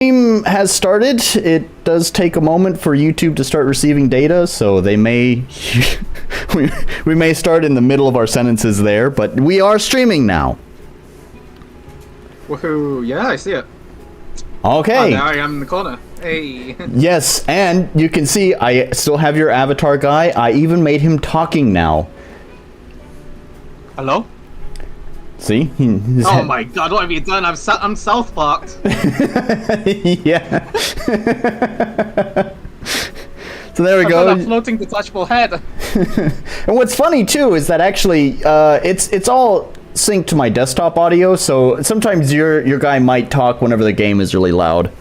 Stream has started. It does take a moment for YouTube to start receiving data, so they may we may start in the middle of our sentences there, but we are streaming now. Woohoo! Yeah, I see it. Okay. Oh, there I am in the corner. Hey. Yes, and you can see I still have your avatar guy. I even made him talking now. Hello? See? Oh my god, what have you done? I'm South Parked. Yeah. So there we go. A floating detachable head. And what's funny too is that actually it's all synced to my desktop audio, so sometimes your guy might talk whenever the game is really loud.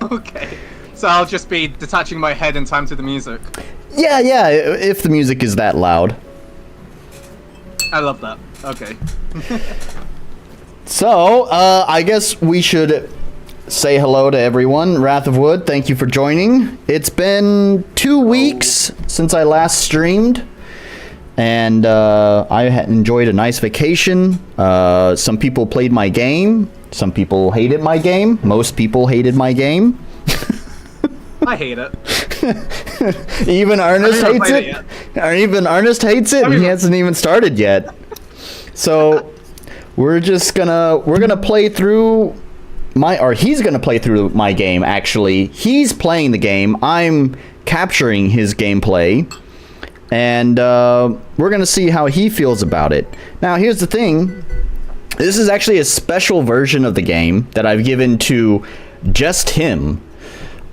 Okay. So I'll just be detaching my head in time to the music. Yeah, if the music is that loud. I love that. Okay. So, I guess we should say hello to everyone. Wrath of Wood, thank you for joining. It's been 2 weeks since I last streamed, and I had enjoyed a nice vacation. Some people played my game. Some people hated my game. Most people hated my game. I hate it. Even Ernest hates it. Even Ernest hates it, and he hasn't even started yet. So we're gonna play through he's gonna play through my game. Actually, he's playing the game. I'm capturing his gameplay, and we're gonna see how he feels about it. Now, here's the thing. This is actually a special version of the game that I've given to just him.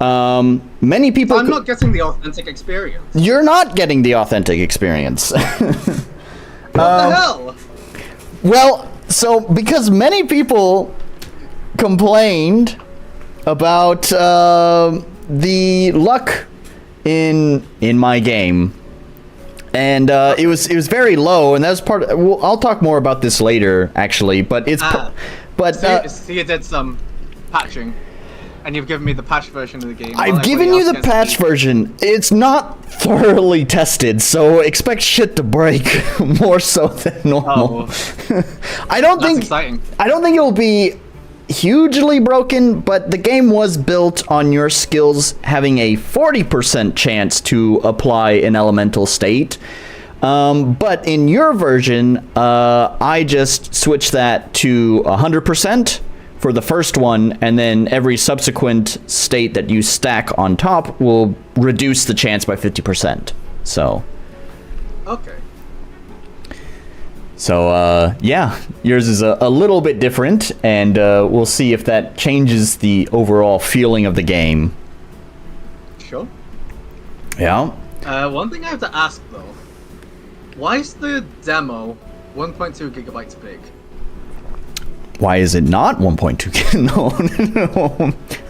Many people. I'm not getting the authentic experience. You're not getting the authentic experience. What the hell? Well, so because many people complained about the luck in my game, and it was very low, and that was part. I'll talk more about this later, actually. But it's so you did some patching. And you've given me the patch version of the game. I've given you the patch version. It's not thoroughly tested, so expect shit to break more so than normal. Oh, I don't think it'll be hugely broken, but the game was built on your skills having a 40% chance to apply an elemental state. But in your version, I just switched that to 100%. For the first one, and then every subsequent state that you stack on top will reduce the chance by 50%. So. Okay. So, yeah, yours is a little bit different, and we'll see if that changes the overall feeling of the game. Sure. Yeah. One thing I have to ask, though. Why is the demo 1.2 gigabytes big? Why is it not 1.2?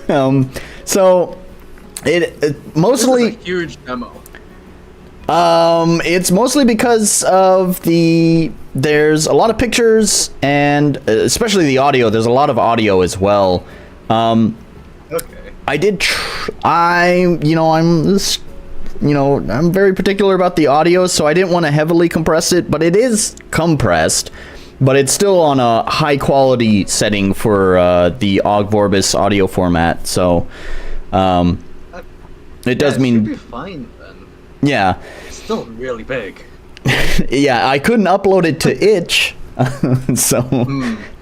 No. So it mostly this is a huge demo. It's mostly because of there's a lot of pictures, and especially the audio. There's a lot of audio as well. Okay. I'm very particular about the audio, so I didn't want to heavily compress it, but it is compressed. But it's still on a high quality setting for the Ogg Vorbis audio format, so it does mean. It should be fine then. Yeah. It's still really big. Yeah, I couldn't upload it to itch, so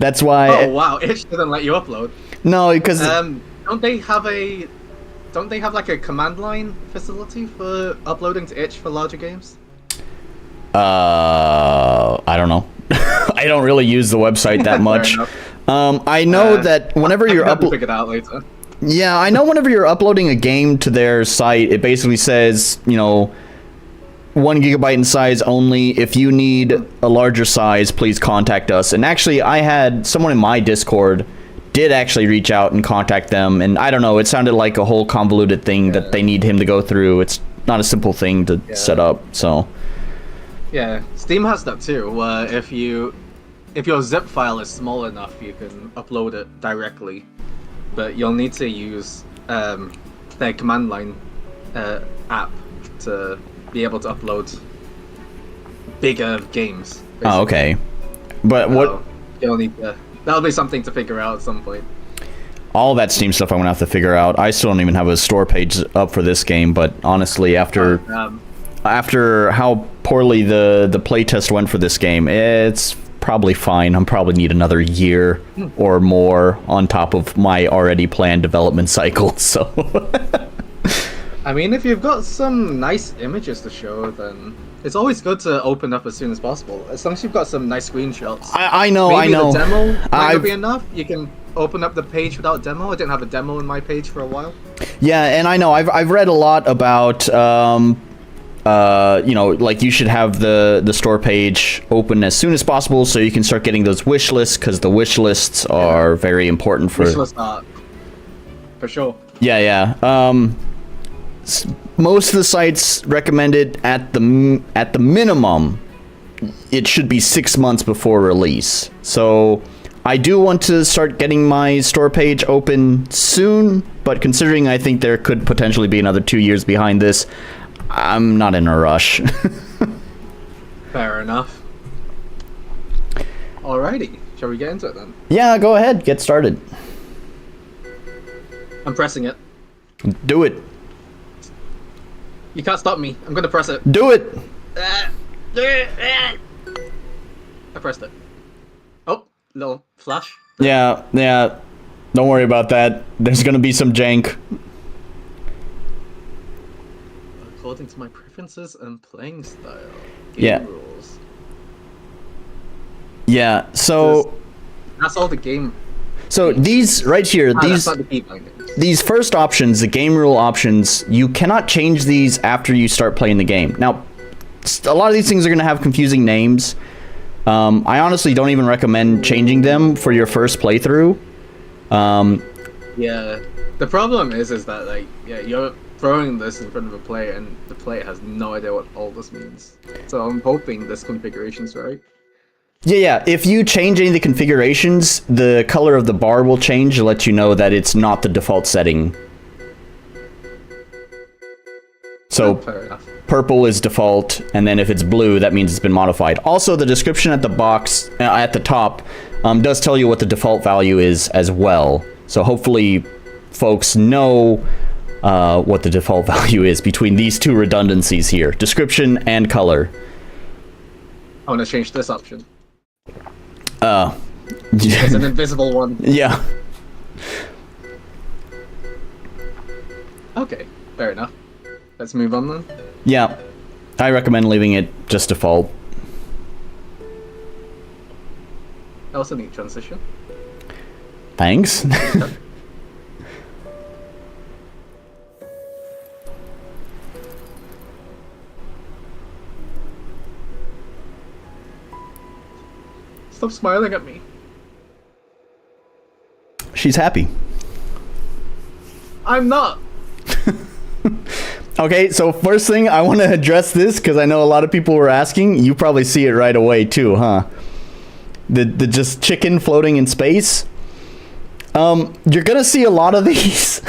that's why. Oh wow, itch doesn't let you upload. No, because don't they have like a command line facility for uploading to itch for larger games? I don't know. I don't really use the website that much. I know that whenever you're figure it out later. Yeah, I know whenever you're uploading a game to their site, it basically says, 1 gigabyte in size only. If you need a larger size, please contact us. And actually, I had someone in my Discord did actually reach out and contact them, and I don't know, it sounded like a whole convoluted thing that they need him to go through. It's not a simple thing to set up, so. Yeah, Steam has that too, where if your zip file is small enough, you can upload it directly, but you'll need to use their command line app to be able to upload bigger games. Basically. Oh, okay. But what? You'll need to, that'll be something to figure out at some point. all that Steam stuff I'm gonna have to figure out. I still don't even have a store page up for this game, but honestly, after how poorly the playtest went for this game, it's probably fine. I'm probably need another year or more on top of my already planned development cycle, so... I mean, if you've got some nice images to show, then it's always good to open up as soon as possible. As long as you've got some nice screenshots. I know. Maybe the demo might not be enough. You can open up the page without demo. I didn't have a demo in my page for a while. Yeah, and I know. I've read a lot about... you know, like you should have the store page open as soon as possible so you can start getting those wish lists, because the wish lists are very important for... Wish list art. For sure. Yeah. Most of the sites recommend it at the minimum. It should be 6 months before release. So I do want to start getting my store page open soon, but considering I think there could potentially be another 2 years behind this, I'm not in a rush. Fair enough. Alrighty, shall we get into it then? Yeah, go ahead, get started. I'm pressing it. Do it. You can't stop me. I'm gonna press it. Do it! I pressed it. Oh, little flash. Yeah. Don't worry about that. There's gonna be some jank. According to my preferences and playing style. Yeah. Rules. Yeah, so... That's all the game. So these, right here, that's not the key bindings. These first options, the game rule options, you cannot change these after you start playing the game. Now, a lot of these things are going to have confusing names. I honestly don't even recommend changing them for your first playthrough. Yeah, the problem is that, like, yeah, you're throwing this in front of a player, and the player has no idea what all this means. So I'm hoping this configuration's right. Yeah, if you change any of the configurations, the color of the bar will change to let you know that it's not the default setting. So, purple is default, and then if it's blue, that means it's been modified. Also, the description at the box, at the top, does tell you what the default value is as well. So hopefully, folks know what the default value is between these two redundancies here. Description and color. I want to change this option. It's an invisible one. Yeah. Okay, fair enough. Let's move on then. Yeah, I recommend leaving it just default. I also need transition. Thanks. Stop smiling at me. She's happy. I'm not. Okay, so first thing, I want to address this because I know a lot of people were asking. You probably see it right away too, huh? The just chicken floating in space. You're gonna see a lot of these.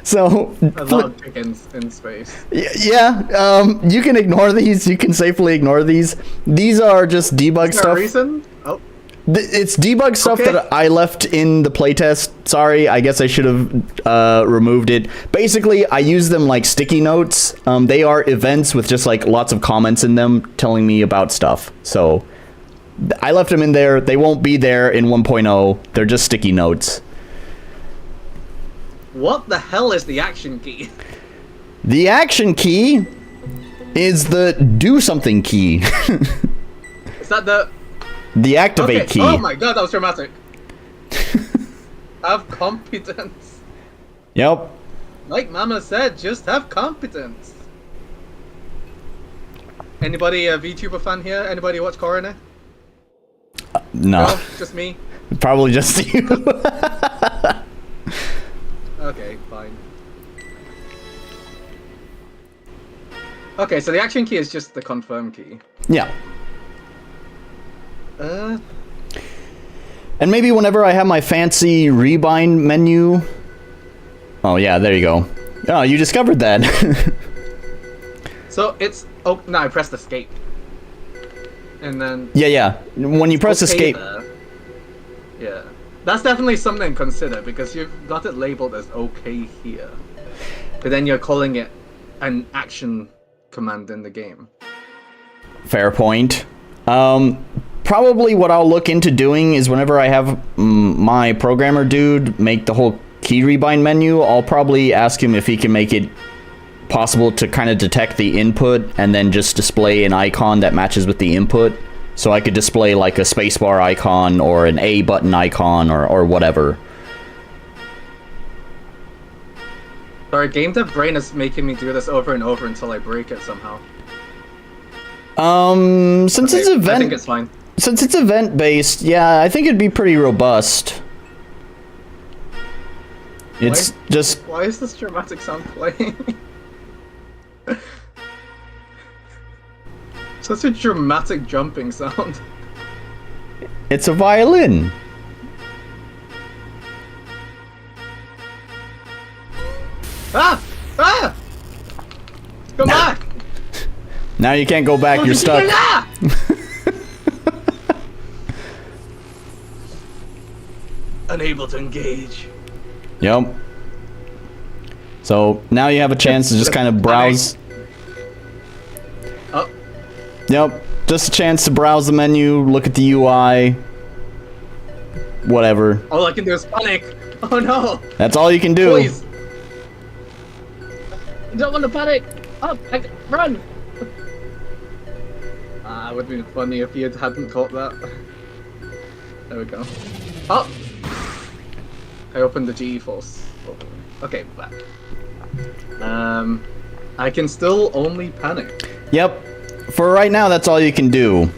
So a lot of chickens in space. Yeah, you can ignore these. You can safely ignore these. These are just debug stuff. Reason? Oh. It's debug stuff that I left in the playtest. Sorry, I guess I should have removed it. Basically, I use them like sticky notes. They are events with just like lots of comments in them telling me about stuff. So I left them in there. They won't be there in 1.0. They're just sticky notes. What the hell is the action key? The action key is the do something key. Is that the activate key? Oh my god, that was dramatic. Have competence. Yep. Like Mama said, just have competence. Anybody a VTuber fan here? Anybody watch Coroner? No. Just me? Probably just you. Okay, fine. Okay, so the action key is just the confirm key. Yeah. Uh. And maybe whenever I have my fancy rebind menu. Oh yeah, there you go. Oh, you discovered that. So it's no, I pressed escape. And then Yeah. When you press escape. Yeah. That's definitely something to consider, because you've got it labeled as OK here. But then you're calling it an action command in the game. Fair point. Probably what I'll look into doing is whenever I have my programmer dude make the whole key rebind menu, I'll probably ask him if he can make it possible to kind of detect the input and then just display an icon that matches with the input. So I could display like a spacebar icon or an A button icon or whatever. Sorry, game dev brain is making me do this over and over until I break it somehow. Since it's event, I think it's fine. Since it's event based, yeah, I think it'd be pretty robust. It's just. Why is this dramatic sound playing? Such a dramatic jumping sound. It's a violin. Ah! Ah! Come back! Now you can't go back, you're stuck. Unable to engage. Yep. So now you have a chance to just kind of browse. Oh. Yep. Just a chance to browse the menu, look at the UI. Whatever. All I can do is panic. Oh no. That's all you can do. Please. I don't want to panic. Oh, run. It would have been funny if you hadn't caught that. There we go. Oh! I opened the GE Force. Okay, back. I can still only panic. Yep. For right now, that's all you can do.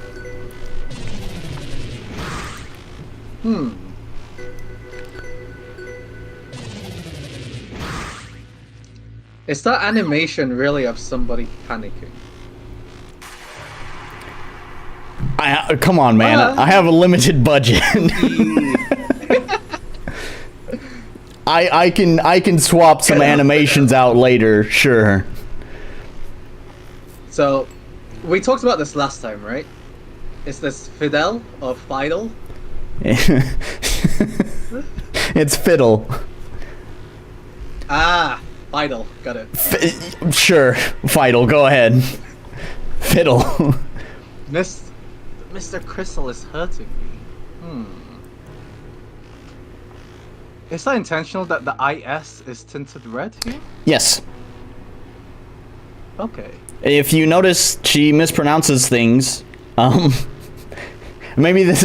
Is that animation really of somebody panicking? Come on, man. I have a limited budget. I can swap some animations out later, sure. So, we talked about this last time, right? Is this Fidel or Fidel? It's Fiddle. Ah, Fidel. Got it. Sure, Fidel. Go ahead. Fiddle. Mr. Crystal is hurting me. Is that intentional that the IS is tinted red here? Yes. Okay. If you notice, she mispronounces things. Maybe this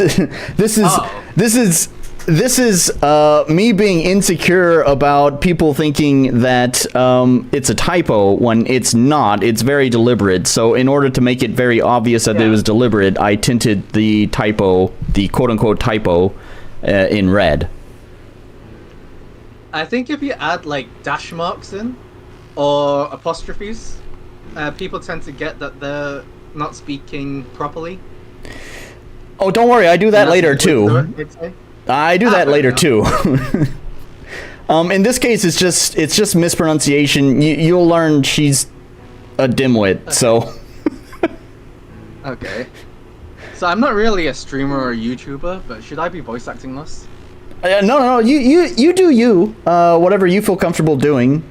is me being insecure about people thinking that it's a typo when it's not. It's very deliberate. So in order to make it very obvious that it was deliberate, I tinted the typo, the quote-unquote typo, in red. I think if you add like dash marks in or apostrophes, people tend to get that they're not speaking properly. Oh, don't worry, I do that later too. I do that later too. In this case, it's just mispronunciation. You'll learn she's a dimwit, okay. So. Okay. So I'm not really a streamer or a YouTuber, but should I be voice acting this? No. You do you. Whatever you feel comfortable doing.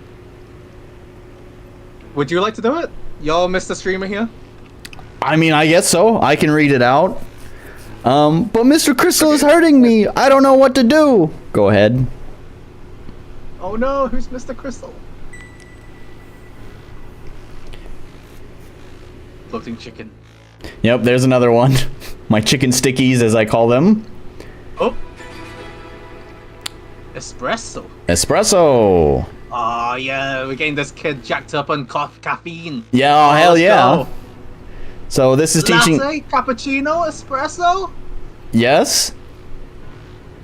Would you like to do it? Y'all Mr. Streamer here? I mean, I guess so. I can read it out. But Mr. Crystal is hurting me. I don't know what to do. Go ahead. Oh no, who's Mr. Crystal? Floating chicken. Yep, there's another one. My chicken stickies, as I call them. Oh. Espresso. Espresso. Oh yeah, we're getting this kid jacked up on caffeine. Yeah, oh, hell yeah. Go. So this is teaching. Latte, cappuccino, espresso. Yes.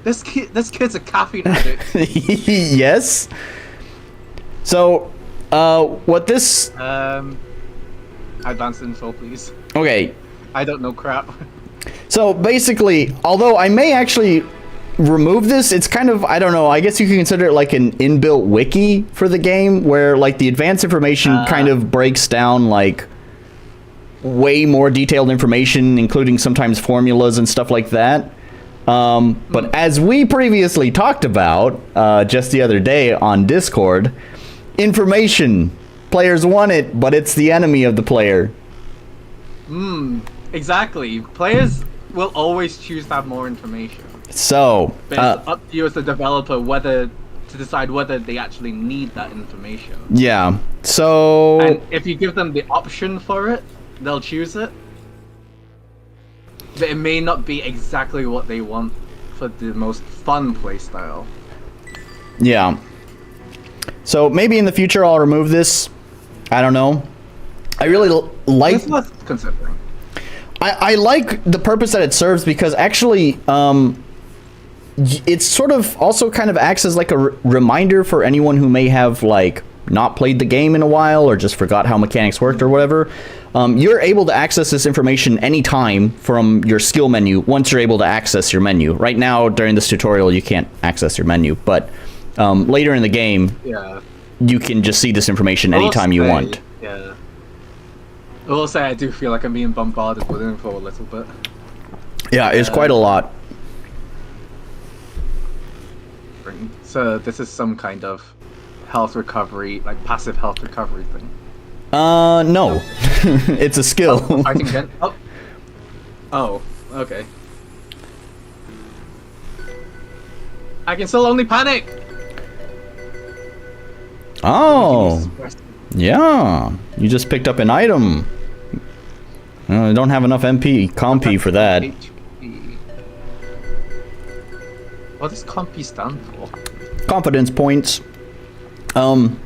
This kid's a caffeine addict. Yes. So, what this? Advanced info, please. Okay. I don't know crap. So basically, although I may actually remove this, it's kind of, I don't know, I guess you can consider it like an inbuilt wiki for the game, where like the advanced information kind of breaks down like way more detailed information, including sometimes formulas and stuff like that. But as we previously talked about just the other day on Discord, information. Players want it, but it's the enemy of the player. Exactly. Players will always choose to have more information. So, but it's up to you as the developer to decide whether they actually need that information. Yeah. So, and if you give them the option for it, they'll choose it. But it may not be exactly what they want for the most fun playstyle. Yeah. So maybe in the future I'll remove this. I don't know. I really like. It's worth considering. I like the purpose that it serves because actually, it's sort of also kind of acts as like a reminder for anyone who may have like not played the game in a while or just forgot how mechanics worked or whatever. You're able to access this information anytime from your skill menu once you're able to access your menu. Right now, during this tutorial, you can't access your menu, but later in the game, you can just see this information anytime you want. Yeah. I will say I do feel like I'm being bombarded with info a little bit. Yeah, it's quite a lot. So this is some kind of health recovery, like passive health recovery thing. No. It's a skill. Oh, I can get. Oh, okay. I can still only panic. Oh. Yeah. You just picked up an item. I don't have enough Comp for that. What does Comp stand for? Confidence points. The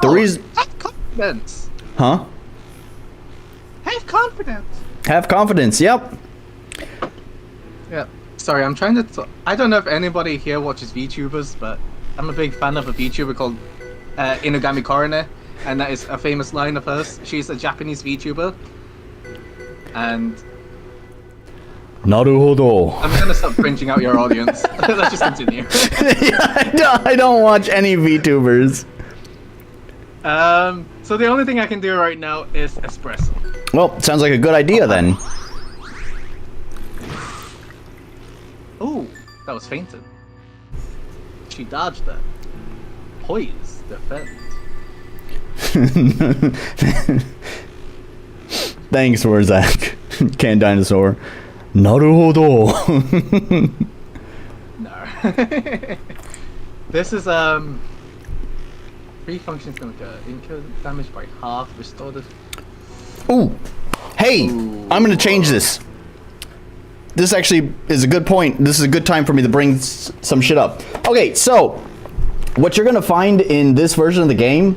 reason. Have confidence. Huh? Have confidence. Have confidence. Yep. Yeah. Sorry, I'm trying to. I don't know if anybody here watches VTubers, but I'm a big fan of a VTuber called Inugami Korone, and that is a famous line of hers. She's a Japanese VTuber, and. Naruhodo. I'm gonna stop cringing out your audience. Let's just continue. Yeah, I don't watch any VTubers. So the only thing I can do right now is espresso. Well, sounds like a good idea then. Ooh, that was fainted. She dodged that. Poise, defend. Thanks, Warzak. Canned dinosaur. Naruhodo. No. This is Free functions gonna go incur damage by half, restorative. Ooh. Hey! Ooh. I'm gonna change this. This actually is a good point. This is a good time for me to bring some shit up. Okay, so what you're gonna find in this version of the game,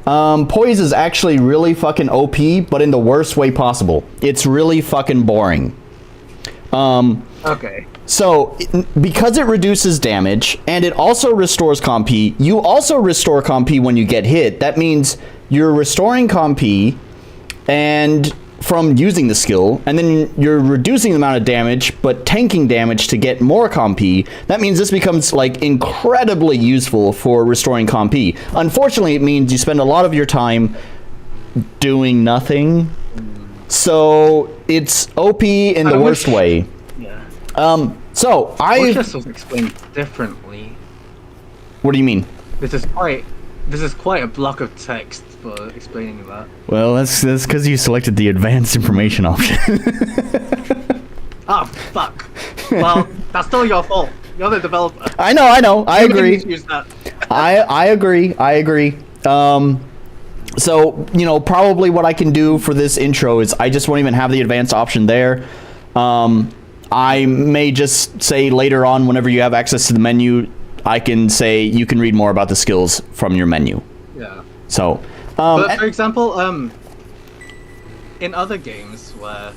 Poise is actually really fucking OP, but in the worst way possible. It's really fucking boring. Okay. So, because it reduces damage, and it also restores Comp, you also restore Comp when you get hit. That means you're restoring Comp and from using the skill, and then you're reducing the amount of damage, but tanking damage to get more Comp. That means this becomes, like, incredibly useful for restoring Comp. Unfortunately, it means you spend a lot of your time doing nothing. So, it's OP in the worst way. Yeah. So I wish this was explained differently. What do you mean? This is quite a block of text for explaining that. Well, that's because you selected the advanced information option. Oh, fuck. Well, that's still your fault. You're the developer. I know. I agree. Use that. I agree. So, you know, probably what I can do for this intro is I just won't even have the advanced option there. I may just say later on, whenever you have access to the menu, I can say you can read more about the skills from your menu. Yeah. So, but for example, in other games where...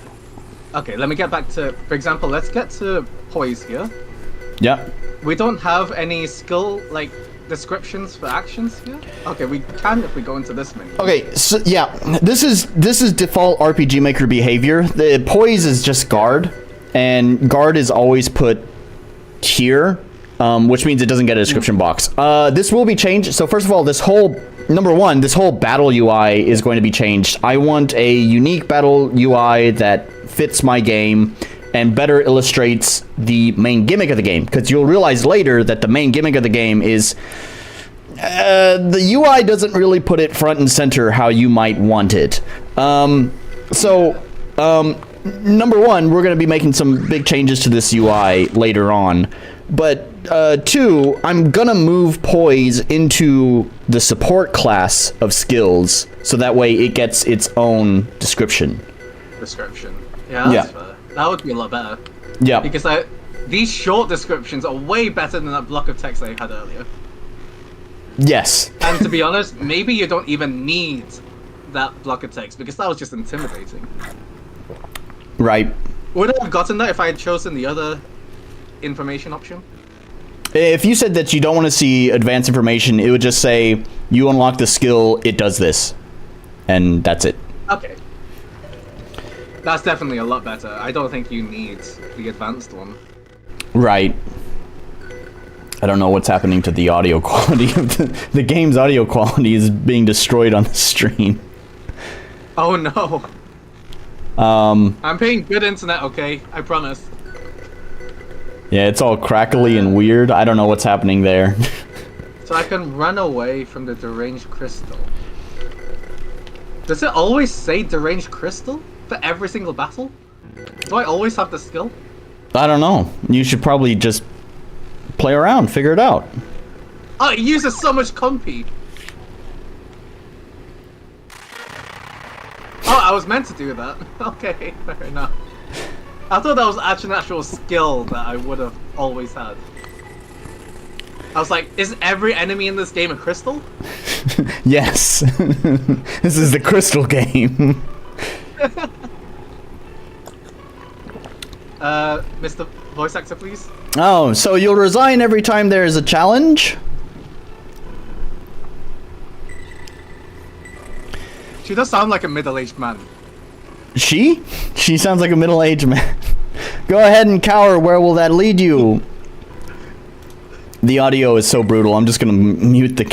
Okay, let me get back to... For example, let's get to Poise here. Yeah. We don't have any skill, like, descriptions for actions here? Okay, we can if we go into this menu. Okay, so yeah, this is default RPG Maker behavior. The Poise is just guard, and guard is always put here, which means it doesn't get a description box. This will be changed. So first of all, this whole battle UI is going to be changed. I want a unique battle UI that fits my game, and better illustrates the main gimmick of the game. Because you'll realize later that the main gimmick of the game is the UI doesn't really put it front and center how you might want it. Number one, we're going to be making some big changes to this UI later on. But two, I'm going to move poise into the support class of skills, so that way it gets its own description. Yeah, that's fair. That would be a lot better. Yeah. Because these short descriptions are way better than that block of text I had earlier. Yes. And to be honest, maybe you don't even need that block of text, because that was just intimidating. Right. Would I have gotten that if I had chosen the other information option? If you said that you don't want to see advanced information, it would just say, you unlock the skill, it does this. And that's it. Okay. That's definitely a lot better. I don't think you need the advanced one. Right. I don't know what's happening to the audio quality of the game's audio quality is being destroyed on the stream. Oh no. I'm paying good internet, okay? I promise. Yeah, it's all crackly and weird. I don't know what's happening there. So I can run away from the deranged crystal. Does it always say deranged crystal for every single battle? Do I always have the skill? I don't know. You should probably just play around, figure it out. Oh, it uses so much compy. Oh, I was meant to do that. Okay, fair enough. I thought that was actually an actual skill that I would have always had. I was like, is every enemy in this game a crystal? Yes. This is the crystal game. Mr. Voice Actor, please? Oh, so you'll resign every time there is a challenge? She does sound like a middle-aged man. She? She sounds like a middle-aged man. Go ahead and cower. Where will that lead you? The audio is so brutal. I'm just gonna mute the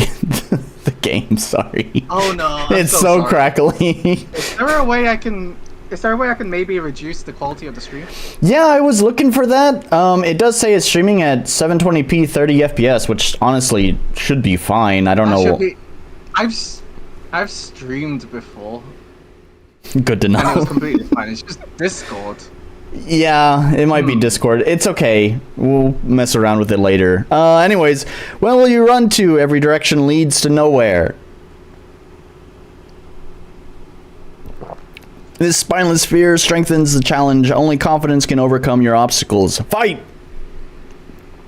the game. Sorry. Oh no! It's so crackly. Is there a way I can? Is there a way I can maybe reduce the quality of the stream? Yeah, I was looking for that. It does say it's streaming at 720p 30 FPS, which honestly should be fine. I don't know. I've streamed before. Good to know. And it was completely fine. It's just Discord. Yeah, it might be Discord. It's okay. We'll mess around with it later. Anyways, where will you run to? Every direction leads to nowhere. This spineless fear strengthens the challenge. Only confidence can overcome your obstacles. Fight!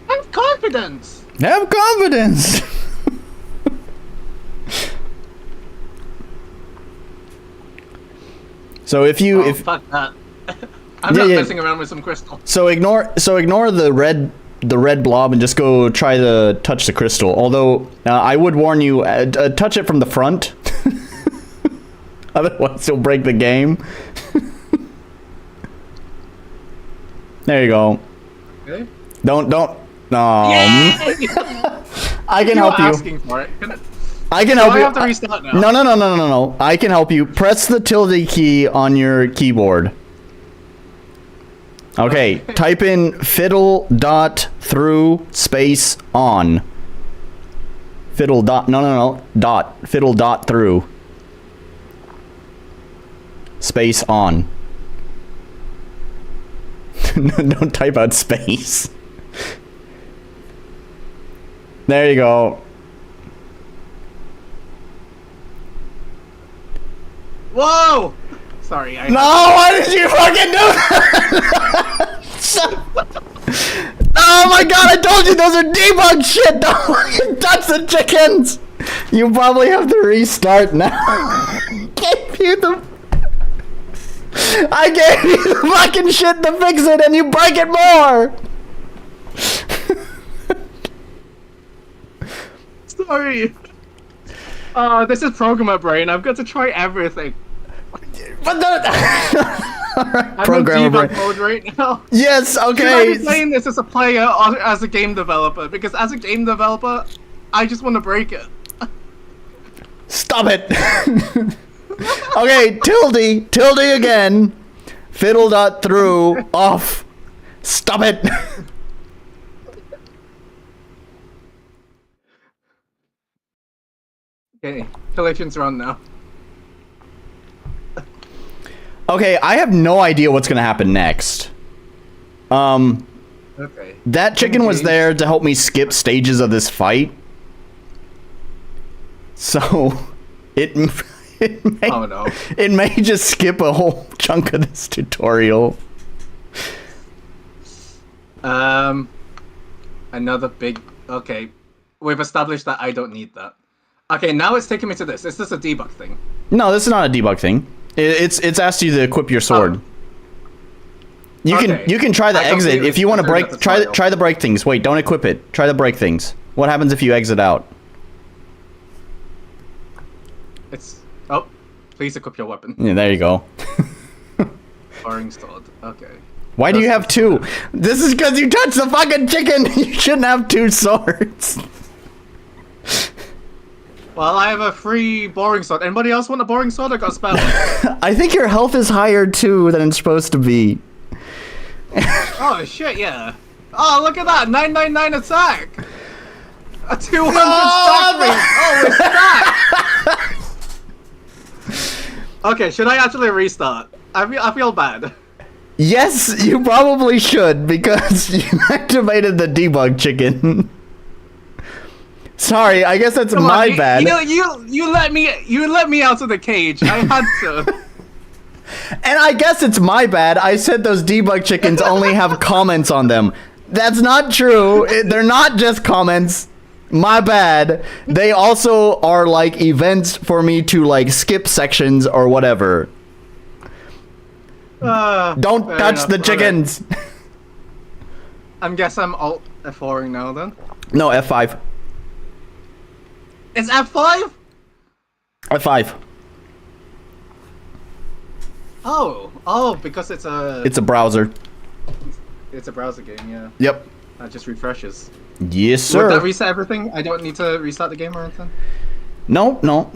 Have confidence! Have confidence! So if you fuck that. I'm not messing around with some crystal. So ignore the red blob and just go try to touch the crystal. Although I would warn you, touch it from the front. Otherwise you'll break the game. There you go. Okay. Don't. No. I can help you. Asking for it. I can help you. I have to restart now. No. I can help you. Press the tilde key on your keyboard. Okay, type in fiddle dot through space on. Fiddle dot, no, dot, fiddle dot through. Space on. Don't type out space. There you go. Whoa! Sorry, No, why did you fucking do that? Oh my god, I told you those are debug shit! Don't fucking touch the chickens! You probably have to restart now. I gave you the fucking shit to fix it and you break it more! Sorry. This is programmer brain. I've got to try everything. But I'm programmer in debug brain. mode right now. Yes, okay. I'm playing this as a player or as a game developer, because as a game developer, I just want to break it. Stop it. Okay, tilde again. Fiddle.through off. Stop it. Okay, collections are on now. Okay, I have no idea what's gonna happen next. Okay. That chicken was there to help me skip stages of this fight. So, it may, Oh no. it may just skip a whole chunk of this tutorial. Another big... Okay. We've established that I don't need that. Okay, now it's taking me to this. Is this a debug thing? No, this is not a debug thing. It's asked you to equip your sword. Oh. You can try the exit if you want to break. Try the break things. Wait, don't equip it. Try the break things. What happens if you exit out? It's... Oh, please equip your weapon. Yeah, there you go. Are installed. Okay. Why do you have two? This is because you touched the fucking chicken. You shouldn't have two swords. Well, I have a free boring sword. Anybody else want a boring sword? I got a spell. I think your health is higher too than it's supposed to be. Oh shit, yeah. Oh, look at that, 999 attack. A 200 stack rate. Oh, we're stacked. Okay, should I actually restart? I feel bad. Yes, you probably should because you activated the debug chicken. Sorry, I guess that's my bad. You let me out of the cage. I had to. And I guess it's my bad. I said those debug chickens only have comments on them. That's not true. They're not just comments. My bad. They also are like events for me to like skip sections or whatever. Don't touch the chickens. Okay. I guess I'm alt F4ing now then. No, F5. It's F5? F5. Oh, because it's a... It's a browser. It's a browser game, yeah. Yep. That just refreshes. Yes, sir. Would that reset everything? I don't need to restart the game or anything? No.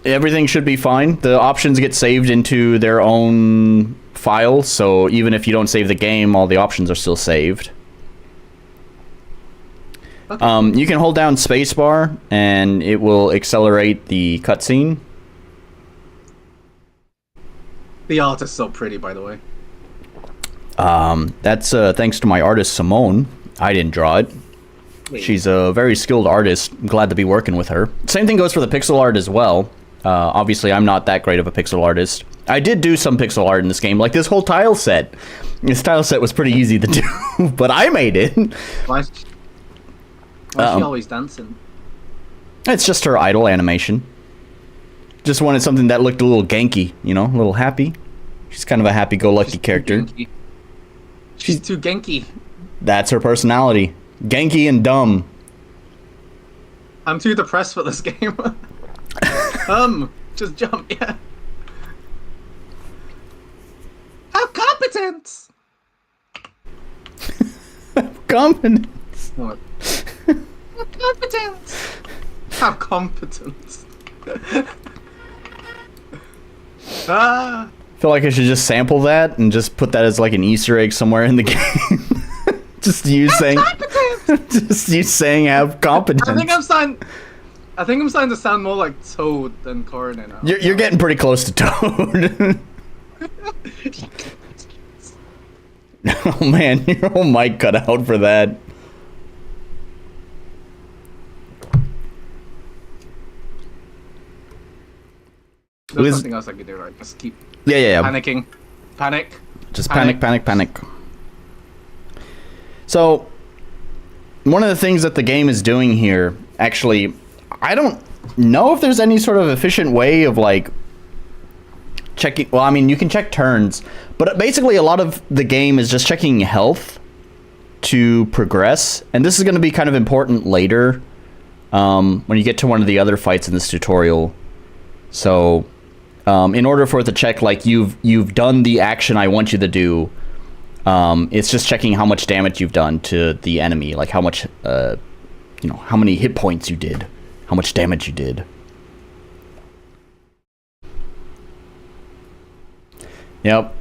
Everything should be fine. The options get saved into their own file, so even if you don't save the game, all the options are still saved. Okay. You can hold down spacebar, and it will accelerate the cutscene. The art is so pretty, by the way. That's thanks to my artist, Somon. I didn't draw it. Wait. She's a very skilled artist. I'm glad to be working with her. Same thing goes for the pixel art as well. Obviously, I'm not that great of a pixel artist. I did do some pixel art in this game, like this whole tile set. This tile set was pretty easy to do, but I made it. Why is she always dancing? It's just her idle animation. Just wanted something that looked a little Genki, you know, a little happy. She's kind of a happy-go-lucky character. She's too Genki. That's her personality. Genki and dumb. I'm too depressed for this game. Just jump, yeah. Have competence! Competence. What? Have competence! Have competence. I feel like I should just sample that and just put that as like an Easter egg somewhere in the game. Just you saying, just you saying have competence. I think I'm starting to sound more like Toad than Coroner now. You're getting pretty close to Toad. Oh man, your whole mic cut out for that. There's nothing else I could do, right? Just keep yeah. panicking. Panic. Just panic. So, one of the things that the game is doing here, actually, I don't know if there's any sort of efficient way of, like, checking... Well, I mean, you can check turns, but basically a lot of the game is just checking health to progress, and this is going to be kind of important later when you get to one of the other fights in this tutorial. So, in order for it to check, like, you've done the action I want you to do, it's just checking how much damage you've done to the enemy, like how much, you know, how many hit points you did, how much damage you did. Yep.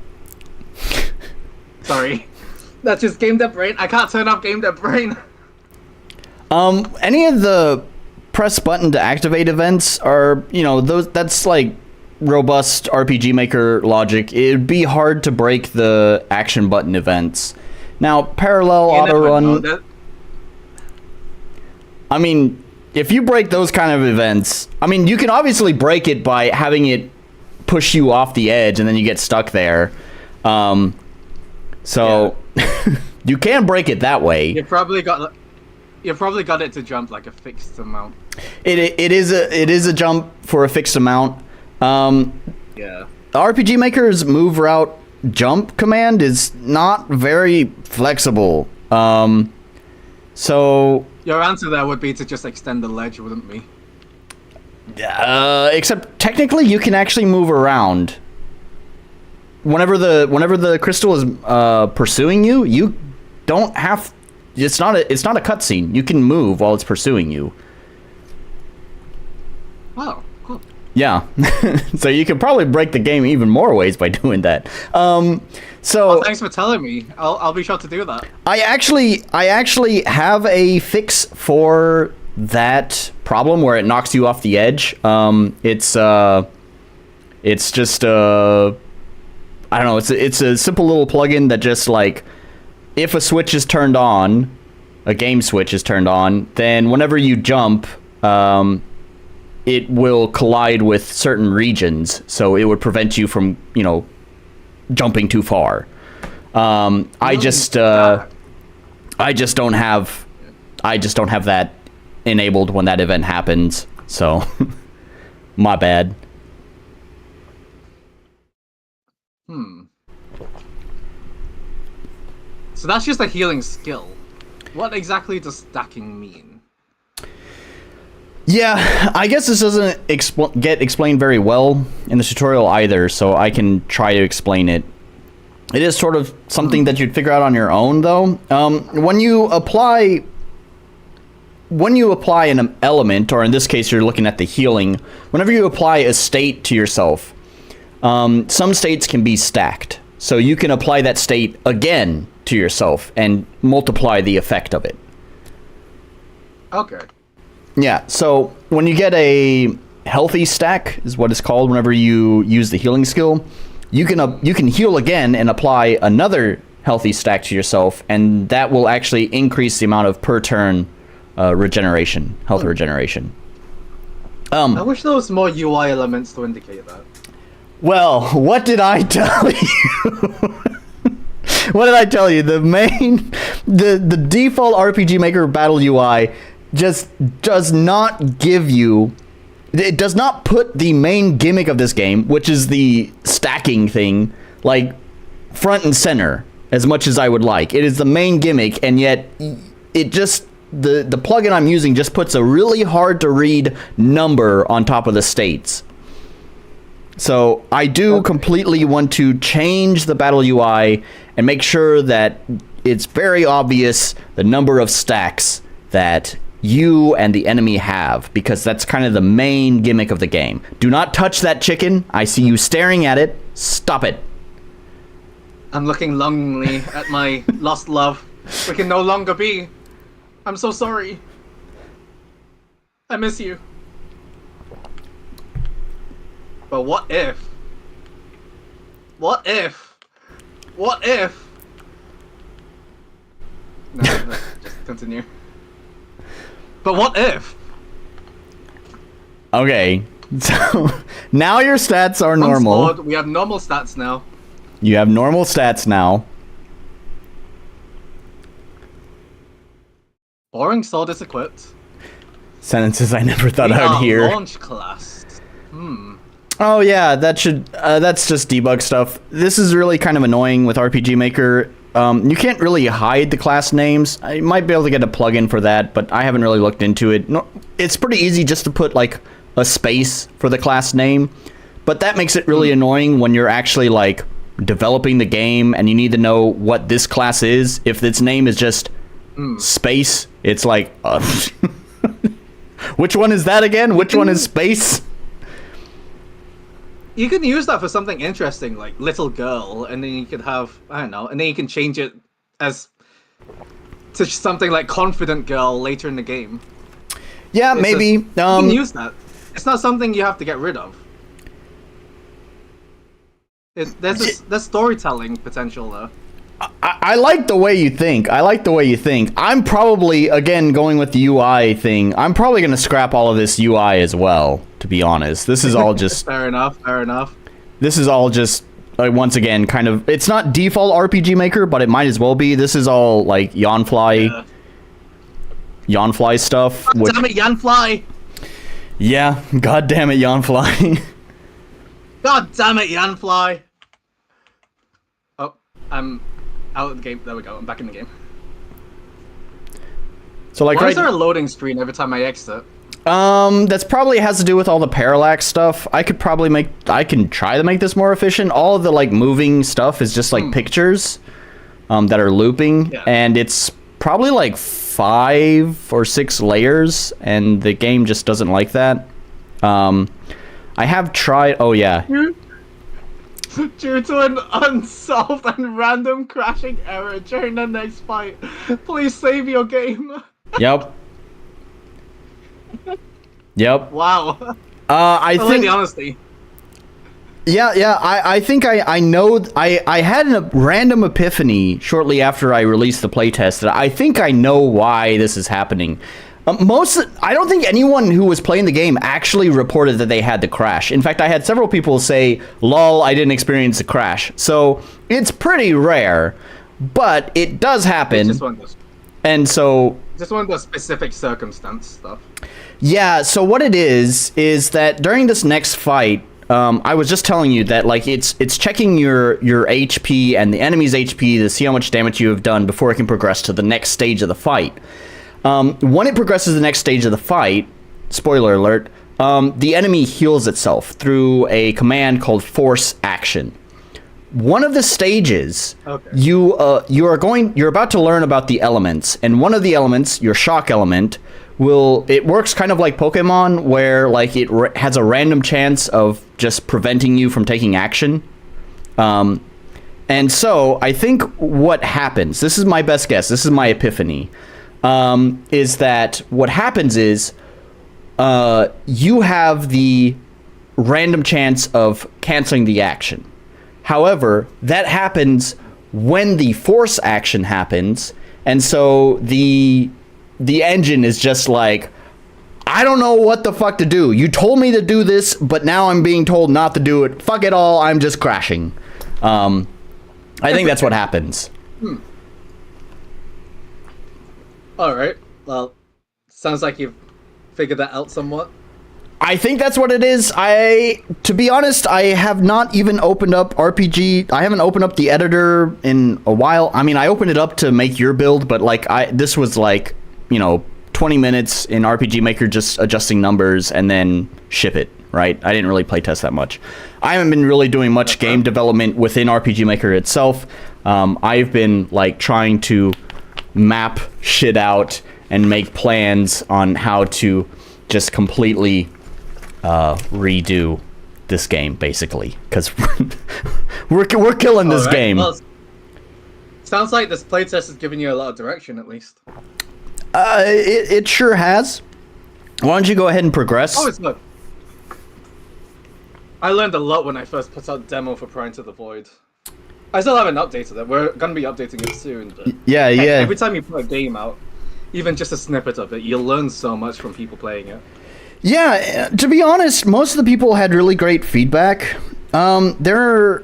Sorry. That's just game dev brain. I can't turn off game dev brain. Any of the press button to activate events are, that's like robust RPG Maker logic. It'd be hard to break the action button events. Now, parallel auto run. I mean, if you break those kind of events, I mean, you can obviously break it by having it push you off the edge and then you get stuck there. So you can break it that way. You've probably got it to jump like a fixed amount. It is a jump for a fixed amount. Yeah. RPG Maker's move route jump command is not very flexible. So your answer there would be to just extend the ledge, wouldn't we? Except technically you can actually move around. Whenever the crystal is pursuing you, you don't have. It's not a cutscene. You can move while it's pursuing you. Oh, cool. Yeah, so you could probably break the game even more ways by doing that. Thanks for telling me. I'll be sure to do that. I actually have a fix for that problem where it knocks you off the edge. It's just I don't know. It's a simple little plugin that just like, if a switch is turned on, a game switch is turned on, then whenever you jump, it will collide with certain regions, so it would prevent you from, jumping too far. I just don't have that enabled when that event happens, so my bad. So that's just a healing skill. What exactly does stacking mean? Yeah, I guess this doesn't get explained very well in the tutorial either, so I can try to explain it. It is sort of something that you'd figure out on your own, though. When you apply an element, or in this case you're looking at the healing, whenever you apply a state to yourself, some states can be stacked. So you can apply that state again to yourself and multiply the effect of it. Okay. Yeah, so when you get a healthy stack, is what it's called whenever you use the healing skill, you can heal again and apply another healthy stack to yourself, and that will actually increase the amount of per turn regeneration, health regeneration. I wish there was more UI elements to indicate that. Well, what did I tell you? What did I tell you? The default RPG Maker Battle UI just does not give you... It does not put the main gimmick of this game, which is the stacking thing, like, front and center, as much as I would like. It is the main gimmick, and yet it just... The plugin I'm using just puts a really hard to read number on top of the states. So I do completely want to change the battle UI and make sure that it's very obvious the number of stacks that you and the enemy have, because that's kind of the main gimmick of the game. Do not touch that chicken. I see you staring at it. Stop it. I'm looking longingly at my lost love. We can no longer be. I'm so sorry. I miss you. But what if? What if? What if? No, just continue. But what if? Okay, so now your stats are normal. Sword, we have normal stats now. You have normal stats now. Boring sword is equipped. Sentences I never thought I would hear. Launch class. Oh yeah, that's just debug stuff. This is really kind of annoying with RPG Maker. You can't really hide the class names. I might be able to get a plugin for that, but I haven't really looked into it. No, it's pretty easy just to put like a space for the class name, but that makes it really annoying when you're actually like developing the game and you need to know what this class is. If its name is just space, it's like which one is that again? Which one is space? You can use that for something interesting, like little girl, and then you could have, I don't know, and then you can change it as to something like confident girl later in the game. Yeah, It's maybe. you can use that. It's not something you have to get rid of. There's storytelling potential there. I like the way you think. I'm probably, again, going with the UI thing. I'm probably going to scrap all of this UI as well, to be honest. This is all just... Fair enough. This is all just, once again, kind of... It's not default RPG Maker, but it might as well be. This is all, like, Yawnfly stuff. God damn it, Yawnfly! Yeah, god damn it, Yawnfly. God damn it, Yawnfly! Oh, I'm out of the game. There we go. I'm back in the game. So, like, why is there a loading screen every time I exit? That's probably has to do with all the parallax stuff. I can try to make this more efficient. All of the, like, moving stuff is just, like, pictures, that are looping, and it's probably, like, 5 or 6 layers, and the game just doesn't like that. I have tried... Oh, yeah. Due to an unsolved and random crashing error during the next fight, please save your game. Yep. Wow. I think... like the honesty. Yeah, I think I know... I had a random epiphany shortly after I released the playtest that I think I know why this is happening. I don't think anyone who was playing the game actually reported that they had the crash. In fact, I had several people say, lol, I didn't experience the crash. So, it's pretty rare, but it does happen. It's just one of those, and so... Just one of those specific circumstance stuff. Yeah, so what it is that during this next fight, I was just telling you that, like, it's checking your HP and the enemy's HP to see how much damage you have done before it can progress to the next stage of the fight. When it progresses to the next stage of the fight, spoiler alert, the enemy heals itself through a command called Force Action. One of the stages, you're about to learn about the elements, and one of the elements, your shock element, it works kind of like Pokemon, where, like, it has a random chance of just preventing you from taking action. And so I think what happens, this is my best guess, this is my epiphany, is that what happens is you have the random chance of canceling the action. However, that happens when the force action happens, and so the engine is just like, I don't know what the fuck to do. You told me to do this, but now I'm being told not to do it. Fuck it all, I'm just crashing. I think that's what happens. Alright, well, sounds like you've figured that out somewhat. I think that's what it is. To be honest, I have not even opened up RPG. I haven't opened up the editor in a while. I mean, I opened it up to make your build, but, like, this was, like, 20 minutes in RPG Maker just adjusting numbers and then ship it, right? I didn't really playtest that much. I haven't been really doing much game development within RPG Maker itself. I've been, like, trying to map shit out and make plans on how to just completely redo this game, basically, because we're killing this game. Well, sounds like this playtest is giving you a lot of direction, at least. It sure has. Why don't you go ahead and progress? Oh, it's good. I learned a lot when I first put out demo for Pry Into The Void. I still haven't updated it. We're gonna be updating it soon. But yeah. Every time you put a game out, even just a snippet of it, you'll learn so much from people playing it. Yeah, to be honest, most of the people had really great feedback. There are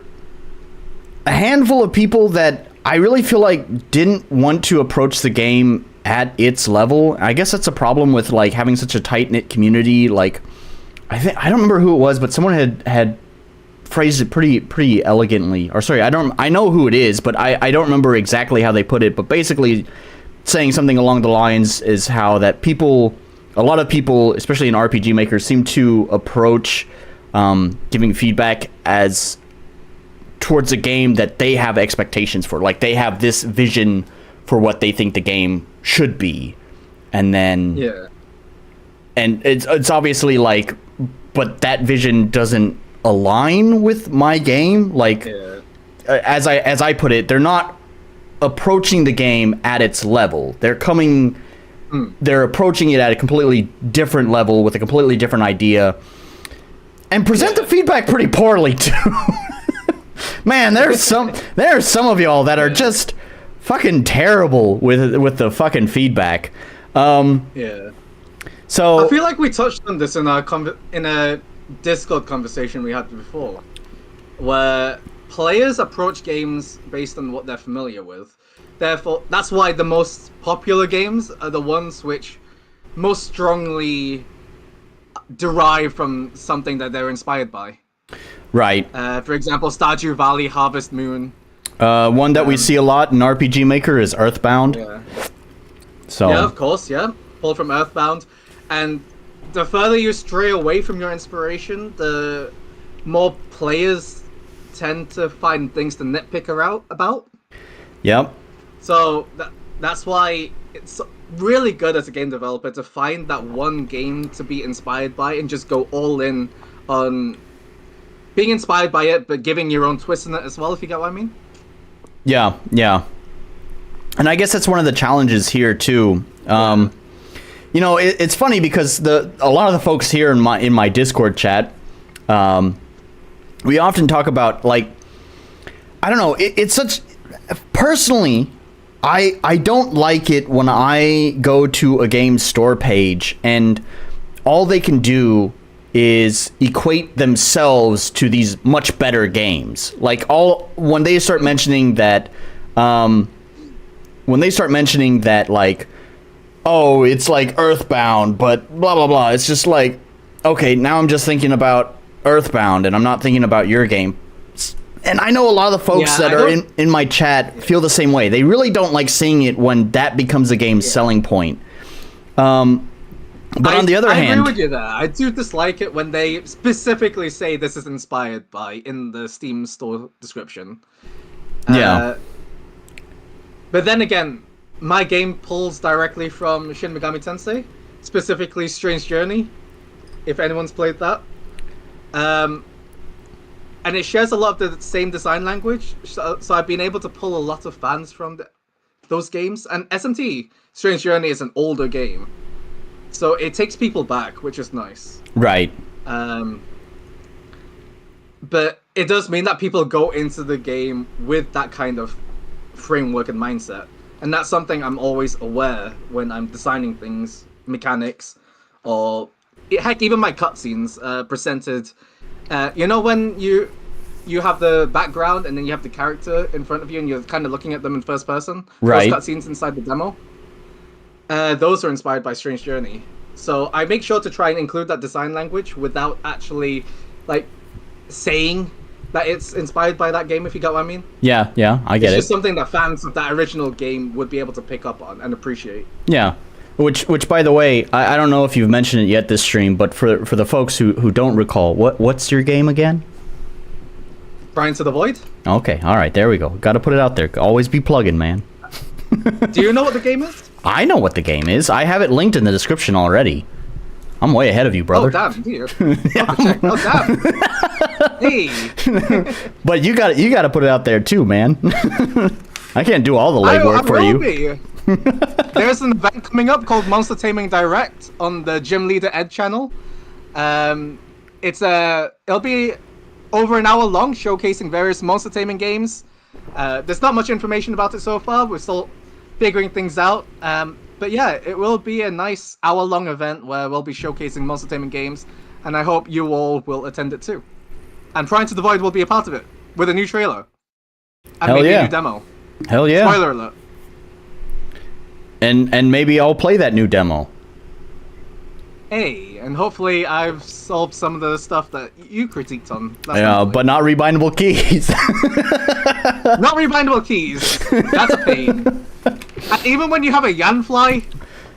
a handful of people that I really feel like didn't want to approach the game at its level. I guess that's a problem with, like, having such a tight-knit community. Like, I don't remember who it was, but someone had phrased it pretty elegantly. Or sorry, I know who it is, but I don't remember exactly how they put it. But basically, saying something along the lines is how that a lot of people, especially in RPG Maker, seem to approach giving feedback as towards a game that they have expectations for. Like, they have this vision for what they think the game should be, and then and it's obviously like, but that vision doesn't align with my game. Like, Yeah. as I put it, they're not approaching the game at its level. They're approaching it at a completely different level with a completely different idea, and present the feedback pretty poorly too. Man, there's some of y'all that are just fucking terrible with the fucking feedback. Yeah. So I feel like we touched on this in a Discord conversation we had before, where players approach games based on what they're familiar with. Therefore, that's why the most popular games are the ones which most strongly derive from something that they're inspired by. right. For example, Stardew Valley, Harvest Moon. One that we see a lot in RPG Maker is Earthbound. Yeah. So Yeah, of course, yeah. Pulled from Earthbound. And the further you stray away from your inspiration, the more players tend to find things to nitpick about. Yep. So that's why it's really good as a game developer to find that one game to be inspired by and just go all in on being inspired by it, but giving your own twist in it as well, if you get what I mean. Yeah, yeah. And I guess that's one of the challenges here too. You know, it's funny because a lot of the folks here in my Discord chat, we often talk about, like, I don't know, it's such, personally, I don't like it when I go to a game store page and all they can do is equate themselves to these much better games. Like, when they start mentioning that, like, oh, it's like Earthbound, but blah blah blah. It's just like, okay, now I'm just thinking about Earthbound and I'm not thinking about your game. And I know a lot of the folks that are in my chat feel the same way. They really don't like seeing it when that becomes a game's selling point. But on the other hand, I agree with you there. I do dislike it when they specifically say this is inspired by in the Steam store description. Yeah. But then again, my game pulls directly from Shin Megami Tensei, specifically Strange Journey, if anyone's played that. And it shares a lot of the same design language, so I've been able to pull a lot of fans from those games. And SMT, Strange Journey, is an older game, so it takes people back, which is nice. Right. But it does mean that people go into the game with that kind of framework and mindset. And that's something I'm always aware when I'm designing things, mechanics, or heck, even my cutscenes presented. You know when you have the background and then you have the character in front of you and you're kind of looking at them in first person? Right. Those cutscenes inside the demo? Those are inspired by Strange Journey. So I make sure to try and include that design language without actually, like, saying that it's inspired by that game, if you get what I mean. Yeah, I get it. It's just something that fans of that original game would be able to pick up on and appreciate. Yeah. Which, by the way, I don't know if you've mentioned it yet this stream, but for the folks who don't recall, what's your game again? Pry Into The Void? Okay, all right, there we go. Got to put it out there. Always be plugging, man. Do you know what the game is? I know what the game is. I have it linked in the description already. I'm way ahead of you, brother. Oh, damn, do you? Oh, damn. Hey. But you got to put it out there too, man. I can't do all the legwork for you. Be. There's an event coming up called Monster Taming Direct on the Gym Leader Ed channel. It'll be over an hour long, showcasing various monster taming games. There's not much information about it so far. We're still figuring things out. But yeah, it will be a nice hour-long event where we'll be showcasing monster taming games, and I hope you all will attend it too. And Pry Into The Void will be a part of it with a new trailer and maybe a new demo. Hell yeah! Spoiler alert. And maybe I'll play that new demo. Hey, and hopefully I've solved some of the stuff that you critiqued on. Yeah, but not rebindable keys. Not rebindable keys. That's a pain. And even when you have a Yanfly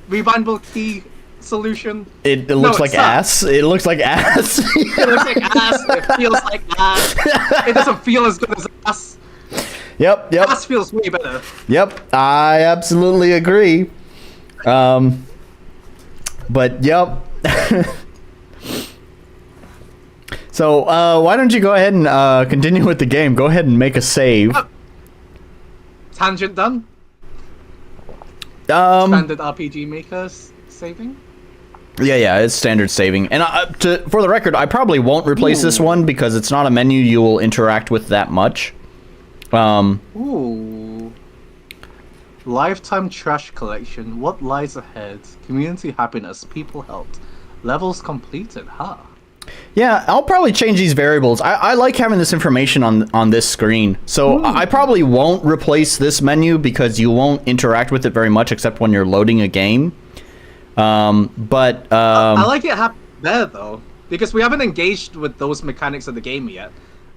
rebindable key solution, it looks like ass. It looks like ass. It looks like ass. It feels like ass. It doesn't feel as good as ass. Yep. Ass feels way better. Yep, I absolutely agree. But yep. So, why don't you go ahead and continue with the game? Go ahead and make a save. Tangent done? Standard RPG Maker's saving? Yeah, it's standard saving. And for the record, I probably won't replace this one because it's not a menu you will interact with that much. Ooh. Lifetime trash collection. What lies ahead? Community happiness. People helped. Levels completed, huh? Yeah, I'll probably change these variables. I like having this information on this screen. So I probably won't replace this menu because you won't interact with it very much except when you're loading a game. I like it there though, because we haven't engaged with those mechanics of the game yet.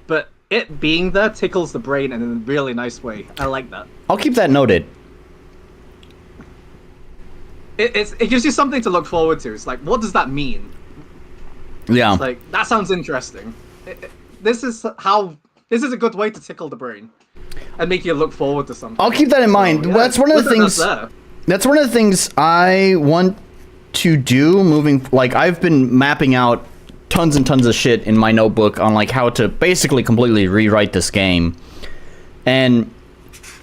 But it being there tickles the brain in a really nice way. I like that. I'll keep that noted. It gives you something to look forward to. It's like, what does that mean? Yeah. It's like, that sounds interesting. This is a good way to tickle the brain and make you look forward to something. I'll keep that in mind. So, yeah, that's one of the things. That's one of the things I want to do moving. Like, I've been mapping out tons and tons of shit in my notebook on like how to basically completely rewrite this game. And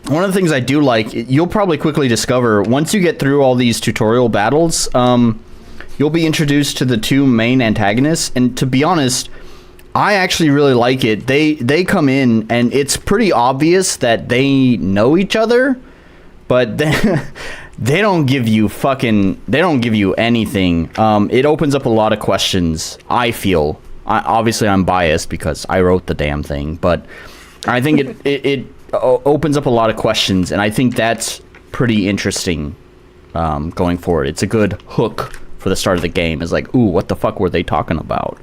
one of the things I do like, you'll probably quickly discover once you get through all these tutorial battles, you'll be introduced to the two main antagonists. And to be honest, I actually really like it. They come in and it's pretty obvious that they know each other, but they don't give you anything. It opens up a lot of questions, I feel. Obviously, I'm biased because I wrote the damn thing, but I think it opens up a lot of questions, and I think that's pretty interesting going forward. It's a good hook for the start of the game. It's like, ooh, what the fuck were they talking about?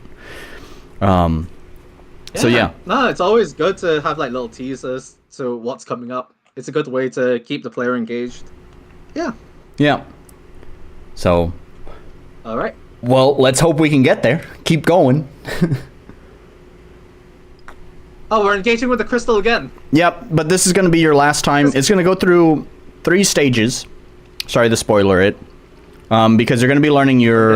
So yeah. No, it's always good to have like little teasers to what's coming up. It's a good way to keep the player engaged. Yeah. Yeah. So. All right. Well, let's hope we can get there. Keep going. Oh, we're engaging with the crystal again. Yep, but this is going to be your last time. It's going to go through 3 stages. Sorry to spoiler it. Because you're going to be learning your...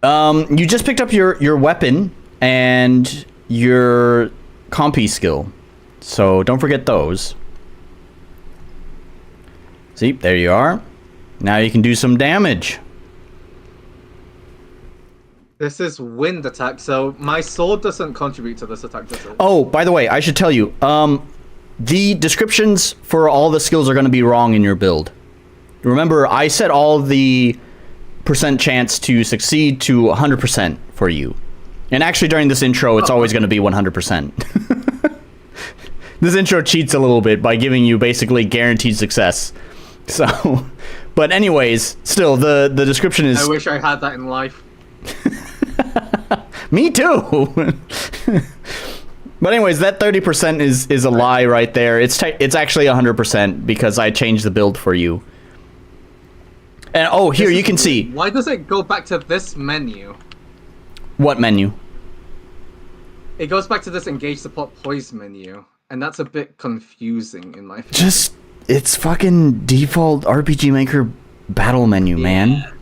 you just picked up your weapon and your compy skill. So don't forget those. See, there you are. Now you can do some damage. This is wind attack, so my sword doesn't contribute to this attack, does it? Oh, by the way, I should tell you, the descriptions for all the skills are going to be wrong in your build. Remember, I set all the percent chance to succeed to 100% for you. And actually, during this intro, it's always going to be 100%. This intro cheats a little bit by giving you basically guaranteed success. So, but anyways, still, the description is... I wish I had that in life. Me too. But anyways, that 30% is a lie right there. It's actually 100% because I changed the build for you. And oh, here you can see. Why does it go back to this menu? What menu? It goes back to this engage support poise menu, and that's a bit confusing in my opinion. Just it's fucking default RPG Maker battle menu, man.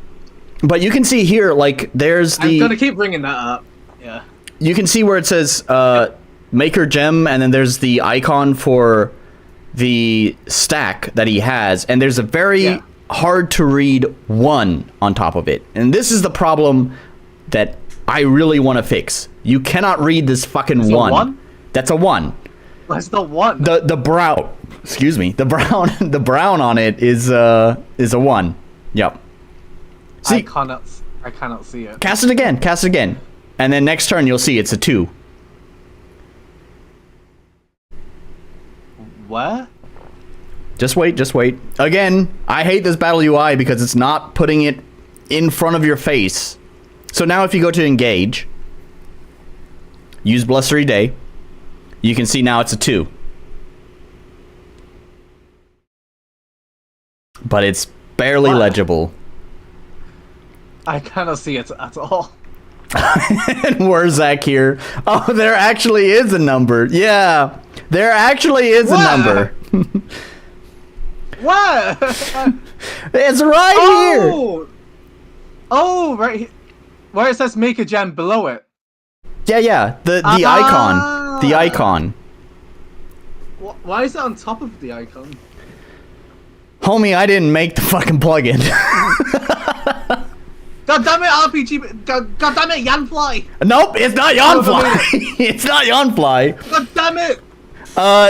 But you can see here, like, there's the... I'm gonna keep bringing that up. Yeah. You can see where it says Maker Gem, and then there's the icon for the stack that he has, and there's a very hard to read 1 on top of it. And this is the problem that I really want to fix. You cannot read this fucking 1. That's a 1. What's the 1? The brown, excuse me, the brown on it is a 1. Yep. See, I cannot see it. Cast it again. And then next turn you'll see it's a 2. What? Just wait. Again, I hate this battle UI because it's not putting it in front of your face. So now if you go to engage, use Blustery Day, you can see now it's a 2. But it's barely legible. I cannot see it at all. And Wurzak here. Oh, there actually is a number. Yeah, there actually is a number. What? It's right here. Oh, right here. where it says make a gem below it. Yeah. The icon. The icon. Why is it on top of the icon? Homie, I didn't make the fucking plugin. God damn it, RPG! God damn it, Yanfly! Nope, it's not Yanfly. It's not Yanfly. God damn it!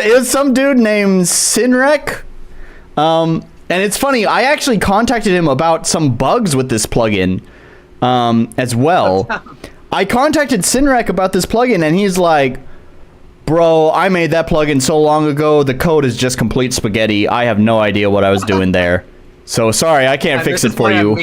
It was some dude named Sinrek. And it's funny, I actually contacted him about some bugs with this plugin, as well. I contacted Sinrek about this plugin, and he's like, bro, I made that plugin so long ago, the code is just complete spaghetti. I have no idea what I was doing there. So, sorry, I can't fix it for you.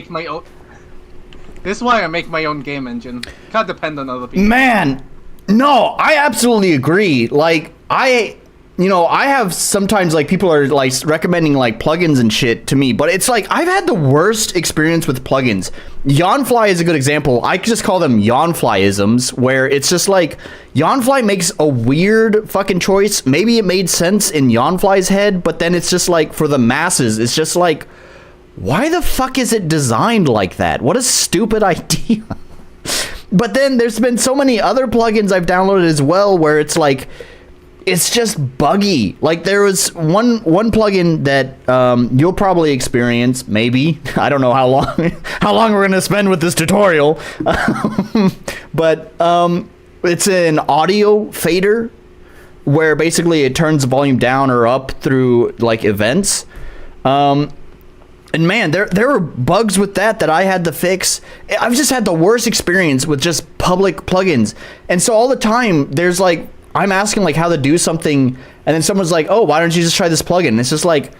This is why I make my own game engine. Can't depend on other people. Man, no, I absolutely agree. Like, I have sometimes, like, people are, like, recommending, like, plugins and shit to me, but it's like, I've had the worst experience with plugins. Yawnfly is a good example. I just call them Yawnflyisms, where it's just like, Yawnfly makes a weird fucking choice. Maybe it made sense in Yawnfly's head, but then it's just like, for the masses, it's just like, why the fuck is it designed like that? What a stupid idea. But then there's been so many other plugins I've downloaded as well, where it's like, it's just buggy. Like, there was one plugin that you'll probably experience, maybe. I don't know how long we're gonna spend with this tutorial. But it's an audio fader, where basically it turns the volume down or up through, like, events. And man, there were bugs with that I had to fix. I've just had the worst experience with just public plugins. And so all the time, there's like, I'm asking like how to do something, and then someone's like, oh, why don't you just try this plugin? And it's just like,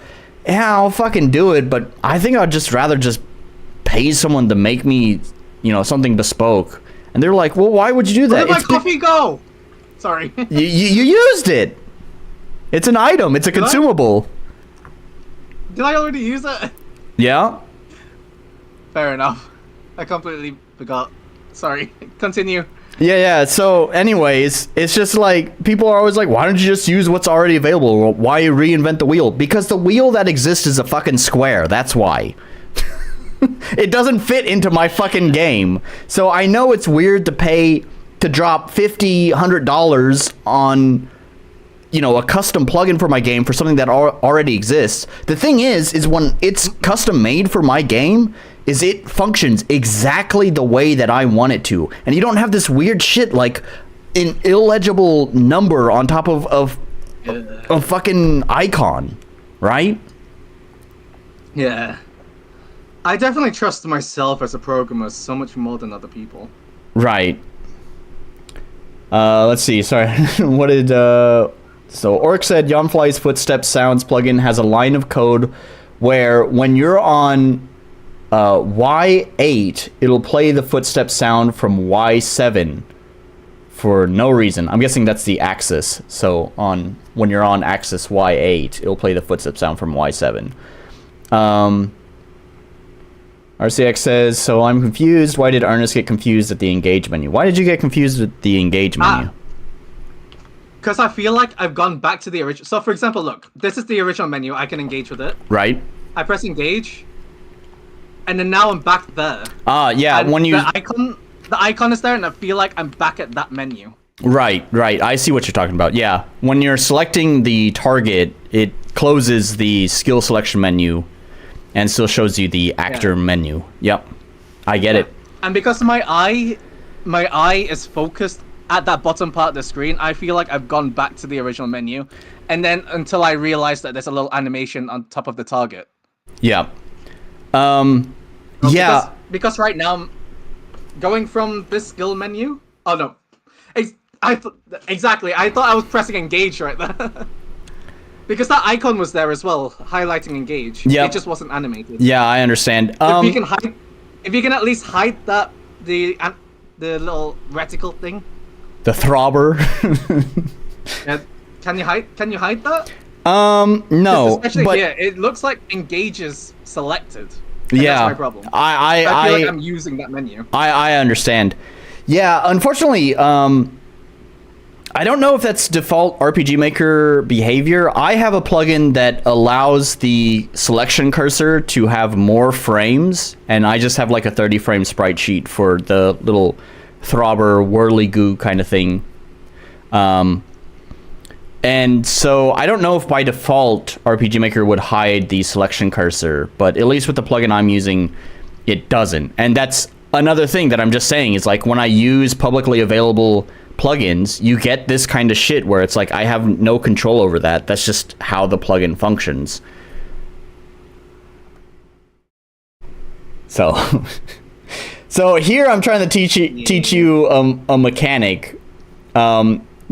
yeah, I'll fucking do it, but I think I'd just rather just pay someone to make me, something bespoke. And they're like, well, why would you do that? Where did my coffee go? Sorry. you used it. It's an item. It's a consumable. Did I already use it? Yeah. Fair enough. I completely forgot. Sorry. Continue. Yeah. So, anyways, it's just like, people are always like, why don't you just use what's already available? Why reinvent the wheel? Because the wheel that exists is a fucking square. That's why. It doesn't fit into my fucking game. So I know it's weird to drop $50, $100 on, a custom plugin for my game for something that already exists. The thing is when it's custom made for my game, is it functions exactly the way that I want it to. And you don't have this weird shit like an illegible number on top of a fucking icon, right? Yeah. I definitely trust myself as a programmer so much more than other people. Right. Let's see. Sorry. What did... So Orc said Yawnfly's Footsteps Sounds plugin has a line of code where when you're on Y8, it'll play the footstep sound from Y7 for no reason. I'm guessing that's the axis. So when you're on axis Y8, it'll play the footstep sound from Y7. RCX says, so I'm confused. Why did Ernest get confused at the engage menu? Why did you get confused with the engage menu? Because I feel like I've gone back to the original. So, for example, look, this is the original menu. I can engage with it. Right. I press engage, and then now I'm back there. Yeah. And when you the icon is there, and I feel like I'm back at that menu. Right. I see what you're talking about. Yeah. When you're selecting the target, it closes the skill selection menu, and still shows you the actor menu. Yep. I get it. And because my eye is focused at that bottom part of the screen, I feel like I've gone back to the original menu, and then until I realize that there's a little animation on top of the target. Yeah. Because right now, going from this skill menu. Oh no, exactly. I thought I was pressing engage right there. Because that icon was there as well, highlighting engage. Yeah. It just wasn't animated. Yeah, I understand. If you can at least hide that the little reticle thing. The throbber. Can you hide that? No. Especially but here, it looks like engage is selected. Yeah, that's my problem. I feel like I'm using that menu. I understand. Yeah, unfortunately, I don't know if that's default RPG Maker behavior. I have a plugin that allows the selection cursor to have more frames, and I just have like a 30 frame sprite sheet for the little throbber whirly goo kind of thing. And so I don't know if by default RPG Maker would hide the selection cursor, but at least with the plugin I'm using, it doesn't. And that's another thing that I'm just saying is like when I use publicly available plugins, you get this kind of shit where it's like I have no control over that. That's just how the plugin functions. So, so here I'm trying to teach you a mechanic.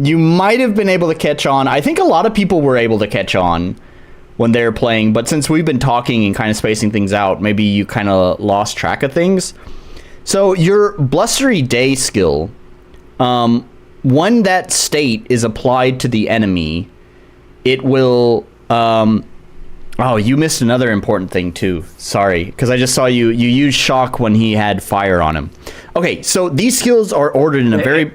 You might have been able to catch on. I think a lot of people were able to catch on when they were playing, but since we've been talking and kind of spacing things out, maybe you kind of lost track of things. So your Blustery Day skill, when that state is applied to the enemy, it will... oh, you missed another important thing too. Sorry, because I just saw you use shock when he had fire on him. Okay, so these skills are ordered in a very...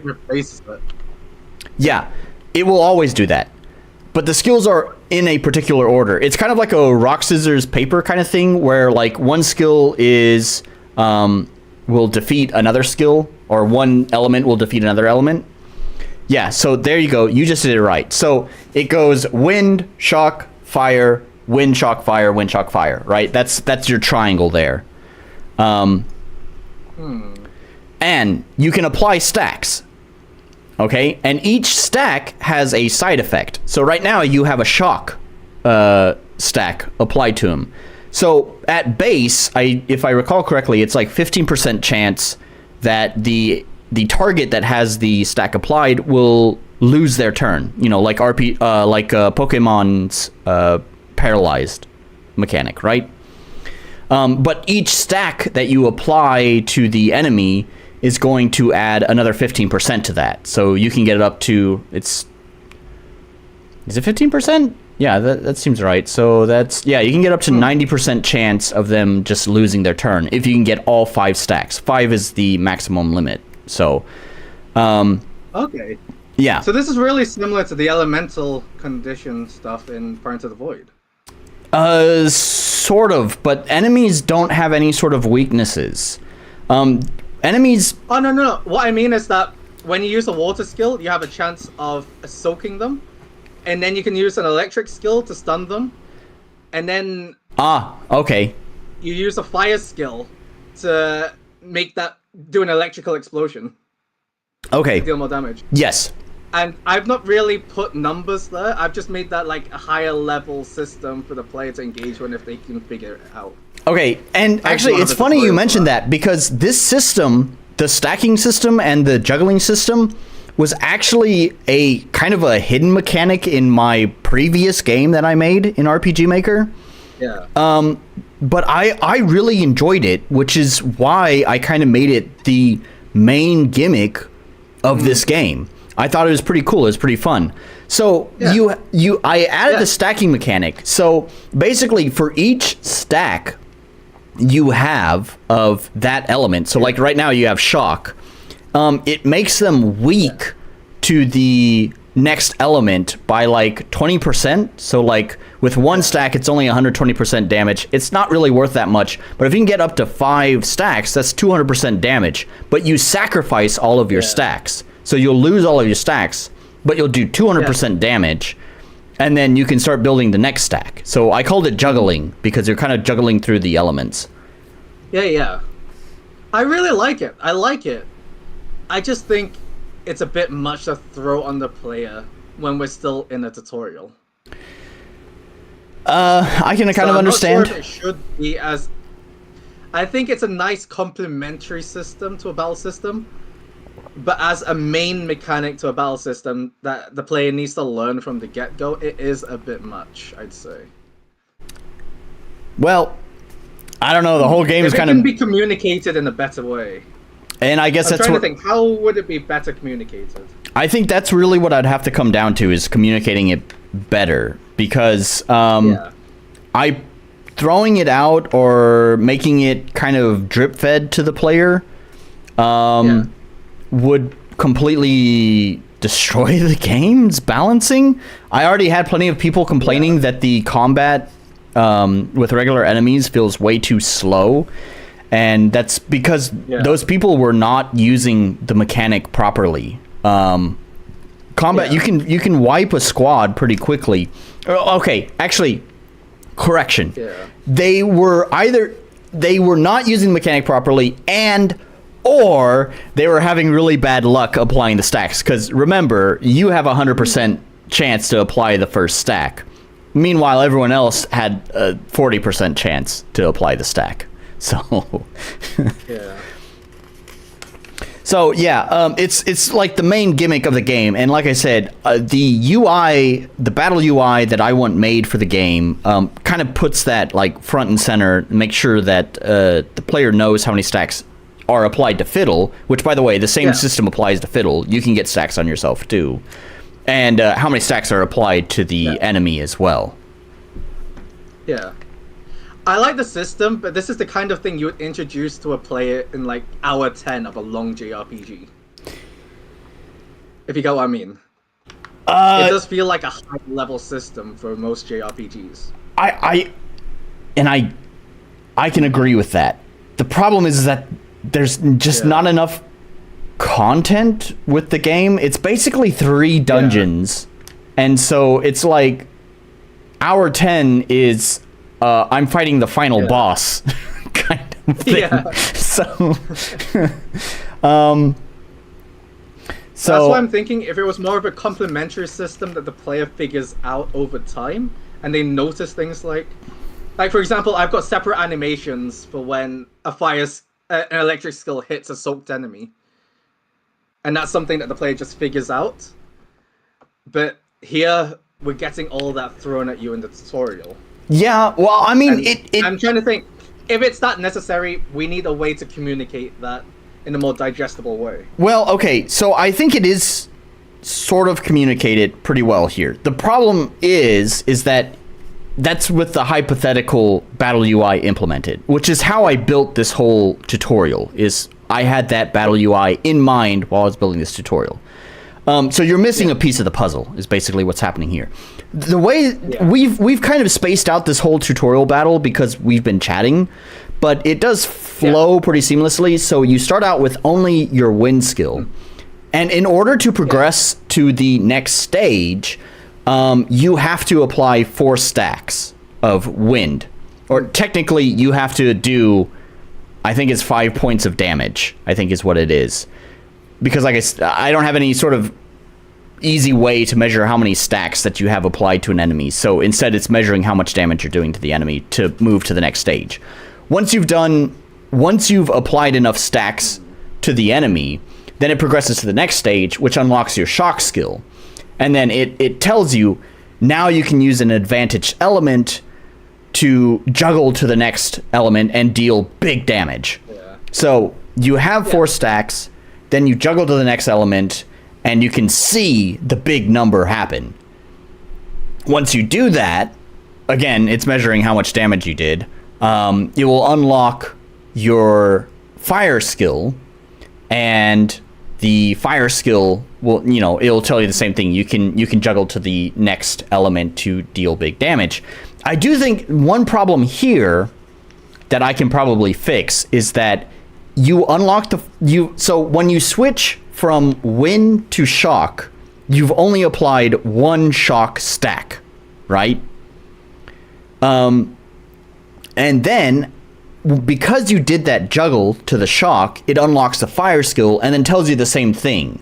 Yeah, it will always do that. But the skills are in a particular order. It's kind of like a rock, scissors, paper kind of thing, where like one skill is... will defeat another skill, or one element will defeat another element. Yeah, so there you go. You just did it right. So it goes wind, shock, fire, wind, shock, fire, wind, shock, fire, right? That's your triangle there. And you can apply stacks. Okay? And each stack has a side effect. So right now you have a shock stack applied to him. So at base, if I recall correctly, it's like 15% chance that the target that has the stack applied will lose their turn. You know, like Pokemon's paralyzed mechanic, right? But each stack that you apply to the enemy is going to add another 15% to that. So you can get it up to, is it 15%? Yeah, that seems right. So that's, yeah, you can get up to 90% chance of them just losing their turn if you can get all 5 stacks. 5 is the maximum limit. So, okay. Yeah. So this is really similar to the elemental condition stuff in Pry Into The Void. Sort of, but enemies don't have any sort of weaknesses. Enemies... Oh, no. What I mean is that when you use a water skill, you have a chance of soaking them. And then you can use an electric skill to stun them. And then... Ah, okay. You use a fire skill to make that... do an electrical explosion. Okay. To deal more damage. Yes. And I've not really put numbers there. I've just made that like a higher level system for the player to engage with if they can figure it out. Okay, and actually it's funny you mentioned that, because this system, the stacking system and the juggling system, was actually a kind of a hidden mechanic in my previous game that I made in RPG Maker. Yeah. But I really enjoyed it, which is why I kind of made it the main gimmick of this game. I thought it was pretty cool. It was pretty fun. So I added the stacking mechanic. So basically for each stack you have of that element, so like right now you have shock, it makes them weak to the next element by like 20%. So like with one stack, it's only 120% damage. It's not really worth that much. But if you can get up to 5 stacks, that's 200% damage. But you sacrifice all of your stacks. So you'll lose all of your stacks, but you'll do 200% damage. And then you can start building the next stack. So I called it juggling because you're kind of juggling through the elements. Yeah. I really like it. I like it. I just think it's a bit much to throw on the player when we're still in a tutorial. I can kind of understand. I'm not sure if it should be as... I think it's a nice complementary system to a battle system, but as a main mechanic to a battle system that the player needs to learn from the get-go, it is a bit much, I'd say. Well, I don't know. The whole game is kind of... It can be communicated in a better way. And I guess I'm trying to think, how would it be better communicated? I think that's really what I'd have to come down to, is communicating it better, because throwing it out or making it kind of drip fed to the player would completely destroy the game's balancing. I already had plenty of people complaining that the combat with regular enemies feels way too slow, and that's because those people were not using the mechanic properly. Combat, you can wipe a squad pretty quickly. Okay, actually, correction. They were not using the mechanic properly, or they were having really bad luck applying the stacks. Because remember, you have 100% chance to apply the first stack. Meanwhile, everyone else had a 40% chance to apply the stack. So, it's like the main gimmick of the game. And like I said, the UI, the battle UI that I want made for the game, kind of puts that like front and center, make sure that the player knows how many stacks are applied to Fiddle, which, by the way, the same system applies to Fiddle. You can get stacks on yourself too. And how many stacks are applied to the enemy as well. Yeah. I like the system, but this is the kind of thing you would introduce to a player in like hour 10 of a long JRPG. If you get what I mean. It does feel like a high-level system for most JRPGs. I can agree with that. The problem is that there's just not enough content with the game. It's basically 3 dungeons, and so it's like hour 10 is I'm fighting the final boss kind of thing. So that's why I'm thinking if it was more of a complementary system that the player figures out over time, and they notice things like for example, I've got separate animations for when an electric skill hits a soaked enemy. And that's something that the player just figures out. But here, we're getting all that thrown at you in the tutorial. Yeah, well, I mean, I'm trying to think, if it's that necessary, we need a way to communicate that in a more digestible way. Well, okay, so I think it is sort of communicated pretty well here. The problem is that that's with the hypothetical battle UI implemented, which is how I built this whole tutorial, is I had that battle UI in mind while I was building this tutorial. So you're missing a piece of the puzzle, is basically what's happening here. The way we've kind of spaced out this whole tutorial battle because we've been chatting, but it does flow pretty seamlessly. So you start out with only your wind skill, and in order to progress to the next stage, you have to apply 4 stacks of wind, or technically you have to do, I think it's 5 points of damage, I think is what it is. Because I don't have any sort of easy way to measure how many stacks that you have applied to an enemy. So instead it's measuring how much damage you're doing to the enemy to move to the next stage. Once you've applied enough stacks to the enemy, then it progresses to the next stage, which unlocks your shock skill. And then it tells you, now you can use an advantage element to juggle to the next element and deal big damage. So you have 4 stacks, then you juggle to the next element, and you can see the big number happen. Once you do that, again, it's measuring how much damage you did. It will unlock your fire skill, and the fire skill will, it'll tell you the same thing. You can juggle to the next element to deal big damage. I do think one problem here that I can probably fix is that you unlock so when you switch from wind to shock, you've only applied 1 shock stack, right? And then because you did that juggle to the shock, it unlocks the fire skill and then tells you the same thing.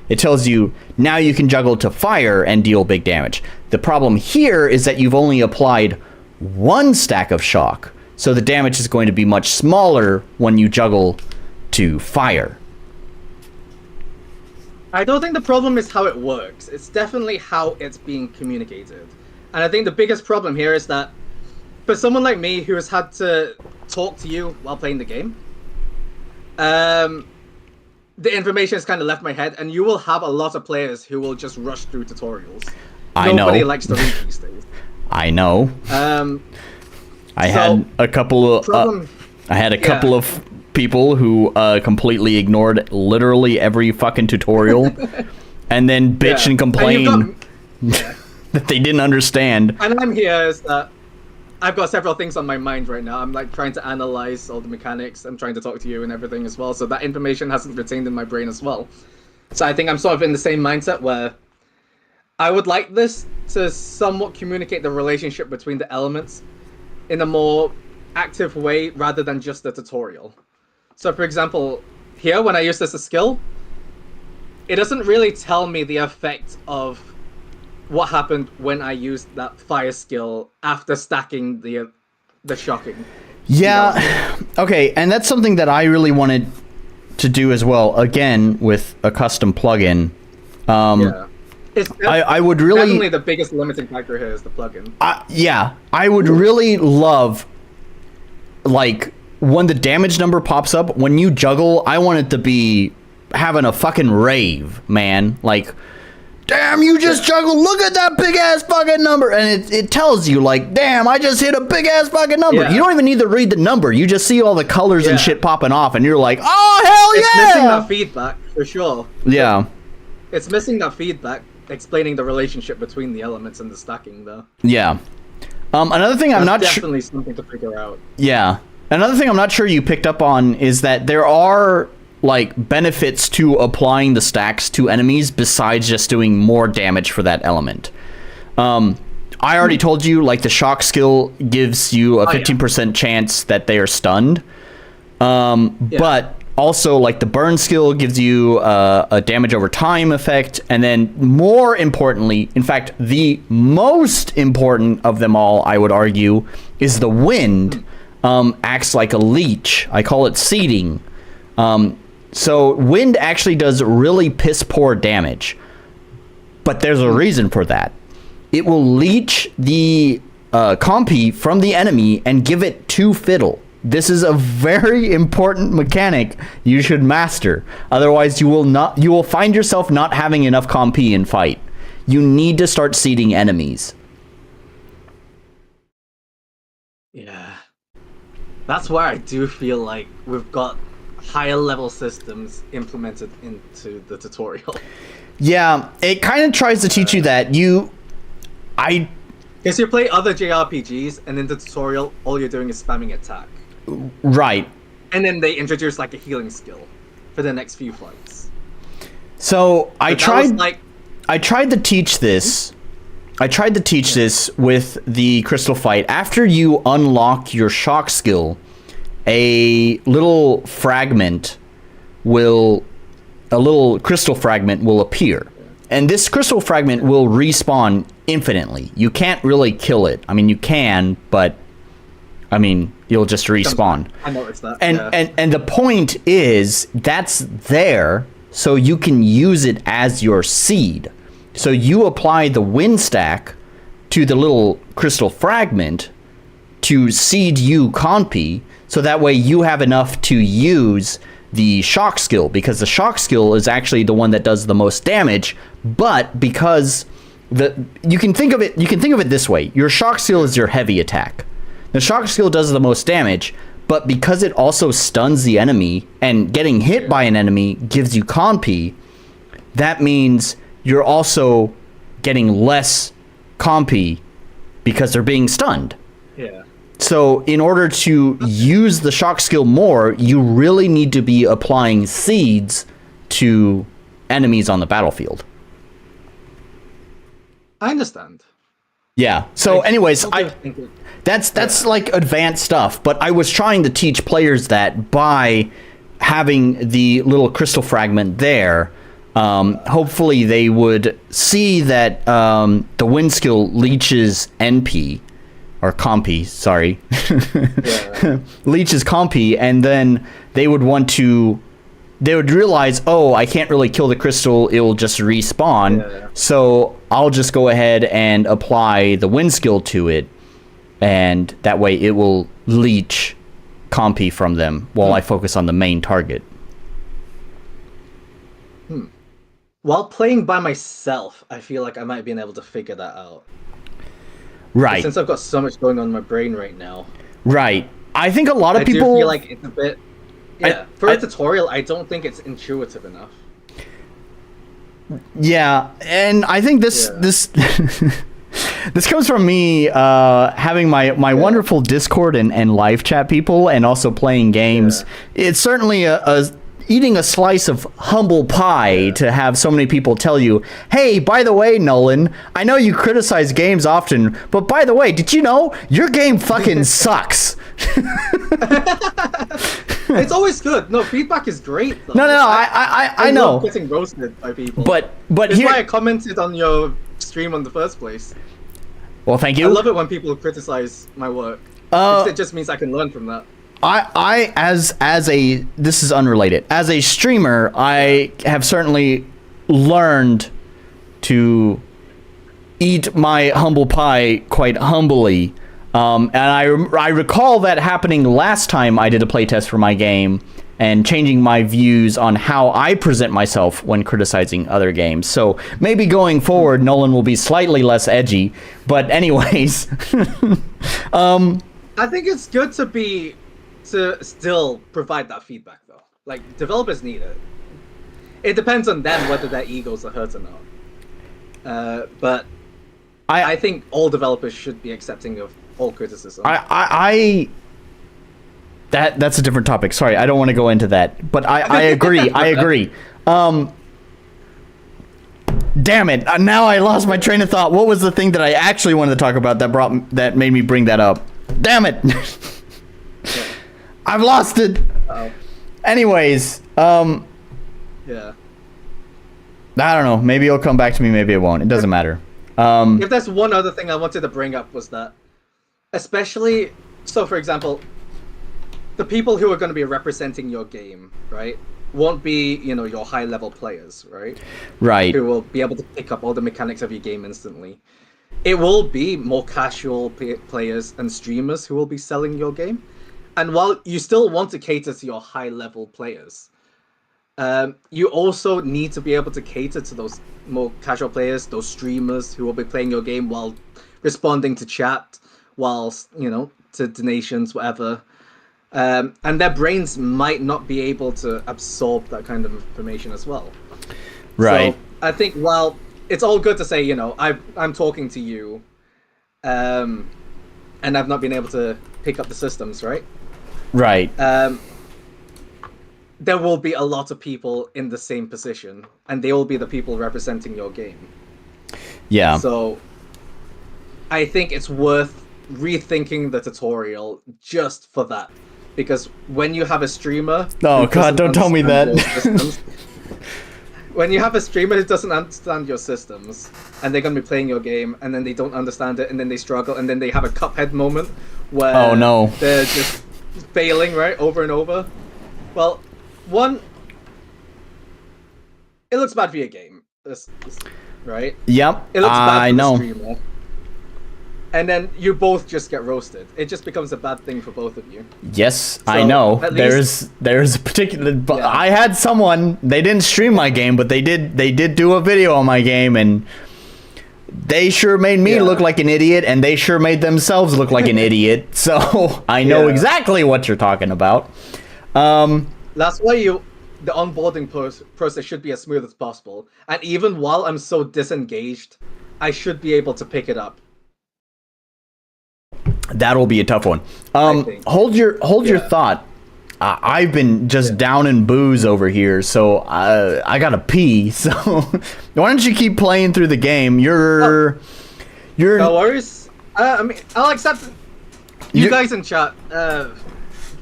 It tells you now you can juggle to fire and deal big damage. The problem here is that you've only applied 1 stack of shock, so the damage is going to be much smaller when you juggle to fire. I don't think the problem is how it works. It's definitely how it's being communicated. And I think the biggest problem here is that for someone like me who has had to talk to you while playing the game, the information has kind of left my head, and you will have a lot of players who will just rush through tutorials. Nobody likes to read these things. I know. I had a couple of people who completely ignored literally every fucking tutorial and then bitch and complain that they didn't understand. And I'm here is that I've got several things on my mind right now. I'm like trying to analyze all the mechanics. I'm trying to talk to you and everything as well. So that information hasn't retained in my brain as well. So I think I'm sort of in the same mindset where I would like this to somewhat communicate the relationship between the elements in a more active way rather than just a tutorial. So for example, here when I use this as a skill, it doesn't really tell me the effect of what happened when I used that fire skill after stacking the shocking. Yeah, okay, and that's something that I really wanted to do as well, again, with a custom plugin. I would really... Definitely the biggest limiting factor here is the plugin. Yeah, I would really love, like, when the damage number pops up, when you juggle, I want it to be having a fucking rave, man. Like... Damn, you just juggled, look at that big-ass fucking number. And it tells you, like, damn, I just hit a big-ass fucking number. You don't even need to read the number. You just see all the colors and shit popping off, and you're like, oh, hell yeah! It's missing that feedback, for sure. Yeah. It's missing that feedback, explaining the relationship between the elements and the stacking, though. Yeah. Another thing I'm not sure... definitely something to figure out. Yeah. Another thing I'm not sure you picked up on is that there are... like benefits to applying the stacks to enemies besides just doing more damage for that element. I already told you, like, the shock skill gives you a 15% chance that they are stunned. But also, like, the burn skill gives you a damage over time effect, and then more importantly, in fact, the most important of them all, I would argue, is the wind acts like a leech. I call it seeding. So wind actually does really piss poor damage, but there's a reason for that. It will leech the compy from the enemy and give it to Fiddle. This is a very important mechanic you should master. Otherwise, you will find yourself not having enough compy in fight. You need to start seeding enemies. Yeah, that's where I do feel like we've got higher level systems implemented into the tutorial. Yeah, it kind of tries to teach you that Because you play other JRPGs and in the tutorial all you're doing is spamming attack. Right. And then they introduce like a healing skill for the next few fights. So I tried to teach this. I tried to teach this with the crystal fight. After you unlock your shock skill, a little crystal fragment will appear. And this crystal fragment will respawn infinitely. You can't really kill it. I mean, you can, but I mean, you'll just respawn. I noticed that. And the point is that's there so you can use it as your seed. So you apply the wind stack to the little crystal fragment to seed you compy, so that way you have enough to use the shock skill, because the shock skill is actually the one that does the most damage. But because you can think of it this way: your shock skill is your heavy attack. The shock skill does the most damage, but because it also stuns the enemy and getting hit by an enemy gives you compy, that means you're also getting less compy because they're being stunned. Yeah. So in order to use the shock skill more, you really need to be applying seeds to enemies on the battlefield. I understand. Yeah. So anyways, that's like advanced stuff, but I was trying to teach players that by having the little crystal fragment there, hopefully they would see that the wind skill leeches NP. Or compy, sorry. Leeches compy, and then they would realize, oh, I can't really kill the crystal, it will just respawn. So I'll just go ahead and apply the wind skill to it, and that way it will leech compy from them while I focus on the main target. While playing by myself, I feel like I might have been able to figure that out. Right. Since I've got so much going on in my brain right now. Right. I think a lot of people... I do feel like it's a bit... Yeah, for a tutorial, I don't think it's intuitive enough. Yeah, and I think this this comes from me having my wonderful Discord and live chat people, and also playing games. It's certainly a eating a slice of humble pie to have so many people tell you, hey, by the way, Nolan, I know you criticize games often, but by the way, did you know your game fucking sucks? It's always good. No, feedback is great. Though. No, I know. Love getting roasted by people. But that's here, why I commented on your stream in the first place. Well, thank you. I love it when people criticize my work. Because it just means I can learn from that. As a this is unrelated. As a streamer, I have certainly learned to eat my humble pie quite humbly. And I recall that happening last time I did a playtest for my game and changing my views on how I present myself when criticizing other games. So maybe going forward, Nolan will be slightly less edgy. But anyways, I think it's good to still provide that feedback though. Like developers need it. It depends on them whether their egos are hurt or not. But I think all developers should be accepting of all criticism. That's a different topic. Sorry, I don't want to go into that. But I agree. I agree. Damn it! Now I lost my train of thought. What was the thing that I actually wanted to talk about that made me bring that up? Damn it! I've lost it. Uh-oh. Anyways, yeah. I don't know. Maybe it'll come back to me. Maybe it won't. It doesn't matter. If there's one other thing I wanted to bring up was that, especially, so for example, the people who are going to be representing your game, right, won't be, your high-level players, right? Right. Who will be able to pick up all the mechanics of your game instantly. It will be more casual players and streamers who will be selling your game. And while you still want to cater to your high-level players, you also need to be able to cater to those more casual players, those streamers who will be playing your game while responding to chat, whilst, to donations, whatever. And their brains might not be able to absorb that kind of information as well. Right. So I think while it's all good to say, I'm talking to you, and I've not been able to pick up the systems, right? Right. There will be a lot of people in the same position, and they will be the people representing your game. Yeah. So I think it's worth rethinking the tutorial just for that. Because when you have a streamer... Oh god, don't tell me that. When you have a streamer who doesn't understand your systems, and they're going to be playing your game, and then they don't understand it, and then they struggle, and then they have a Cuphead moment where oh, no. they're just failing, right, over and over. Well, one, it looks bad for your game, right? Yep, it looks bad I for know. The streamer. And then you both just get roasted. It just becomes a bad thing for both of you. Yes, So, I know. at least- There's a particular. Yeah. I had someone. They didn't stream my game, but they did do a video on my game, and they sure made me look like an idiot, and they sure made themselves look like an idiot. So I know exactly what you're talking about. That's why the onboarding process should be as smooth as possible. And even while I'm so disengaged, I should be able to pick it up. That'll be a tough one. Hold your thought. I've been just down in booze over here, so I gotta pee. So why don't you keep playing through the game? You're no worries. I mean, I'll accept it. You guys in chat.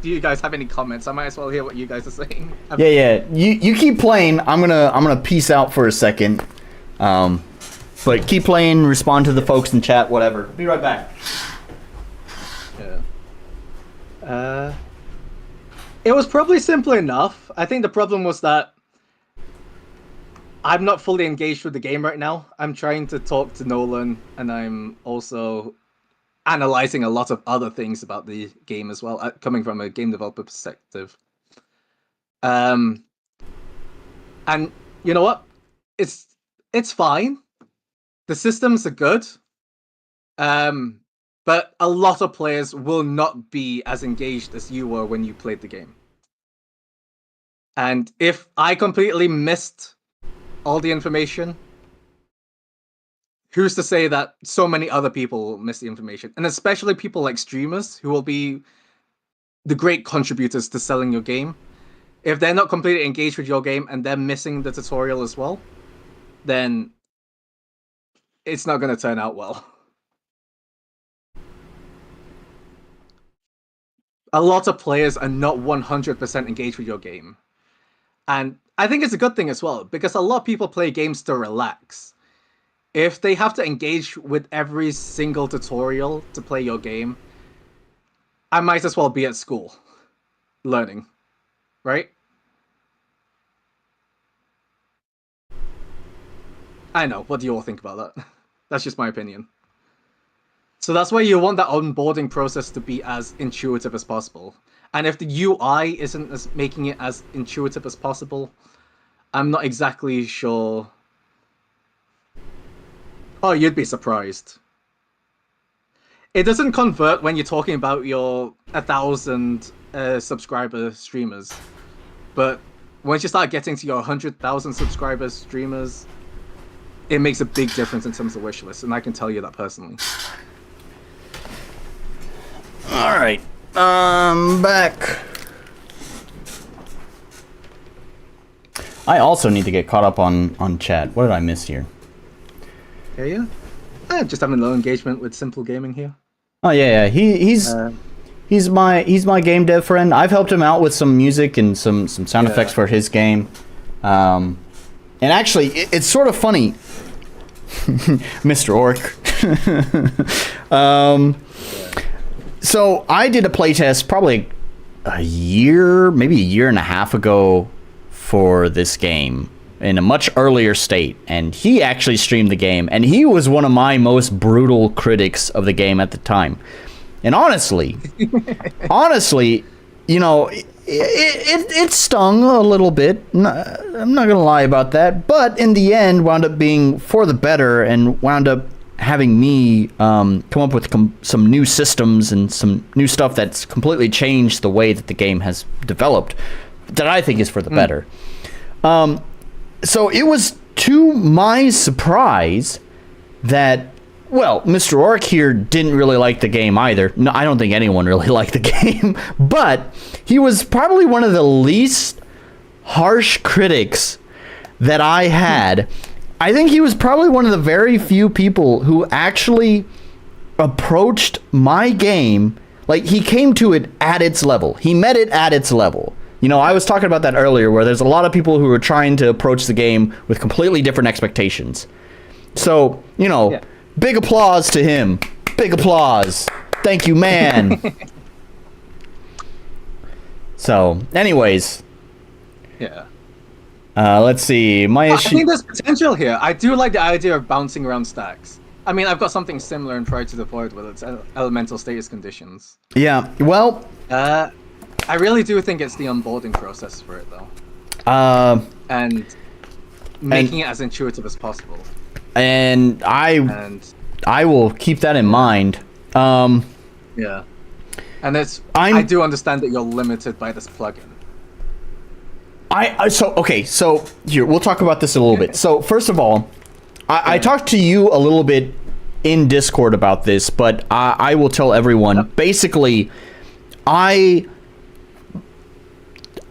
Do you guys have any comments? I might as well hear what you guys are saying. Yeah. You keep playing. I'm gonna peace out for a second. But keep playing. Respond to the folks in chat. Whatever. Be right back. Yeah. It was probably simple enough. I think the problem was that I'm not fully engaged with the game right now. I'm trying to talk to Nolan, and I'm also analyzing a lot of other things about the game as well, coming from a game developer perspective. And you know what? It's fine. The systems are good. But a lot of players will not be as engaged as you were when you played the game. And if I completely missed all the information, who's to say that so many other people will miss the information? And especially people like streamers who will be the great contributors to selling your game. If they're not completely engaged with your game and they're missing the tutorial as well, then it's not going to turn out well. A lot of players are not 100% engaged with your game. And I think it's a good thing as well, because a lot of people play games to relax. If they have to engage with every single tutorial to play your game, I might as well be at school learning, right? I know. What do you all think about that? That's just my opinion. So that's why you want that onboarding process to be as intuitive as possible. And if the UI isn't as making it as intuitive as possible, I'm not exactly sure. Oh, you'd be surprised. It doesn't convert when you're talking about your 1,000 subscriber streamers. But once you start getting to your 100,000 subscriber streamers, it makes a big difference in terms of wish list, and I can tell you that personally. All right, back. I also need to get caught up on chat. What did I miss here? Yeah. Just having low engagement with Simple Gaming here. Oh yeah. He's my game dev friend. I've helped him out with some music and some sound effects for his game. And actually, it's sort of funny, Mr. Orc. So I did a playtest probably maybe a year and a half ago for this game in a much earlier state, and he actually streamed the game, and he was one of my most brutal critics of the game at the time. And honestly, you know, it stung a little bit. I'm not gonna lie about that, but in the end, wound up being for the better, and wound up having me come up with some new systems and some new stuff that's completely changed the way that the game has developed, that I think is for the better. So it was to my surprise that, well, Mr. Orc here didn't really like the game either. No, I don't think anyone really liked the game, but he was probably one of the least harsh critics that I had. I think he was probably one of the very few people who actually approached my game, like he came to it at its level. He met it at its level. You know, I was talking about that earlier, where there's a lot of people who are trying to approach the game with completely different expectations. So, you know, big applause to him. Big applause. Thank you, man. So, anyways. Yeah. Let's see. I think there's potential here. I do like the idea of bouncing around stacks. I mean, I've got something similar in Pry to the Void with its elemental status conditions. Yeah, well... I really do think it's the onboarding process for it, though. And making it as intuitive as possible. And I will keep that in mind. Yeah. And I do understand that you're limited by this plugin. So here, we'll talk about this a little bit. So first of all, I talked to you a little bit in Discord about this, but I will tell everyone. Yep. Basically,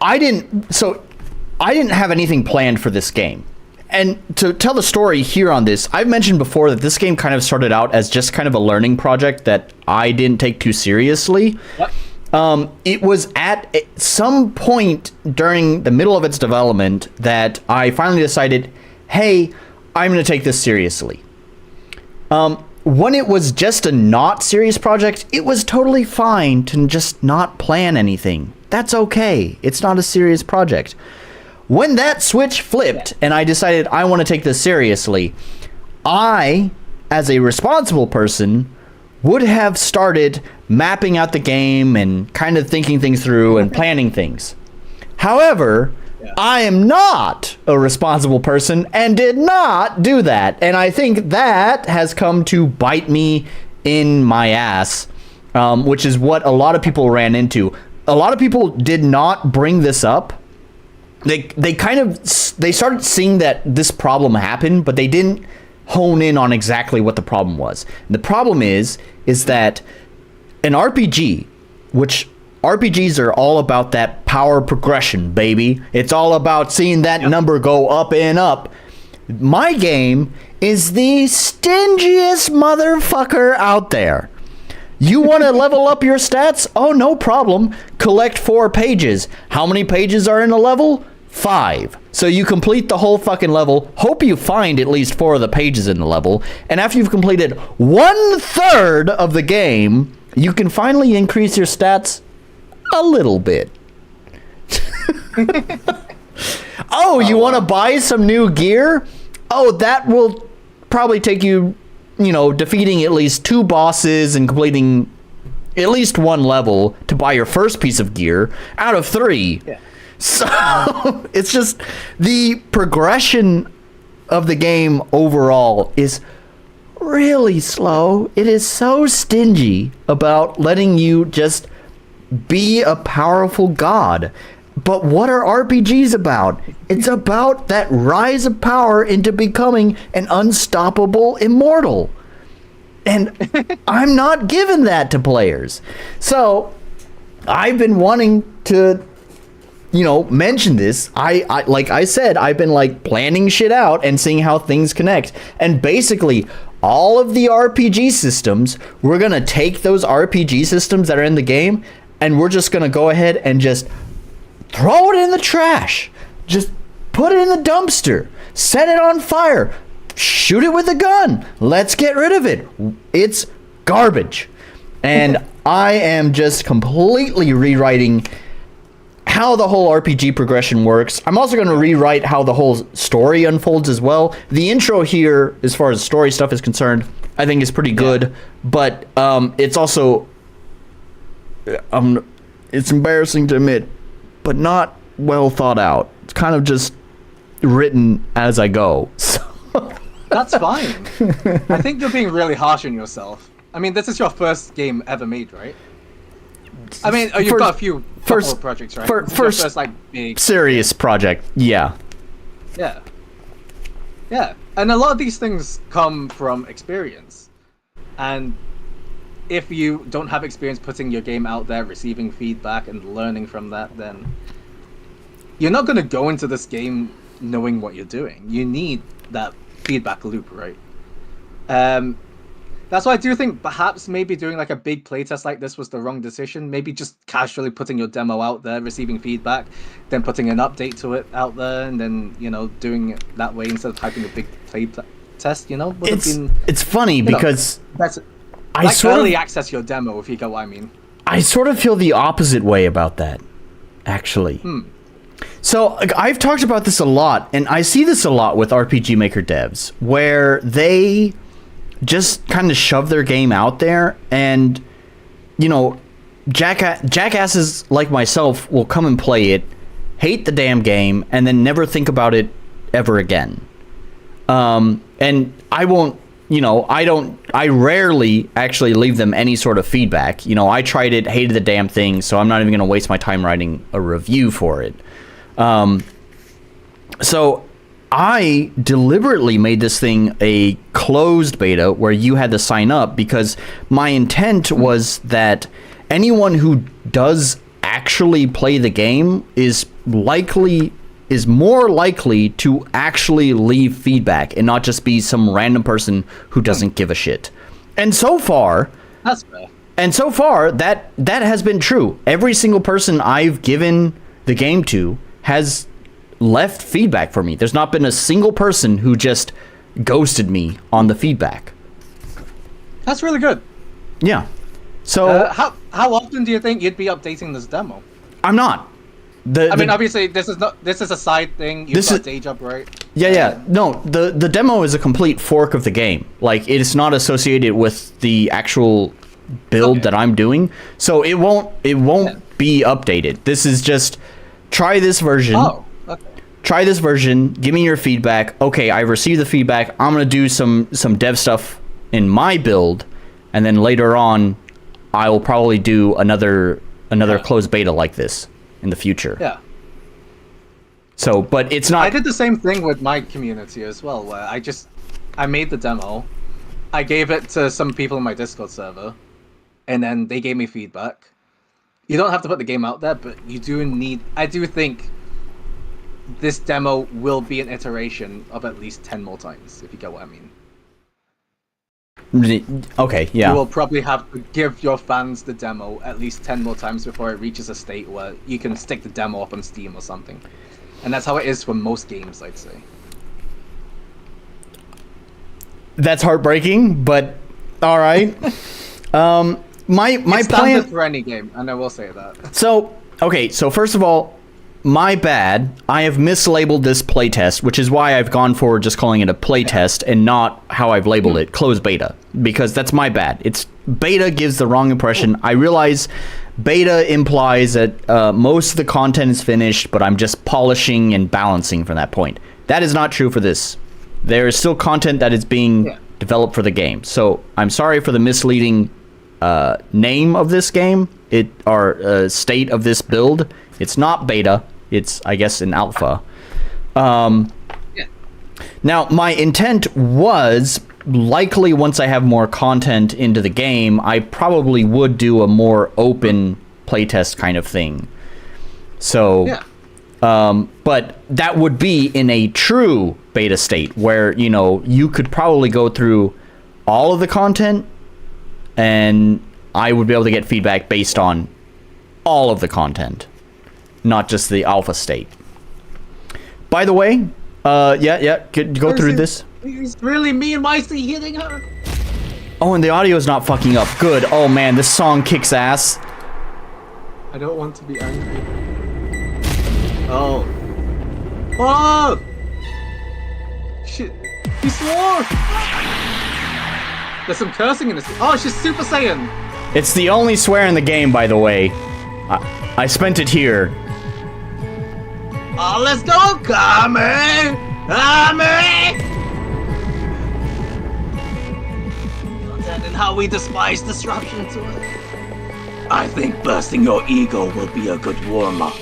I didn't have anything planned for this game. And to tell the story here on this, I've mentioned before that this game kind of started out as just kind of a learning project that I didn't take too seriously. Yep. It was at some point during the middle of its development that I finally decided, hey, I'm going to take this seriously. When it was just a not serious project, it was totally fine to just not plan anything. That's okay. It's not a serious project. When that switch flipped and I decided I want to take this seriously, I, as a responsible person, would have started mapping out the game and kind of thinking things through and planning things. However, I am not a responsible person and did not do that. And I think that has come to bite me in my ass, which is what a lot of people ran into. A lot of people did not bring this up they started seeing that this problem happened, but they didn't hone in on exactly what the problem was. And the problem is that an RPG, which RPGs are all about that power progression, baby. It's all about seeing that number go up and up. My game is the stingiest motherfucker out there. You want to level up your stats? Oh, no problem. Collect 4 pages. How many pages are in a level? 5. So you complete the whole fucking level. Hope you find at least 4 of the pages in the level. And after you've completed 1/3 of the game, you can finally increase your stats a little bit. Oh, you want to buy some new gear? Oh, that will probably take you, defeating at least 2 bosses and completing at least 1 level to buy your first piece of gear out of 3. Yeah. So it's just the progression of the game overall is really slow. It is so stingy about letting you just be a powerful god. But what are RPGs about? It's about that rise of power into becoming an unstoppable immortal. And I'm not giving that to players. So I've been wanting to, mention this. I like I said, I've been planning shit out and seeing how things connect. And basically all of the RPG systems, we're going to take those RPG systems that are in the game and we're just going to go ahead and just throw it in the trash. Just put it in the dumpster. Set it on fire. Shoot it with a gun. Let's get rid of it. It's garbage. And I am just completely rewriting how the whole RPG progression works. I'm also going to rewrite how the whole story unfolds as well. The intro here, as far as story stuff is concerned, I think is pretty good. But it's also... it's embarrassing to admit, but not well thought out. It's kind of just written as I go. So. That's fine. I think you're being really harsh on yourself. I mean, this is your first game ever made, right? I mean, you've got a few projects, right? First big serious project, yeah. Yeah. Yeah, and a lot of these things come from experience. And if you don't have experience putting your game out there, receiving feedback and learning from that, then you're not going to go into this game knowing what you're doing. You need that feedback loop, right? That's why I do think perhaps maybe doing a big playtest like this was the wrong decision. Maybe just casually putting your demo out there, receiving feedback, then putting an update to it out there, and then doing it that way instead of having a big playtest. It's funny because that's early access your demo, if you get what I mean. I sort of feel the opposite way about that, actually. So I've talked about this a lot, and I see this a lot with RPG Maker devs, where they just kind of shove their game out there, and jackasses like myself will come and play it, hate the damn game, and then never think about it ever again. And I won't, I rarely actually leave them any sort of feedback. I tried it, hated the damn thing, so I'm not even going to waste my time writing a review for it. So I deliberately made this thing a closed beta where you had to sign up, because my intent was that anyone who does actually play the game is more likely to actually leave feedback and not just be some random person who doesn't give a shit. And so far, that's fair. And so far that has been true. Every single person I've given the game to has left feedback for me. There's not been a single person who just ghosted me on the feedback. That's really good. Yeah. So how often do you think you'd be updating this demo? I'm not. I mean, obviously, this is a side thing. You've got a day job, right? Yeah. No, the demo is a complete fork of the game. It's not associated with the actual build that I'm doing, so it won't be updated. This is just try this version. Oh, okay. Try this version. Give me your feedback. Okay, I received the feedback. I'm gonna do some dev stuff in my build, and then later on, I will probably do another closed beta like this in the future. Yeah. So, but it's not. I did the same thing with my community as well, where I made the demo, I gave it to some people in my Discord server, and then they gave me feedback. You don't have to put the game out there, but you do need... I do think this demo will be an iteration of at least 10 more times, if you get what I mean. Okay, yeah. You will probably have to give your fans the demo at least 10 more times before it reaches a state where you can stick the demo up on Steam or something. And that's how it is for most games, I'd say. That's heartbreaking, but all right. My it's plan standard for any game, and I will say that. So, okay, so first of all, my bad. I have mislabeled this playtest, which is why I've gone for just calling it a playtest and not how I've labeled it, closed beta, because that's my bad. It's beta gives the wrong impression. I realize beta implies that most of the content is finished, but I'm just polishing and balancing from that point. That is not true for this. There is still content that is being developed for the game. So I'm sorry for the misleading name of this game, or state of this build. It's not beta. It's, I guess, an alpha. Now, my intent was likely once I have more content into the game, I probably would do a more open playtest kind of thing. So, but that would be in a true beta state where, you know, you could probably go through all of the content and I would be able to get feedback based on all of the content, not just the alpha state. By the way, go through this. It's really mean. Why is he hitting her? Oh, and the audio is not fucking up. Good. Oh man, this song kicks ass. I don't want to be angry. Oh. Oh! Shit. He swore! There's some cursing in this. Oh, she's Super Saiyan! It's the only swear in the game, by the way. I spent it here. Oh, let's go, Kami! Kami! And how we despise disruption to it. I think bursting your ego will be a good warm-up.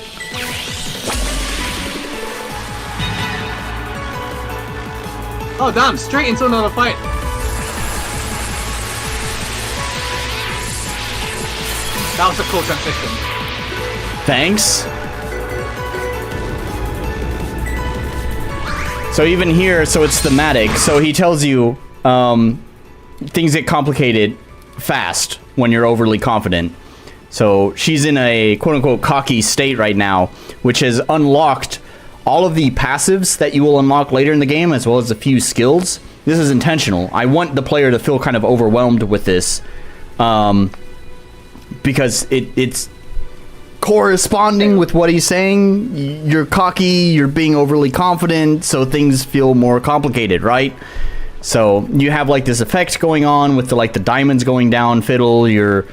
Oh damn, straight into another fight. That was a cool transition. Thanks. So even here, so it's thematic. So he tells you things get complicated fast when you're overly confident. So she's in a quote-unquote cocky state right now, which has unlocked all of the passives that you will unlock later in the game, as well as a few skills. This is intentional. I want the player to feel kind of overwhelmed with this, because it's corresponding with what he's saying. You're cocky, you're being overly confident, so things feel more complicated, right? So you have like this effect going on with the diamonds going down, Fiddle. You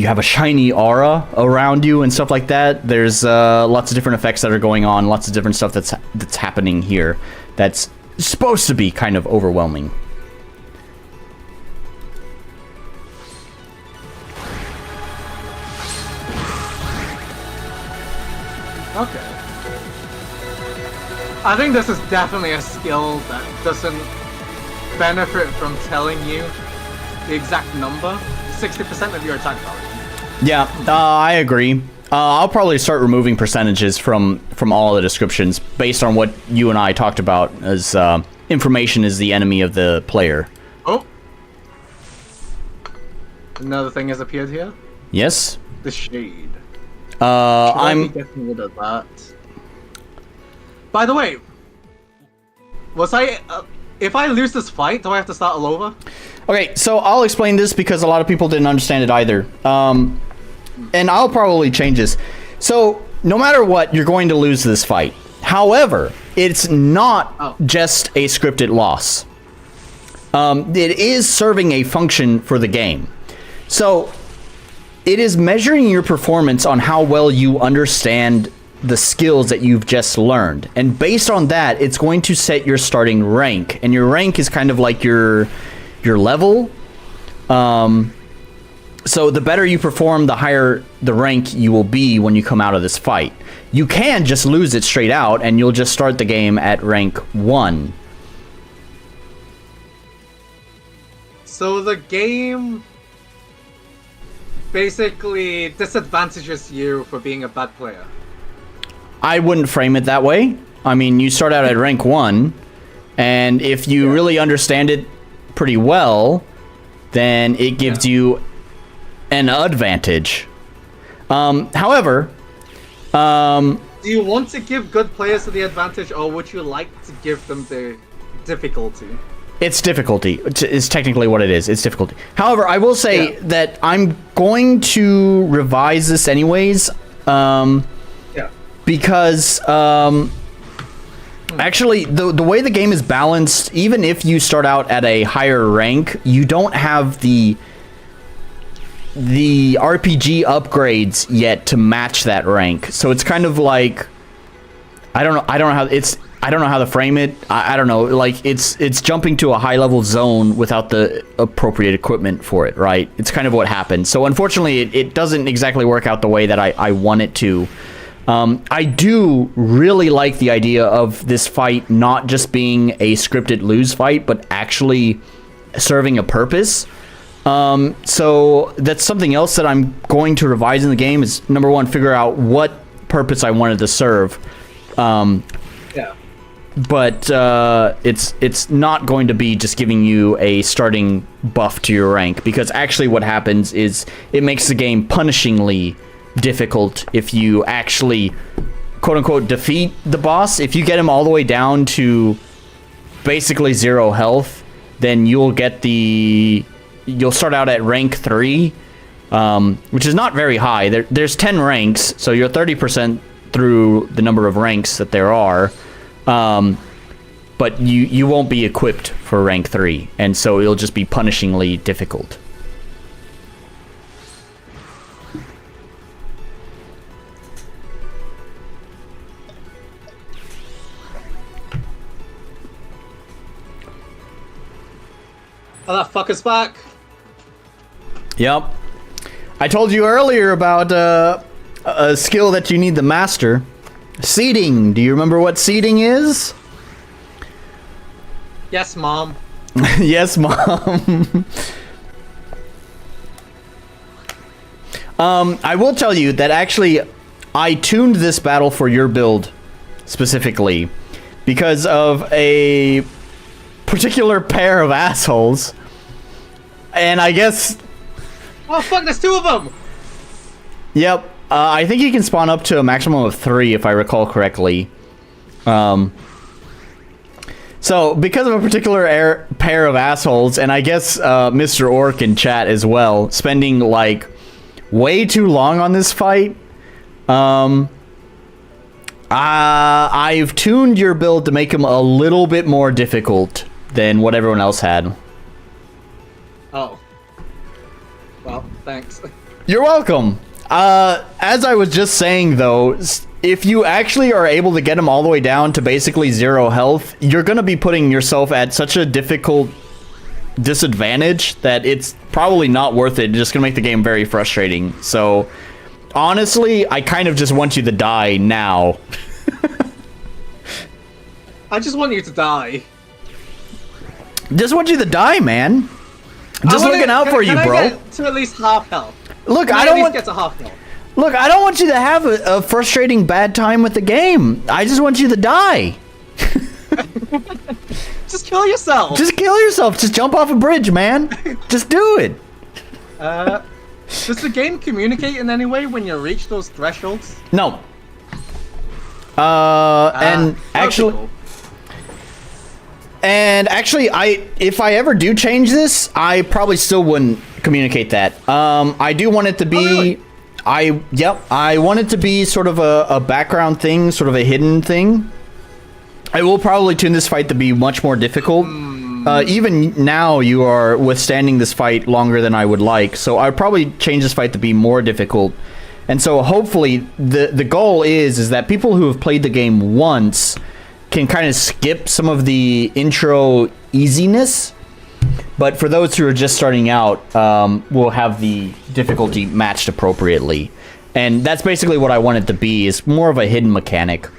have a shiny aura around you and stuff like that. There's lots of different effects that are going on, lots of different stuff that's happening here that's supposed to be kind of overwhelming. Okay. I think this is definitely a skill that doesn't benefit from telling you the exact number. 60% of your attack power. Yeah, I agree. I'll probably start removing percentages from all the descriptions based on what you and I talked about, as information is the enemy of the player. Oh! Another thing has appeared here. Yes? The shade. I'm getting rid of that. By the way, was I... if I lose this fight, do I have to start all over? Okay, so I'll explain this because a lot of people didn't understand it either. And I'll probably change this. So, no matter what, you're going to lose this fight. However, it's not just a scripted loss. It is serving a function for the game. So, it is measuring your performance on how well you understand the skills that you've just learned. And based on that, it's going to set your starting rank. And your rank is kind of like your level. So the better you perform, the higher the rank you will be when you come out of this fight. You can just lose it straight out, and you'll just start the game at rank 1. So the game basically disadvantages you for being a bad player. I wouldn't frame it that way. I mean, you start out at rank 1, and if you really understand it pretty well, then it gives you an advantage. However, do you want to give good players the advantage, or would you like to give them the difficulty? It's difficulty. It's technically what it is. It's difficulty. However, I will say that I'm going to revise this anyways. Because actually, the way the game is balanced, even if you start out at a higher rank, you don't have the RPG upgrades yet to match that rank. So it's kind of like, I don't know how to frame it. I don't know, like it's jumping to a high level zone without the appropriate equipment for it, right? It's kind of what happened. So unfortunately, it doesn't exactly work out the way that I want it to. I do really like the idea of this fight not just being a scripted lose fight, but actually serving a purpose. So that's something else that I'm going to revise in the game is, number one, figure out what purpose I wanted to serve. But it's not going to be just giving you a starting buff to your rank, because actually what happens is it makes the game punishingly difficult if you actually quote-unquote defeat the boss. If you get him all the way down to basically 0 health, then you'll start out at rank 3, which is not very high. There's 10 ranks, so you're 30% through the number of ranks that there are. But you won't be equipped for rank 3, and so it'll just be punishingly difficult. Oh, that fucker's back. Yep. I told you earlier about a skill that you need to master. Seeding. Do you remember what seeding is? Yes, Mom. Yes, Mom. I will tell you that actually I tuned this battle for your build specifically because of a particular pair of assholes. And I guess... Oh, fuck, there's 2 of them! Yep. I think you can spawn up to a maximum of 3, if I recall correctly. So, because of a particular pair of assholes, and I guess Mr. Orc in chat as well, spending, like, way too long on this fight, I've tuned your build to make him a little bit more difficult than what everyone else had. Oh. Well, thanks. You're welcome. As I was just saying, though, if you actually are able to get him all the way down to basically 0 health, you're going to be putting yourself at such a difficult disadvantage that it's probably not worth it. It's just going to make the game very frustrating. So, honestly, I kind of just want you to die now. I just want you to die. Just want you to die, man. Just looking out for you, bro. I get to at least half health? Look, I don't want get to half health. Look, I don't want you to have a frustrating bad time with the game. I just want you to die. Just kill yourself. Just kill yourself. Just jump off a bridge, man. Just do it. Does the game communicate in any way when you reach those thresholds? No. And actually... Cool. And actually, if I ever do change this, I probably still wouldn't communicate that. I do want it to be... Oh, really? I want it to be sort of a background thing, sort of a hidden thing. I will probably tune this fight to be much more difficult. Even now, you are withstanding this fight longer than I would like, so I'd probably change this fight to be more difficult. And so hopefully, the goal is that people who have played the game once can kind of skip some of the intro easiness But for those who are just starting out, we'll have the difficulty matched appropriately. And that's basically what I want it to be, is more of a hidden mechanic.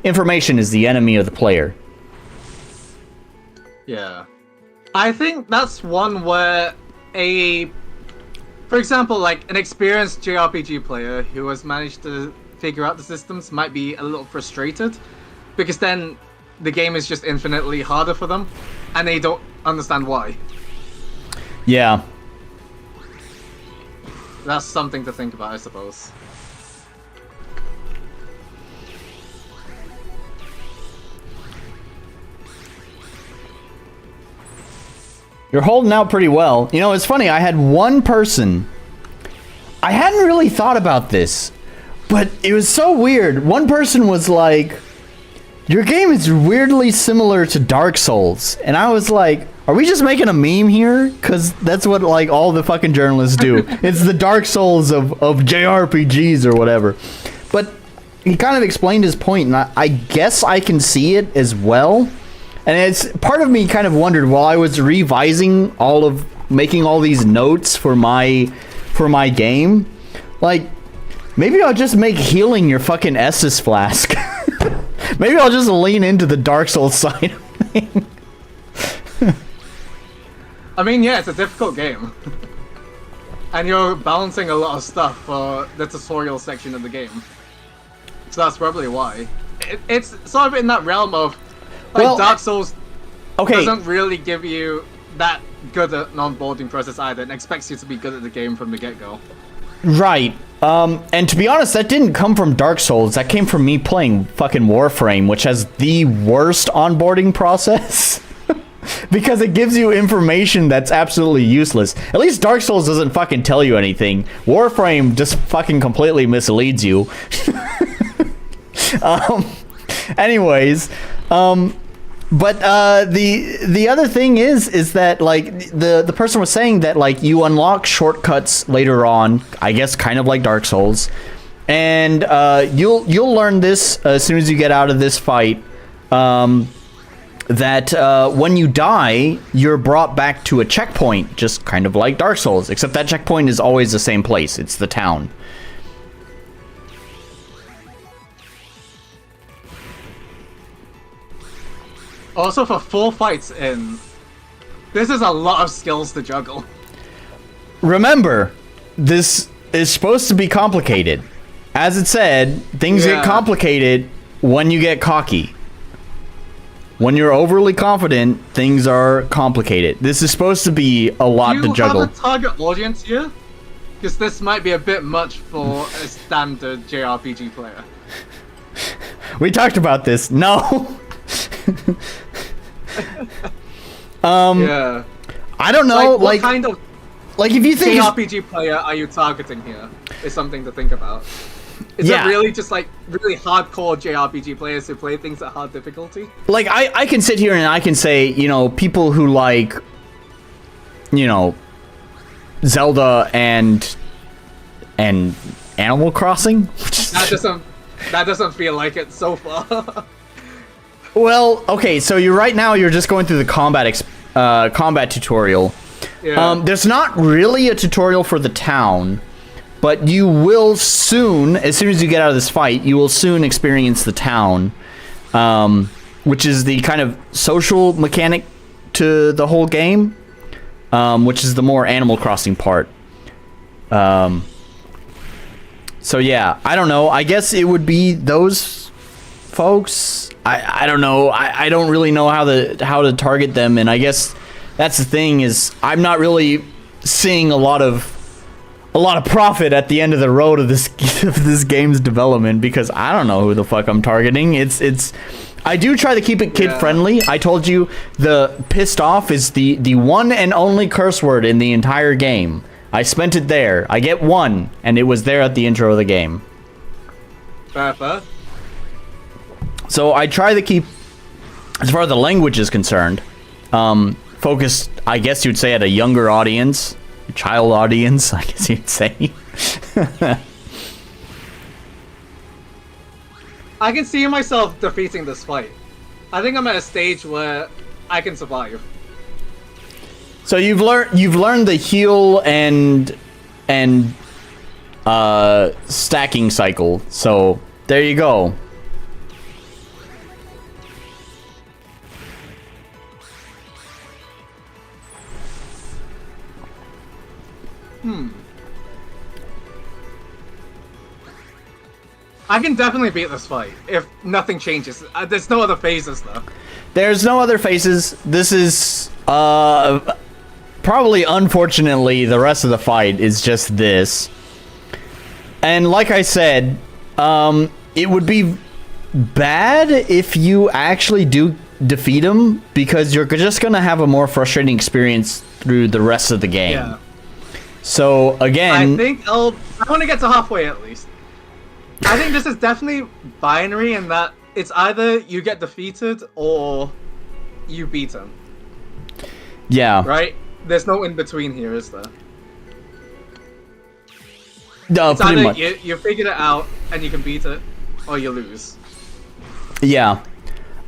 Information is the enemy of the player. Yeah. I think that's one where for example, like an experienced JRPG player who has managed to figure out the systems might be a little frustrated, because then the game is just infinitely harder for them, and they don't understand why. Yeah. That's something to think about, I suppose. You're holding out pretty well. You know, it's funny, I had one person... I hadn't really thought about this, but it was so weird. One person was like, your game is weirdly similar to Dark Souls. And I was like, are we just making a meme here? Because that's what, like, all the fucking journalists do. It's the Dark Souls of JRPGs or whatever. But he kind of explained his point, and I guess I can see it as well. And it's part of me kind of wondered while I was revising making all these notes for my game, like, maybe I'll just make healing your fucking Estus flask. Maybe I'll just lean into the Dark Souls side of things. I mean, yeah, it's a difficult game. And you're balancing a lot of stuff for the tutorial section of the game. So that's probably why. It's sort of in that realm of, like, well, Dark Souls doesn't really give you that good an onboarding process either, and expects you to be good at the game from the get-go. Right. And to be honest, that didn't come from Dark Souls. That came from me playing fucking Warframe, which has the worst onboarding process. Because it gives you information that's absolutely useless. At least Dark Souls doesn't fucking tell you anything. Warframe just fucking completely misleads you. Anyways, but the other thing is that, like, the person was saying that, like, you unlock shortcuts later on, I guess kind of like Dark Souls, and you'll learn this as soon as you get out of this fight, that when you die, you're brought back to a checkpoint, just kind of like Dark Souls, except that checkpoint is always the same place. It's the town. Also, for 4 fights in, this is a lot of skills to juggle. Remember, this is supposed to be complicated. As it said, things get complicated when you get cocky. When you're overly confident, things are complicated. This is supposed to be a lot to juggle. Do you have a target audience here? Because this might be a bit much for a standard JRPG player. We talked about this. No. Yeah. I don't know. Like, what kind of if you think JRPG player are you targeting here? Is something to think about. Is it really just, like, really hardcore JRPG players who play things at hard difficulty? Like, I can sit here and I can say, you know, people who like, you know, Zelda and Animal Crossing. That doesn't feel like it so far. Well, okay, so you're just going through the combat tutorial. Yeah. There's not really a tutorial for the town, but you will soon, as soon as you get out of this fight, you will soon experience the town, which is the kind of social mechanic to the whole game, which is the more Animal Crossing part. So yeah, I don't know. I guess it would be those folks. I don't know. I don't really know how to target them, and I guess that's the thing, is I'm not really seeing a lot of profit at the end of the road of this game's development, because I don't know who the fuck I'm targeting. I do try to keep it kid friendly. I told you the pissed off is the one and only curse word in the entire game. I spent it there. I get one, and it was there at the intro of the game. Fair. So I try to keep, as far as the language is concerned, focused, I guess you'd say, at a younger audience, a child audience, I guess you'd say. I can see myself defeating this fight. I think I'm at a stage where I can survive. So you've learned the heal and stacking cycle. So there you go. I can definitely beat this fight if nothing changes. There's no other phases though. There's no other phases. This is probably, unfortunately, the rest of the fight is just this. And like I said, it would be bad if you actually do defeat him, because you're just gonna have a more frustrating experience through the rest of the game. Yeah. So again, I think I want to get to halfway at least. I think this is definitely binary in that it's either you get defeated or you beat him. yeah, Right? There's no in between here, is there? no, It's pretty either much. you figured it out and you can beat it, or you lose. Yeah.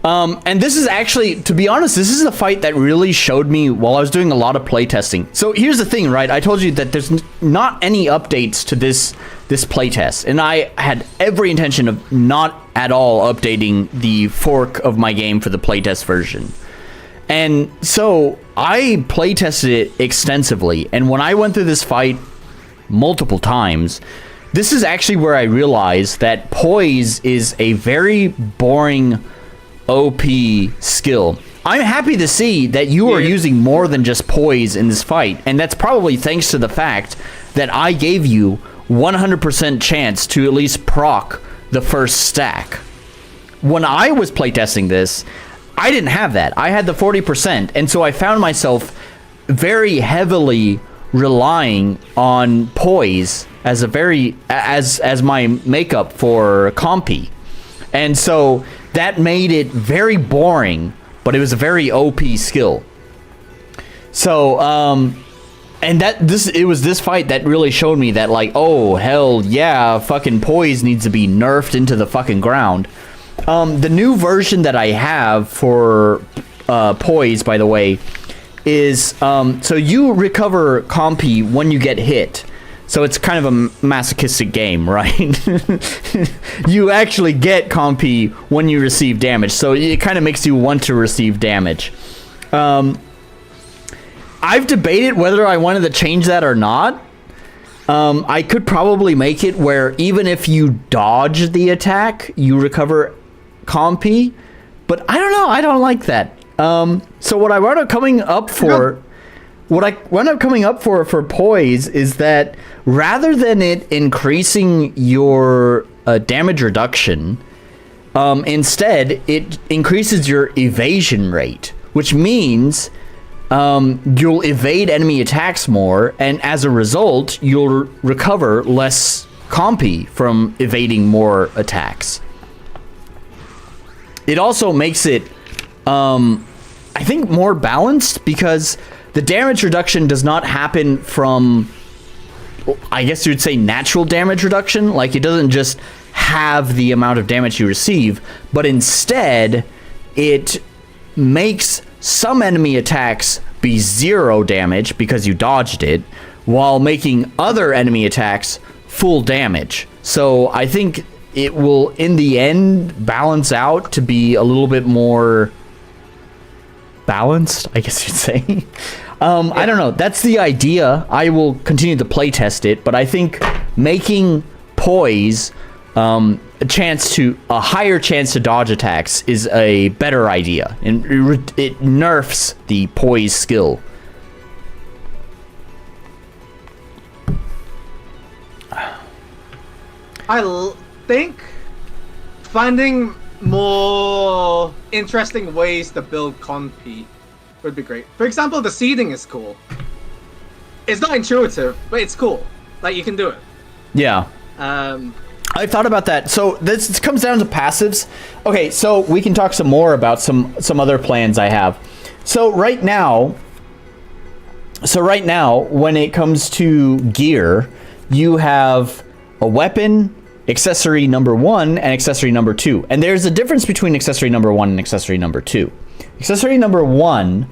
And this is actually, to be honest, this is a fight that really showed me while I was doing a lot of playtesting. So here's the thing, right? I told you that there's not any updates to this playtest, and I had every intention of not at all updating the fork of my game for the playtest version. And so I playtested it extensively, and when I went through this fight multiple times, this is actually where I realized that poise is a very boring OP skill. I'm happy to see that you are using more than just poise in this fight, and that's probably thanks to the fact that I gave you 100% chance to at least proc the first stack. When I was playtesting this, I didn't have that. I had the 40%, and so I found myself very heavily relying on poise as as my makeup for compy. And so that made it very boring, but it was a very OP skill. So, and it was this fight that really showed me that, like, oh, hell yeah, fucking poise needs to be nerfed into the fucking ground. The new version that I have for poise, by the way, is, so you recover compy when you get hit. So it's kind of a masochistic game, right? You actually get compy when you receive damage, so it kind of makes you want to receive damage. I've debated whether I wanted to change that or not. I could probably make it where even if you dodge the attack, you recover compy, but I don't know. I don't like that. So what I wound up coming up for... What I wound up coming up for poise is that rather than it increasing your damage reduction, instead it increases your evasion rate, which means you'll evade enemy attacks more, and as a result, you'll recover less compy from evading more attacks. It also makes it, I think, more balanced, because the damage reduction does not happen from, I guess you'd say, natural damage reduction. Like, it doesn't just halve the amount of damage you receive, but instead, it makes some enemy attacks be 0 damage because you dodged it, while making other enemy attacks full damage. So I think it will, in the end, balance out to be a little bit more balanced, I guess you'd say. I don't know. That's the idea. I will continue to playtest it, but I think making poise a higher chance to dodge attacks is a better idea, and it nerfs the poise skill. I think finding more interesting ways to build compy would be great. For example, the seeding is cool. It's not intuitive, but it's cool. Like, you can do it. Yeah. I thought about that. So this comes down to passives. Okay, so we can talk some more about some other plans I have. So right now, when it comes to gear, you have a weapon, accessory number 1, and accessory number 2. And there's a difference between accessory number 1 and accessory number 2. Accessory number 1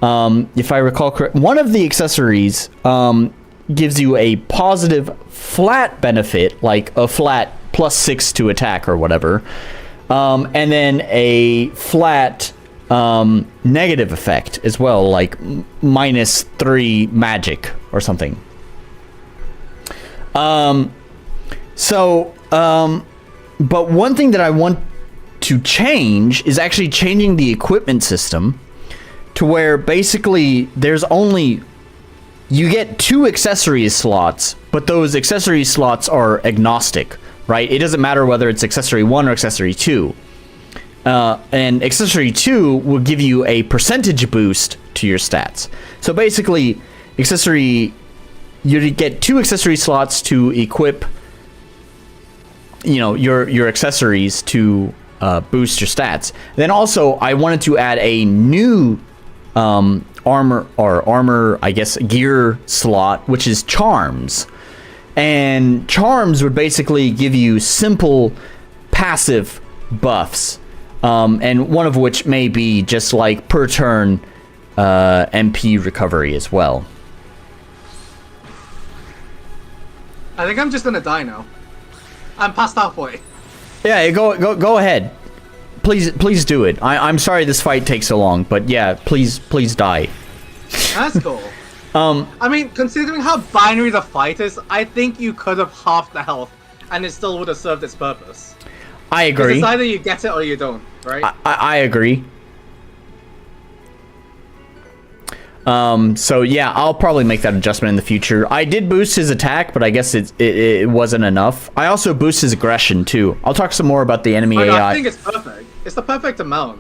if I recall correct, one of the accessories gives you a positive flat benefit, like a flat +6 to attack or whatever, and then a flat negative effect as well, like -3 magic or something. But one thing that I want to change is actually changing the equipment system to where basically you get 2 accessory slots, but those accessory slots are agnostic, right? It doesn't matter whether it's accessory 1 or accessory 2. And accessory 2 will give you a percentage boost to your stats. So basically, you get 2 accessory slots to equip, your accessories to boost your stats. Then also, I wanted to add a new armor, I guess, gear slot, which is charms. And charms would basically give you simple passive buffs, and one of which may be just like per turn MP recovery as well. I think I'm just gonna die now. I'm past halfway. Yeah, go ahead. Please do it. I'm sorry this fight takes so long, but yeah, please die. That's cool. I mean, considering how binary the fight is, I think you could have halved the health, and it still would have served its purpose. I agree. It's either you get it or you don't, right? I agree. So yeah, I'll probably make that adjustment in the future. I did boost his attack, but I guess it wasn't enough. I also boost his aggression too. I'll talk some more about the enemy AI. I think it's perfect. It's the perfect amount.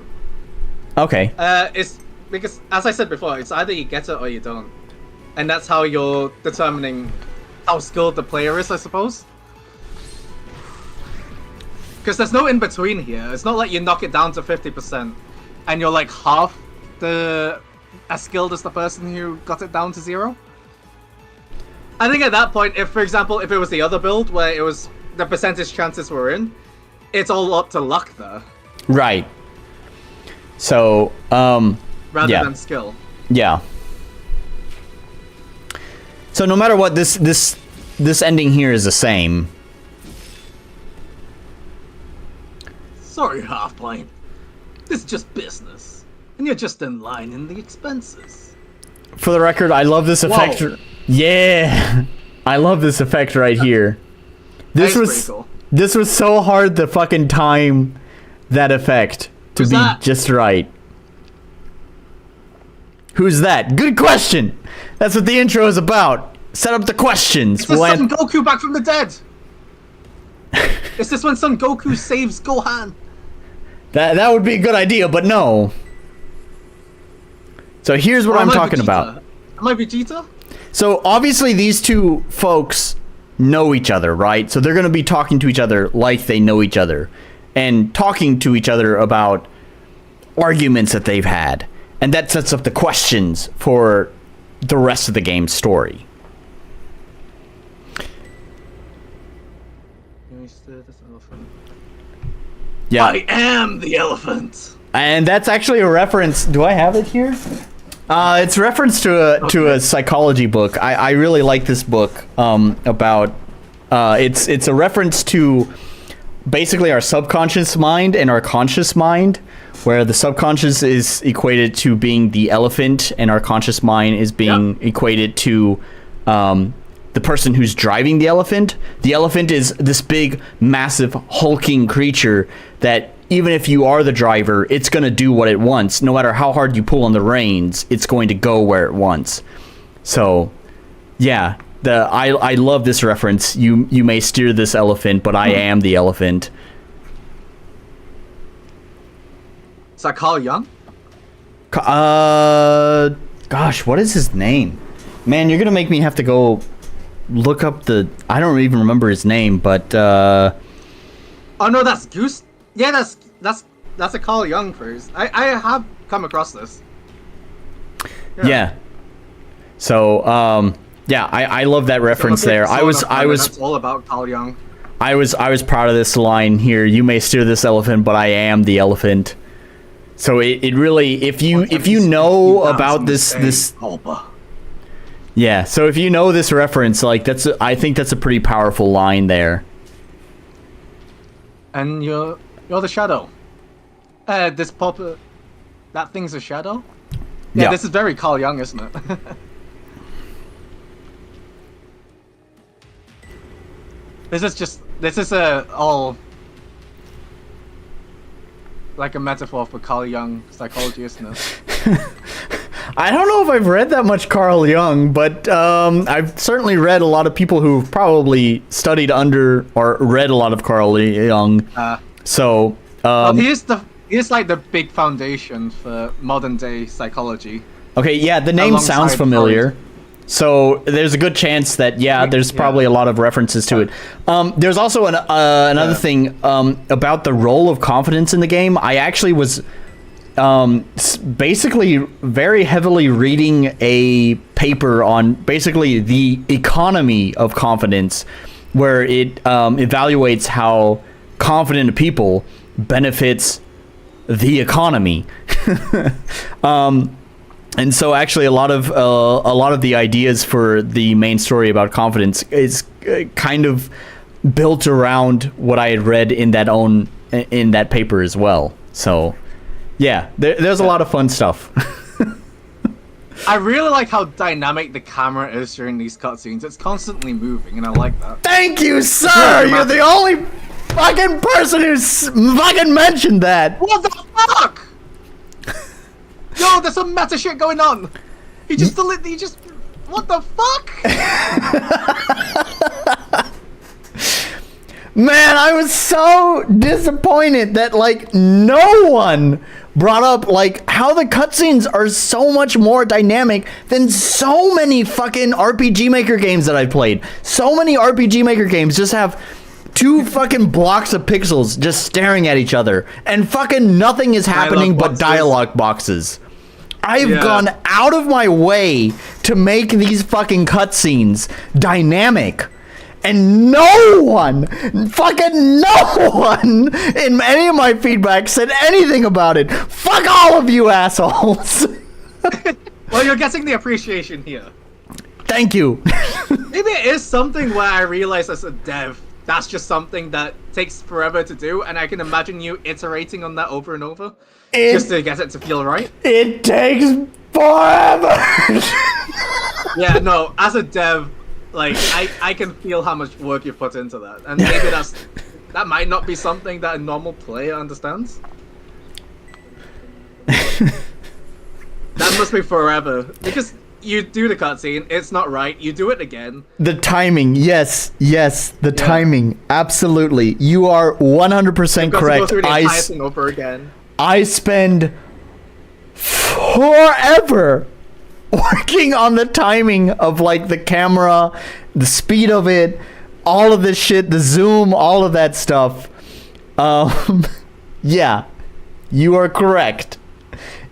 Okay. It's because, as I said before, it's either you get it or you don't, and that's how you're determining how skilled the player is, I suppose. Because there's no in between here. It's not like you knock it down to 50% and you're like half as skilled as the person who got it down to 0. I think at that point, if, for example, if it was the other build where it was the percentage chances were in, it's all up to luck there. Right. So, rather yeah. than skill. Yeah. So no matter what, this ending here is the same. Sorry, Half-Plane. This is just business. And you're just in line in the expenses. For the record, I love this effect. Whoa. Yeah. I love this effect right here. This was cool. This was so hard to fucking time that effect to be just right. Who's that? Good question. That's what the intro is about. Set up the questions. It's the Son Goku back from the dead. Is this when Son Goku saves Gohan? That would be a good idea, but no. So here's what I'm talking about. Am I Vegeta? So obviously these two folks know each other, right? So they're going to be talking to each other like they know each other, and talking to each other about arguments that they've had. And that sets up the questions for the rest of the game's story. Yeah. I am the elephant. And that's actually a reference. Do I have it here? It's a reference to a psychology book. I really like this book about it's a reference to basically our subconscious mind and our conscious mind, where the subconscious is equated to being the elephant and our conscious mind is being equated to the person who's driving the elephant. The elephant is this big, massive, hulking creature that even if you are the driver, it's going to do what it wants. No matter how hard you pull on the reins, it's going to go where it wants. So, yeah, I love this reference. You may steer this elephant, but I am the elephant. Is that Carl Jung? Gosh, what is his name? Man, you're going to make me have to go look up I don't even remember his name, but oh no, that's Goose. Yeah, that's a Carl Jung phrase. I have come across this. Yeah. So yeah, I love that reference there. I was that's all about Carl Jung. I was proud of this line here. You may steer this elephant, but I am the elephant. So it really, if you know about this. Yeah, so if you know this reference, like I think that's a pretty powerful line there. And you're the shadow. This that thing's a shadow? Yeah, this is very Carl Jung, isn't it? This is all like a metaphor for Carl Jung psychology, isn't it? I don't know if I've read that much Carl Jung, but I've certainly read a lot of people who've probably studied under or read a lot of Carl Jung. So he is like the big foundation for modern day psychology. Okay, yeah, the name sounds familiar. Freud. So there's a good chance that there's probably a lot of references to it. There's also another thing about the role of confidence in the game. I actually was basically very heavily reading a paper on basically the economy of confidence, where it evaluates how confident people benefits the economy. And so actually a lot of the ideas for the main story about confidence is kind of built around what I had read in that paper as well. So yeah, there's a lot of fun stuff. I really like how dynamic the camera is during these cutscenes. It's constantly moving, and I like that. Thank you, sir! You're the only fucking person who's fucking mentioned that! What the fuck?! Yo, there's some meta shit going on! He just what the fuck?! Man, I was so disappointed that, like, no one brought up, like, how the cutscenes are so much more dynamic than so many fucking RPG Maker games that I've played. So many RPG Maker games just have two fucking blocks of pixels just staring at each other, and fucking nothing is happening but dialogue boxes. I've gone out of my way to make these fucking cutscenes dynamic. And no one in any of my feedback said anything about it. Fuck all of you assholes. Well, you're getting the appreciation here. Thank you. Maybe it is something where I realize as a dev, that's just something that takes forever to do, and I can imagine you iterating on that over and over just to get it to feel right. It takes forever. Yeah, no, as a dev, like, I can feel how much work you put into that, and maybe that might not be something that a normal player understands. That must be forever, because you do the cutscene, it's not right, you do it again. The timing, yes, the timing, absolutely. You are 100% correct. Go through the entire thing over again. I spend forever working on the timing of, like, the camera, the speed of it, all of this shit, the zoom, all of that stuff. Yeah, you are correct.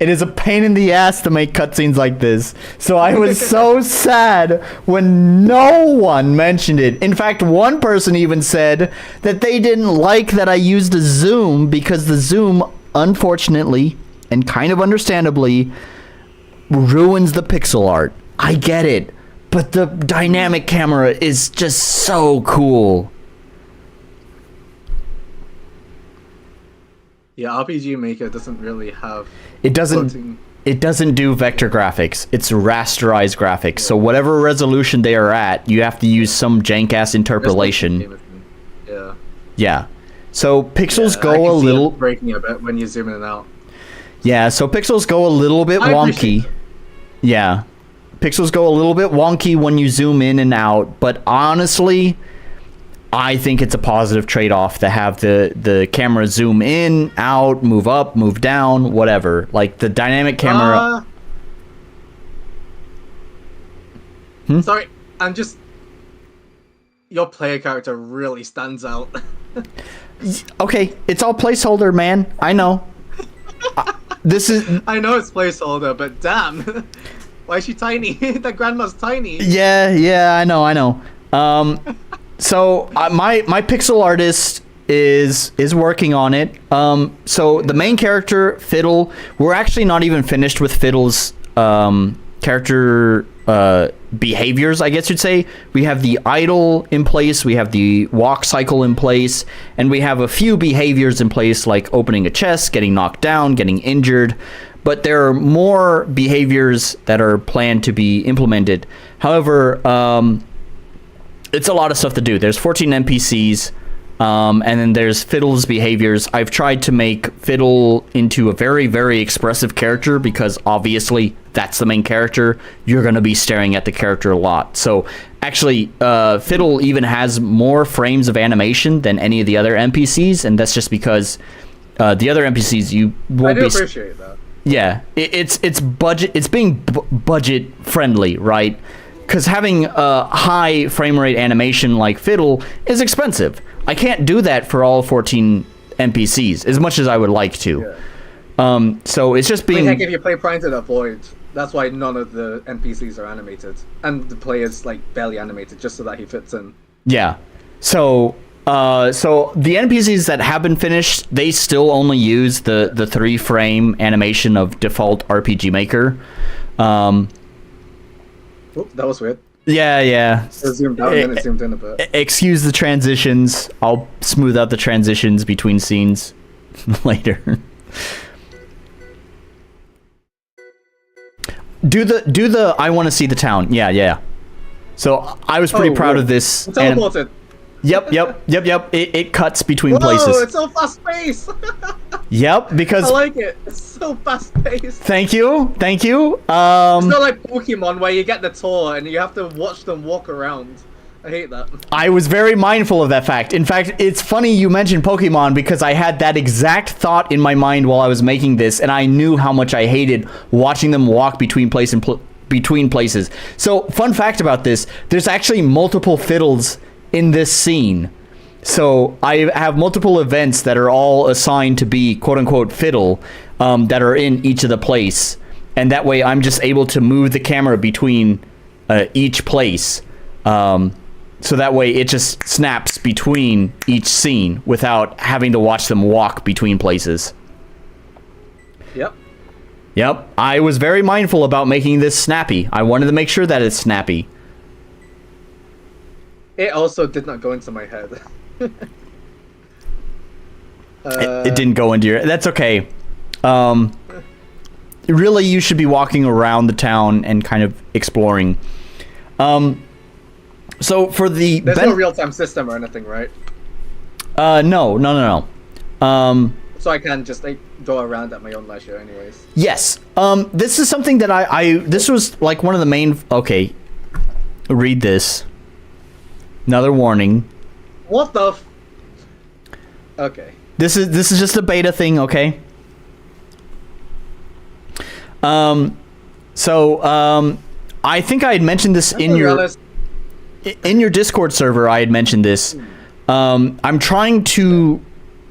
It is a pain in the ass to make cutscenes like this. So I was so sad when no one mentioned it. In fact, one person even said that they didn't like that I used a zoom because the zoom, unfortunately, and kind of understandably, ruins the pixel art. I get it, but the dynamic camera is just so cool. Yeah, RPG Maker doesn't really have... It doesn't do vector graphics. It's rasterized graphics. So whatever resolution they are at, you have to use some jank-ass interpolation. Yeah. Yeah. So pixels go a little... breaking a bit when you zoom in and out. Yeah, so pixels go a little bit wonky. Yeah. Pixels go a little bit wonky when you zoom in and out, but honestly, I think it's a positive trade-off to have the camera zoom in, out, move up, move down, whatever. Like, the dynamic camera... Sorry, I'm just... Your player character really stands out. Okay, it's all placeholder, man. I know. I know it's placeholder, but damn. Why is she tiny? That grandma's tiny. Yeah, I know. So my pixel artist is working on it. So the main character, Fidel, we're actually not even finished with Fidel's character behaviors, I guess you'd say. We have the idle in place, we have the walk cycle in place, and we have a few behaviors in place like opening a chest, getting knocked down, getting injured. But there are more behaviors that are planned to be implemented. However, it's a lot of stuff to do. There's 14 NPCs, and then there's Fidel's behaviors. I've tried to make Fidel into a very, very expressive character because obviously that's the main character. You're going to be staring at the character a lot. So actually, Fidel even has more frames of animation than any of the other NPCs, and that's just because the other NPCs you won't be... I do appreciate that. Yeah, it's budget. It's being budget friendly, right? Because having a high frame rate animation like Fidel is expensive. I can't do that for all 14 NPCs as much as I would like to. Yeah. So it's just being. I mean, heck, if you play Pry Into The Void, that's why none of the NPCs are animated, and the player's like barely animated, just so that he fits in. Yeah. So the NPCs that have been finished, they still only use the 3-frame animation of default RPG Maker. Oops, that was weird. Yeah. It zoomed out and then it zoomed in a bit. Excuse the transitions. I'll smooth out the transitions between scenes later. Do the I want to see the town. Yeah. So I was pretty proud of this. Teleported. Yep. It cuts between Whoa, places. It's so fast paced. Yep, because I like it. It's so fast paced. Thank you. It's not like Pokemon where you get the tour and you have to watch them walk around. I hate that. I was very mindful of that fact. In fact, it's funny you mentioned Pokemon because I had that exact thought in my mind while I was making this, and I knew how much I hated watching them walk between places. So, fun fact about this: there's actually multiple Fiddles in this scene. So I have multiple events that are all assigned to be quote-unquote Fiddle that are in each of the place, and that way I'm just able to move the camera between each place, so that way it just snaps between each scene without having to watch them walk between places. Yep, I was very mindful about making this snappy. I wanted to make sure that it's snappy. It also did not go into my head. It didn't go into your... That's okay. Really, you should be walking around the town and kind of exploring. So for the... There's no real-time system or anything, right? No. So I can just go around at my own leisure anyways. Yes. This is something that this was like one of the main... Okay. Read this. Another warning. What the Okay. This is just a beta thing, okay? I think I had mentioned this in your Discord server. I had mentioned this. I'm trying to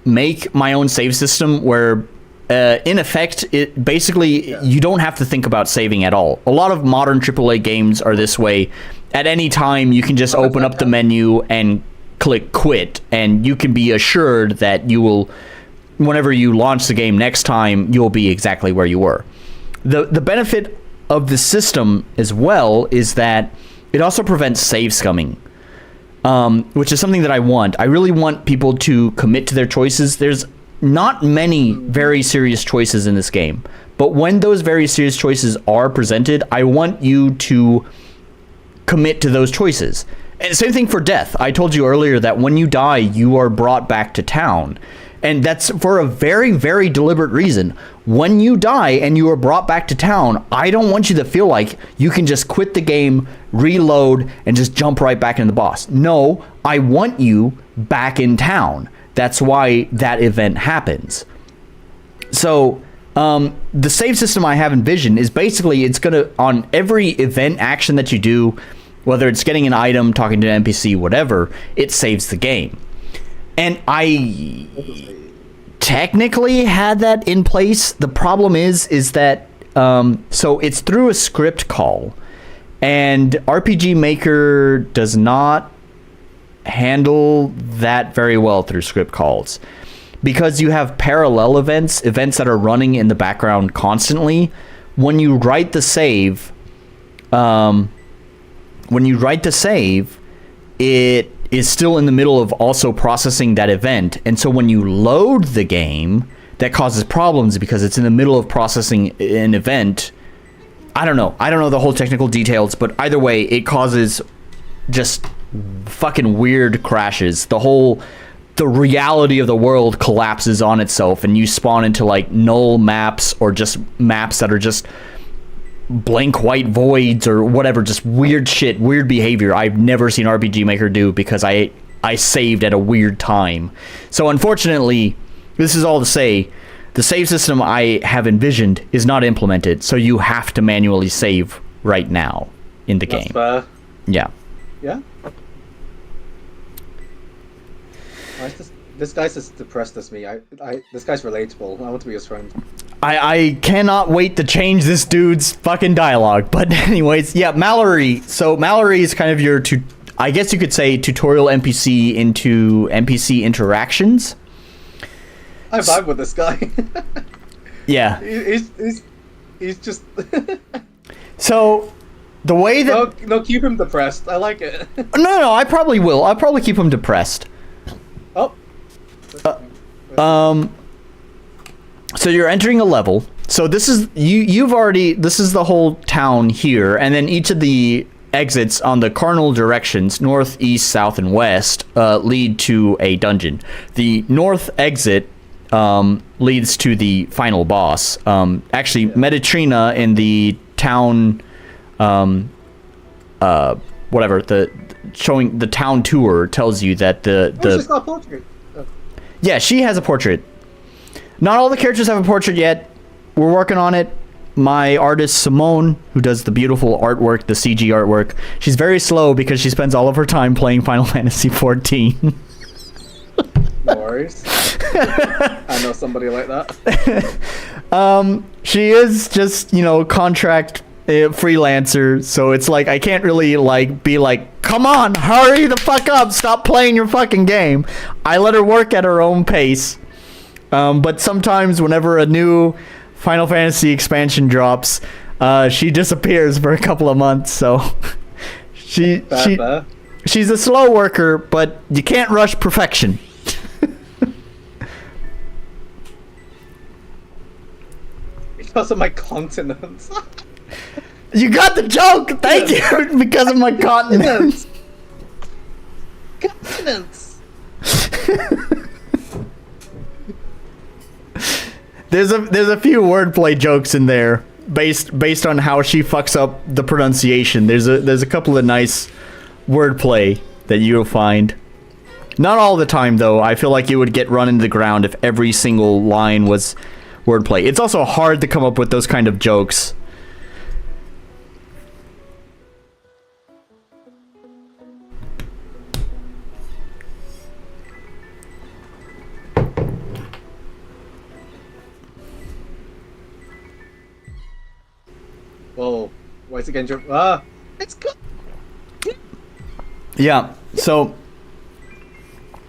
make my own save system where in effect it basically you don't have to think about saving at all. A lot of modern AAA games are this way. At any time you can just open up the menu and click quit, and you can be assured that you will, whenever you launch the game next time, you'll be exactly where you were. The benefit of the system as well is that it also prevents save scumming, which is something that I want. I really want people to commit to their choices. There's not many very serious choices in this game, but when those very serious choices are presented, I want you to commit to those choices. And same thing for death. I told you earlier that when you die, you are brought back to town. And that's for a very, very deliberate reason. When you die and you are brought back to town, I don't want you to feel like you can just quit the game, reload, and just jump right back into the boss. No, I want you back in town. That's why that event happens. So, the save system I have envisioned is basically it's going to, on every event action that you do, whether it's getting an item, talking to an NPC, whatever, it saves the game. And I technically had that in place. The problem is that, so it's through a script call, and RPG Maker does not handle that very well through script calls. Because you have parallel events that are running in the background constantly. When you write the save, it is still in the middle of also processing that event. And so when you load the game, that causes problems because it's in the middle of processing an event. I don't know the whole technical details, but either way, it causes just fucking weird crashes. The reality of the world collapses on itself, and you spawn into like null maps or just maps that are just blank white voids or whatever, just weird shit, weird behavior I've never seen RPG Maker do because I saved at a weird time. So unfortunately, this is all to say, the save system I have envisioned is not implemented, so you have to manually save right now in the game. Yeah. Yeah. This guy's as depressed as me. This guy's relatable. I want to be his friend. I cannot wait to change this dude's fucking dialogue. But anyways, yeah, Mallory. So Mallory is kind of your, I guess you could say, tutorial NPC into NPC interactions. I vibe with this guy. Yeah. He's just... So, the way that... No, keep him depressed. I like it. No, I probably will. I'll probably keep him depressed. Oh. So you're entering a level. So this is this is the whole town here, and then each of the exits on the cardinal directions, north, east, south, and west, lead to a dungeon. The north exit leads to the final boss. Actually, Meditrina in the town, whatever, showing the town tour tells you that she's got a portrait. Yeah, she has a portrait. Not all the characters have a portrait yet. We're working on it. My artist, Somon, who does the beautiful artwork, the CG artwork, she's very slow because she spends all of her time playing Final Fantasy XIV. No worries. I know somebody like that. She is just, contract freelancer, so it's like I can't really be like, come on, hurry the fuck up, stop playing your fucking game. I let her work at her own pace. But sometimes whenever a new Final Fantasy expansion drops, she disappears for a couple of months, so she's a slow worker, but you can't rush perfection. Because of my continence. You got the joke! Thank you! Because of my continence. Continence. There's a few wordplay jokes in there based on how she fucks up the pronunciation. There's a couple of nice wordplay that you'll find. Not all the time though. I feel like it would get run into the ground if every single line was wordplay. It's also hard to come up with those kind of jokes. Whoa, why is it getting it's good. Yeah, so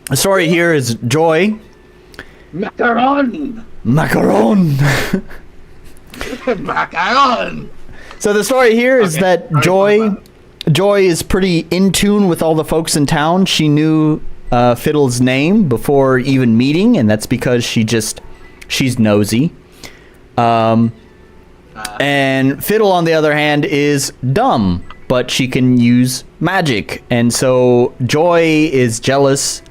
the story here is Joy. Macaron! Macaron! Macaron! So the story here is that Joy is pretty in tune with all the folks in town. She knew Fidel's name before even meeting, and that's because she's nosy. And Fidel, on the other hand, is dumb, but she can use magic. And so Joy is jealous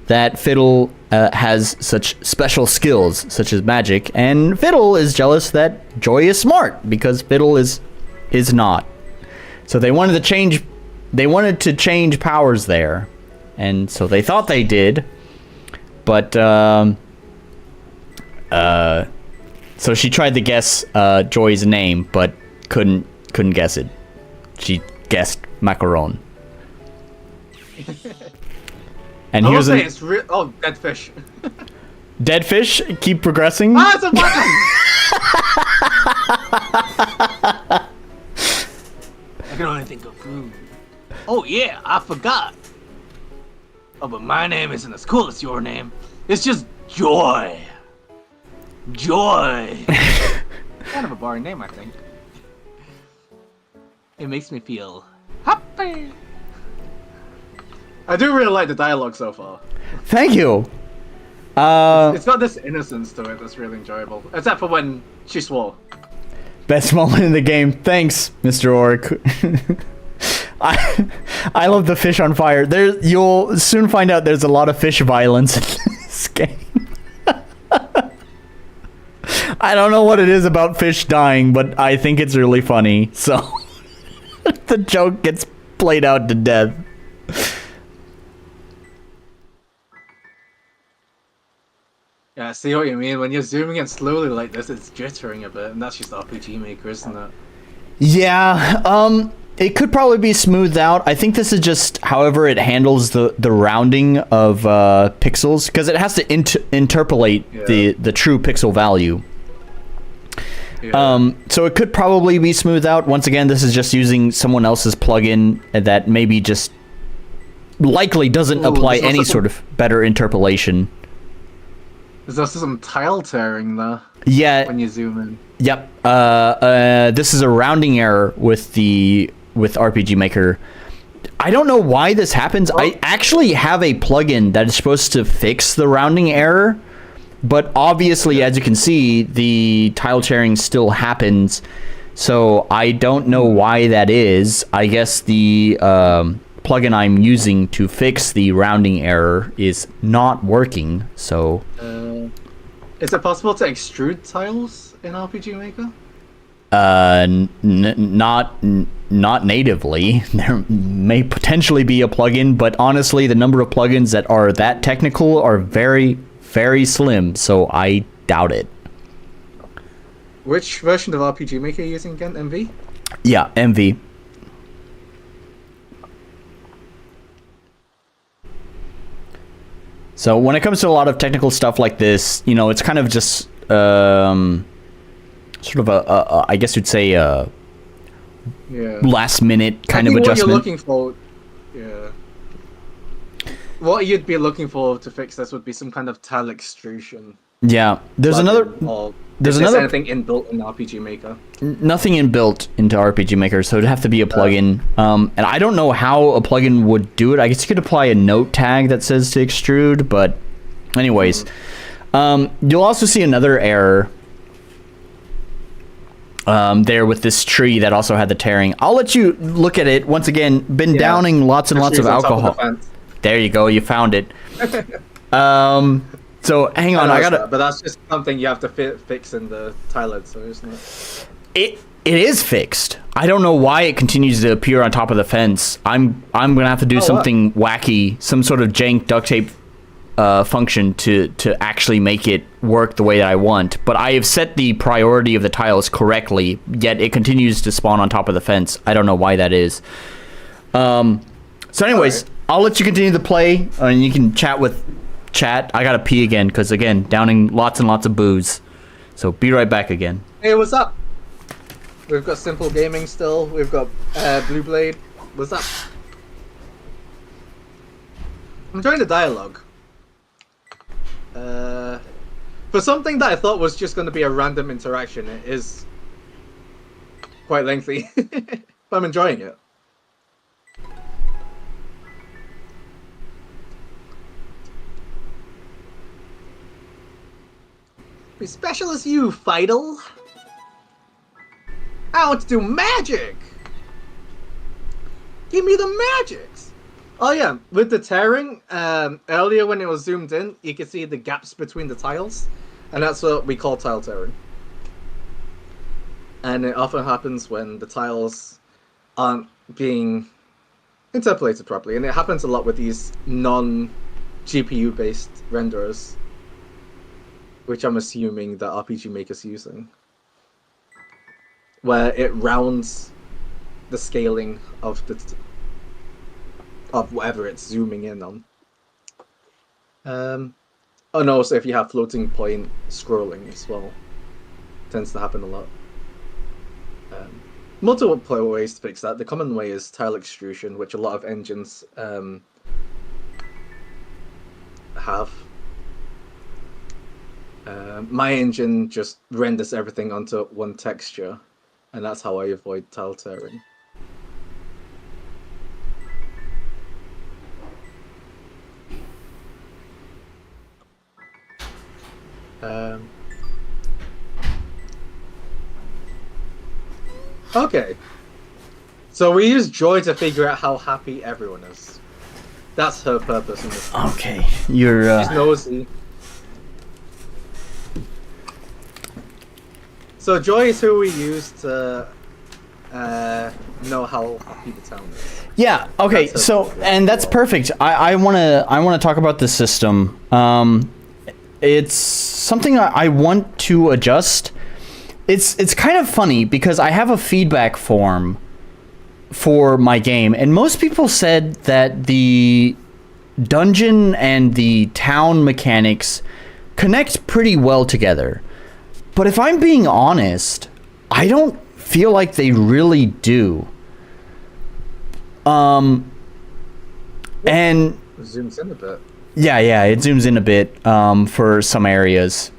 that Fidel has such special skills, such as magic. And Fidel is jealous that Joy is smart, because Fidel is not. So they wanted to change powers there. And so they thought they did. But, so she tried to guess Joy's name, but couldn't guess it. She guessed Macaron. And here's dead fish. Dead fish. Keep progressing. Ah, it's a button! I can only think of food. Oh yeah, I forgot. Oh, but my name isn't as cool as your name. It's just Joy. Joy. Kind of a boring name, I think. It makes me feel happy. I do really like the dialogue so far. Thank you. It's got this innocence to it that's really enjoyable. Except for when she swore. Best moment in the game. Thanks, Mr. Orc. I love the fish on fire. You'll soon find out there's a lot of fish violence in this game. I don't know what it is about fish dying, but I think it's really funny. So the joke gets played out to death. Yeah, I see what you mean. When you're zooming in slowly like this, it's jittering a bit, and that's just RPG Maker, isn't it? Yeah, it could probably be smoothed out. I think this is just however it handles the rounding of pixels, because it has to interpolate the true pixel value. Yeah. So it could probably be smoothed out. Once again, this is just using someone else's plugin that maybe just likely doesn't apply any sort of better interpolation. There's also some tile tearing there. Yeah. When you zoom in. Yep. This is a rounding error with RPG Maker. I don't know why this happens. I actually have a plugin that is supposed to fix the rounding error, but obviously, as you can see, the tile tearing still happens. So I don't know why that is. I guess the plugin I'm using to fix the rounding error is not working. So. Is it possible to extrude tiles in RPG Maker? Not natively. There may potentially be a plugin, but honestly, the number of plugins that are that technical are very, very slim. So I doubt it. Which version of RPG Maker are you using again? MV? Yeah, MV. So when it comes to a lot of technical stuff like this, you know, it's kind of just sort of a I guess you'd say last minute kind of adjustment. What you're looking for, what you'd be looking for to fix this would be some kind of tile extrusion. Yeah, there's another anything inbuilt in RPG Maker. Nothing inbuilt into RPG Maker, so it'd have to be a plugin. And I don't know how a plugin would do it. I guess you could apply a note tag that says to extrude, but anyways. You'll also see another error there with this tree that also had the tearing. I'll let you look at it. Once again, been downing lots and lots of alcohol. There you go, you found it. So hang on, I gotta. But that's just something you have to fix in the tile, so isn't it? It is fixed. I don't know why it continues to appear on top of the fence. I'm gonna have to do something wacky, some sort of jank duct tape function to actually make it work the way that I want. But I have set the priority of the tiles correctly, yet it continues to spawn on top of the fence. I don't know why that is. So anyways, I'll let you continue to play, and you can chat with chat. I gotta pee again, because again, downing lots and lots of booze. So be right back again. Hey, what's up? We've got Simple Gaming still. We've got Blue Blade. What's up? I'm enjoying the dialogue. For something that I thought was just going to be a random interaction, it is quite lengthy. But I'm enjoying it. Be special as you, Fidel. I want to do magic. Give me the magics. Oh yeah, with the tearing, earlier when it was zoomed in, you could see the gaps between the tiles, and that's what we call tile tearing. And it often happens when the tiles aren't being interpolated properly, and it happens a lot with these non-GPU based renderers, which I'm assuming that RPG Maker's using, where it rounds the scaling of of whatever it's zooming in on. And also if you have floating point scrolling as well, tends to happen a lot. Multiple ways to fix that. The common way is tile extrusion, which a lot of engines have. My engine just renders everything onto one texture, and that's how I avoid tile tearing. Okay. So we use Joy to figure out how happy everyone is. That's her purpose in this. Okay, you're. She's nosy. So Joy is who we use to know how happy the town is. Yeah. Okay. So, and that's perfect. I wanna talk about the system. It's something I want to adjust. It's kind of funny because I have a feedback form for my game, and most people said that the dungeon and the town mechanics connect pretty well together. But if I'm being honest, I don't feel like they really do. And it zooms in a bit. Yeah, it zooms in a bit for some areas.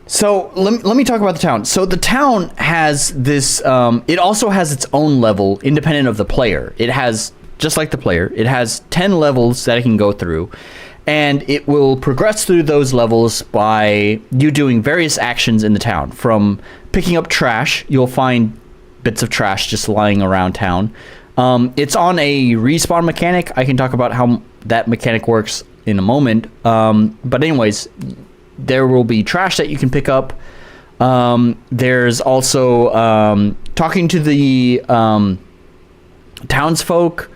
So let me talk about the town. So the town has this, it also has its own level independent of the player. It has, just like the player, it has 10 levels that it can go through. And it will progress through those levels by you doing various actions in the town. From picking up trash, you'll find bits of trash just lying around town. It's on a respawn mechanic. I can talk about how that mechanic works in a moment. But anyways, there will be trash that you can pick up. There's also talking to the townsfolk.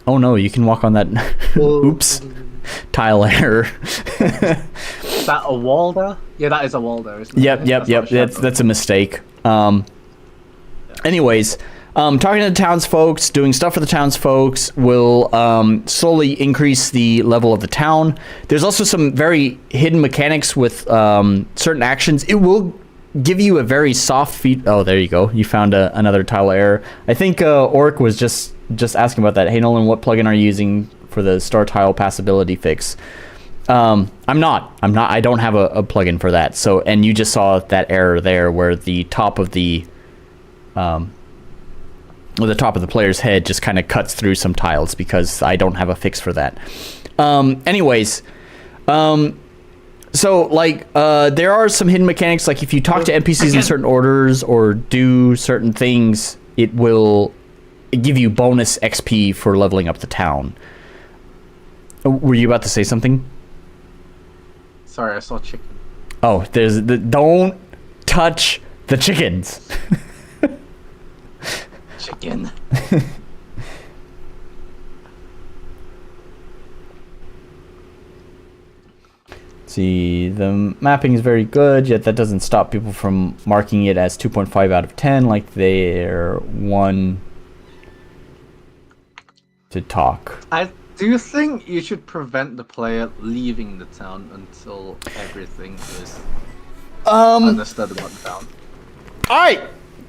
Oh no, you can walk on that. Oops. Tile error. Is that a wall there? Yeah, that is a wall there, isn't it? Yep. That's a mistake. Anyways, talking to the townsfolk, doing stuff for the townsfolk will slowly increase the level of the town. There's also some very hidden mechanics with certain actions. It will give you a very soft feed. Oh, there you go. You found another tile error. I think Orc was just asking about that. Hey Nolan, what plugin are you using for the star tile passability fix? I'm not. I don't have a plugin for that. So, and you just saw that error there where the top of the player's head just kind of cuts through some tiles because I don't have a fix for that. Anyways, so like there are some hidden mechanics. Like if you talk to NPCs in certain orders or do certain things, it will give you bonus XP for leveling up the town. Were you about to say something? Sorry, I saw chicken. Oh, don't touch the chickens. Chicken. See, the mapping is very good, yet that doesn't stop people from marking it as 2.5 out of 10 like they're one to talk. I do think you should prevent the player leaving the town until everything is understood about the town. Alright,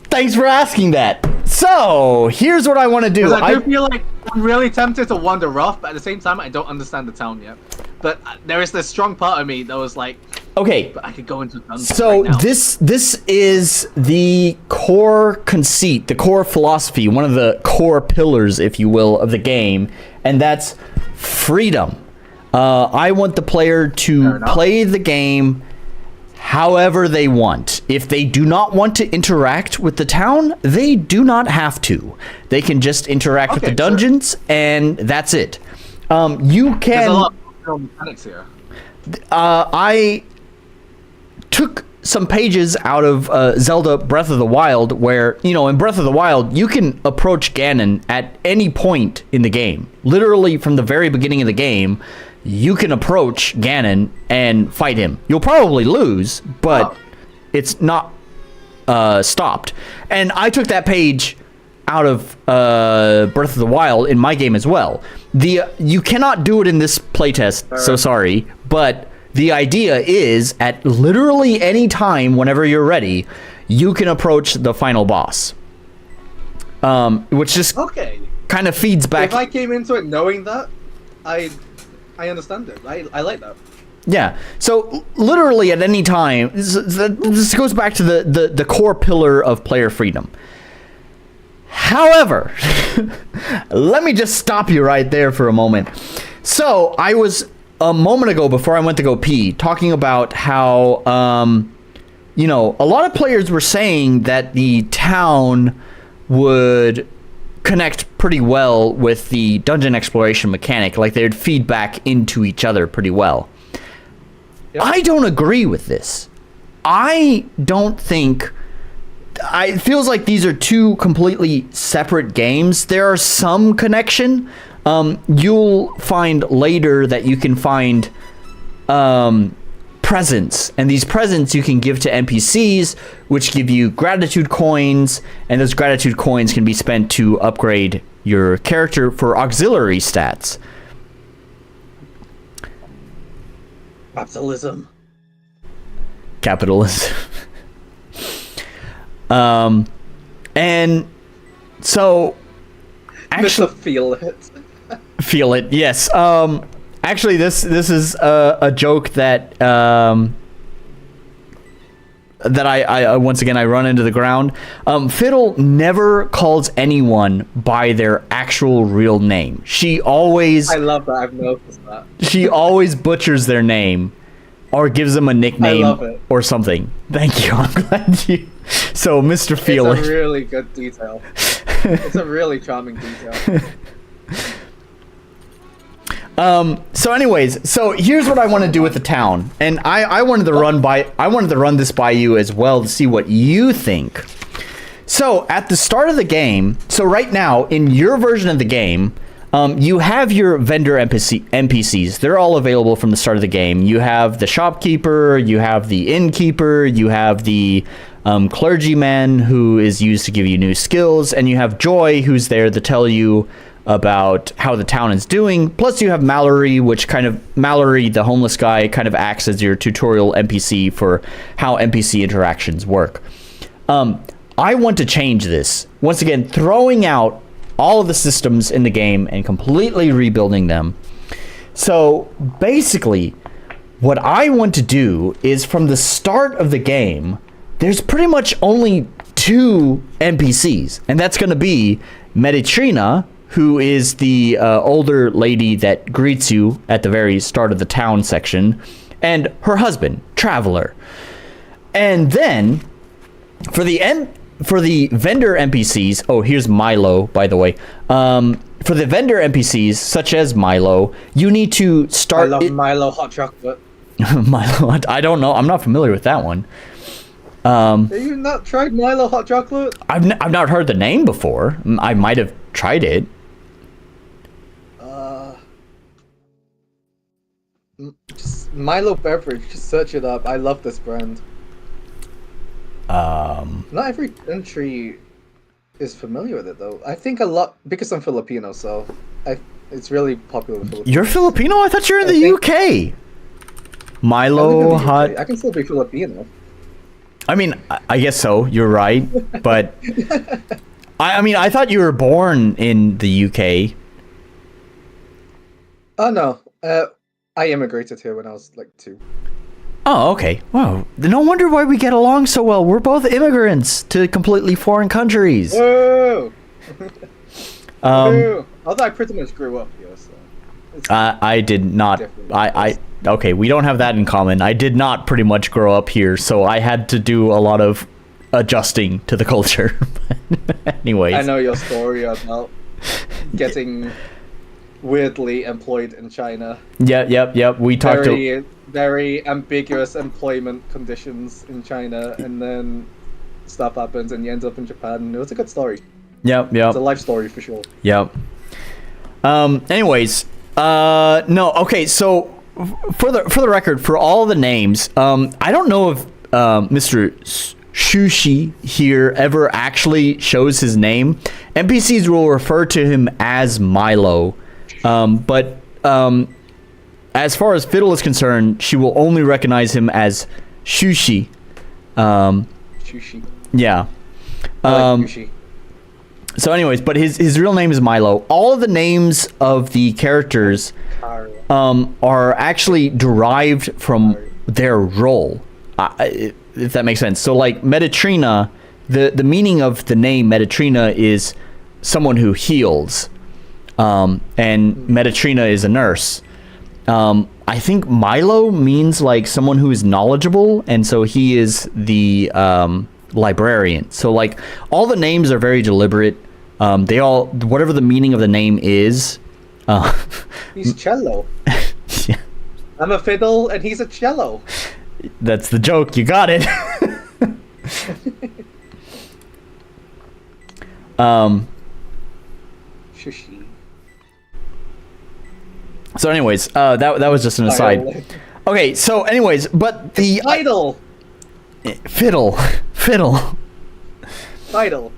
thanks for asking that. So, here's what I want to do. I do feel like I'm really tempted to wander off, but at the same time, I don't understand the town yet. But there is this strong part of me that was like, okay, but I could go into the dungeon so right now. this is the core conceit, the core philosophy, one of the core pillars, if you will, of the game, and that's freedom. I want the player to play the game however they want. If they do not want to interact with the town, they do not have to. They can just interact with the dungeons, and that's it. You can. There's a lot of mechanics here. I took some pages out of Zelda Breath of the Wild, where, you know, in Breath of the Wild, you can approach Ganon at any point in the game. Literally, from the very beginning of the game, you can approach Ganon and fight him. You'll probably lose, but it's not stopped. And I took that page out of Breath of the Wild in my game as well. You cannot do it in this playtest, so sorry, but the idea is at literally any time, whenever you're ready, you can approach the final boss. Which just kind of feeds back. If I came into it knowing that, I understand it. I like that. Yeah. So literally at any time, this goes back to the core pillar of player freedom. However, let me just stop you right there for a moment. So I was a moment ago, before I went to go pee, talking about how you know, a lot of players were saying that the town would connect pretty well with the dungeon exploration mechanic, like they'd feed back into each other pretty well. Yep. I don't agree with this. I don't think... it feels like these are two completely separate games. There are some connection. You'll find later that you can find presents, and these presents you can give to NPCs, which give you gratitude coins, and those gratitude coins can be spent to upgrade your character for auxiliary stats. Capitalism. And so actually feel it. Feel it, yes. Actually, this is a joke that that I once again I run into the ground. Fidel never calls anyone by their actual real name. She always... I love that. I've noticed that. She always butchers their name or gives them a nickname or something. Thank you. I'm glad you... So, Mr. Feel It's a really good detail. It's a really charming detail. So anyways, so here's what I want to do with the town, and I wanted to run this by you as well to see what you think. So at the start of the game, so right now in your version of the game, you have your vendor NPCs. They're all available from the start of the game. You have the shopkeeper, you have the innkeeper, you have the clergyman who is used to give you new skills, and you have Joy, who's there to tell you about how the town is doing. Plus you have Mallory, Mallory, the homeless guy, kind of acts as your tutorial NPC for how NPC interactions work. I want to change this. Once again, throwing out all of the systems in the game and completely rebuilding them. So basically, what I want to do is from the start of the game, there's pretty much only two NPCs, and that's going to be Meditrina, who is the older lady that greets you at the very start of the town section, and her husband, Traveler. And then, for the vendor NPCs, oh, here's Milo, by the way. For the vendor NPCs, such as Milo, you need to start... I love Milo hot chocolate. Milo, I don't know. I'm not familiar with that one. Have you not tried Milo hot chocolate? I've not heard the name before. I might have tried it. Just Milo beverage. Just search it up. I love this brand. Not every country is familiar with it though. I think a lot because I'm Filipino, so it's really popular with Filipinos. You're Filipino? I thought you're in the UK. Milo hot. I can still be Filipino. I mean, I guess so. You're right, but I mean, I thought you were born in the UK. Oh no, I immigrated here when I was like 2. Oh, okay. Wow. No wonder why we get along so well. We're both immigrants to completely foreign countries. Whoa! Whoa. Although I pretty much grew up here, so. I did not. Okay, we don't have that in common. I did not pretty much grow up here, so I had to do a lot of adjusting to the culture. Anyways. I know your story about getting weirdly employed in China. Yep. We talked very ambiguous employment conditions in China, and then stuff happens and you end up in Japan. It was a good story. Yep. It's a life story for sure. Yep. Anyways, no. Okay, so for the record, for all the names, I don't know if Mr. Shushi here ever actually shows his name. NPCs will refer to him as Milo, but as far as Fidel is concerned, she will only recognize him as Shushi. Shushi. Yeah. I like Shushi. So anyways, but his real name is Milo. All of the names of the characters are actually derived from their role, if that makes sense. So like Metatrina, the meaning of the name Metatrina is someone who heals, and Metatrina is a nurse. I think Milo means like someone who is knowledgeable, and so he is the librarian. So like all the names are very deliberate. They all, whatever the meaning of the name is. He's cello. Yeah. I'm a fiddle and he's a cello. That's the joke. You got it. Shushi. So anyways, that was just an aside. Okay, so anyways, but the Idle. Fiddle. Idle.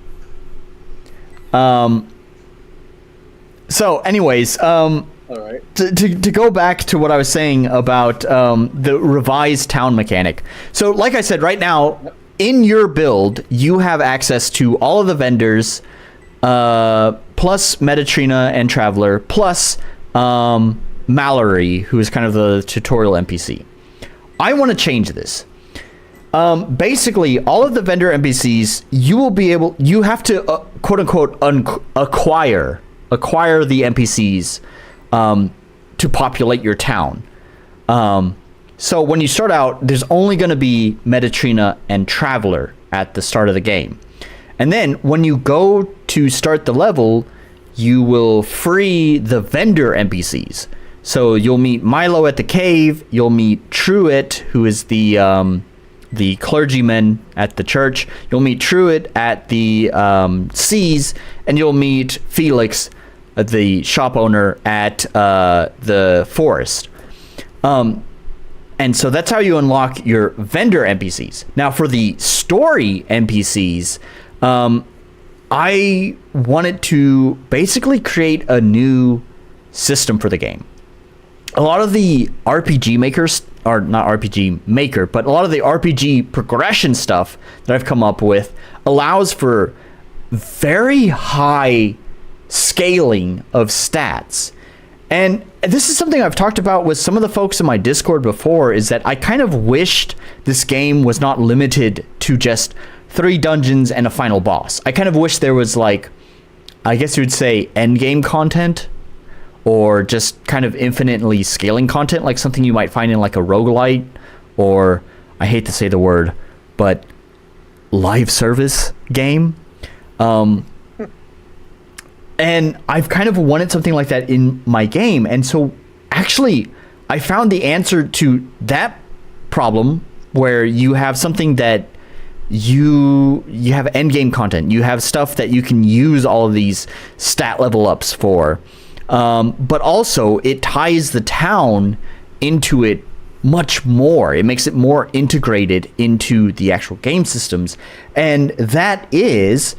So anyways, all right. To go back to what I was saying about the revised town mechanic. So like I said, right now in your build, you have access to all of the vendors, plus Metatrina and Traveler, plus Mallory, who is kind of the tutorial NPC. I want to change this. Basically, all of the vendor NPCs, you have to quote unquote acquire the NPCs to populate your town. So when you start out, there's only going to be Metatrina and Traveler at the start of the game. And then when you go to start the level, you will free the vendor NPCs. So you'll meet Milo at the cave, you'll meet Truitt, who is the clergyman at the church, you'll meet Truitt at the seas, and you'll meet Felix, the shop owner at the forest. And so that's how you unlock your vendor NPCs. Now for the story NPCs, I wanted to basically create a new system for the game. A lot of the RPG makers, or not RPG maker, but a lot of the RPG progression stuff that I've come up with allows for very high scaling of stats. And this is something I've talked about with some of the folks in my Discord before, is that I kind of wished this game was not limited to just 3 dungeons and a final boss. I kind of wish there was, like, I guess you would say endgame content, or just kind of infinitely scaling content, like something you might find in like a roguelite, or, I hate to say the word, but live service game. And I've kind of wanted something like that in my game. And so actually I found the answer to that problem, where you have something that you have endgame content, you have stuff that you can use all of these stat level ups for. But also it ties the town into it much more. It makes it more integrated into the actual game systems. And that is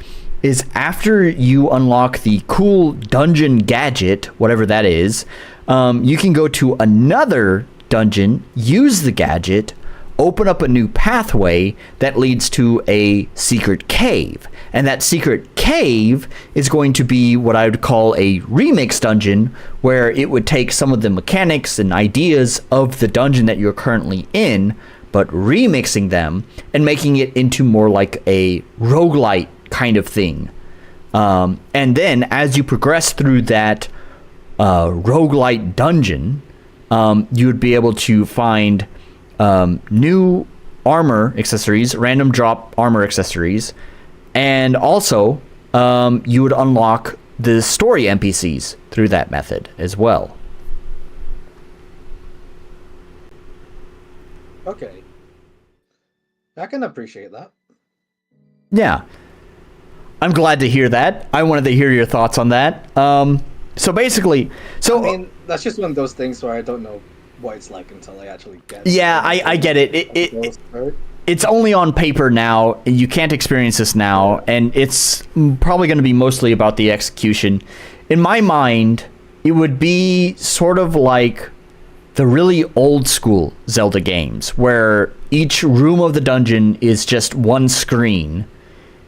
after you unlock the cool dungeon gadget, whatever that is, you can go to another dungeon, use the gadget, open up a new pathway that leads to a secret cave. And that secret cave is going to be what I would call a remix dungeon, where it would take some of the mechanics and ideas of the dungeon that you're currently in, but remixing them and making it into more like a roguelite kind of thing. And then as you progress through that roguelite dungeon, you would be able to find new armor accessories, random drop armor accessories, and also you would unlock the story NPCs through that method as well. Okay. I can appreciate that. Yeah. I'm glad to hear that. I wanted to hear your thoughts on that. So basically, I mean, that's just one of those things where I don't know what it's like until I actually get it. Yeah, I get it. It's only on paper now. You can't experience this now, and it's probably going to be mostly about the execution. In my mind, it would be sort of like the really old school Zelda games, where each room of the dungeon is just one screen,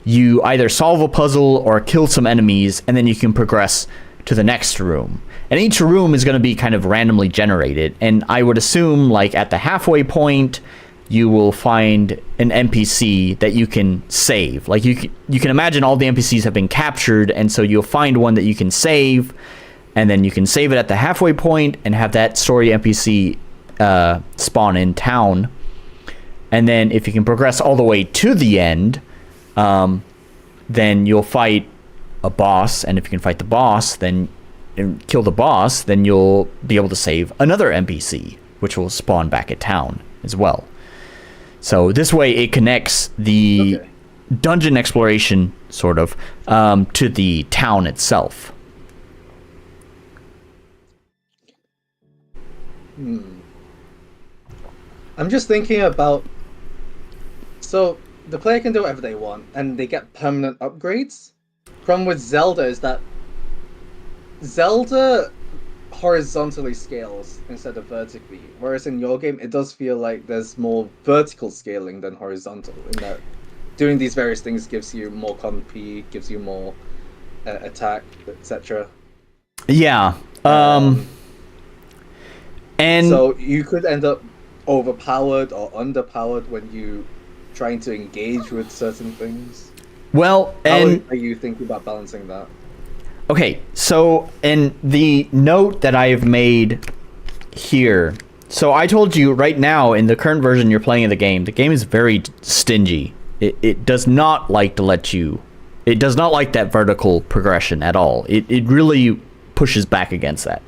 you either solve a puzzle or kill some enemies, and then you can progress to the next room. And each room is going to be kind of randomly generated. And I would assume, like, at the halfway point, you will find an NPC that you can save. Like, you can imagine all the NPCs have been captured, and so you'll find one that you can save, and then you can save it at the halfway point and have that story NPC spawn in town. And then if you can progress all the way to the end, then you'll fight a boss, and if you can fight the boss, then and kill the boss, then you'll be able to save another NPC, which will spawn back at town as well. So this way it connects the dungeon exploration, sort of, to the town itself. I'm just thinking about... So, the player can do whatever they want, and they get permanent upgrades. Problem with Zelda is that Zelda horizontally scales instead of vertically, whereas in your game it does feel like there's more vertical scaling than horizontal, in that doing these various things gives you more comp, gives you more attack, etc. Yeah. And so you could end up overpowered or underpowered when you trying to engage with certain things. Well, how are you thinking about balancing that? Okay, so in the note that I have made here, so I told you right now in the current version you're playing of the game is very stingy. It does not like to let you, it does not like that vertical progression at all. It really pushes back against that.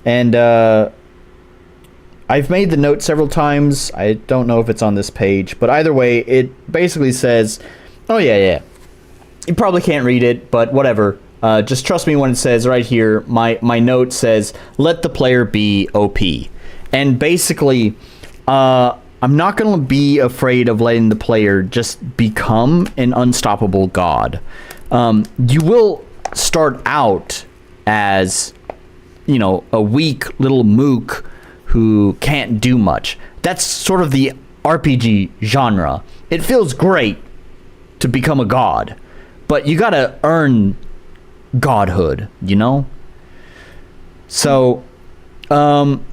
And I've made the note several times. I don't know if it's on this page, but either way, it basically says, oh yeah. You probably can't read it, but whatever. Just trust me when it says right here, my note says, let the player be OP. And basically, I'm not going to be afraid of letting the player just become an unstoppable god. You will start out as, you know, a weak little mook who can't do much. That's sort of the RPG genre. It feels great to become a god, but you gotta earn godhood, you know? So, my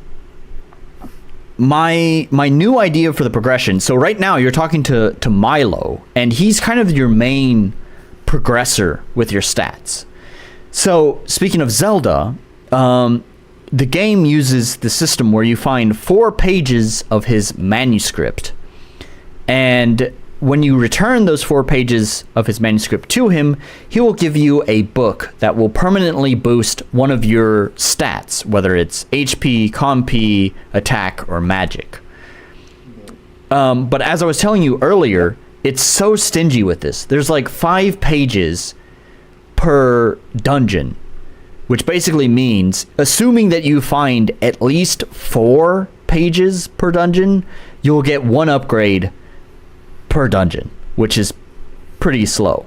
new idea for the progression. So right now you're talking to Milo, and he's kind of your main progressor with your stats. So speaking of Zelda, the game uses the system where you find 4 pages of his manuscript, and when you return those 4 pages of his manuscript to him, he will give you a book that will permanently boost one of your stats, whether it's HP, Comp, attack, or magic. But as I was telling you earlier, it's so stingy with this. There's like 5 pages per dungeon, which basically means, assuming that you find at least 4 pages per dungeon, you'll get 1 upgrade per dungeon, which is pretty slow.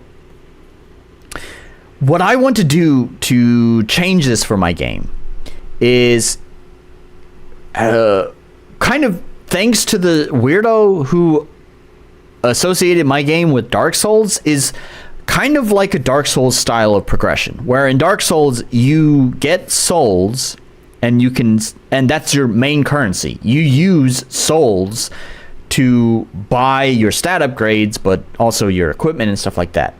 What I want to do to change this for my game is, kind of thanks to the weirdo who associated my game with Dark Souls, is kind of like a Dark Souls style of progression, where in Dark Souls you get souls and that's your main currency. You use souls to buy your stat upgrades, but also your equipment and stuff like that.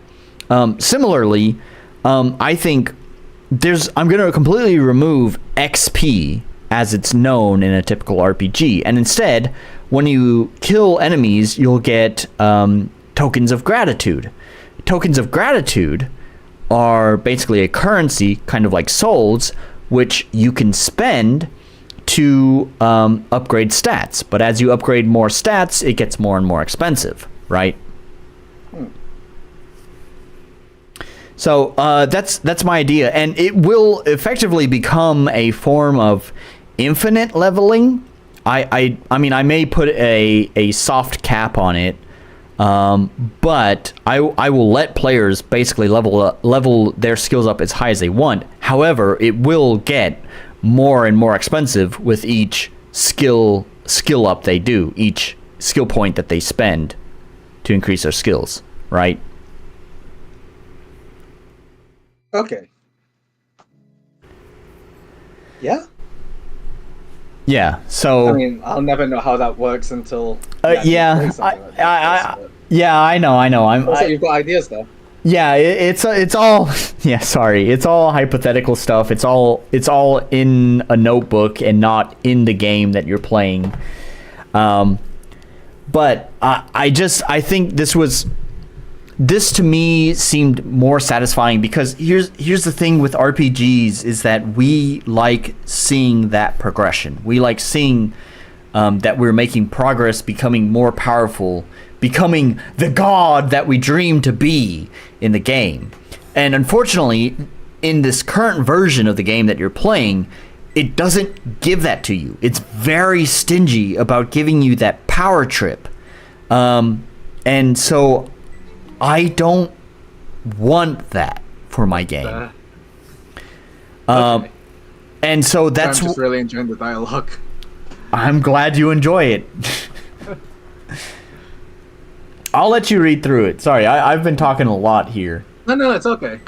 Similarly, I think I'm going to completely remove XP as it's known in a typical RPG, and instead, when you kill enemies, you'll get tokens of gratitude. Tokens of gratitude are basically a currency, kind of like souls, which you can spend to upgrade stats. But as you upgrade more stats, it gets more and more expensive, right? So that's my idea, and it will effectively become a form of infinite leveling. I mean, I may put a soft cap on it, but I will let players basically level their skills up as high as they want. However, it will get more and more expensive with each skill up they do, each skill point that they spend to increase their skills, right? Okay. Yeah. Yeah. So I mean, I'll never know how that works until. yeah, yeah, I know. Also, you've got ideas though. Yeah, it's all yeah. Sorry, it's all hypothetical stuff. It's all in a notebook and not in the game that you're playing. But I think this to me seemed more satisfying because here's the thing with RPGs is that we like seeing that progression. We like seeing that we're making progress, becoming more powerful, becoming the god that we dream to be in the game. And unfortunately, in this current version of the game that you're playing, it doesn't give that to you. It's very stingy about giving you that power trip. And so I don't want that for my game. Okay. And so that's... I'm just really enjoying the dialogue. I'm glad you enjoy it. I'll let you read through it. Sorry, I've been talking a lot here. No, it's okay.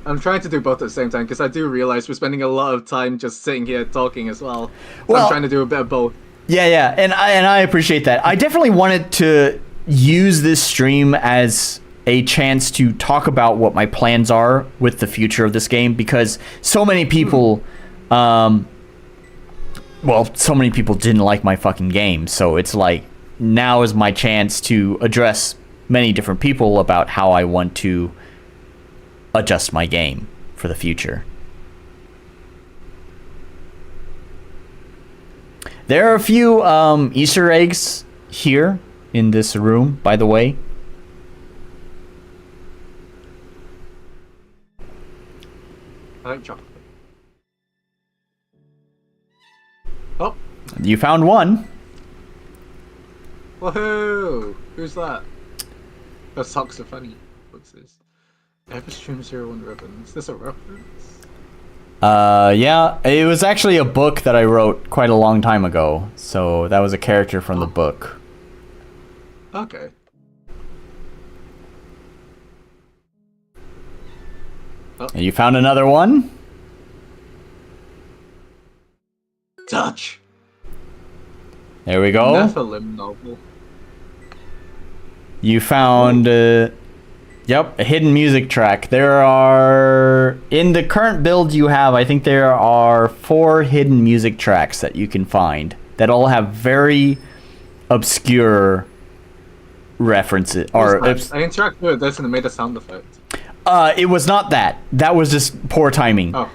I'm trying to do both at the same time because I do realize we're spending a lot of time just sitting here talking as well. So I'm trying to do a bit of both. Yeah, and I appreciate that. I definitely wanted to use this stream as a chance to talk about what my plans are with the future of this game because so many people, so many people didn't like my fucking game. So it's like, now is my chance to address many different people about how I want to adjust my game for the future. There are a few Easter eggs here in this room, by the way. I like chocolate. Oh. You found one. Woohoo! Who's that? The socks are funny. What's this? Everstream 01 ribbon. Is this a reference? Yeah. It was actually a book that I wrote quite a long time ago. So that was a character from the book. Okay. And you found another one? Dutch. There we go. Nephilim novel. You found, a hidden music track. There are, in the current build you have, I think there are 4 hidden music tracks that you can find that all have very obscure references. I interacted with this and it made a sound effect. It was not that. That was just poor timing. Oh.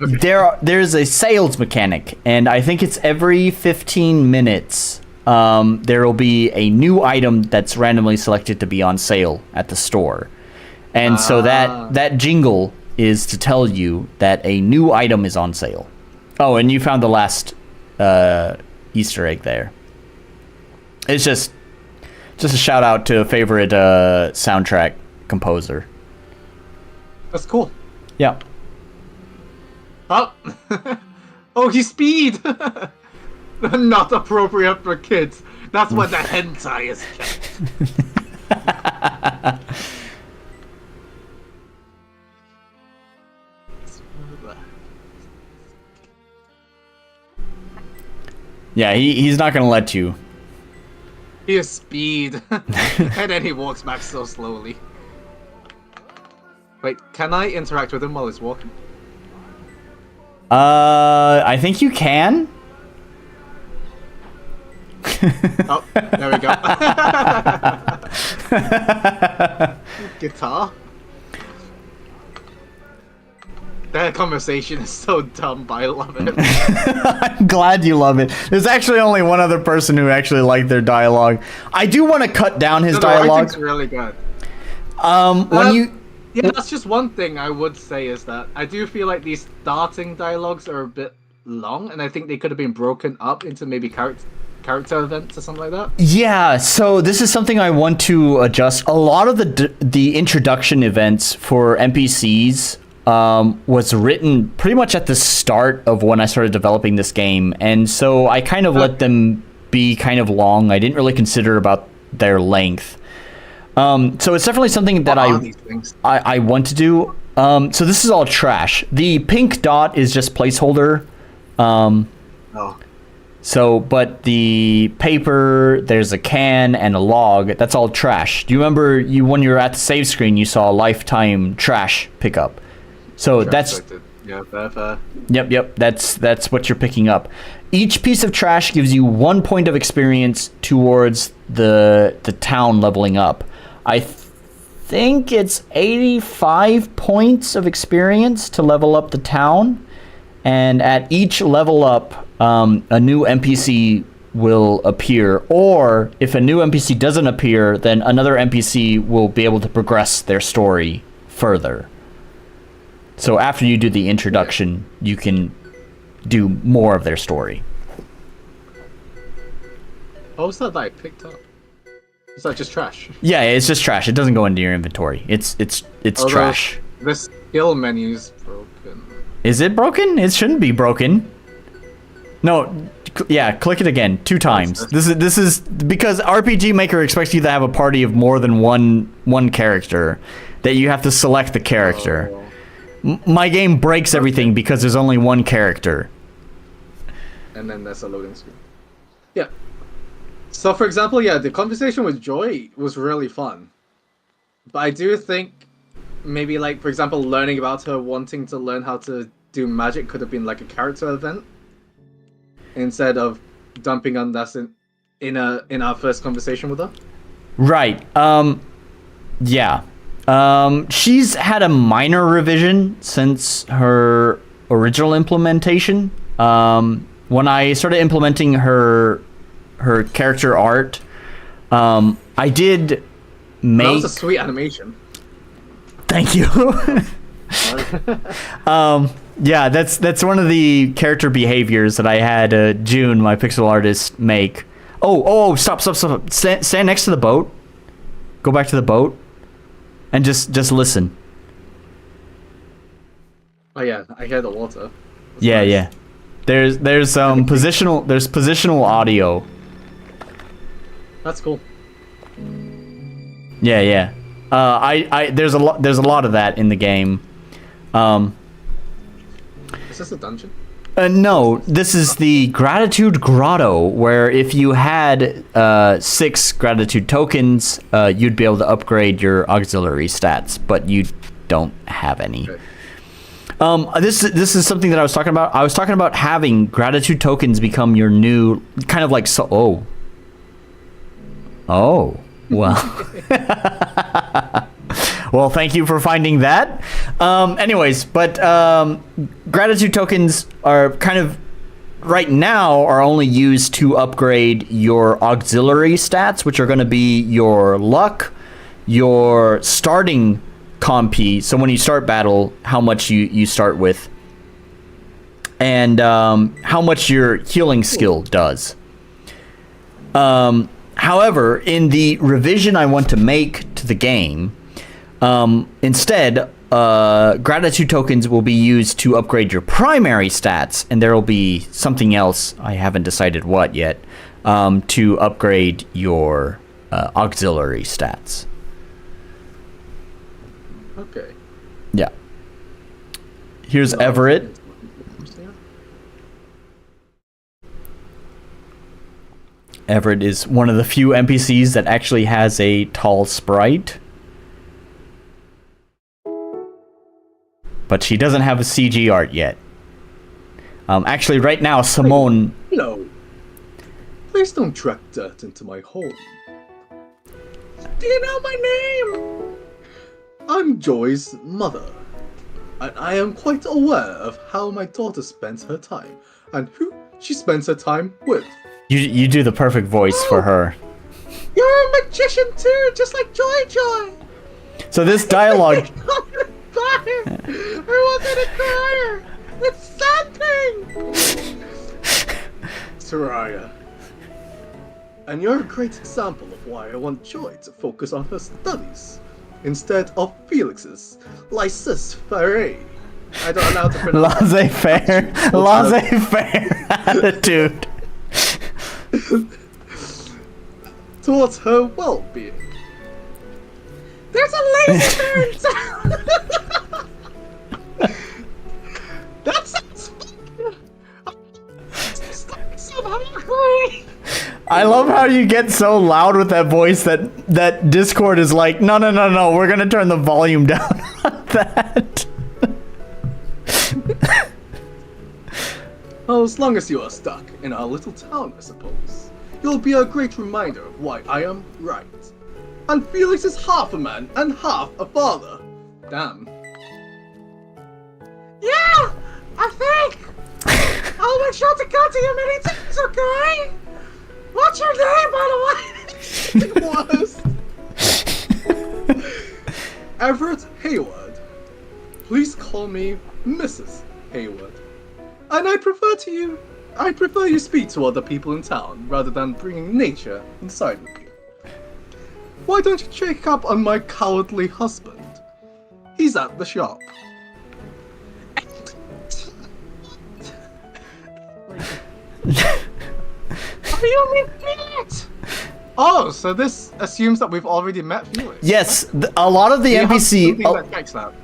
Okay. There's a sales mechanic, and I think it's every 15 minutes. There will be a new item that's randomly selected to be on sale at the store. And so that jingle is to tell you that a new item is on sale. Oh, and you found the last Easter egg there. It's just a shout out to a favorite soundtrack composer. That's cool. Yeah. Oh, oh, he's speed! Not appropriate for kids. That's what the hentai is. Yeah, he's not gonna let you. He is speed. And then he walks back so slowly. Wait, can I interact with him while he's walking? I think you can. Oh, there we go. Guitar. That conversation is so dumb, but I love it. I'm glad you love it. There's actually only one other person who actually liked their dialogue. I do want to cut down his dialogue. The writing's really good. Yeah, that's just one thing I would say is that I do feel like these starting dialogues are a bit long, and I think they could have been broken up into maybe character events or something like that. Yeah, so this is something I want to adjust. A lot of the introduction events for NPCs was written pretty much at the start of when I started developing this game, and so I kind of let them be kind of long. I didn't really consider about their length. So it's definitely something that I want to do. So this is all trash. The pink dot is just placeholder. Oh. So, but the paper, there's a can and a log. That's all trash. Do you remember when you were at the save screen, you saw a lifetime trash pickup? So that's. Yeah, fair. Yep. That's what you're picking up. Each piece of trash gives you 1 point of experience towards the town leveling up. I think it's 85 points of experience to level up the town, and at each level up, a new NPC will appear, or if a new NPC doesn't appear, then another NPC will be able to progress their story further. So after you do the introduction, you can do more of their story. What was that I picked up? Is that just trash? Yeah, it's just trash. It doesn't go into your inventory. It's trash. This skill menu's broken. Is it broken? It shouldn't be broken. No, yeah, click it again 2 times. This is because RPG Maker expects you to have a party of more than one character, that you have to select the character. My game breaks everything because there's only one character. And then there's a loading screen. Yeah. So for example, the conversation with Joy was really fun. But I do think maybe, like, for example, learning about her wanting to learn how to do magic could have been like a character event, instead of dumping on us in our first conversation with her. Right. Yeah. She's had a minor revision since her original implementation. When I started implementing her character art, I did make... That was a sweet animation. Thank you. Yeah, that's one of the character behaviors that I had June, my pixel artist, make. Oh, stop. Stand next to the boat. Go back to the boat. And just listen. Oh yeah, I hear the water. That's yeah, nice. Yeah. There's positional audio. That's cool. Yeah. There's a lot of that in the game. Is this a dungeon? No, this is the Gratitude Grotto, where if you had 6 gratitude tokens, you'd be able to upgrade your auxiliary stats, but you don't have any. Okay. This is something that I was talking about. I was talking about having gratitude tokens become your new kind of like Oh, well. Well, thank you for finding that. Anyways, but gratitude tokens are kind of, right now, are only used to upgrade your auxiliary stats, which are going to be your luck, your starting comp, so when you start battle, how much you start with, and how much your healing skill does. However, in the revision I want to make to the game, instead, gratitude tokens will be used to upgrade your primary stats, and there will be something else, I haven't decided what yet, to upgrade your auxiliary stats. Okay. Yeah. Here's Everett. Everett is one of the few NPCs that actually has a tall sprite. But she doesn't have a CG art yet. Actually, right now, Somon... Hello. Please don't track dirt into my home. Do you know my name? I'm Joy's mother. And I am quite aware of how my daughter spends her time, and who she spends her time with. You do the perfect voice for her. You're a magician too, just like Joy. So this dialogue... I wanted a crier! It's something! Soraya. And you're a great example of why I want Joy to focus on her studies, instead of Felix's laissez-faire. I don't know how to pronounce laissez-faire attitude. Towards her well-being. There's a laser bear in town! That sounds fun! I love how you get so loud with that voice that Discord is like, no, we're gonna turn the volume down on that. Well, as long as you are stuck in our little town, I suppose, you'll be a great reminder of why I am right. And Felix is half a man and half a father. Damn. Yeah, I think. I'll make sure to come to you many times, okay? What's your name, by the way? It was Everett Hayward. Please call me Mrs. Hayward. And I prefer you speak to other people in town rather than bringing nature inside with you. Why don't you check up on my cowardly husband? He's at the shop. Are you mean it? Oh, so this assumes that we've already met Felix. Yes, a lot of the NPC.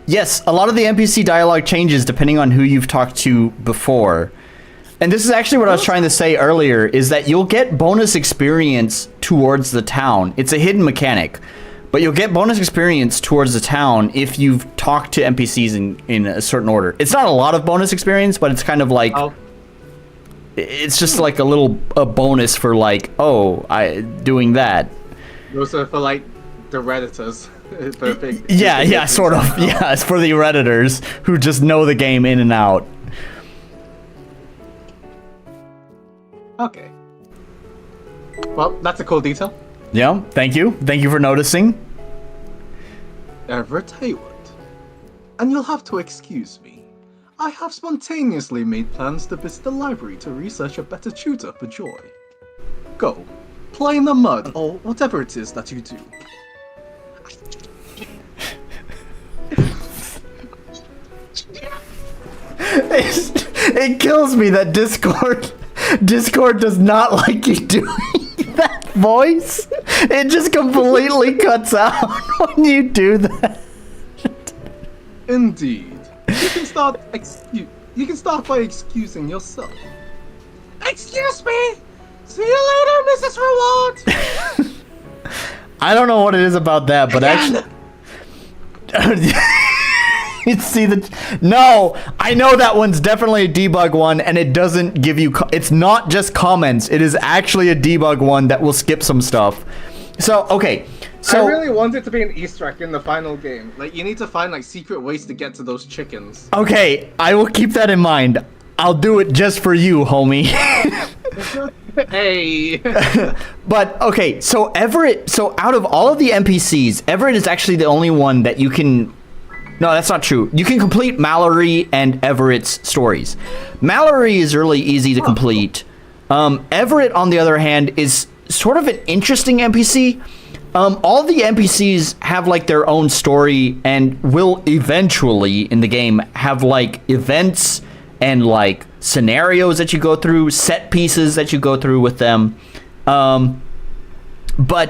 Yes, a lot of the NPC dialogue changes depending on who you've talked to before. And this is actually what I was trying to say earlier, is that you'll get bonus experience towards the town. It's a hidden mechanic, but you'll get bonus experience towards the town if you've talked to NPCs in a certain order. It's not a lot of bonus experience, but it's kind of like... Oh. It's just like a bonus for like, doing that. Also for like the Redditors. Yeah, sort of. Yeah, it's for the Redditors who just know the game in and out. Okay. Well, that's a cool detail. Yeah, thank you. Thank you for noticing. Everett Hayward. And you'll have to excuse me. I have spontaneously made plans to visit the library to research a better tutor for Joy. Go. Play in the mud, or whatever it is that you do. It kills me that Discord does not like you doing that voice. It just completely cuts out when you do that. Indeed. You can start by excusing yourself. Excuse me! See you later, Mrs. Reward! I don't know what it is about that, but actually... No! I know that one's definitely a debug one, and it doesn't give you... It's not just comments. It is actually a debug one that will skip some stuff. So, okay. So, I really want it to be an Easter egg in the final game. Like, you need to find, like, secret ways to get to those chickens. Okay, I will keep that in mind. I'll do it just for you, homie. Hey. But, okay, so Everett... So, out of all of the NPCs, Everett is actually the only one that you can... No, that's not true. You can complete Mallory and Everett's stories. Mallory is really easy to complete. Everett, on the other hand, is sort of an interesting NPC. All the NPCs have like their own story and will eventually in the game have like events and like scenarios that you go through, set pieces that you go through with them. But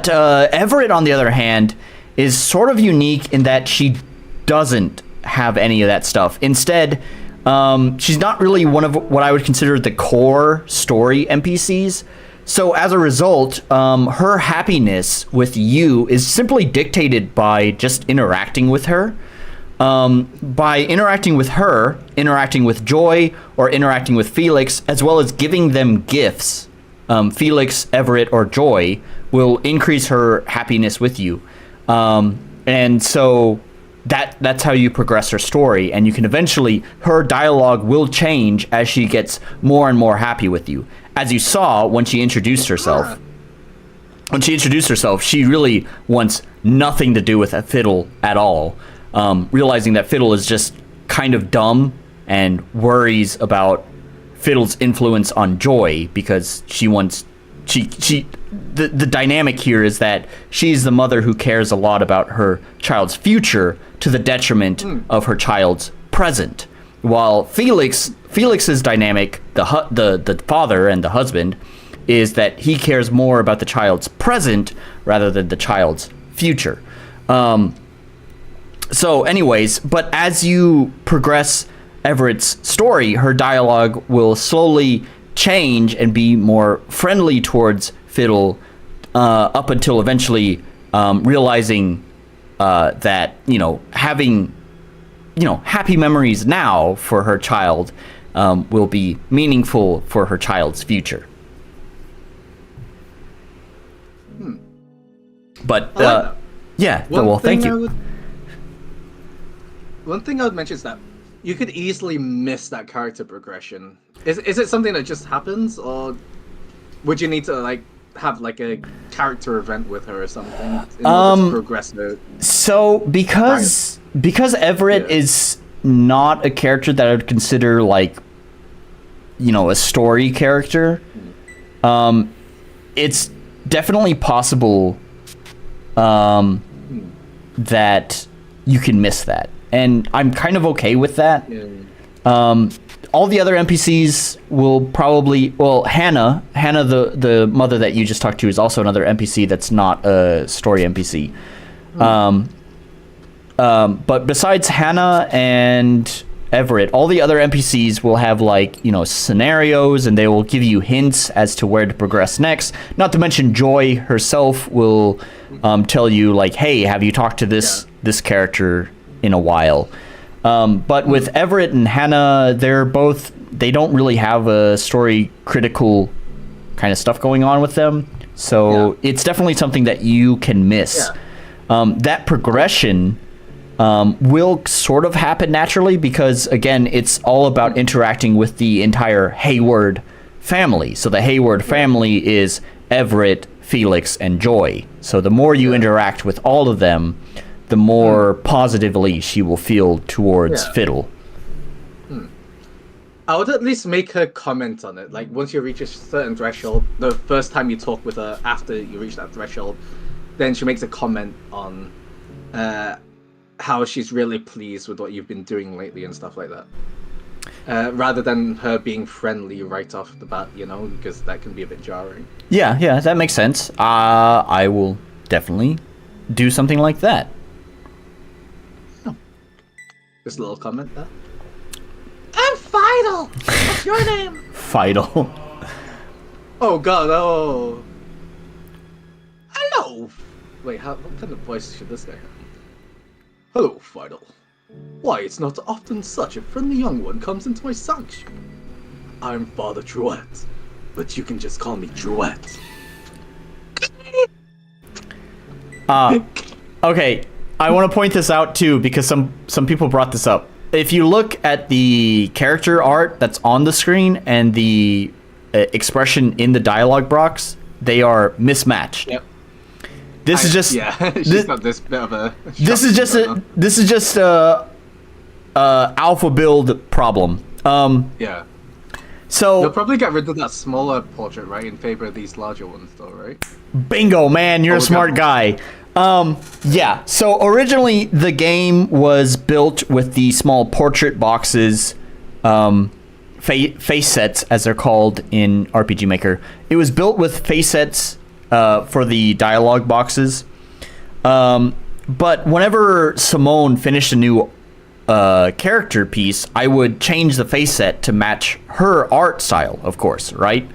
Everett, on the other hand, is sort of unique in that she doesn't have any of that stuff. Instead, she's not really one of what I would consider the core story NPCs. So as a result, her happiness with you is simply dictated by just interacting with her. By interacting with her, interacting with Joy, or interacting with Felix, as well as giving them gifts, Felix, Everett, or Joy will increase her happiness with you. And so that's how you progress her story, and you can eventually, her dialogue will change as she gets more and more happy with you. As you saw when she introduced herself. When she introduced herself, she really wants nothing to do with Fiddle at all. Realizing that Fiddle is just kind of dumb and worries about Fiddle's influence on Joy because she wants... The dynamic here is that she's the mother who cares a lot about her child's future to the detriment of her child's present. While Felix's dynamic, the father and the husband, is that he cares more about the child's present rather than the child's future. So, anyways, but as you progress Everett's story, her dialogue will slowly change and be more friendly towards Fiddle, up until eventually realizing that, having, happy memories now for her child will be meaningful for her child's future. But, yeah, well, thank you. One thing I would mention is that you could easily miss that character progression. Is it something that just happens, or would you need to have a character event with her or something in order to progress her? So because Everett is not a character that I would consider a story character, it's definitely possible that you can miss that. And I'm kind of okay with that. Yeah. All the other NPCs will probably... Well, Hannah, the mother that you just talked to, is also another NPC that's not a story NPC. But besides Hannah and Everett, all the other NPCs will have scenarios, and they will give you hints as to where to progress next. Not to mention Joy herself will tell you hey, have you talked to this character in a while? But with Everett and Hannah, they don't really have a story critical kind of stuff going on with them. So it's definitely something that you can miss. Yeah. That progression will sort of happen naturally because, again, it's all about interacting with the entire Hayward family. So the Hayward family is Everett, Felix, and Joy. So the more you interact with all of them, the more positively she will feel towards Fiddle. I would at least make her comment on it. Once you reach a certain threshold, the first time you talk with her after you reach that threshold, then she makes a comment on how she's really pleased with what you've been doing lately and stuff like that. Rather than her being friendly right off the bat, because that can be a bit jarring. Yeah, that makes sense. I will definitely do something like that. Just a little comment there. I'm Fidel! What's your name? Fidel. Oh god, oh. Hello! Wait, what kind of voice should this guy have? Hello, Fidel. Why, it's not often such a friendly young one comes into my sanctuary. I'm Father Truette, but you can just call me Truette. Okay. I want to point this out too because some people brought this up. If you look at the character art that's on the screen and the expression in the dialogue box, they are mismatched. Yep. This is just she's got this bit of a. This is just a alpha build problem. Yeah. So they'll probably get rid of that smaller portrait, right, in favor of these larger ones, though, right? Bingo, man! You're a smart guy. Yeah, so originally the game was built with the small portrait boxes, face sets, as they're called in RPG Maker. It was built with face sets for the dialogue boxes. But whenever Somon finished a new character piece, I would change the face set to match her art style, of course, right?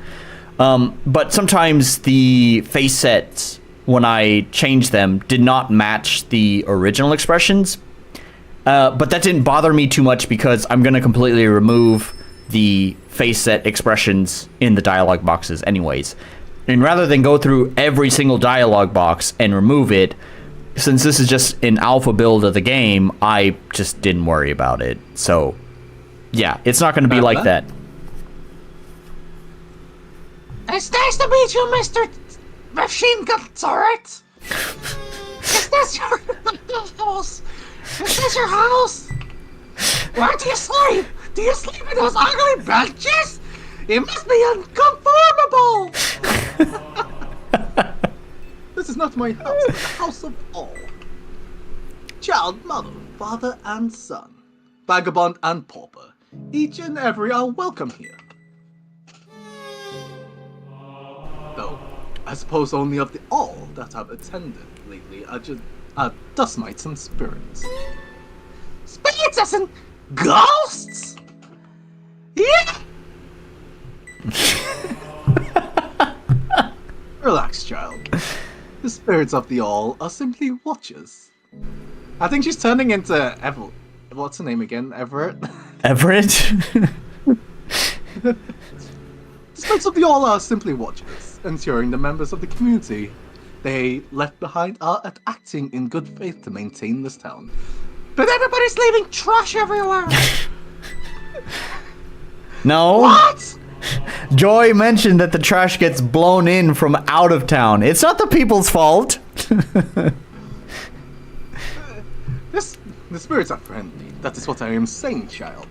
But sometimes the face sets, when I changed them, did not match the original expressions. But that didn't bother me too much because I'm going to completely remove the face set expressions in the dialogue boxes anyways. And rather than go through every single dialogue box and remove it, since this is just an alpha build of the game, I just didn't worry about it. So, yeah, it's not going to be like that. It's nice to meet you, Mr. Machine Gun Turret. Is this your house? Is this your house? Where do you sleep? Do you sleep in those ugly benches? It must be unconformable. This is not my house, but the house of all. Child, mother, father, and son. Vagabond and pauper. Each and every are welcome here. Though, I suppose only of the all that have attended lately are just dust mites and spirits. Spirits as in ghosts? Yeah! Relax, child. The spirits of the all are simply watchers. I think she's turning into what's her name again? Everett? Everett? The spirits of the all are simply watchers, ensuring the members of the community they left behind are acting in good faith to maintain this town. But everybody's leaving trash everywhere. No. What? Joy mentioned that the trash gets blown in from out of town. It's not the people's fault. The spirits are friendly. That is what I am saying, child.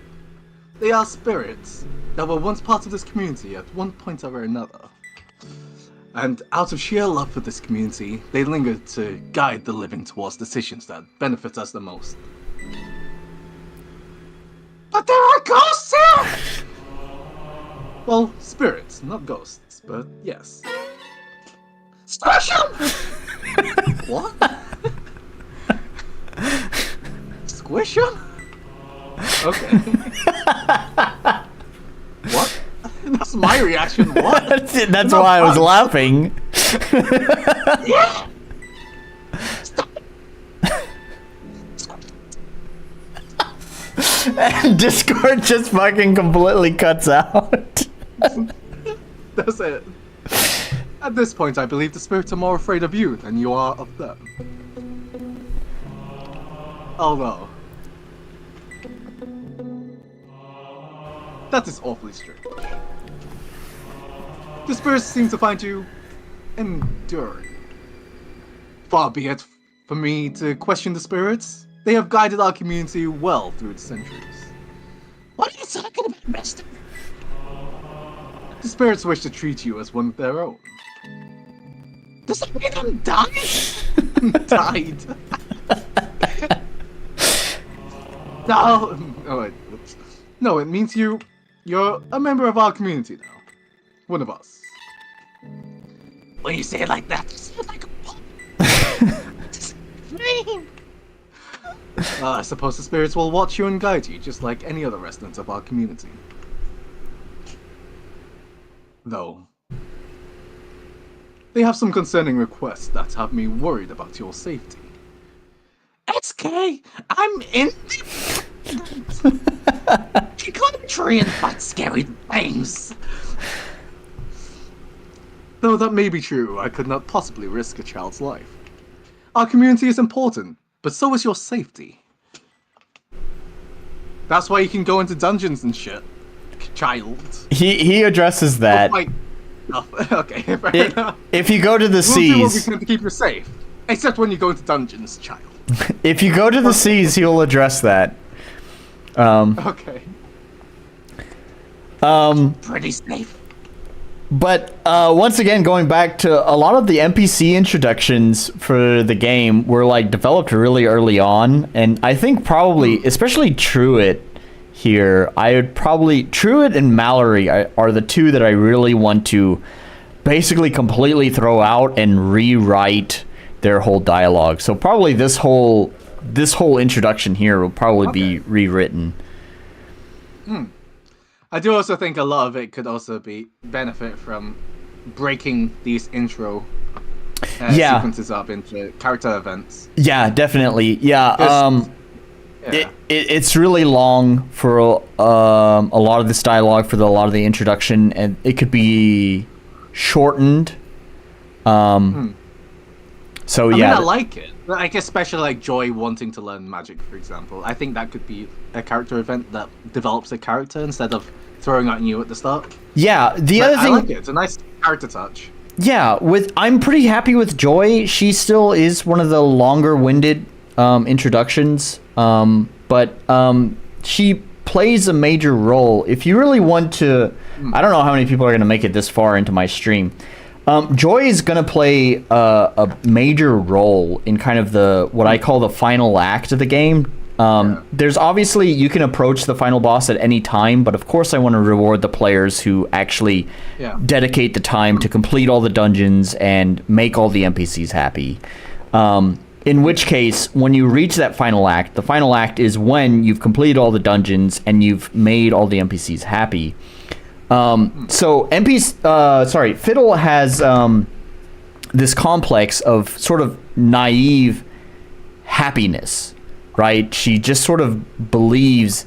They are spirits that were once part of this community at one point or another. And out of sheer love for this community, they linger to guide the living towards decisions that benefit us the most. But there are ghosts here! Well, spirits, not ghosts, but yes. Squish 'em! What? Squish 'em? Okay. What? That's my reaction. What? That's why I was laughing. Yeah! And Discord just fucking completely cuts out. That's it. At this point, I believe the spirits are more afraid of you than you are of them. Although, that is awfully strange. The spirits seem to find you enduring. Far be it for me to question the spirits. They have guided our community well through the centuries. What are you talking about, mister? The spirits wish to treat you as one of their own. Does that mean I'm dying? Died. No, oh wait, whoops. No, it means you're a member of our community now. One of us. When you say it like that, it sounds like a pop. Mean. I suppose the spirits will watch you and guide you, just like any other residents of our community. Though, they have some concerning requests that have me worried about your safety. It's okay. I'm in. You can't try and fight scary things. Though that may be true, I could not possibly risk a child's life. Our community is important, but so is your safety. That's why you can go into dungeons and shit, child. He addresses that. Oh, okay, fair enough. If you go to the We'll do what we seas, can to keep you safe. Except when you go into dungeons, child. if you go to the seas, he'll address that. Okay. Pretty safe. But once again, going back to a lot of the NPC introductions for the game were like developed really early on, and I think probably, especially Truett here, I would probably Truett and Mallory are the two that I really want to basically completely throw out and rewrite their whole dialogue. So probably this whole introduction here will probably be rewritten. I do also think a lot of it could also be benefit from breaking these intro sequences up into character events. Yeah, definitely. Yeah. It's really long for a lot of this dialogue, for a lot of the introduction, and it could be shortened. So I yeah, mean, I like it. Like, especially like Joy wanting to learn magic, for example. I think that could be a character event that develops a character instead of throwing out you at the start. Yeah, the But other thing, I like it. It's a nice character touch. Yeah, I'm pretty happy with Joy. She still is one of the longer-winded introductions, but she plays a major role. If you really want to, I don't know how many people are going to make it this far into my stream. Joy is going to play a major role in kind of what I call the final act of the game. There's obviously, you can approach the final boss at any time, but of course I want to reward the players who actually dedicate the time to complete all the dungeons and make all the NPCs happy. In which case, when you reach that final act, the final act is when you've completed all the dungeons and you've made all the NPCs happy. Fiddle has this complex of sort of naive happiness, right? She just sort of believes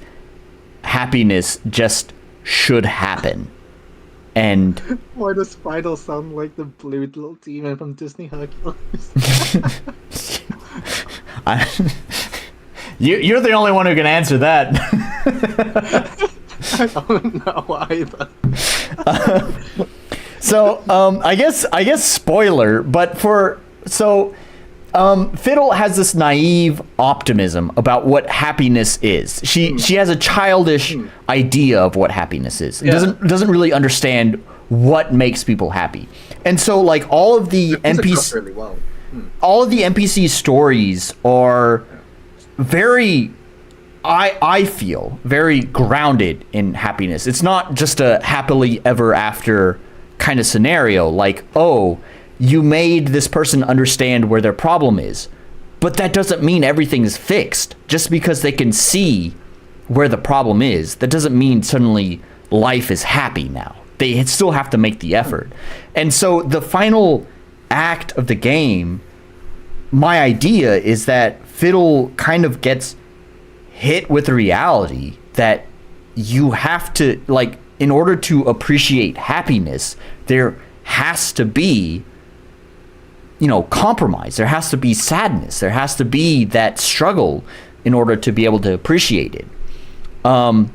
happiness just should happen. And why does Fidel sound like the blue little demon from Disney Hercules? You're the only one who can answer that. I don't know either. I guess spoiler, but Fiddle has this naive optimism about what happiness is. She has a childish idea of what happiness is. It doesn't really understand what makes people happy. And so like all of the NPC stories are very, I feel, very grounded in happiness. It's not just a happily ever after kind of scenario, like, oh, you made this person understand where their problem is, but that doesn't mean everything is fixed. Just because they can see where the problem is, that doesn't mean suddenly life is happy now. They still have to make the effort. And so the final act of the game, my idea is that Fiddle kind of gets hit with the reality that you have to, like, in order to appreciate happiness, there has to be, compromise. There has to be sadness. There has to be that struggle in order to be able to appreciate it. And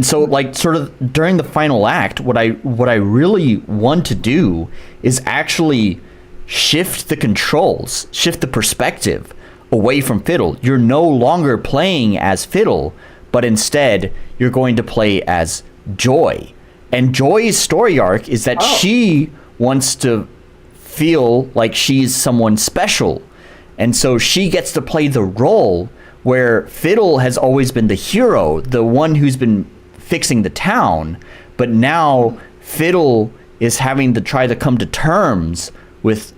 so, like, sort of during the final act, what I really want to do is actually shift the controls, shift the perspective away from Fiddle. You're no longer playing as Fiddle, but instead you're going to play as Joy. And Joy's story arc is that she wants to feel like she's someone special. And so she gets to play the role where Fiddle has always been the hero, the one who's been fixing the town, but now Fiddle is having to try to come to terms with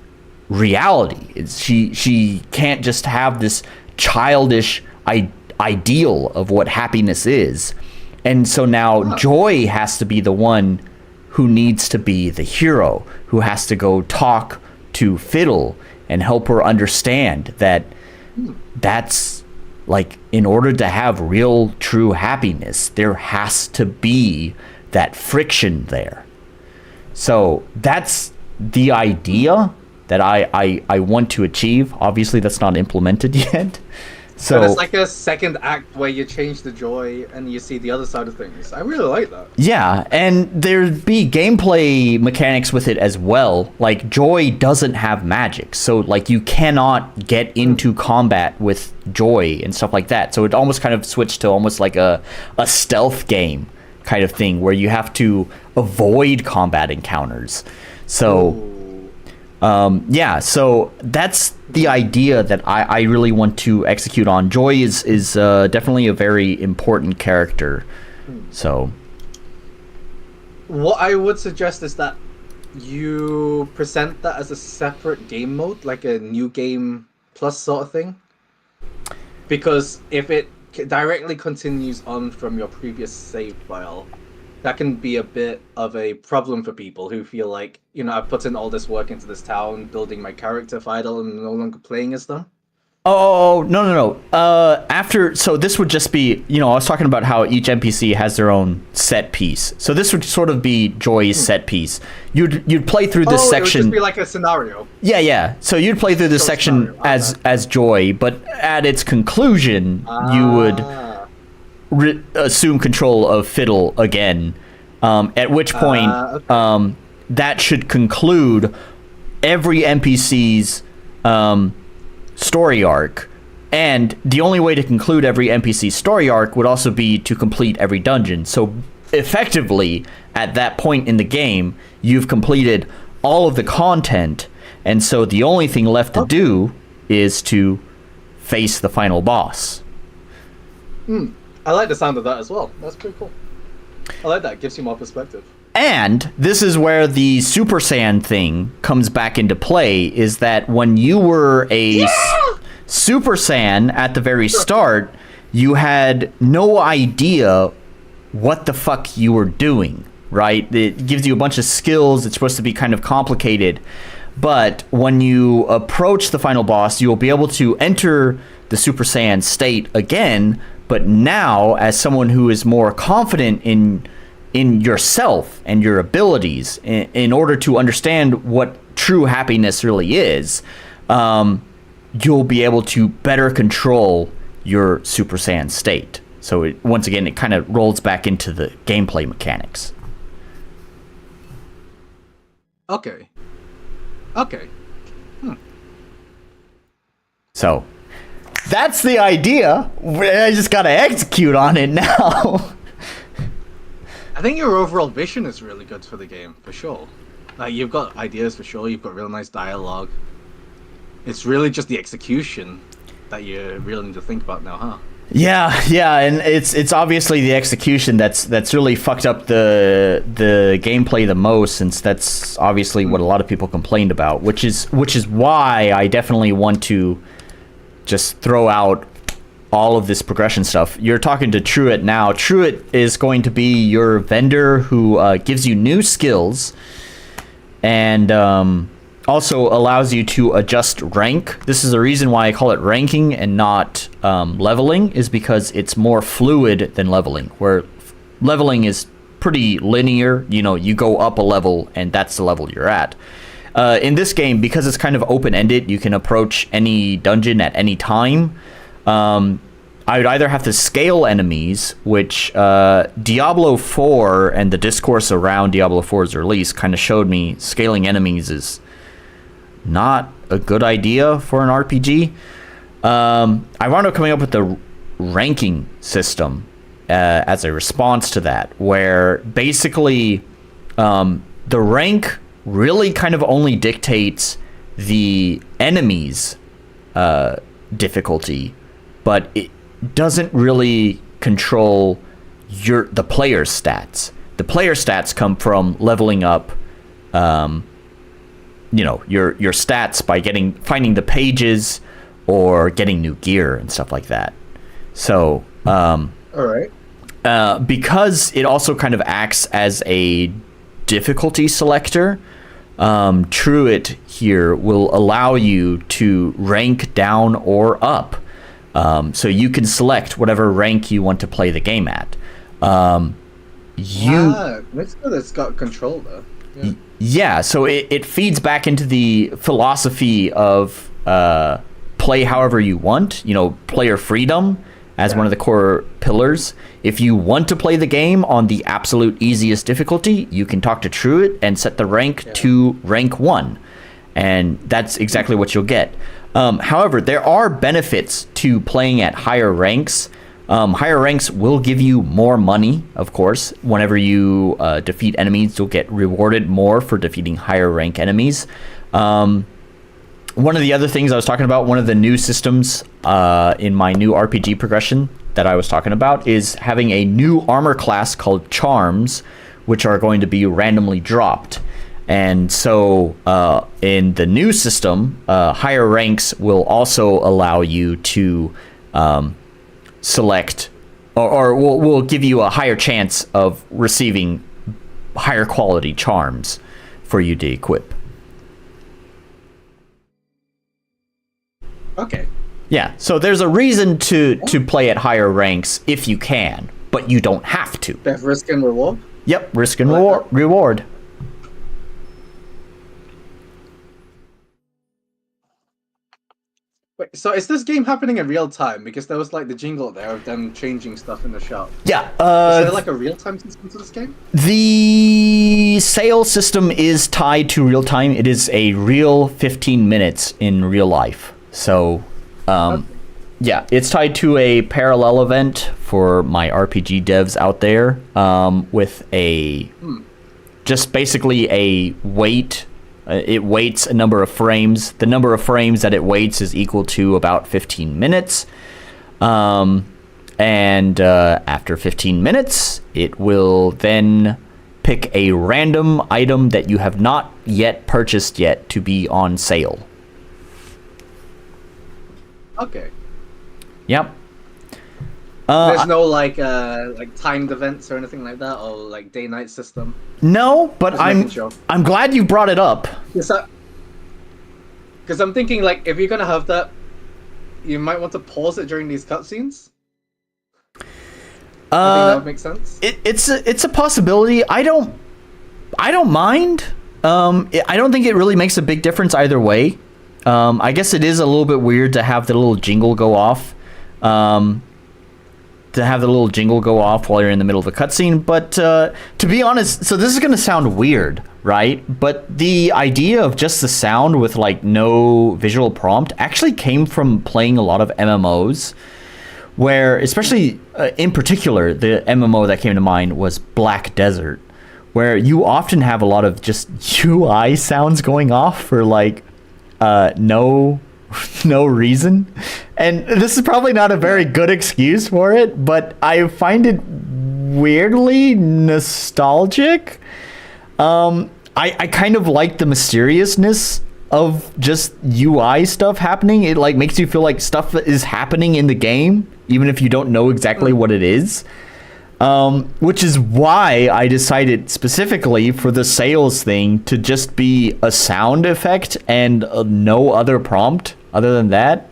reality. She can't just have this childish ideal of what happiness is. And so now Joy has to be the one who needs to be the hero, who has to go talk to Fiddle and help her understand that that's, like, in order to have real, true happiness, there has to be that friction there. So that's the idea that I want to achieve. Obviously, that's not implemented yet. So but it's like a second act where you change the Joy and you see the other side of things. I really like that. Yeah, and there'd be gameplay mechanics with it as well. Like, Joy doesn't have magic, so, like, you cannot get into combat with Joy and stuff like that. So it almost kind of switched to almost like a stealth game kind of thing where you have to avoid combat encounters. So so that's the idea that I really want to execute on. Joy is definitely a very important character. So what I would suggest is that you present that as a separate game mode, like a new game plus sort of thing. Because if it directly continues on from your previous save file, that can be a bit of a problem for people who feel like, I've put in all this work into this town, building my character, Fidel, and no longer playing as them. Oh, no. So this would just be, I was talking about how each NPC has their own set piece. So this would sort of be Joy's set piece. You'd play through this section. It would just be like a scenario. Yeah. So you'd play through this section as Joy, but at its conclusion, you would assume control of Fiddle again, at which point that should conclude every NPC's story arc. And the only way to conclude every NPC story arc would also be to complete every dungeon. So effectively, at that point in the game, you've completed all of the content, and so the only thing left to do is to face the final boss. I like the sound of that as well. That's pretty cool. I like that. It gives you more perspective. And this is where the Super Saiyan thing comes back into play, is that when you were Super Saiyan, at the very start, you had no idea what the fuck you were doing, right? It gives you a bunch of skills. It's supposed to be kind of complicated. But when you approach the final boss, you'll be able to enter the Super Saiyan state again, but now as someone who is more confident in yourself and your abilities in order to understand what true happiness really is, you'll be able to better control your Super Saiyan state. So once again, it kind of rolls back into the gameplay mechanics. Okay. So that's the idea. I just gotta execute on it now. I think your overall vision is really good for the game, for sure. Like, you've got ideas for sure, you've got real nice dialogue. It's really just the execution that you really need to think about now, huh? Yeah, and it's obviously the execution that's really fucked up the gameplay the most, since that's obviously what a lot of people complained about, which is why I definitely want to just throw out all of this progression stuff. You're talking to Truett now. Truett is going to be your vendor who gives you new skills and also allows you to adjust rank. This is the reason why I call it ranking and not leveling, is because it's more fluid than leveling, where leveling is pretty linear. You know, you go up a level and that's the level you're at. In this game, because it's kind of open-ended, you can approach any dungeon at any time. I would either have to scale enemies, which Diablo 4 and the discourse around Diablo 4's release kind of showed me scaling enemies is not a good idea for an RPG. I wound up coming up with the ranking system as a response to that, where basically the rank really kind of only dictates the enemy's difficulty, but it doesn't really control the player's stats. The player stats come from leveling up your stats by finding the pages or getting new gear and stuff like that. So all right. Because it also kind of acts as a difficulty selector, Truett here will allow you to rank down or up. So you can select whatever rank you want to play the game at. It's good it's got control though. Yeah, so it feeds back into the philosophy of play however you want, player freedom as one of the core pillars. If you want to play the game on the absolute easiest difficulty, you can talk to Truett and set the rank to rank 1. And that's exactly what you'll get. However, there are benefits to playing at higher ranks. Higher ranks will give you more money, of course. Whenever you defeat enemies, you'll get rewarded more for defeating higher rank enemies. One of the other things I was talking about, one of the new systems in my new RPG progression that I was talking about, is having a new armor class called Charms, which are going to be randomly dropped. And so in the new system, higher ranks will also allow you to select or will give you a higher chance of receiving higher quality charms for you to equip. Okay. Yeah, so there's a reason to play at higher ranks if you can, but you don't have to. There's risk and reward? Yep, risk and reward. Wait, so is this game happening in real time? Because there was like the jingle there of them changing stuff in the shop. Yeah. Is there like a real time system to this game? The sale system is tied to real time. It is a real 15 minutes in real life. So, yeah, it's tied to a parallel event for my RPG devs out there, with just basically a wait. It waits a number of frames. The number of frames that it waits is equal to about 15 minutes. And after 15 minutes, it will then pick a random item that you have not yet purchased yet to be on sale. Okay. Yep. There's no like timed events or anything like that, or like day-night system. No, but Just making sure. I'm glad you brought it up. Because I'm thinking, like, if you're gonna have that, you might want to pause it during these cutscenes. I think that would make sense. It's a possibility. I don't mind. I don't think it really makes a big difference either way. I guess it is a little bit weird to have the little jingle go off. While you're in the middle of a cutscene, but to be honest, so this is going to sound weird, right? But the idea of just the sound with like no visual prompt actually came from playing a lot of MMOs, where, especially in particular, the MMO that came to mind was Black Desert, where you often have a lot of just UI sounds going off for like no reason. And this is probably not a very good excuse for it, but I find it weirdly nostalgic. I kind of like the mysteriousness of just UI stuff happening. It like makes you feel like stuff is happening in the game, even if you don't know exactly what it is. Which is why I decided specifically for the sales thing to just be a sound effect and no other prompt other than that.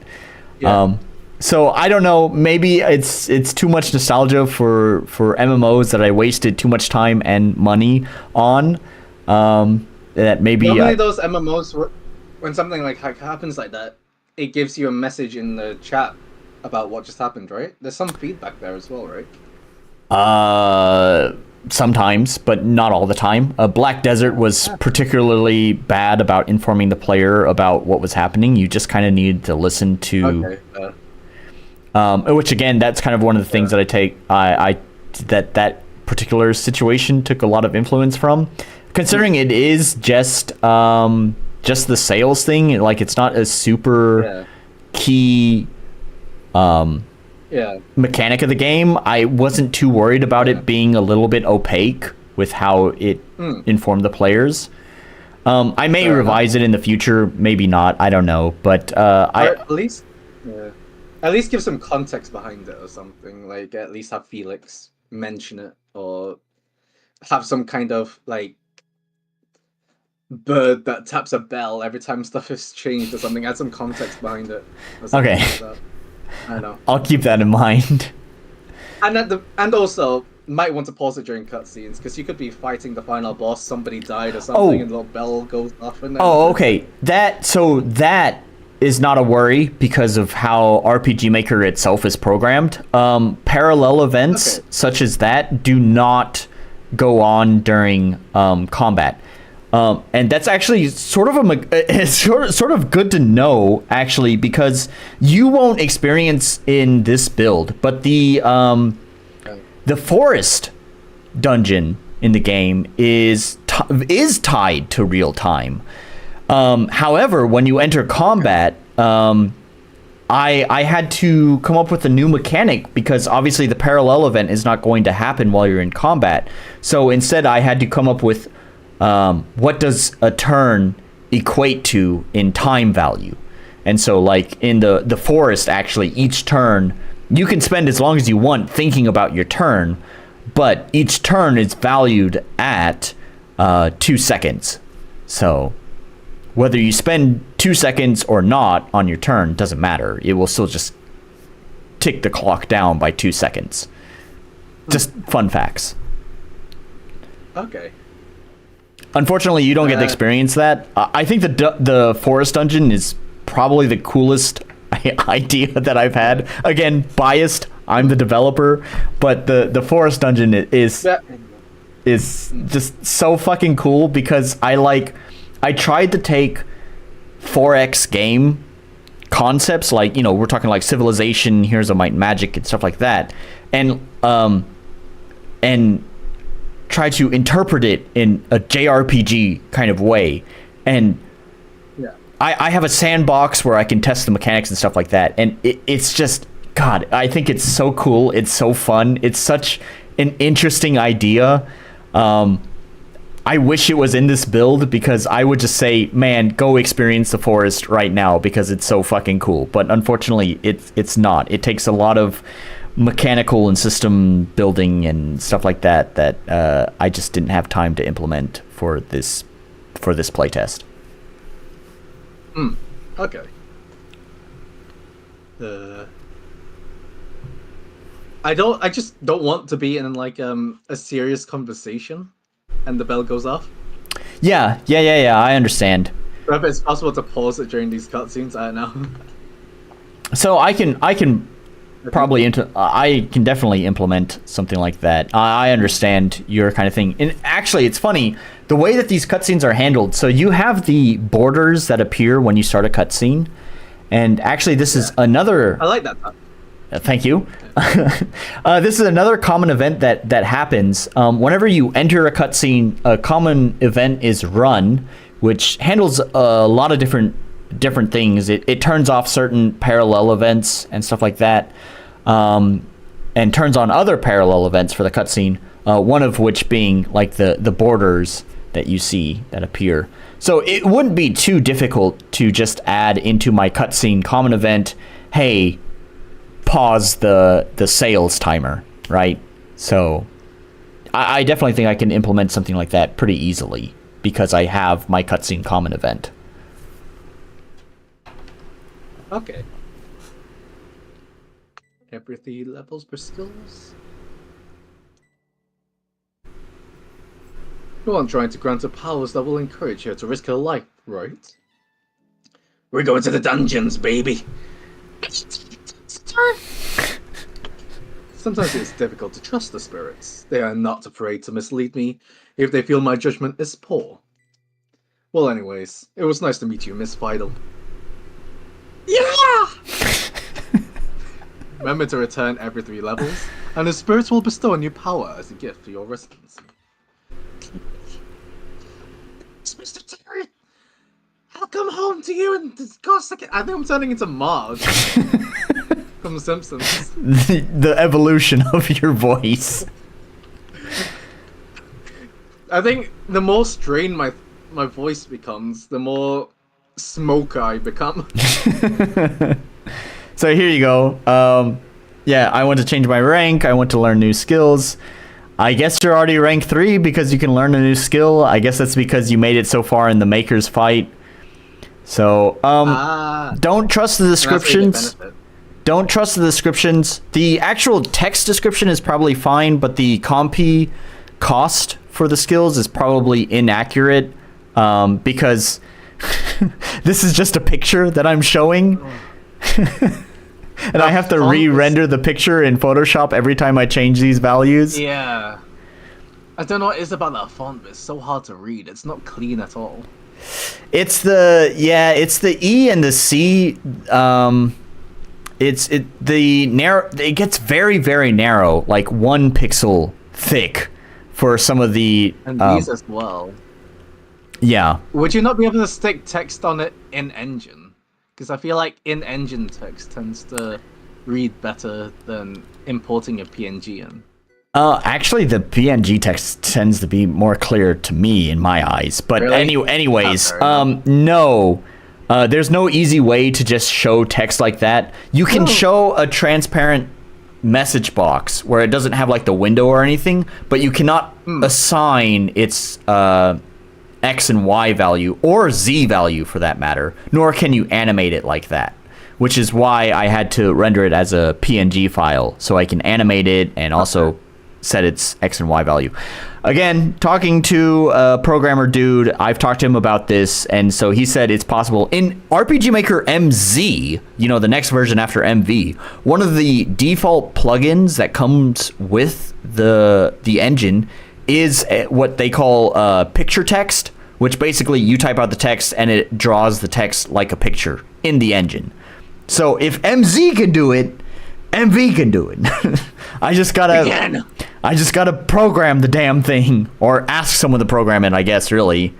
Yeah. So I don't know, maybe it's too much nostalgia for MMOs that I wasted too much time and money on. That maybe normally those MMOs, when something like happens like that, it gives you a message in the chat about what just happened, right? There's some feedback there as well, right? Sometimes, but not all the time. Black Desert was particularly bad about informing the player about what was happening. You just kind of need to listen to. Okay. Which again, that's kind of one of the things that I take. That particular situation took a lot of influence from, considering it is just the sales thing. Like it's not a super key. Mechanic of the game. I wasn't too worried about it being a little bit opaque with how it informed the players. I may revise it in the future, maybe not. I don't know, but at least give some context behind it or something. Like at least have Felix mention it, or have some kind of like bird that taps a bell every time stuff is changed or something. Add some context behind it. Okay. Like that. I know. I'll keep that in mind. And also might want to pause it during cutscenes because you could be fighting the final boss, somebody died or something, and the little bell goes off. And okay. That is not a worry because of how RPG Maker itself is programmed. Parallel events such as that do not go on during combat. And that's actually sort of good to know, actually, because you won't experience in this build, but the forest dungeon in the game is tied to real time. However, when you enter combat, I had to come up with a new mechanic because obviously the parallel event is not going to happen while you're in combat. So instead, I had to come up with what does a turn equate to in time value. And so like in the forest, actually each turn you can spend as long as you want thinking about your turn, but each turn is valued at 2 seconds. So whether you spend 2 seconds or not on your turn doesn't matter. It will still just tick the clock down by 2 seconds. Just fun facts. Okay. Unfortunately, you don't get to experience that. I think the forest dungeon is probably the coolest idea that I've had. Again, biased. I'm the developer, but the forest dungeon is just so fucking cool because I tried to take 4X game concepts, like, you know, we're talking like Civilization, Heroes of Might and Magic and stuff like that, and try to interpret it in a JRPG kind of way. And I have a sandbox where I can test the mechanics and stuff like that. And it's just, God, I think it's so cool. It's so fun. It's such an interesting idea. I wish it was in this build, because I would just say, man, go experience the forest right now because it's so fucking cool. But unfortunately, it's not. It takes a lot of mechanical and system building and stuff like that I just didn't have time to implement for this playtest. Okay. I just don't want to be in like a serious conversation and the bell goes off. Yeah, I understand. But if it's possible to pause it during these cutscenes, I don't know. So I can probably I can definitely implement something like that. I understand your kind of thing. And actually, it's funny the way that these cutscenes are handled. So you have the borders that appear when you start a cutscene, and actually, this is another. I like that. Thank you. This is another common event that happens whenever you enter a cutscene. A common event is run, which handles a lot of different things. It turns off certain parallel events and stuff like that, and turns on other parallel events for the cutscene. One of which being like the borders that you see that appear. So it wouldn't be too difficult to just add into my cutscene common event, hey, pause the sales timer, right? So I definitely think I can implement something like that pretty easily because I have my cutscene common event. Okay. Every 3 levels per skills. You aren't trying to grant her powers that will encourage her to risk her life, right? We're going to the dungeons, baby. Sometimes it's difficult to trust the spirits. They are not afraid to mislead me if they feel my judgment is poor. Well, anyways, it was nice to meet you, Miss Fidel. Yeah! Remember to return every 3 levels, and the spirits will bestow a new power as a gift for your residency. Mr. Terry, I'll come home to you and discuss again. I think I'm turning into Marge from The Simpsons. The evolution of your voice. I think the more strained my voice becomes, the more smoker I become. So here you go. Yeah, I want to change my rank. I want to learn new skills. I guess you're already rank 3 because you can learn a new skill. I guess that's because you made it so far in the Maker's fight. So, don't trust the descriptions. Don't trust the descriptions. The actual text description is probably fine, but the compy cost for the skills is probably inaccurate because this is just a picture that I'm showing. And I have to re-render the picture in Photoshop every time I change these values. Yeah. I don't know what it is about that font, but it's so hard to read. It's not clean at all. It's the E and the C. It gets very, very narrow, like 1 pixel thick for some of the. And these as well. Yeah. Would you not be able to stick text on it in engine? Because I feel like in-engine text tends to read better than importing a PNG in. Actually, the PNG text tends to be more clear to me in my eyes. But really? Anyways, no. There's no easy way to just show text like that. You can show a transparent message box where it doesn't have like the window or anything, but you cannot assign its X and Y value, or Z value for that matter, nor can you animate it like that, which is why I had to render it as a PNG file, so I can animate it and also set its X and Y value. Again, talking to a programmer dude, I've talked to him about this, and so he said it's possible. In RPG Maker MZ, you know, the next version after MV, one of the default plugins that comes with the engine is what they call picture text, which basically you type out the text and it draws the text like a picture in the engine. So if MZ can do it, MV can do it. I just gotta program the damn thing, or ask someone to program it, I guess, really.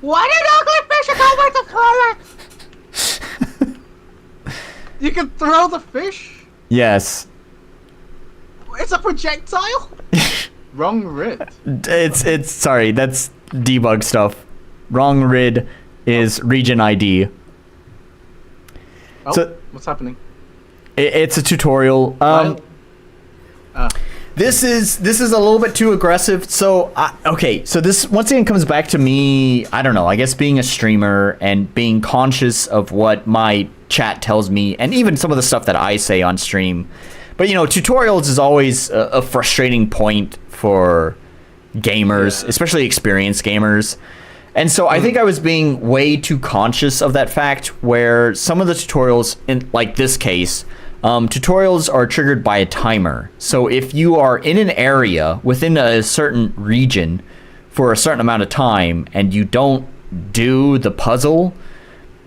Why did ugly fish go with the throw it? You can throw the fish? Yes. It's a projectile? Wrong RID. It's sorry, that's debug stuff. Wrong RID is region ID. Oh, So what's happening? it's a tutorial. This is a little bit too aggressive. So okay, so this once again comes back to me. I don't know. I guess being a streamer and being conscious of what my chat tells me, and even some of the stuff that I say on stream. But you know, tutorials is always a frustrating point for gamers, especially experienced gamers. And so I think I was being way too conscious of that fact, where some of the tutorials, in like this case, tutorials are triggered by a timer. So if you are in an area within a certain region for a certain amount of time and you don't do the puzzle,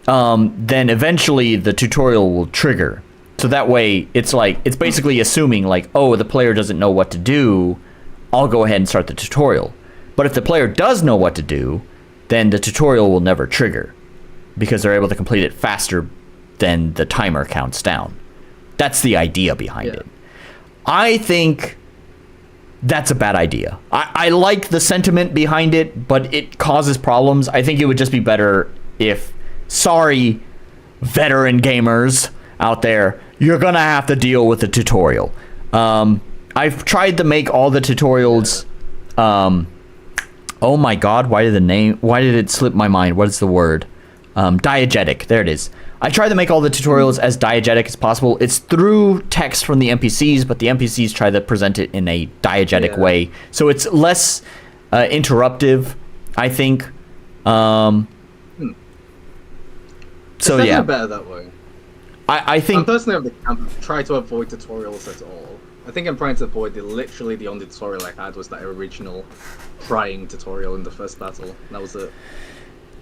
then eventually the tutorial will trigger. So that way it's basically assuming like, oh, the player doesn't know what to do, I'll go ahead and start the tutorial. But if the player does know what to do, then the tutorial will never trigger because they're able to complete it faster than the timer counts down. That's the idea behind it. I think that's a bad idea. I like the sentiment behind it, but it causes problems. I think it would just be better if, sorry, veteran gamers out there, you're gonna have to deal with the tutorial. I've tried to make all the tutorials. Oh my god, why did it slip my mind? What is the word? Diegetic. There it is. I try to make all the tutorials as diegetic as possible. It's through text from the NPCs, but the NPCs try to present it in a diegetic way. So it's less interruptive, I think. So it's definitely better that way. I think... I'm personally of the camp, try to avoid tutorials at all. I think in Pry Into The Void, literally the only tutorial I had was that original prying tutorial in the first battle. That was it.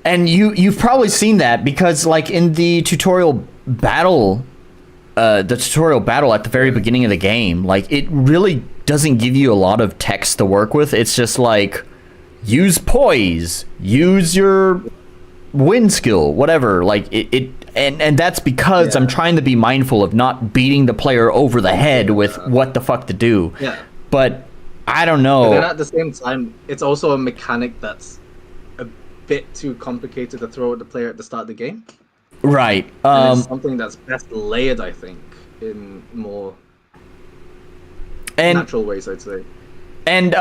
And you've probably seen that because, like, in the tutorial battle, at the very beginning of the game, like, it really doesn't give you a lot of text to work with. It's just like, use poise, use your wind skill, whatever. Like, and that's because I'm trying to be mindful of not beating the player over the head with what the fuck to do. Yeah. But I don't know. But then at the same time, it's also a mechanic that's a bit too complicated to throw at the player at the start of the game. Right. And it's something that's best layered, I think, in more natural ways, I'd say. And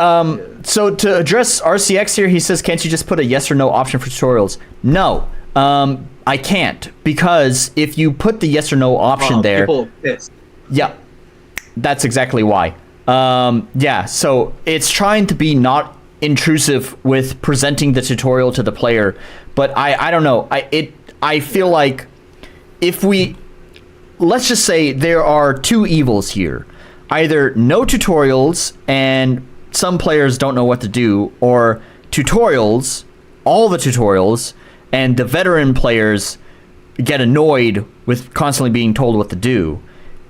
so to address RCX here, he says, can't you just put a yes or no option for tutorials? No, I can't, because if you put the yes or no option there... People are pissed. Yeah, that's exactly why. So it's trying to be not intrusive with presenting the tutorial to the player, but I don't know. I feel like if let's just say there are two evils here. Either no tutorials and some players don't know what to do, or tutorials, all the tutorials, and the veteran players get annoyed with constantly being told what to do.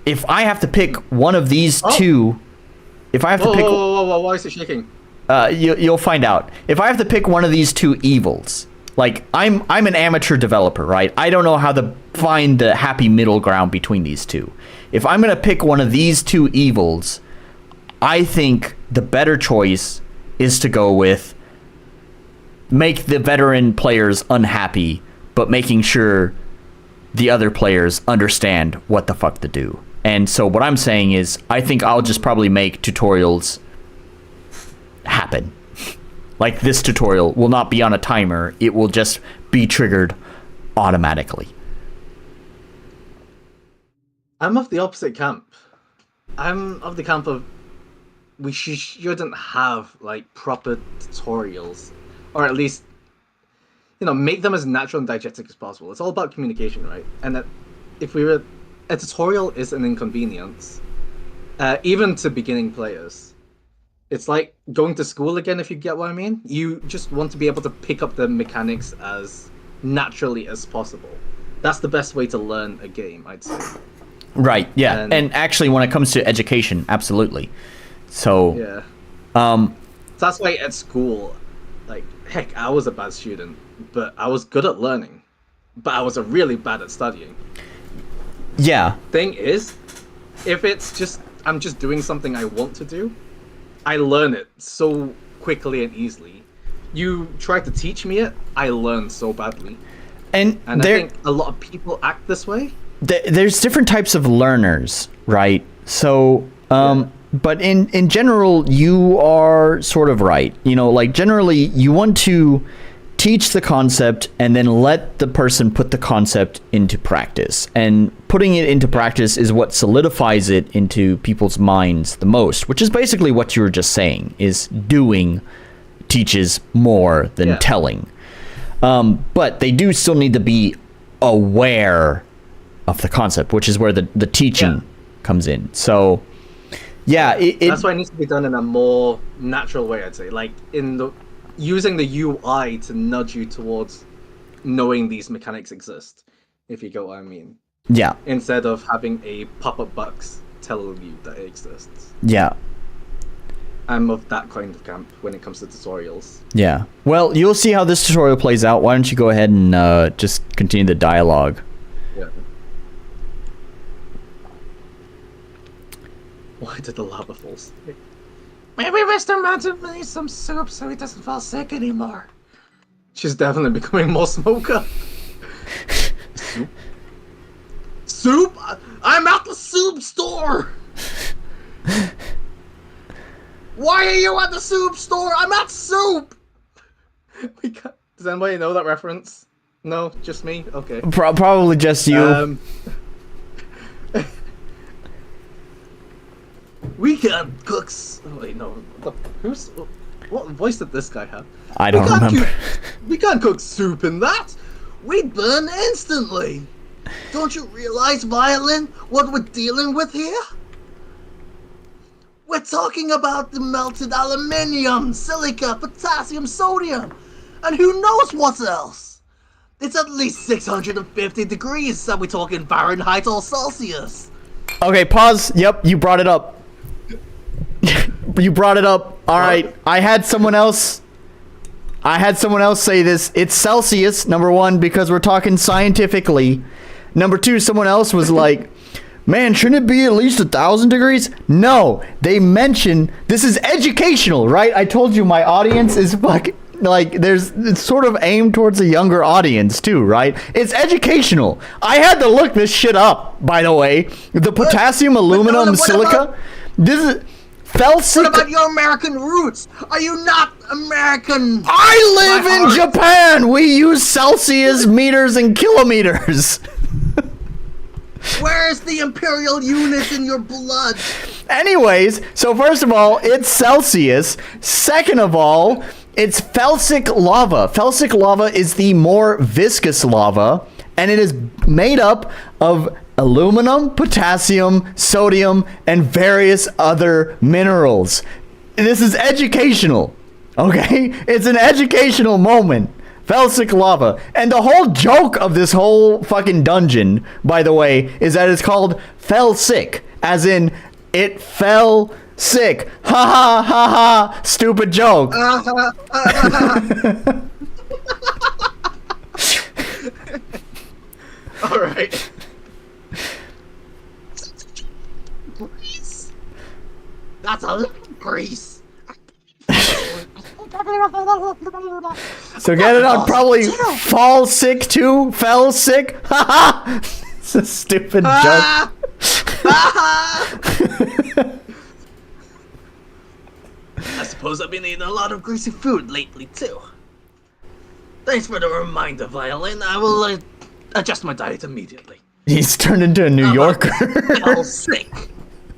If I have to pick one of these two, if I have to pick... Whoa, why is it shaking? You'll find out. If I have to pick one of these two evils, like, I'm an amateur developer, right? I don't know how to find the happy middle ground between these two. If I'm going to pick one of these two evils, I think the better choice is to go with make the veteran players unhappy, but making sure the other players understand what the fuck to do. And so what I'm saying is, I think I'll just probably make tutorials happen. Like, this tutorial will not be on a timer. It will just be triggered automatically. I'm of the opposite camp. I'm of the camp of we shouldn't have, like, proper tutorials. Or at least, make them as natural and diegetic as possible. It's all about communication, right? And that if a tutorial is an inconvenience, even to beginning players. It's like going to school again, if you get what I mean. You just want to be able to pick up the mechanics as naturally as possible. That's the best way to learn a game, I'd say. Right, yeah. And actually, when it comes to education, absolutely. So... Yeah. That's why at school, like, heck, I was a bad student, but I was good at learning. But I was really bad at studying. Yeah. Thing is, if it's just, I'm just doing something I want to do, I learn it so quickly and easily. You try to teach me it, I learn so badly. And I think a lot of people act this way. There's different types of learners, right? So, but in general, you are sort of right. You know, like generally, you want to teach the concept and then let the person put the concept into practice. And putting it into practice is what solidifies it into people's minds the most, which is basically what you were just saying, is doing teaches more than telling. But they do still need to be aware of the concept, which is where the teaching comes in. So, that's why it needs to be done in a more natural way, I'd say. Like, using the UI to nudge you towards knowing these mechanics exist, if you get what I mean. Yeah. Instead of having a pop-up box telling you that it exists. Yeah. I'm of that kind of camp when it comes to tutorials. Yeah. Well, you'll see how this tutorial plays out. Why don't you go ahead and just continue the dialogue? Yeah. Why did the lava fall? Maybe Mr. Mountain needs some soup so he doesn't fall sick anymore. She's definitely becoming more smoker. Soup? Soup? I'm at the soup store! Why are you at the soup store? I'm at soup! Does anybody know that reference? No? Just me? Okay. Probably just you. We can't cook. Oh wait, no. What voice did this guy have? I don't remember. We can't cook soup in that. We'd burn instantly. Don't you realize, Violin, what we're dealing with here? We're talking about the melted aluminium, silica, potassium, sodium, and who knows what else. It's at least 650 degrees, are we talking Fahrenheit or Celsius? Okay, pause. Yep, you brought it up. You brought it up. All right. I had someone else say this. It's Celsius, number one, because we're talking scientifically. Number two, someone else was like, man, shouldn't it be at least 1,000 degrees? No, they mention this is educational, right? I told you my audience is like it's sort of aimed towards a younger audience too, right? It's educational. I had to look this shit up, by the way. The potassium, aluminum, silica. This is felsic. What about your American roots? Are you not American? I live in Japan. We use Celsius, meters, and kilometers. Where is the imperial unit in your blood? Anyways, so first of all, it's Celsius. Second of all, it's felsic lava. Felsic lava is the more viscous lava, and it is made up of aluminum, potassium, sodium, and various other minerals. This is educational, okay? It's an educational moment. Felsic lava. And the whole joke of this whole fucking dungeon, by the way, is that it's called Fell Sick, as in it fell sick. Ha ha ha ha. Stupid joke. All right. Grease. That's a little grease. So get it on probably fall sick too? Fell sick? Haha! It's a stupid joke. I suppose I've been eating a lot of greasy food lately too. Thanks for the reminder, Violin. I will adjust my diet immediately. He's turned into a New Yorker. Fell sick.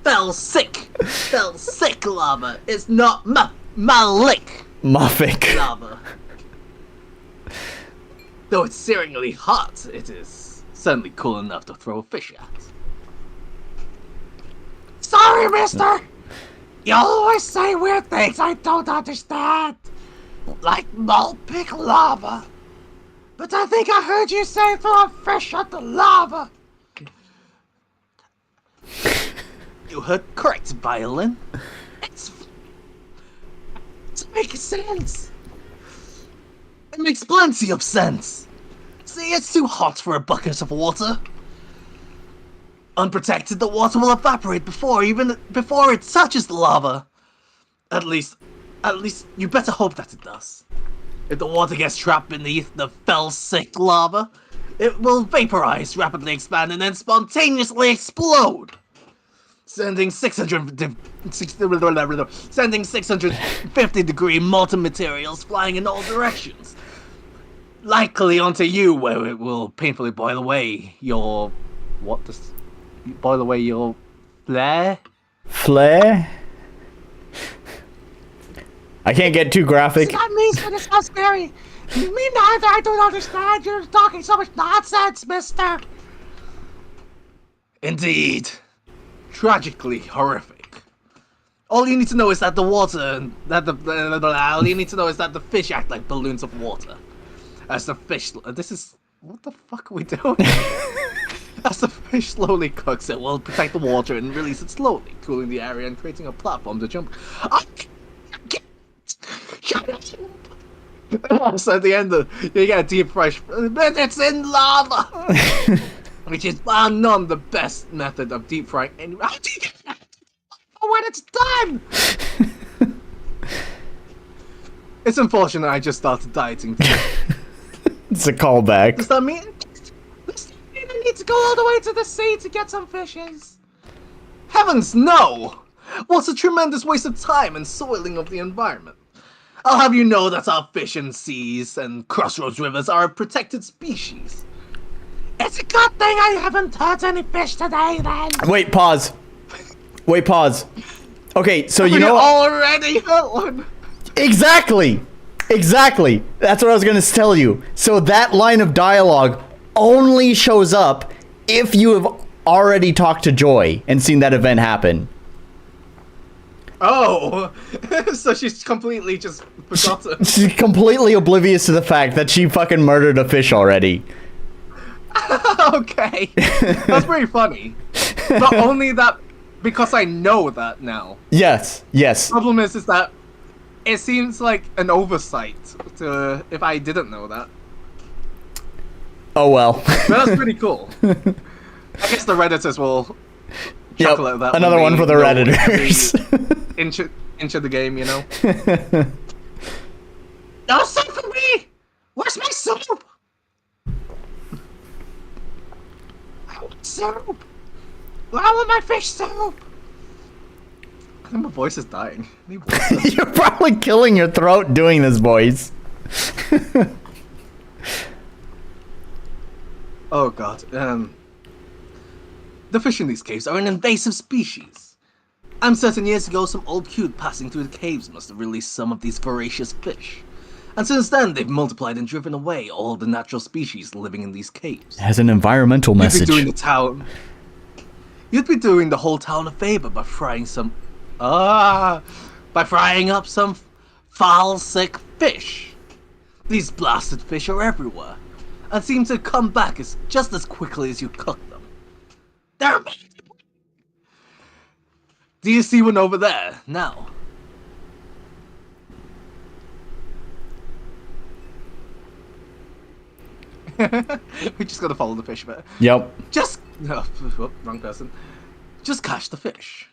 Fell sick. Fell sick lava. It's not Malik. Muffick. Lava. Though it's searingly hot, it is certainly cool enough to throw a fish at. Sorry, mister. You always say weird things I don't understand. Like Malpic lava. But I think I heard you say throw a fish at the lava. You heard correct, Violin. It makes sense. It makes plenty of sense. See, it's too hot for a bucket of water. Unprotected, the water will evaporate before it touches the lava. At least, you better hope that it does. If the water gets trapped beneath the fell-sick lava, it will vaporize, rapidly expand, and then spontaneously explode, sending 650-degree molten materials flying in all directions, likely onto you, where it will painfully boil away your flare. Flare? I can't get too graphic. That means that it's not scary. Me neither. I don't understand. You're talking so much nonsense, mister. Indeed. Tragically horrific. All you need to know is that the water, all you need to know is that the fish act like balloons of water. As the fish, what the fuck are we doing? As the fish slowly cooks, it will protect the water and release it slowly, cooling the area and creating a platform to jump. So at the end, you get a deep fresh, but it's in lava, which is bar none the best method of deep frying. And how do you get that when it's done? It's unfortunate I just started dieting. It's a callback. Does that mean I need to go all the way to the sea to get some fishes? Heavens, no! What a tremendous waste of time and soiling of the environment. I'll have you know that our fish and seas and crossroads rivers are a protected species. It's a good thing I haven't caught any fish today, then. Wait, pause. Okay, so you We know... already had one. Exactly! That's what I was gonna tell you. So that line of dialogue only shows up if you have already talked to Joy and seen that event happen. Oh, so she's completely just forgotten. She's completely oblivious to the fact that she fucking murdered a fish already. Okay, that's pretty funny. But only that because I know that now. Yes. Problem is that it seems like an oversight to if I didn't know that. Oh well. But that's pretty cool. I guess the Redditors will chuckle at that. Another one for the Redditors. Into the game, you know. No soup for me! Where's my soup? I want soup! I want my fish soup! I think my voice is dying. You're probably killing your throat doing this voice. Oh god. The fish in these caves are an invasive species. I'm certain years ago some old cute passing through the caves must have released some of these voracious fish. And since then they've multiplied and driven away all the natural species living in these caves. Has an environmental message. You'd be doing the whole town a favor by frying up some foul sick fish. These blasted fish are everywhere and seem to come back just as quickly as you cook them. They're amazing. Do you see one over there now? We just gotta follow the fish a bit. Yep. Wrong person. Just catch the fish.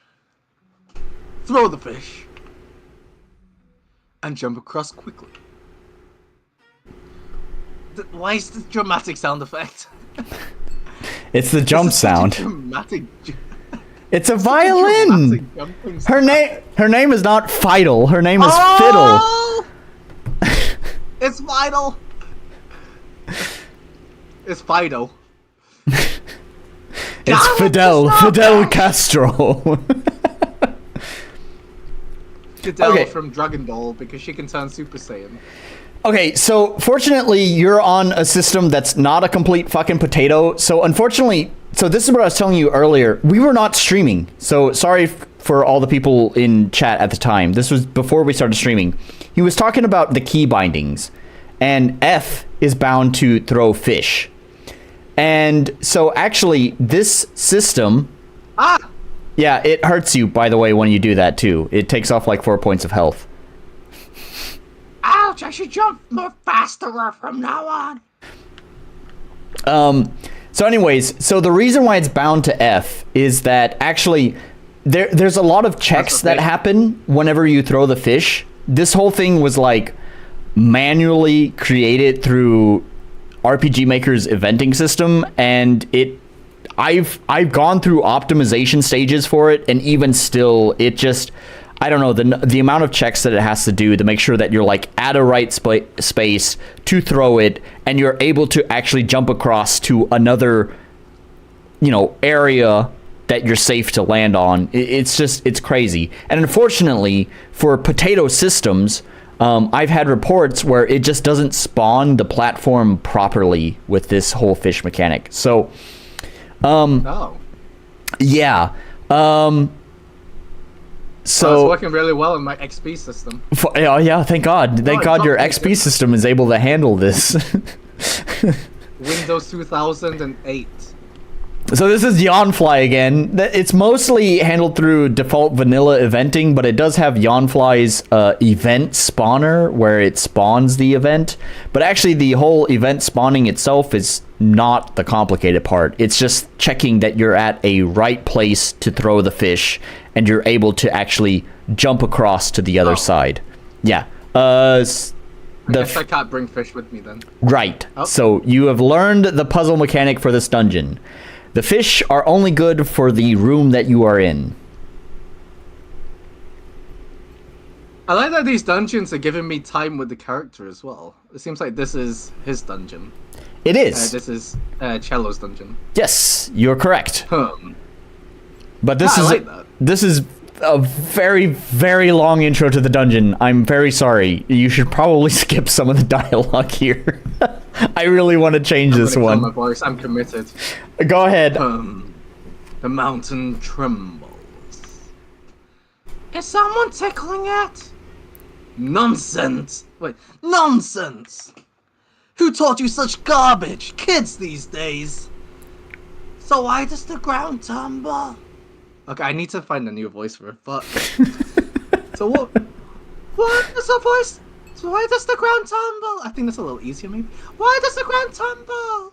Throw the fish. And jump across quickly. Why is the dramatic sound effect? It's the jump sound. Dramatic. It's a violin. Her name is not Fidel. Her name is Fiddle. It's Fidel. It's Fido. It's Fidel. Fidel Castro. Fidel from Dragon Ball because she can turn Super Saiyan. Okay, so fortunately you're on a system that's not a complete fucking potato. So unfortunately, this is what I was telling you earlier. We were not streaming. So sorry for all the people in chat at the time. This was before we started streaming. He was talking about the key bindings, and F is bound to throw fish. And so actually this system, yeah, it hurts you, by the way, when you do that too. It takes off like 4 points of health. Ouch, I should jump more faster from now on. So anyways, so the reason why it's bound to F is that actually there's a lot of checks that happen whenever you throw the fish. This whole thing was like manually created through RPG Maker's eventing system, and I've gone through optimization stages for it, and even still, it just, I don't know, the amount of checks that it has to do to make sure that you're like at a right space to throw it, and you're able to actually jump across to another, area that you're safe to land on. It's crazy. And unfortunately, for potato systems, I've had reports where it just doesn't spawn the platform properly with this whole fish mechanic. So, yeah. So it's working really well in my XP system. Oh yeah, thank God. Thank God your XP system is able to handle this. Windows 2008. So this is Yawnfly again. It's mostly handled through default vanilla eventing, but it does have Yawnfly's event spawner where it spawns the event. But actually the whole event spawning itself is not the complicated part. It's just checking that you're at a right place to throw the fish and you're able to actually jump across to the other side. Yeah. I guess I can't bring fish with me then. Right. Oh. So you have learned the puzzle mechanic for this dungeon. The fish are only good for the room that you are in. I like that these dungeons are giving me time with the character as well. It seems like this is his dungeon. It is. This is Cello's dungeon. Yes, you're correct. But that. This is a very, very long intro to the dungeon. I'm very sorry. You should probably skip some of the dialogue here. I really want to change this one. My voice. I'm committed. Go ahead. The mountain trembles. Is someone tickling it? Nonsense! Wait, nonsense! Who taught you such garbage? Kids these days. So why does the ground tumble? Okay, I need to find a new voice for it, but... So what? What is the voice? So why does the ground tumble? I think that's a little easier, maybe. Why does the ground tumble?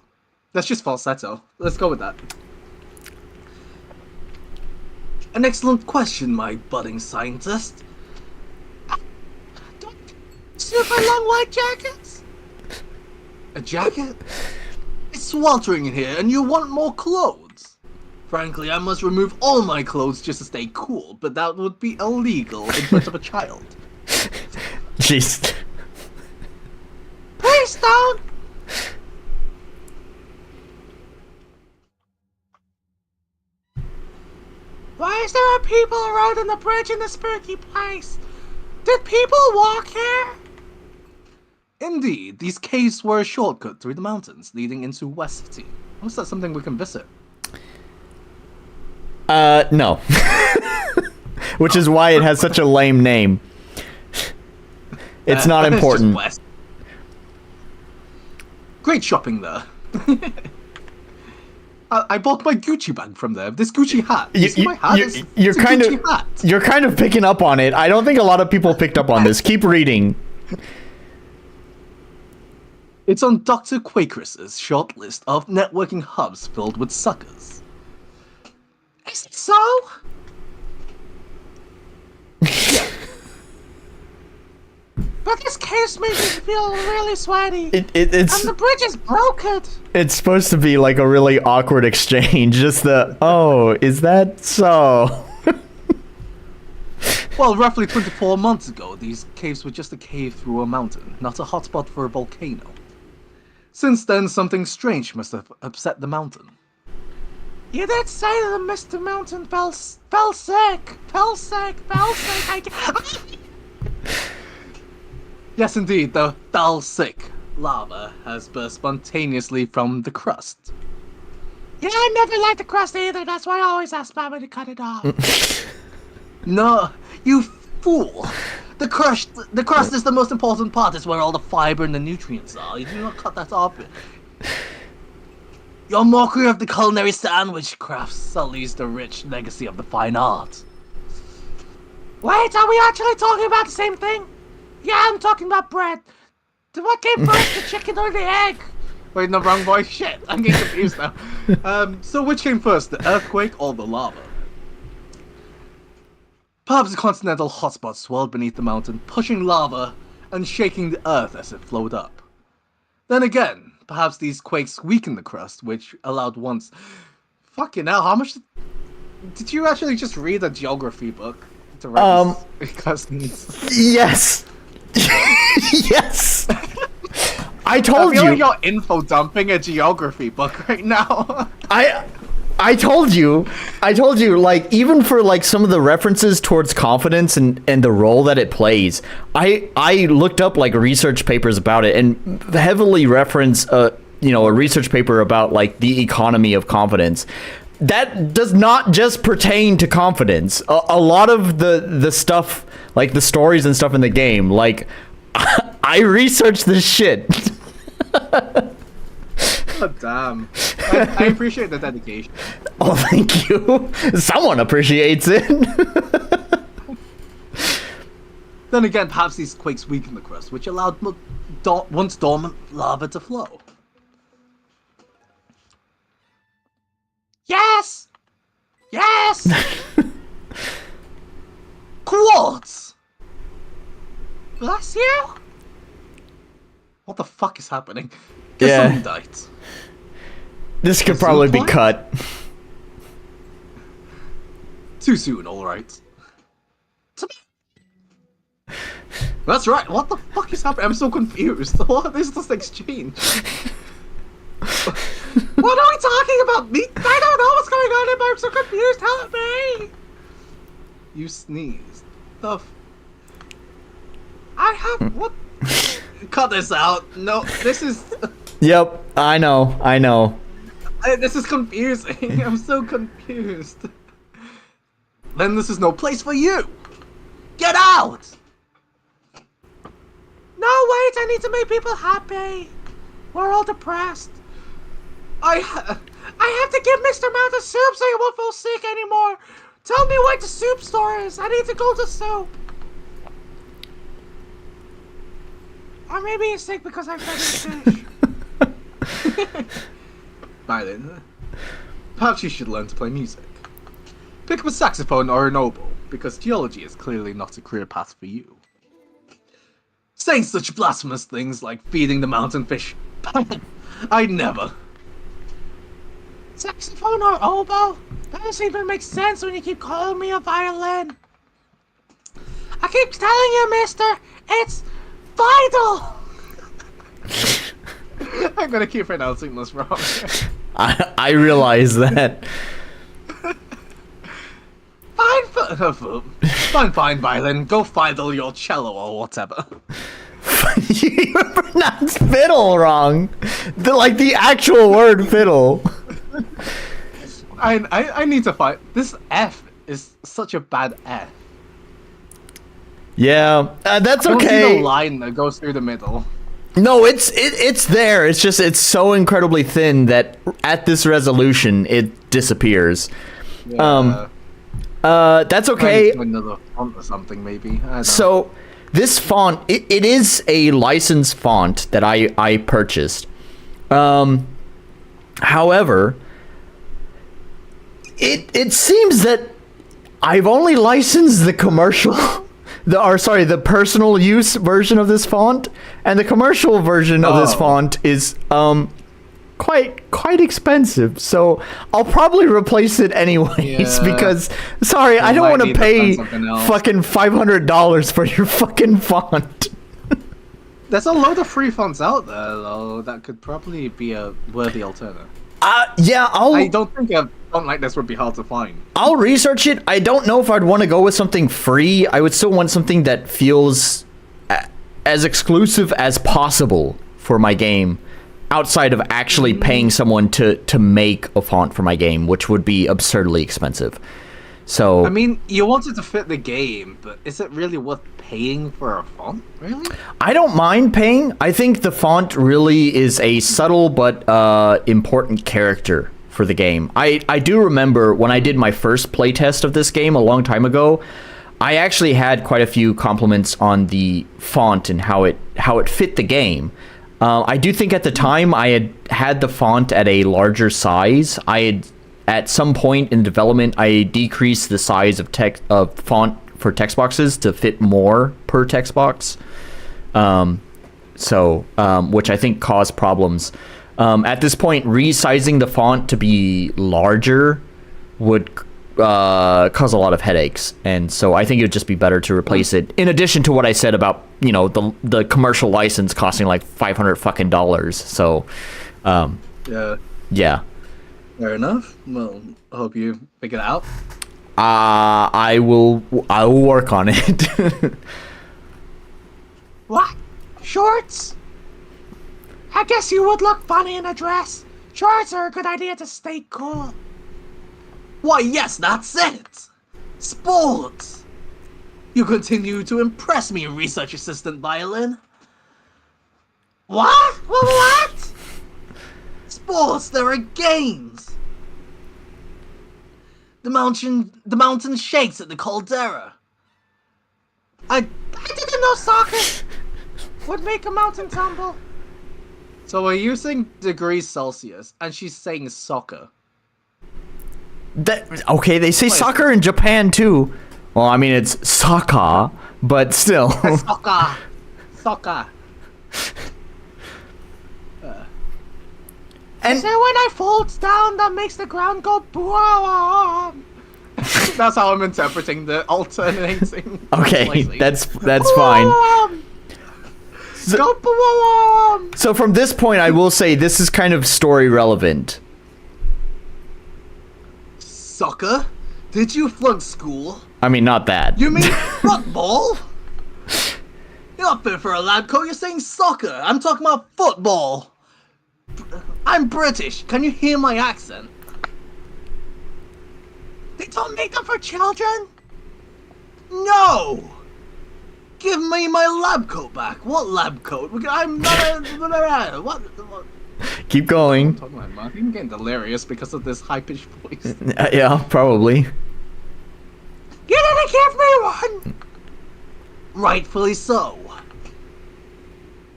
That's just falsetto. Let's go with that. An excellent question, my budding scientist. Don't you have long white jackets? A jacket? It's sweltering in here, and you want more clothes. Frankly, I must remove all my clothes just to stay cool, but that would be illegal in front of a child. Jeez. Please don't! Why is there people around on the bridge in the spooky place? Did people walk here? Indeed, these caves were a shortcut through the mountains leading into West City. Was that something we can visit? No. Which is why it has such a lame name. It's not important. It's just west. Great shopping there. I bought my Gucci bag from there. This Gucci hat. You see my hat? You're kind of picking up on it. I don't think a lot of people picked up on this. Keep reading. It's on Dr. Quakeris's short list of networking hubs filled with suckers. Is it so? But this case makes me feel really sweaty. It's and the bridge is broken. It's supposed to be like a really awkward exchange. Just is that so? Well, roughly 24 months ago, these caves were just a cave through a mountain, not a hotspot for a volcano. Since then, something strange must have upset the mountain. You did say that Mr. Mountain fell sick. Yes, indeed, the fell sick lava has burst spontaneously from the crust. Yeah, I never liked the crust either. That's why I always ask Mama to cut it off. No, you fool! The crust is the most important part. It's where all the fiber and the nutrients are. You do not cut that off. Your mockery of the culinary sandwich craft sullies the rich legacy of the fine art. Wait, are we actually talking about the same thing? Yeah, I'm talking about bread. What came first, the chicken or the egg? Wait, no, wrong voice. Shit, I'm getting confused now. So which came first, the earthquake or the lava? Perhaps the continental hotspot swirled beneath the mountain, pushing lava and shaking the earth as it flowed up. Then again, perhaps these quakes weakened the crust, which allowed once... Fucking hell, how much... Did you actually just read a geography book to write this? Cousins? Yes! Yes! I told you! I feel like you're info dumping a geography book right now. I told you, like, even for, like, some of the references towards confidence and the role that it plays, I looked up, like, research papers about it and heavily reference, a research paper about, like, the economy of confidence. That does not just pertain to confidence. A lot of the stuff, like, the stories and stuff in the game, like, I researched this shit. Oh, damn. I appreciate the dedication. Oh, thank you. Someone appreciates it. Then again, perhaps these quakes weakened the crust, which allowed once dormant lava to flow. Yes! Yes! Quartz! Bless you? What the fuck is happening? Yeah. Gesundheit. This could probably be cut. Too soon, alright. That's right, what the fuck is happening? I'm so confused. What is this exchange? What are we talking about? Me? I don't know what's going on, but I'm so confused. Help me! You sneezed. I have... What? Cut this out. No, this is... Yep, I know. This is confusing. I'm so confused. Then this is no place for you. Get out! No, wait, I need to make people happy. We're all depressed. I have to give Mr. Mouth a soup so he won't fall sick anymore. Tell me where the soup store is. I need to go to soup. Or maybe he's sick because I fed him fish. Bye then. Perhaps you should learn to play music. Pick up a saxophone or an oboe, because geology is clearly not a career path for you. Saying such blasphemous things like feeding the mountain fish. I'd never. Saxophone or oboe? That doesn't even make sense when you keep calling me a violin. I keep telling you, mister, it's Fidel! I'm gonna keep pronouncing this wrong. I realize that. Fine, violin. Go Fidel your cello or whatever. You pronounced fiddle wrong. The actual word fiddle. I need to find... This F is such a bad F. Yeah, that's I don't okay. see the line that goes through the middle. No, it's there. It's just it's so incredibly thin that at this resolution it disappears. Yeah. That's okay. Another font or something, maybe. I don't know. So this font, it is a licensed font that I purchased. However, it seems that I've only licensed the commercial, the personal use version of this font, and the commercial version of this font is quite expensive. So I'll probably replace it anyways because I don't want to pay fucking $500 for your fucking font. There's a load of free fonts out there though that could probably be a worthy alternative. Yeah, I don't think a font like this would be hard to find. I'll research it. I don't know if I'd want to go with something free. I would still want something that feels as exclusive as possible for my game, outside of actually paying someone to make a font for my game, which would be absurdly expensive. So I mean, you want it to fit the game, but is it really worth paying for a font? Really? I don't mind paying. I think the font really is a subtle but important character for the game. I do remember when I did my first playtest of this game a long time ago, I actually had quite a few compliments on the font and how it fit the game. I do think at the time I had the font at a larger size. At some point in development, I decreased the size of font for text boxes to fit more per text box. Which I think caused problems. At this point, resizing the font to be larger would cause a lot of headaches, and so I think it would just be better to replace it. In addition to what I said about the commercial license costing like $500. So, yeah. Fair enough. Well, I hope you figure it out. I will work on it. What? Shorts? I guess you would look funny in a dress. Shorts are a good idea to stay cool. Why, yes, that's it! Sports! You continue to impress me, research assistant Violin. What? What? Sports, there are games! The mountain shakes at the caldera. I didn't know soccer would make a mountain tumble. So we're using degrees Celsius, and she's saying soccer. Okay, they say soccer in Japan too. Well, I mean it's soccer, but still. Soccer. And is it when I folds down that makes the ground go boom? That's how I'm interpreting the alternating. Okay, that's fine. So from this point, I will say this is kind of story relevant. Soccer? Did you flunk school? I mean, not that. You mean football? You're not fit for a lab coat, you're saying soccer. I'm talking about football. I'm British. Can you hear my accent? They don't make them for children? No! Give me my lab coat back. What lab coat? I'm not a... What? Keep going. I'm talking about Mark. I'm getting delirious because of this high-pitched voice. Yeah, probably. You didn't give me one! Rightfully so.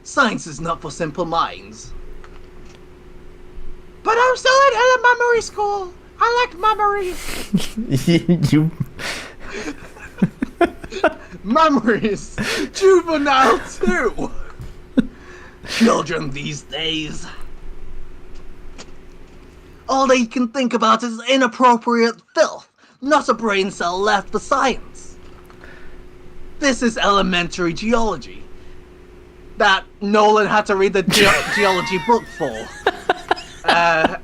Science is not for simple minds. But I'm still in memory school. I like memories. You... Memories! Juvenile too! Children these days. All they can think about is inappropriate filth, not a brain cell left for science. This is elementary geology. That Nolan had to read the geology book for.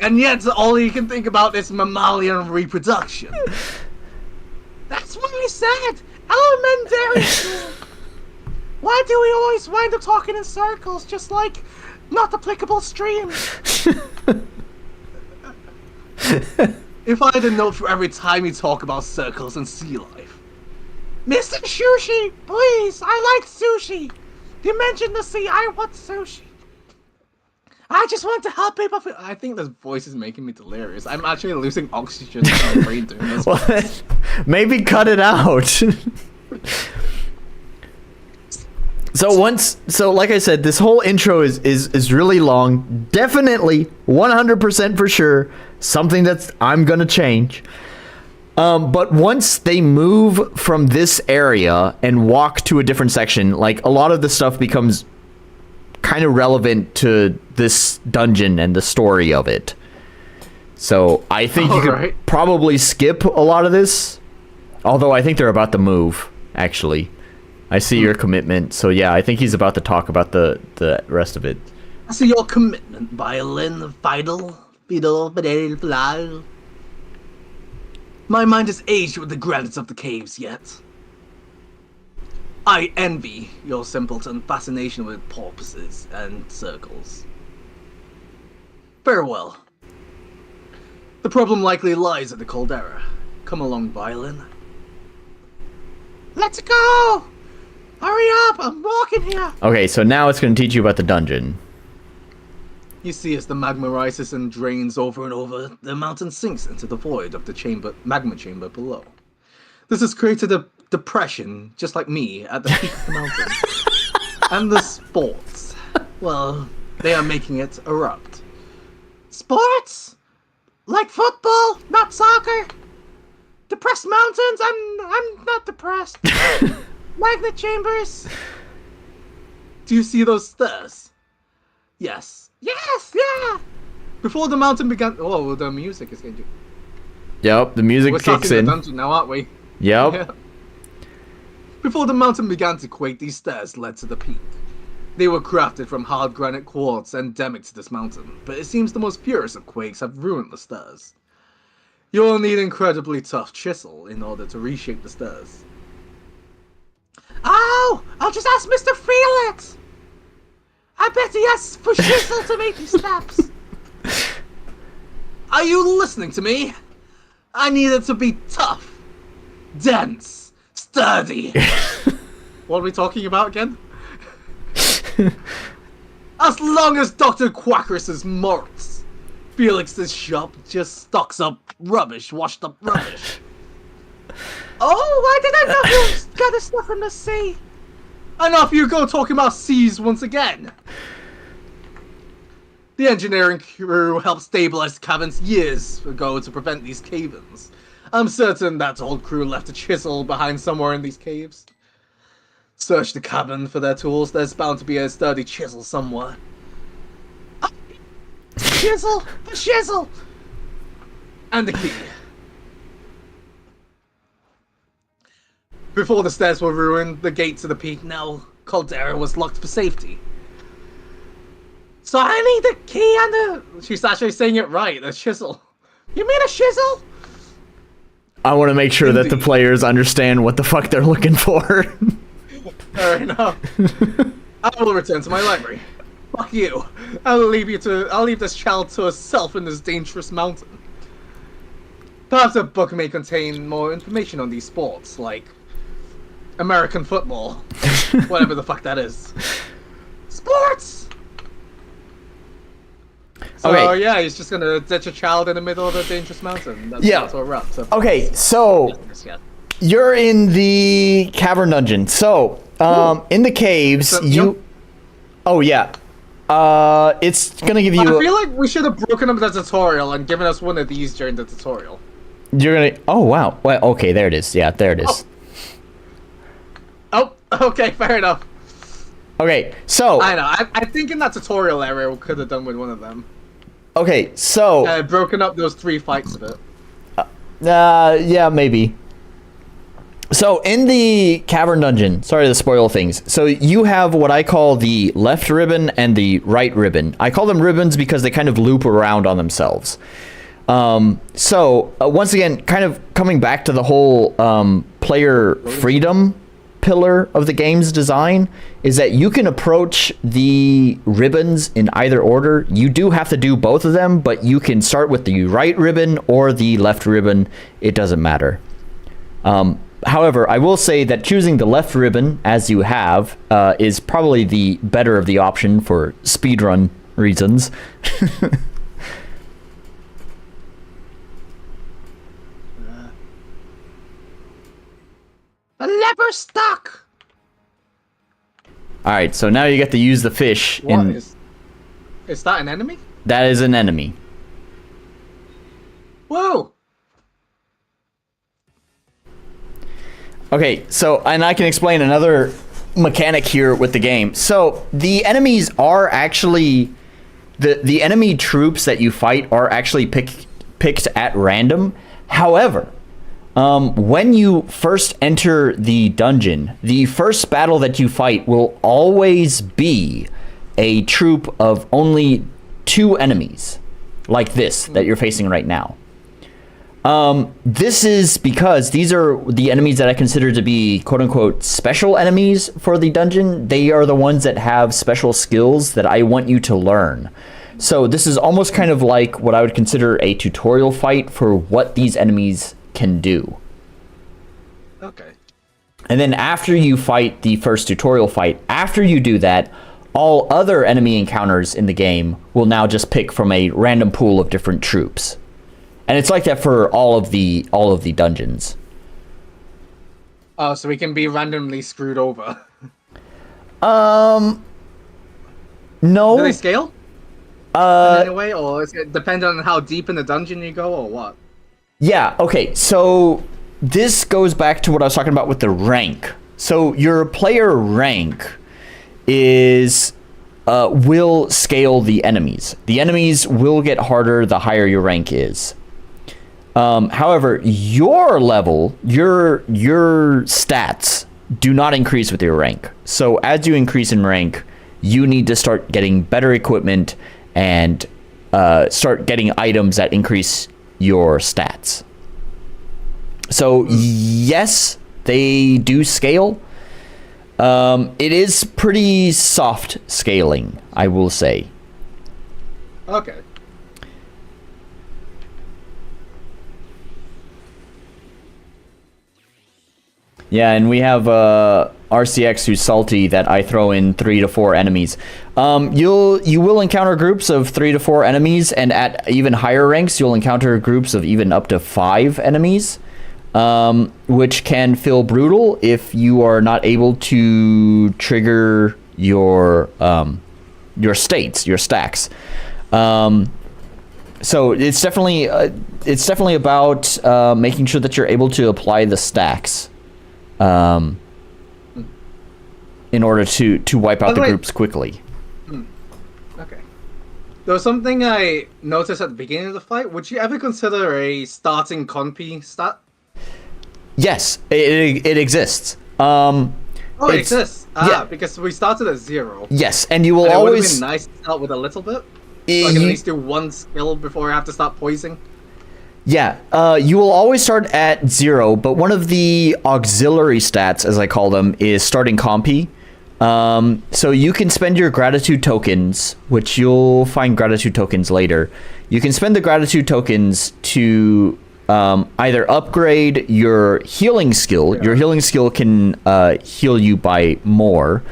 And yet all you can think about is mammalian reproduction. That's what I said! Elementary school! Why do we always wind up talking in circles, just like not applicable streams? If I had a note for every time you talk about circles and sea life. Mr. Sushi, please, I like sushi. You mentioned the sea, I want sushi. I just want to help people feel... I think this voice is making me delirious. I'm actually losing oxygen in my brain doing this. Well, maybe cut it out. So like I said, this whole intro is really long. Definitely 100% for sure something that's I'm gonna change. But once they move from this area and walk to a different section, like a lot of the stuff becomes kind of relevant to this dungeon and the story of it. So I think you could probably skip a lot of this. Although I think they're about to move, actually. I see your commitment. So yeah, I think he's about to talk about the rest of it. I see your commitment, Violin, Fidel. My mind is aged with the granites of the caves yet. I envy your simpleton fascination with porpoises and circles. Farewell. The problem likely lies at the caldera. Come along, Violin. Let's go! Hurry up, I'm walking here! Okay, so now it's going to teach you about the dungeon. You see, as the magma rises and drains over and over, the mountain sinks into the void of the magma chamber below. This has created a depression, just like me, at the peak of the mountain. And the sports, well, they are making it erupt. Sports? Like football, not soccer? Depressed mountains? I'm not depressed. Magnet chambers. Do you see those stairs? Yes. Yes, yeah. Before the mountain began... Oh, the music is going to... Yep, the music We're kicks stuck in in. the dungeon now, aren't we? Yep. Yeah. Before the mountain began to quake, these stairs led to the peak. They were crafted from hard granite quartz endemic to this mountain, but it seems the most purest of quakes have ruined the stairs. You'll need incredibly tough chisel in order to reshape the stairs. Oh, I'll just ask Mr. Felix. I bet he has for chisel to make these steps. Are you listening to me? I need it to be tough, dense, sturdy. What are we talking about again? As long as Dr. Quackrus's morals, Felix's shop just stocks up rubbish, washed up rubbish. Oh, why did I know you got this stuff from the sea? And off you go talking about seas once again. The engineering crew helped stabilize the cabins years ago to prevent these cave-ins. I'm certain that old crew left a chisel behind somewhere in these caves. Search the cabin for their tools. There's bound to be a sturdy chisel somewhere. Chisel, the chisel. And the key. Before the stairs were ruined, the gate to the peak, now Caldera, was locked for safety. So I need the key and the... She's actually saying it right, the chisel. You mean a chisel? I want to make sure that the Indeed. players understand what the fuck they're looking for. Fair enough. I will return to my library. Fuck you. I'll leave this child to herself in this dangerous mountain. Perhaps a book may contain more information on these sports, like American football. Whatever the fuck that is. Sports! So Okay. yeah, he's just gonna ditch a child in the middle of a dangerous mountain. That's, Yeah. That's where we're at. So. Okay, so Yeah. you're in the cavern dungeon. So, in the caves, So, you... yep. Oh, yeah. It's gonna give I you... feel like we should have broken up the tutorial and given us one of these during the tutorial. You're gonna... Oh, wow. Well, okay, there it is. Yeah, there it is. Oh, okay, fair enough. Okay, so... I know. I think in that tutorial area we could have done with one of them. Okay, so... Broken up those 3 fights a bit. yeah, maybe. So, in the cavern dungeon, sorry to spoil things. So, you have what I call the left ribbon and the right ribbon. I call them ribbons because they kind of loop around on themselves. Once again, kind of coming back to the whole player freedom pillar of the game's design, is that you can approach the ribbons in either order. You do have to do both of them, but you can start with the right ribbon or the left ribbon. It doesn't matter. However, I will say that choosing the left ribbon, as you have, is probably the better of the option for speedrun reasons. The lever stuck. All right, so now you get to use the fish. What is that an enemy? That is an enemy. Whoa! Okay, so, and I can explain another mechanic here with the game. So, the enemies are actually... The enemy troops that you fight are actually picked at random. However, when you first enter the dungeon, the first battle that you fight will always be a troop of only 2 enemies, like this, that you're facing right now. This is because these are the enemies that I consider to be quote-unquote special enemies for the dungeon. They are the ones that have special skills that I want you to learn. So this is almost kind of like what I would consider a tutorial fight for what these enemies can do. Okay. And then after you fight the first tutorial fight, after you do that, all other enemy encounters in the game will now just pick from a random pool of different troops. And it's like that for all of the dungeons. Oh, so we can be randomly screwed over. No. Do they scale? In any way, or is it dependent on how deep in the dungeon you go, or what? Yeah, okay, so this goes back to what I was talking about with the rank. So your player rank is will scale the enemies. The enemies will get harder the higher your rank is. However, your level, your stats do not increase with your rank. So as you increase in rank, you need to start getting better equipment and start getting items that increase your stats. So yes, they do scale. It is pretty soft scaling, I will say. Okay. Yeah, and we have RCX who's salty that I throw in 3 to 4 enemies. You will encounter groups of 3 to 4 enemies, and at even higher ranks, you'll encounter groups of even up to 5 enemies, which can feel brutal if you are not able to trigger your states, your stacks. So it's definitely about making sure that you're able to apply the stacks. In order to wipe out the groups quickly. Okay. There was something I noticed at the beginning of the fight. Would you ever consider a starting compy stat? Yes, it exists. Oh, it exists. Yeah. Because we started at 0. Yes, and you will and it always. It would have been nice to start with a little bit. So I can at least do one skill before I have to start poisoning. Yeah, you will always start at 0, but one of the auxiliary stats, as I call them, is starting compy. So you can spend your gratitude tokens, which you'll find gratitude tokens later. You can spend the gratitude tokens to either upgrade your healing skill. Yeah. Your healing skill can heal you by more,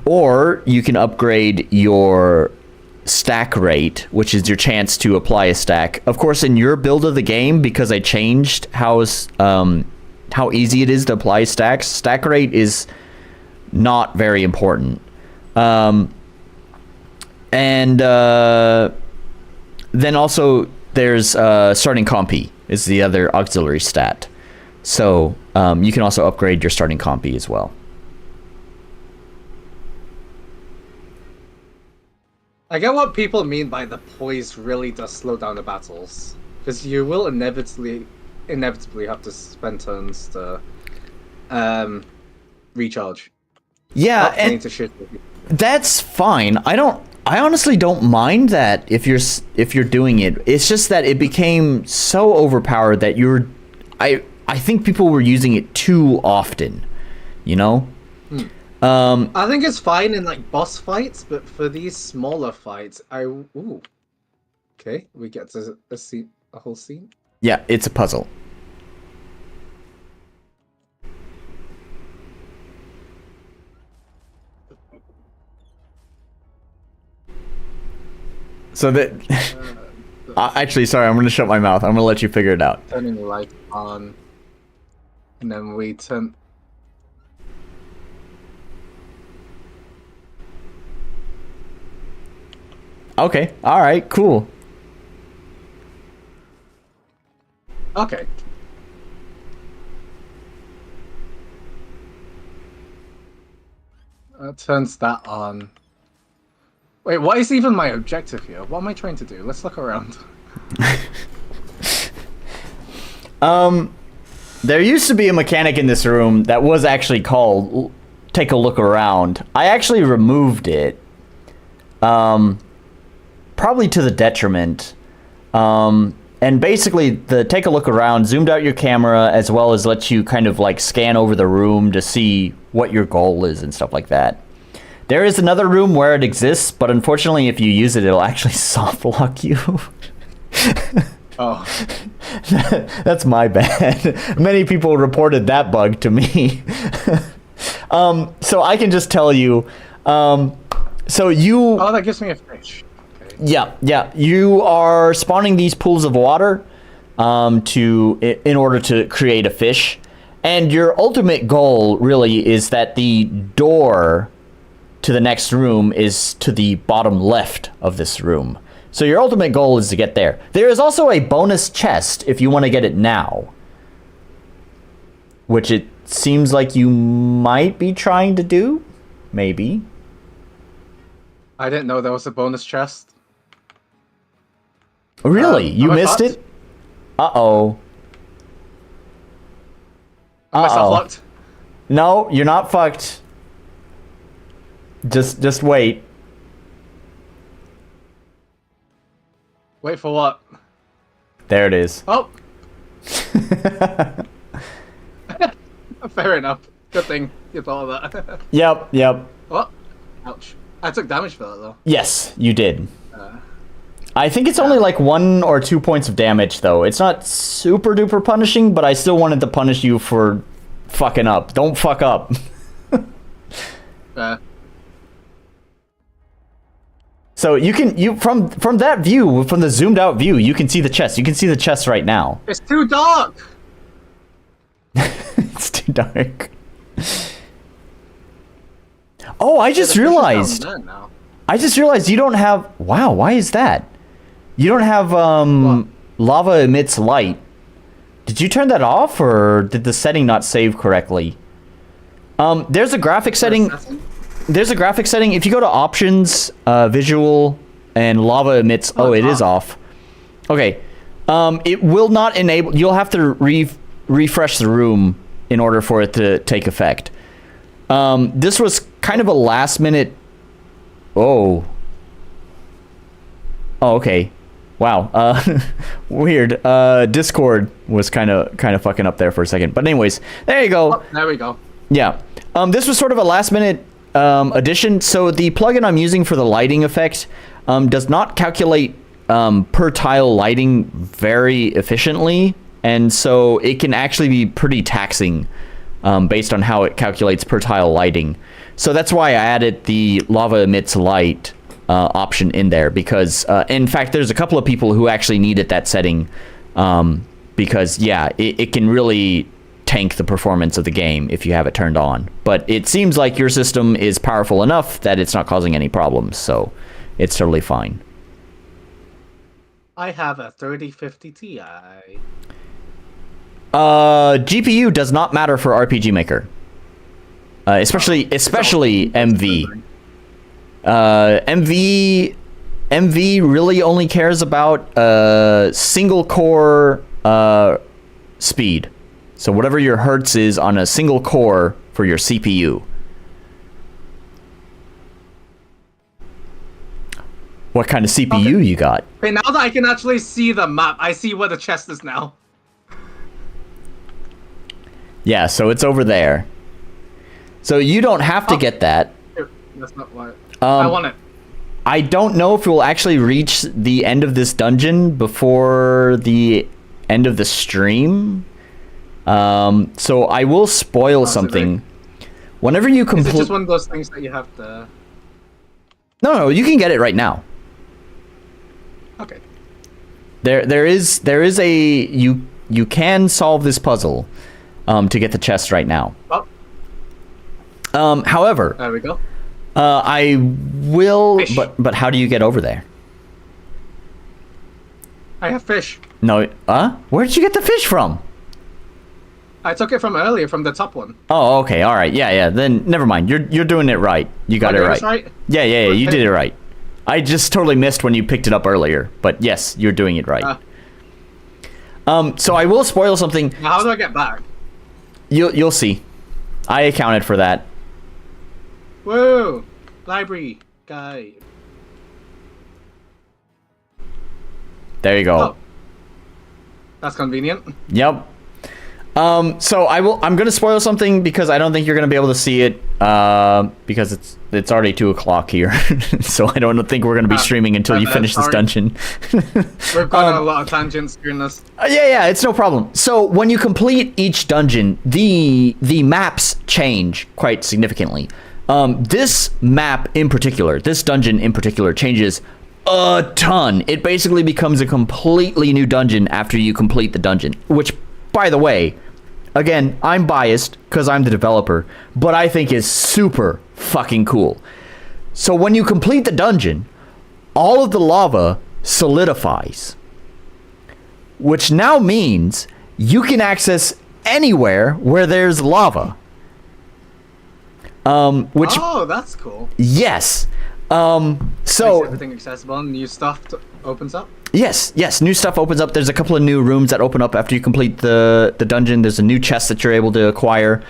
or you can upgrade your stack rate, which is your chance to apply a stack. Of course, in your build of the game, because I changed how easy it is to apply stacks, stack rate is not very important. And then also there's starting compy is the other auxiliary stat. So you can also upgrade your starting compy as well. I get what people mean by the poise really does slow down the battles, because you will inevitably have to spend turns to recharge. Yeah, and that's fine. I honestly don't mind that if you're doing it. It's just that it became so overpowered that I think people were using it too often, you know? I think it's fine in like boss fights, but for these smaller fights, okay, we get to see a whole scene. Yeah, it's a puzzle. So that actually, sorry, I'm gonna shut my mouth. I'm gonna let you figure it out. Turning the light on, and then we turn. Okay. All right. Cool. Okay. Turns that on. Wait, what is even my objective here? What am I trying to do? Let's look around. There used to be a mechanic in this room that was actually called "Take a Look Around." I actually removed it. Probably to the detriment. And basically, the take a look around zoomed out your camera as well as lets you kind of like scan over the room to see what your goal is and stuff like that. There is another room where it exists, but unfortunately, if you use it, it'll actually soft lock you. Oh. That's my bad. Many people reported that bug to me. So I can just tell you. So you. Oh, that gives me a fish. Yeah. You are spawning these pools of water in order to create a fish. And your ultimate goal really is that the door to the next room is to the bottom left of this room. So your ultimate goal is to get there. There is also a bonus chest if you want to get it now. which it seems like you might be trying to do. Maybe. I didn't know there was a bonus chest. Really? You missed fucked? it? Uh-oh. Am I self-locked? No, you're not fucked. Just wait. Wait for what? There it is. Oh! Fair enough. Good thing you thought of that. Yep. Oh! Ouch. I took damage for that, though. Yes, you did. I think it's only like 1 or 2 points of damage, though. It's not super duper punishing, but I still wanted to punish you for fucking up. Don't fuck up. So you from that view, from the zoomed out view, you can see the chest. You can see the chest right now. It's too dark! It's too dark. Oh, I just realized. I just realized you don't have... Wow, why is that? You don't have lava emits light. Did you turn that off, or did the setting not save correctly? There's a graphic setting. There's a graphic setting. If you go to options, visual, and lava emits... Oh, it is off. Okay. It will not enable... You'll have to refresh the room in order for it to take effect. This was kind of a last minute... Oh. Oh, okay. Wow. Weird. Discord was kind of fucking up there for a second. But anyways, there you go. Oh, there we go. Yeah. This was sort of a last minute addition. So the plugin I'm using for the lighting effect does not calculate per tile lighting very efficiently. And so it can actually be pretty taxing based on how it calculates per tile lighting. So that's why I added the lava emits light option in there, because in fact there's a couple of people who actually needed that setting because yeah, it can really tank the performance of the game if you have it turned on. But it seems like your system is powerful enough that it's not causing any problems, so it's totally fine. I have a 3050 Ti. GPU does not matter for RPG Maker. Especially MV. MV really only cares about single core speed. So whatever your hertz is on a single core for your CPU. What kind of CPU you got? Okay, now that I can actually see the map, I see where the chest is now. Yeah, so it's over there. So you don't have to get that. That's not what I want it. I don't know if we'll actually reach the end of this dungeon before the end of the stream. So I will spoil something. Whenever you complete... Is it just one of those things that you have to... No, you can get it right now. Okay. There is a... You can solve this puzzle to get the chest right now. Oh. However... There we go. I will... Fish. But how do you get over there? I have fish. No, where did you get the fish from? I took it from earlier, from the top one. Oh, okay, all right, yeah. Then never mind. You're doing it right. You got it right. Yeah. You did it right. I just totally missed when you picked it up earlier, but yes, you're doing it right. So I will spoil something. Now how do I get back? You'll see. I accounted for that. Whoa! Library guide. There you go. Oh. That's convenient. Yep. So I'm gonna spoil something because I don't think you're gonna be able to see it because it's already 2 o'clock here, so I don't think we're gonna be streaming until you finish this dungeon. We've got a lot of tangents during this. Yeah, it's no problem. So when you complete each dungeon, the maps change quite significantly. This map in particular, this dungeon in particular, changes a ton. It basically becomes a completely new dungeon after you complete the dungeon, which, by the way, again, I'm biased because I'm the developer, but I think is super fucking cool. So when you complete the dungeon, all of the lava solidifies, which now means you can access anywhere where there's lava. Which Oh, that's cool. yes. Makes So everything accessible and new stuff opens up. yes, new stuff opens up. There's a couple of new rooms that open up after you complete the dungeon. There's a new chest that you're able to acquire.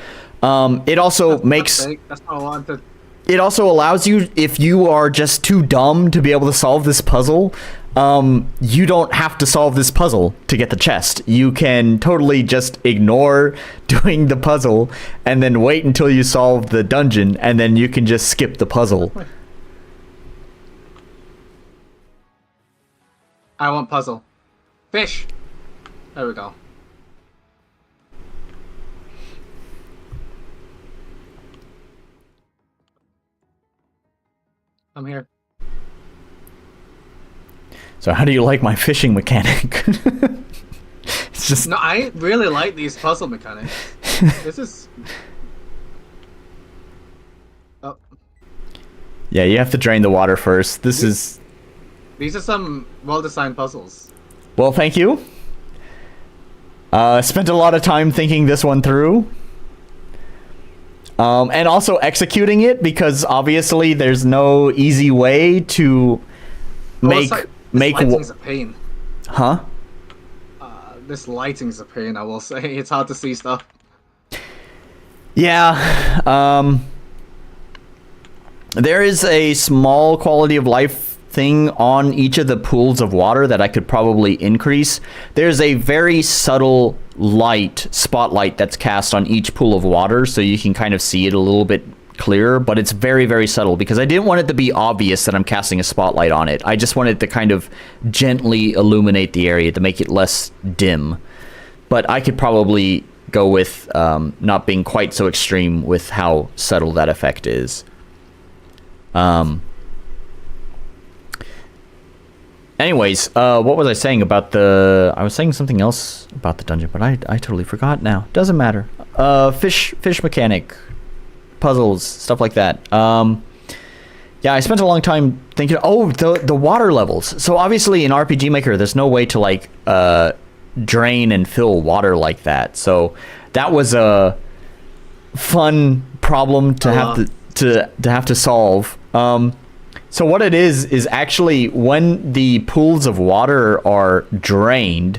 It also makes That's what I wanted. it also allows you, if you are just too dumb to be able to solve this puzzle, you don't have to solve this puzzle to get the chest. You can totally just ignore doing the puzzle and then wait until you solve the dungeon, and then you can just skip the puzzle. I want puzzle. Fish. There we go. I'm here. So how do you like my fishing mechanic? It's just No, I really like these puzzle mechanics. This is... Oh, yeah, you have to drain the water first. These well, thank you. Spent a lot of time thinking this one through. And also executing it, because obviously there's no easy way to make This lighting's a pain. huh? This lighting's a pain, I will say. It's hard to see stuff. Yeah. There is a small quality of life thing on each of the pools of water that I could probably increase. There's a very subtle spotlight that's cast on each pool of water, so you can kind of see it a little bit clearer, but it's very, very subtle, because I didn't want it to be obvious that I'm casting a spotlight on it. I just wanted to kind of gently illuminate the area to make it less dim. But I could probably go with not being quite so extreme with how subtle that effect is. Anyways, what was I saying about I was saying something else about the dungeon, but I totally forgot now. Doesn't matter. Fish mechanic, puzzles, stuff like that. Yeah, I spent a long time thinking, the water levels. So obviously in RPG Maker, there's no way to like drain and fill water like that. So that was a fun problem to have to solve. So what it is actually when the pools of water are drained,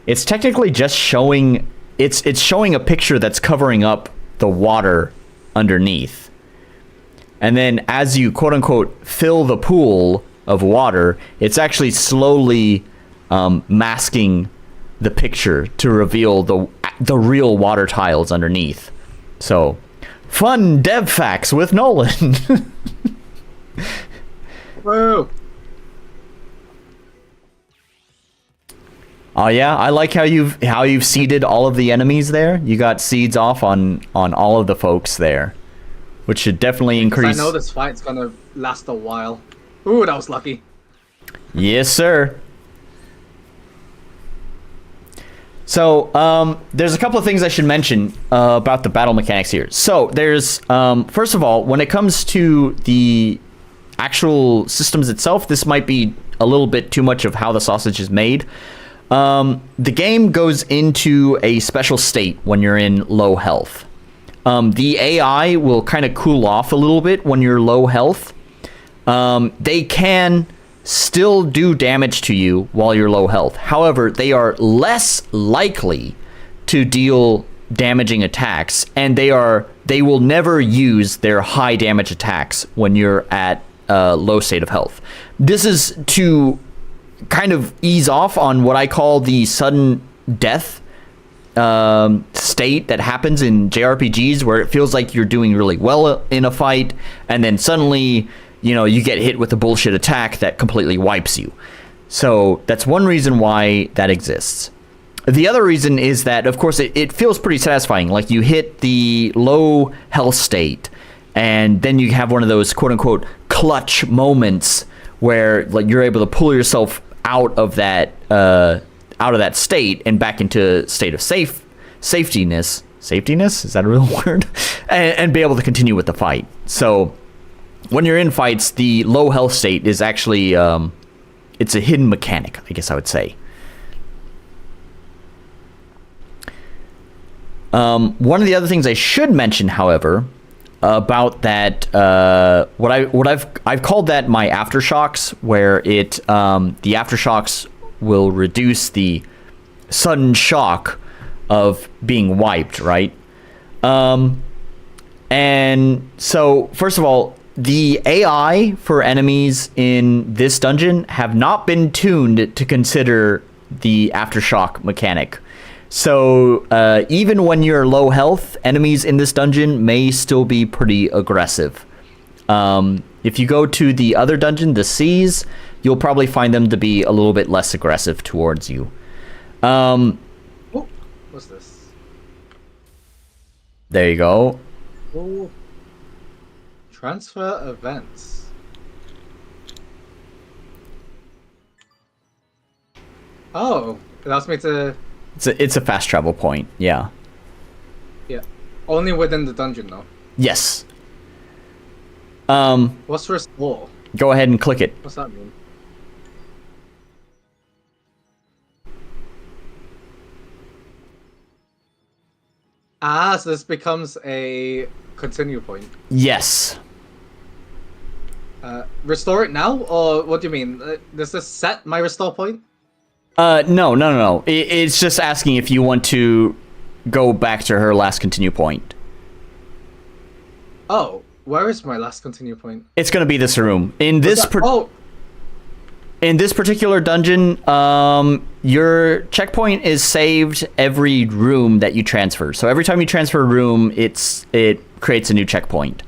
it's technically just showing it's showing a picture that's covering up the water underneath. And then as you quote unquote fill the pool of water, it's actually slowly masking the picture to reveal the real water tiles underneath. So fun dev facts with Nolan. Whoa! Oh yeah, I like how you've seeded all of the enemies there. You got seeds off on all of the folks there, which should definitely increase. I know this fight's gonna last a while. Ooh, that was lucky. Yes, sir. So, there's a couple of things I should mention about the battle mechanics here. So, there's first of all, when it comes to the actual systems itself, this might be a little bit too much of how the sausage is made. The game goes into a special state when you're in low health. The AI will kind of cool off a little bit when you're low health. They can still do damage to you while you're low health. However, they are less likely to deal damaging attacks, and they will never use their high damage attacks when you're at low state of health. This is to kind of ease off on what I call the sudden death state that happens in JRPGs, where it feels like you're doing really well in a fight, and then suddenly, you get hit with a bullshit attack that completely wipes you. So that's one reason why that exists. The other reason is that, of course, it feels pretty satisfying. Like, you hit the low health state, and then you have one of those quote-unquote clutch moments where, like, you're able to pull yourself out of that state and back into state of safetiness. Safetiness? Is that a real word? and be able to continue with the fight. So when you're in fights, the low health state is actually it's a hidden mechanic, I guess I would say. One of the other things I should mention, however, about that, I've called that my aftershocks, where the aftershocks will reduce the sudden shock of being wiped, right? And so, first of all, the AI for enemies in this dungeon have not been tuned to consider the aftershock mechanic. So even when you're low health, enemies in this dungeon may still be pretty aggressive. If you go to the other dungeon, the Seas, you'll probably find them to be a little bit less aggressive towards you. Oh, what's this? There you go. Oh. Transfer events. Oh, it allows me to... It's a fast travel point, yeah. Yeah. Only within the dungeon, though. Yes. What's restore? Go ahead and click it. What's that mean? Ah, so this becomes a continue point. Yes. Restore it now? Or what do you mean? Does this set my restore point? No. It's just asking if you want to go back to her last continue point. Oh, where is my last continue point? It's gonna be this room. In this in this particular dungeon, your checkpoint is saved every room that you transfer. So every time you transfer a room, it creates a new checkpoint.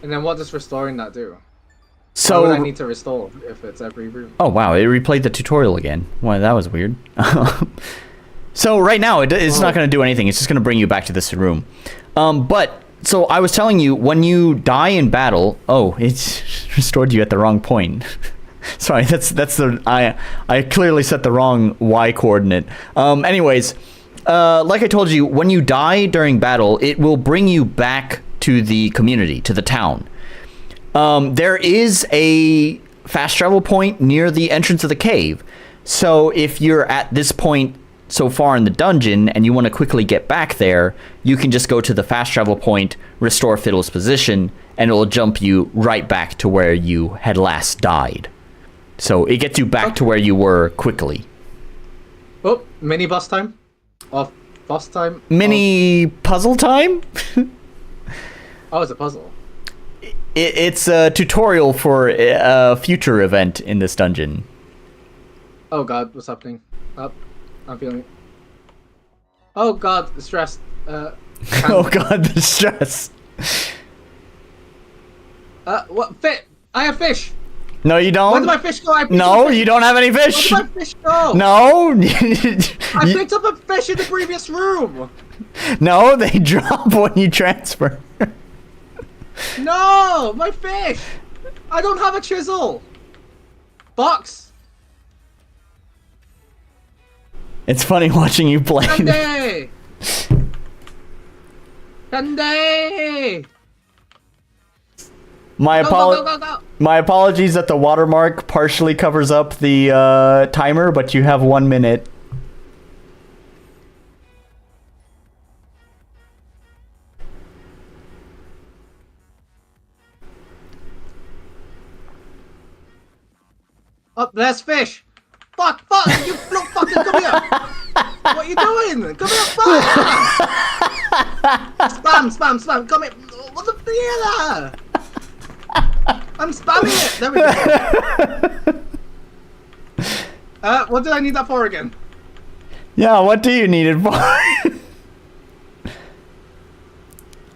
And then what does restoring that do? So why would I need to restore if it's every room? Oh wow, it replayed the tutorial again. Well, that was weird. So right now, it's not going to do anything. It's just going to bring you back to this room. But, so I was telling you, when you die in battle... Oh, it's restored you at the wrong point. Sorry, that's the... I clearly set the wrong Y coordinate. Anyways, like I told you, when you die during battle, it will bring you back to the community, to the town. There is a fast travel point near the entrance of the cave. So if you're at this point so far in the dungeon and you want to quickly get back there, you can just go to the fast travel point, restore Fiddle's position, and it will jump you right back to where you had last died. So it gets you back to where you were quickly. Oh, mini boss time? Off boss time? Mini puzzle time? Oh, it's a puzzle. It's a tutorial for a future event in this dungeon. Oh god, what's happening? Up. I'm feeling it. Oh god, the stress. Oh god, the stress. What? I have fish! No, you don't. Where did my fish go? No, you don't have any fish. Where did my fish go? No. I picked up a fish in the previous room! No, they drop when you transfer. No! My fish! I don't have a chisel! Box! It's funny watching you play. Candy! Candy! My Go. My apologies that the watermark partially covers up the timer, but you have 1 minute. Oh, there's fish! Fuck! You block fucking come here! What are you doing? Come here, fuck! Spam! Come here! What the theater? I'm spamming it! There we go. What did I need that for again? Yeah, what do you need it for?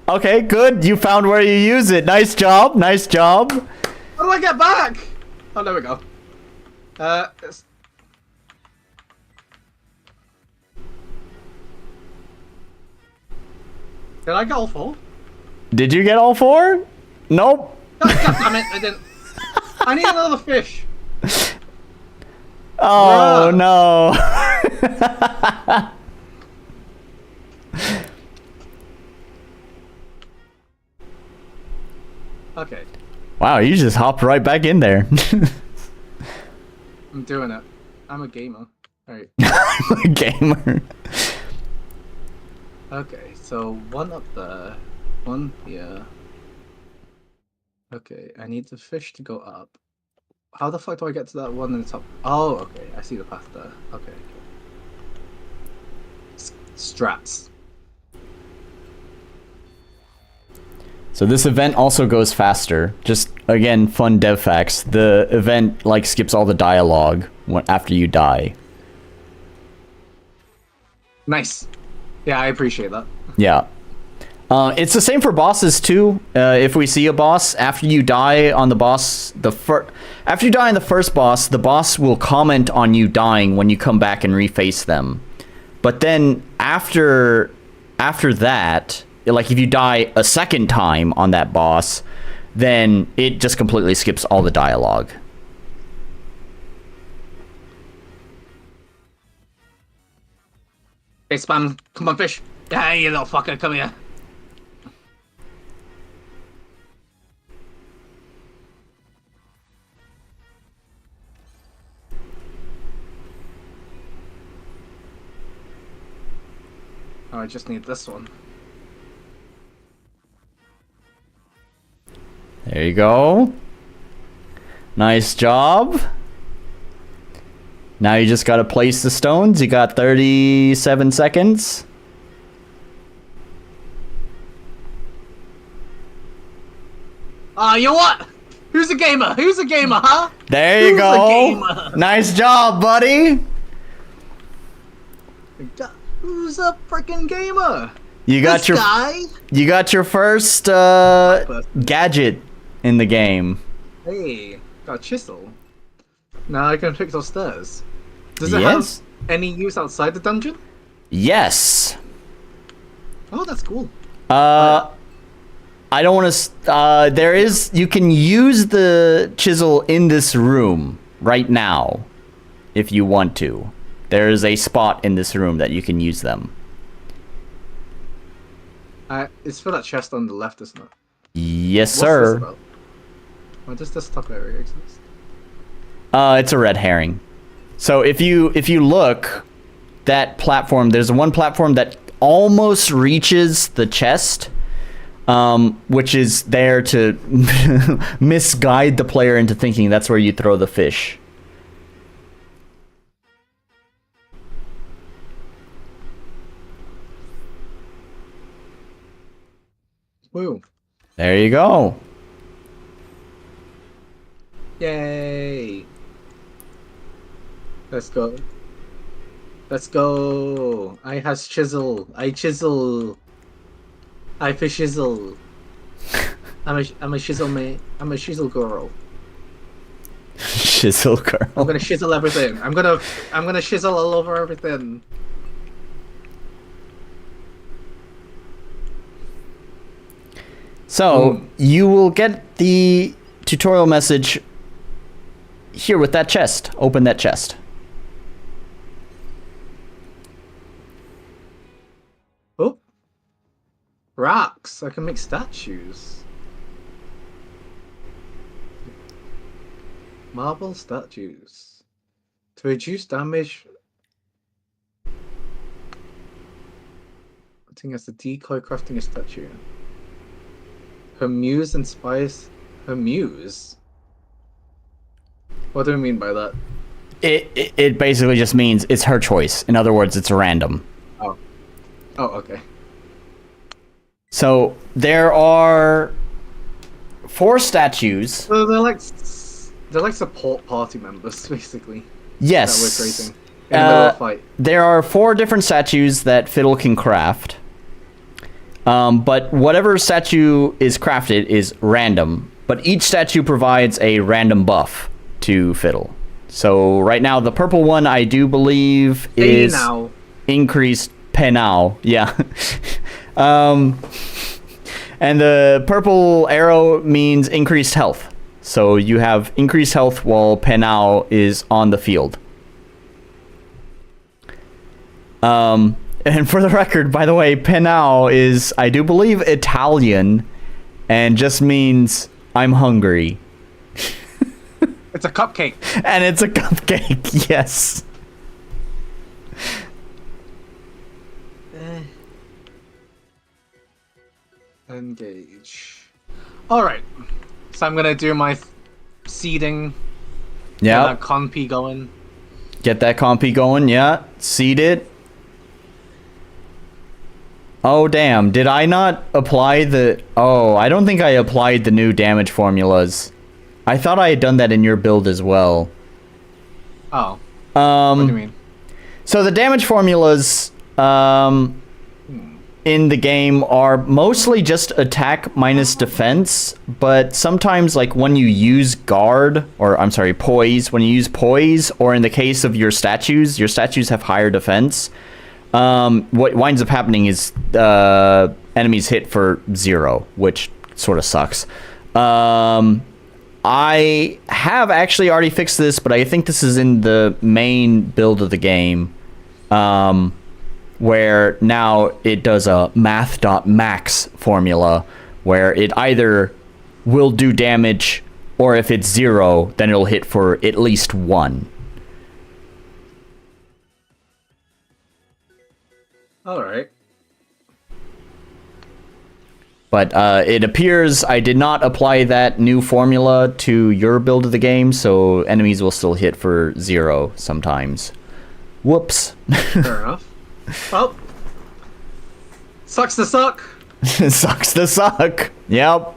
Okay, good. You found where you use it. Nice job. How do I get back? Oh, there we go. Did I get all 4? Did you get all 4? Nope. God damn it, I didn't. I need another fish. Oh, no. Okay. Wow, you just hopped right back in there. I'm doing it. I'm a gamer. Alright. I'm a gamer. Okay, so one up there, one here. Okay, I need the fish to go up. How the fuck do I get to that one in the top? Oh, okay, I see the path there. Okay. Strats. So this event also goes faster. Just, again, fun dev facts. The event, like, skips all the dialogue after you die. Nice. Yeah, I appreciate that. Yeah. It's the same for bosses, too. If we see a boss, after you die on the boss, after you die on the first boss, the boss will comment on you dying when you come back and reface them. But then, after that, like, if you die a second time on that boss, then it just completely skips all the dialogue. Hey, Spam, come on, fish. Yeah, you little fucker, come here. Oh, I just need this one. There you go. Nice job. Now you just gotta place the stones. You got 37 seconds. You what? Who's a gamer? Who's a gamer, huh? There you go. A gamer? Nice job, buddy. Who's a freaking gamer? You got This your guy? You got your first gadget in the game. Hey, got a chisel. Now I can pick those stairs. Does it Yes. have any use outside the dungeon? Yes. Oh, that's cool. I don't want to. There is. You can use the chisel in this room right now, if you want to. There is a spot in this room that you can use them. It's for that chest on the left, isn't it? Yes, What's sir. this about? Why does this top area exist? It's a red herring. So if you look, that platform, there's one platform that almost reaches the chest, which is there to misguide the player into thinking that's where you throw the fish. Woo. There you go. Yay. Let's go. Let's go. I has chisel. I chisel. I for shizzle. I'm a shizzle mate. I'm a shizzle girl. Shizzle girl. I'm gonna shizzle everything. I'm gonna shizzle all over everything. So, you will get the tutorial message here with that chest. Open that chest. Oh. Rocks. I can make statues. Marble statues. To reduce damage. I think that's the decoy crafting a statue. Her muse inspires her muse. What do we mean by that? It basically just means it's her choice. In other words, it's random. Oh. Oh, okay. So there are 4 statues. So they're like support party members, basically. Yes. That we're creating in the middle of a fight. There are 4 different statues that Fiddle can craft. But whatever statue is crafted is random. But each statue provides a random buff to Fiddle. So right now, the purple one, I do believe, is increased penal. Yeah. And the purple arrow means increased health. So you have increased health while penal is on the field. And for the record, by the way, penal is, I do believe, Italian, and just means I'm hungry. It's a cupcake. And it's a cupcake, yes. Engage. Alright. So I'm gonna do my seeding. Yeah. Get that compy going. Get that compy going, yeah. Seed it. Oh, damn. Did I not apply the... Oh, I don't think I applied the new damage formulas. I thought I had done that in your build as well. Oh. What do you mean? So the damage formulas in the game are mostly just attack minus defense, but sometimes, like, when you use guard, or I'm sorry, poise, when you use poise, or in the case of your statues have higher defense. What winds up happening is enemies hit for 0, which sort of sucks. I have actually already fixed this, but I think this is in the main build of the game, where now it does a math.max formula, where it either will do damage, or if it's 0, then it'll hit for at least 1. Alright. But it appears I did not apply that new formula to your build of the game, so enemies will still hit for 0 sometimes. Whoops. Fair enough. Well, sucks to suck. Sucks to suck. Yep.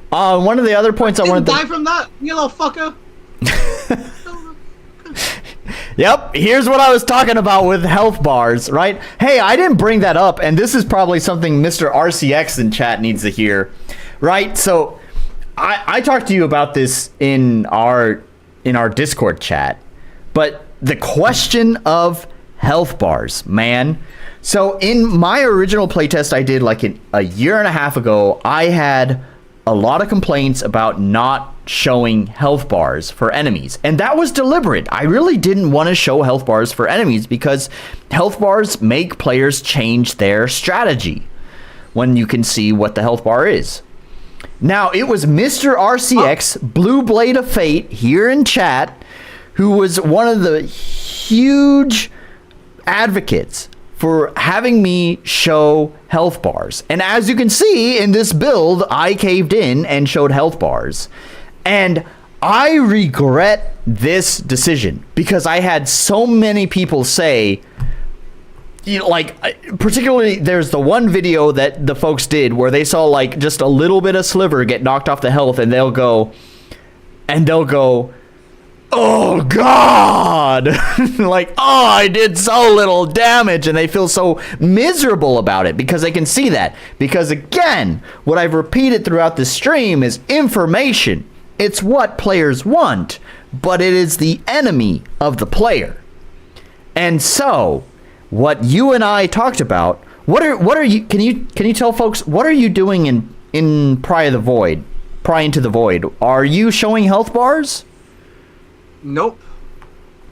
One of the other points I wanted to... die from that, you little fucker. Yep, here's what I was talking about with health bars, right? Hey, I didn't bring that up, and this is probably something Mr. RCX in chat needs to hear, right? So, I talked to you about this in our Discord chat, but the question of health bars, man. So, in my original playtest I did like a year and a half ago, I had a lot of complaints about not showing health bars for enemies, and that was deliberate. I really didn't want to show health bars for enemies because health bars make players change their strategy when you can see what the health bar is. Now, it was Mr. RCX, Blue Blade of Fate, here in chat, who was one of the huge advocates for having me show health bars. And as you can see in this build, I caved in and showed health bars. And I regret this decision because I had so many people say, you know, like, particularly there's the one video that the folks did where they saw like just a little bit of sliver get knocked off the health, and they'll go, oh God, like, oh, I did so little damage, and they feel so miserable about it because they can see that. Because again, what I've repeated throughout the stream is information. It's what players want, but it is the enemy of the player. And so, what you and I talked about, what are you, can you tell folks, what are you doing in Pry Into the Void? Are you showing health bars? Nope.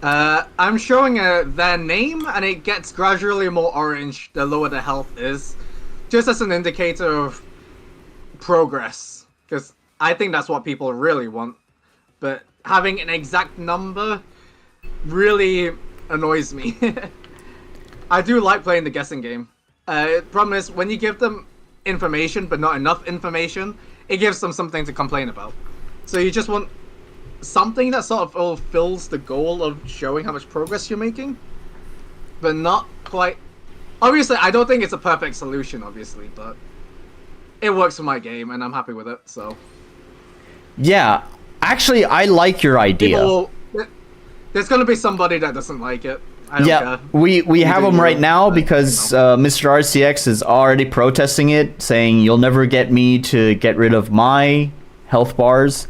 I'm showing their name, and it gets gradually more orange the lower the health is, just as an indicator of progress, because I think that's what people really want. But having an exact number really annoys me. I do like playing the guessing game. Problem is, when you give them information, but not enough information, it gives them something to complain about. So you just want something that sort of fulfills the goal of showing how much progress you're making, but not quite. Obviously, I don't think it's a perfect solution, obviously, but it works for my game, and I'm happy with it, so. Yeah, actually, I like your idea. There's gonna be somebody that doesn't like it. I don't care. We have them right now because Mr. RCX is already protesting it, saying you'll never get me to get rid of my health bars.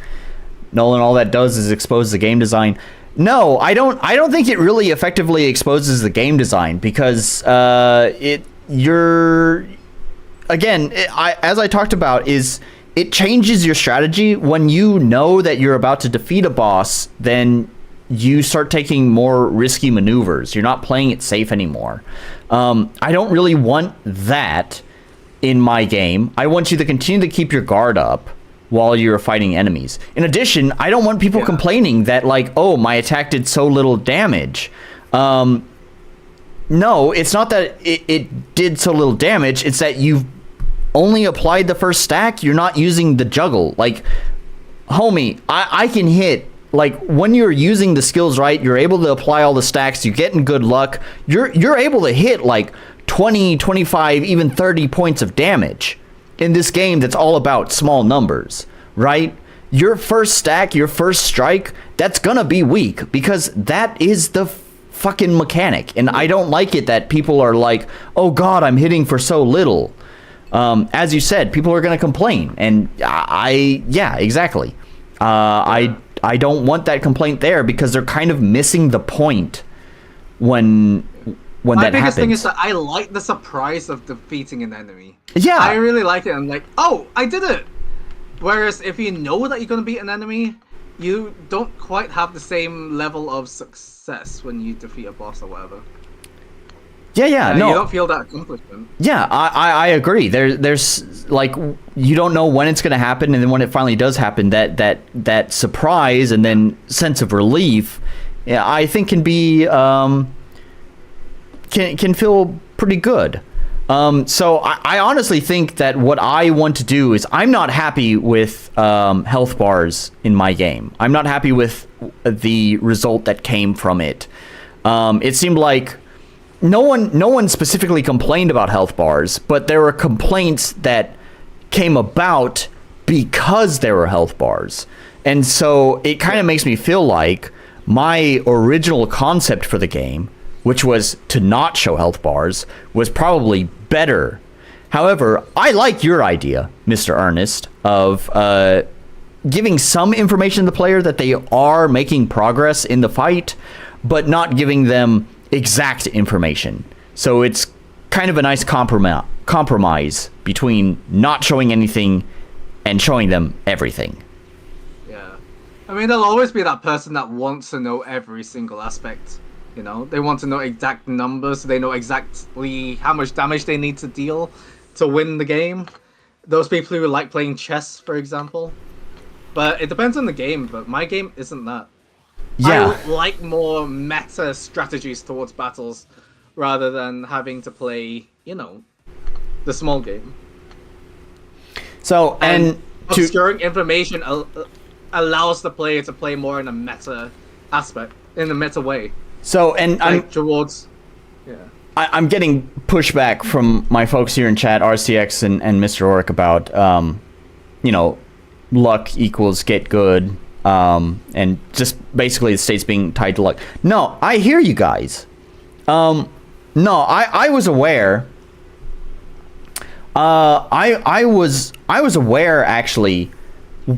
Nolan, all that does is expose the game design. No, I don't think it really effectively exposes the game design because as I talked about, is it changes your strategy when you know that you're about to defeat a boss. Then you start taking more risky maneuvers. You're not playing it safe anymore. I don't really want that in my game. I want you to continue to keep your guard up while you're fighting enemies. In addition, I don't want people complaining that, like, oh, my attack did so little damage. No, it's not that it did so little damage. It's that you've only applied the first stack, you're not using the juggle. Like, homie, I can hit, like, when you're using the skills right, you're able to apply all the stacks, you get in good luck, you're able to hit like 20, 25, even 30 points of damage in this game that's all about small numbers, right? Your first stack, your first strike, that's gonna be weak because that is the fucking mechanic. And I don't like it that people are like, oh God, I'm hitting for so little. As you said, people are gonna complain. And yeah, exactly. I don't want that complaint there because they're kind of missing the point when that happens. My biggest thing is that I like the surprise of defeating an enemy. Yeah. I really like it. I'm like, oh, I did it. Whereas if you know that you're going to beat an enemy, you don't quite have the same level of success when you defeat a boss or whatever. Yeah, no. You don't feel that accomplishment. Yeah, I agree. There's like, you don't know when it's going to happen, and then when it finally does happen, that surprise and then sense of relief, yeah, I think can be can feel pretty good. So I honestly think that what I want to do is, I'm not happy with health bars in my game. I'm not happy with the result that came from it. It seemed like no one specifically complained about health bars, but there were complaints that came about because there were health bars. And so it kind of makes me feel like my original concept for the game, which was to not show health bars, was probably better. However, I like your idea, Mr. Ernest, of giving some information to the player that they are making progress in the fight, but not giving them exact information. So it's kind of a nice compromise between not showing anything and showing them everything. Yeah. I mean, there'll always be that person that wants to know every single aspect. You know, they want to know exact numbers, so they know exactly how much damage they need to deal to win the game. Those people who like playing chess, for example. But it depends on the game, but my game isn't that. Yeah. I like more meta strategies towards battles rather than having to play, you know, the small game. So, and obscuring information allows the player to play more in a meta aspect, in a meta way. So, and like towards, yeah. I'm getting pushback from my folks here in chat, RCX and Mr. Oric, about, you know, luck equals get good, and just basically the states being tied to luck. No, I hear you guys. No, I was aware. I was aware, actually,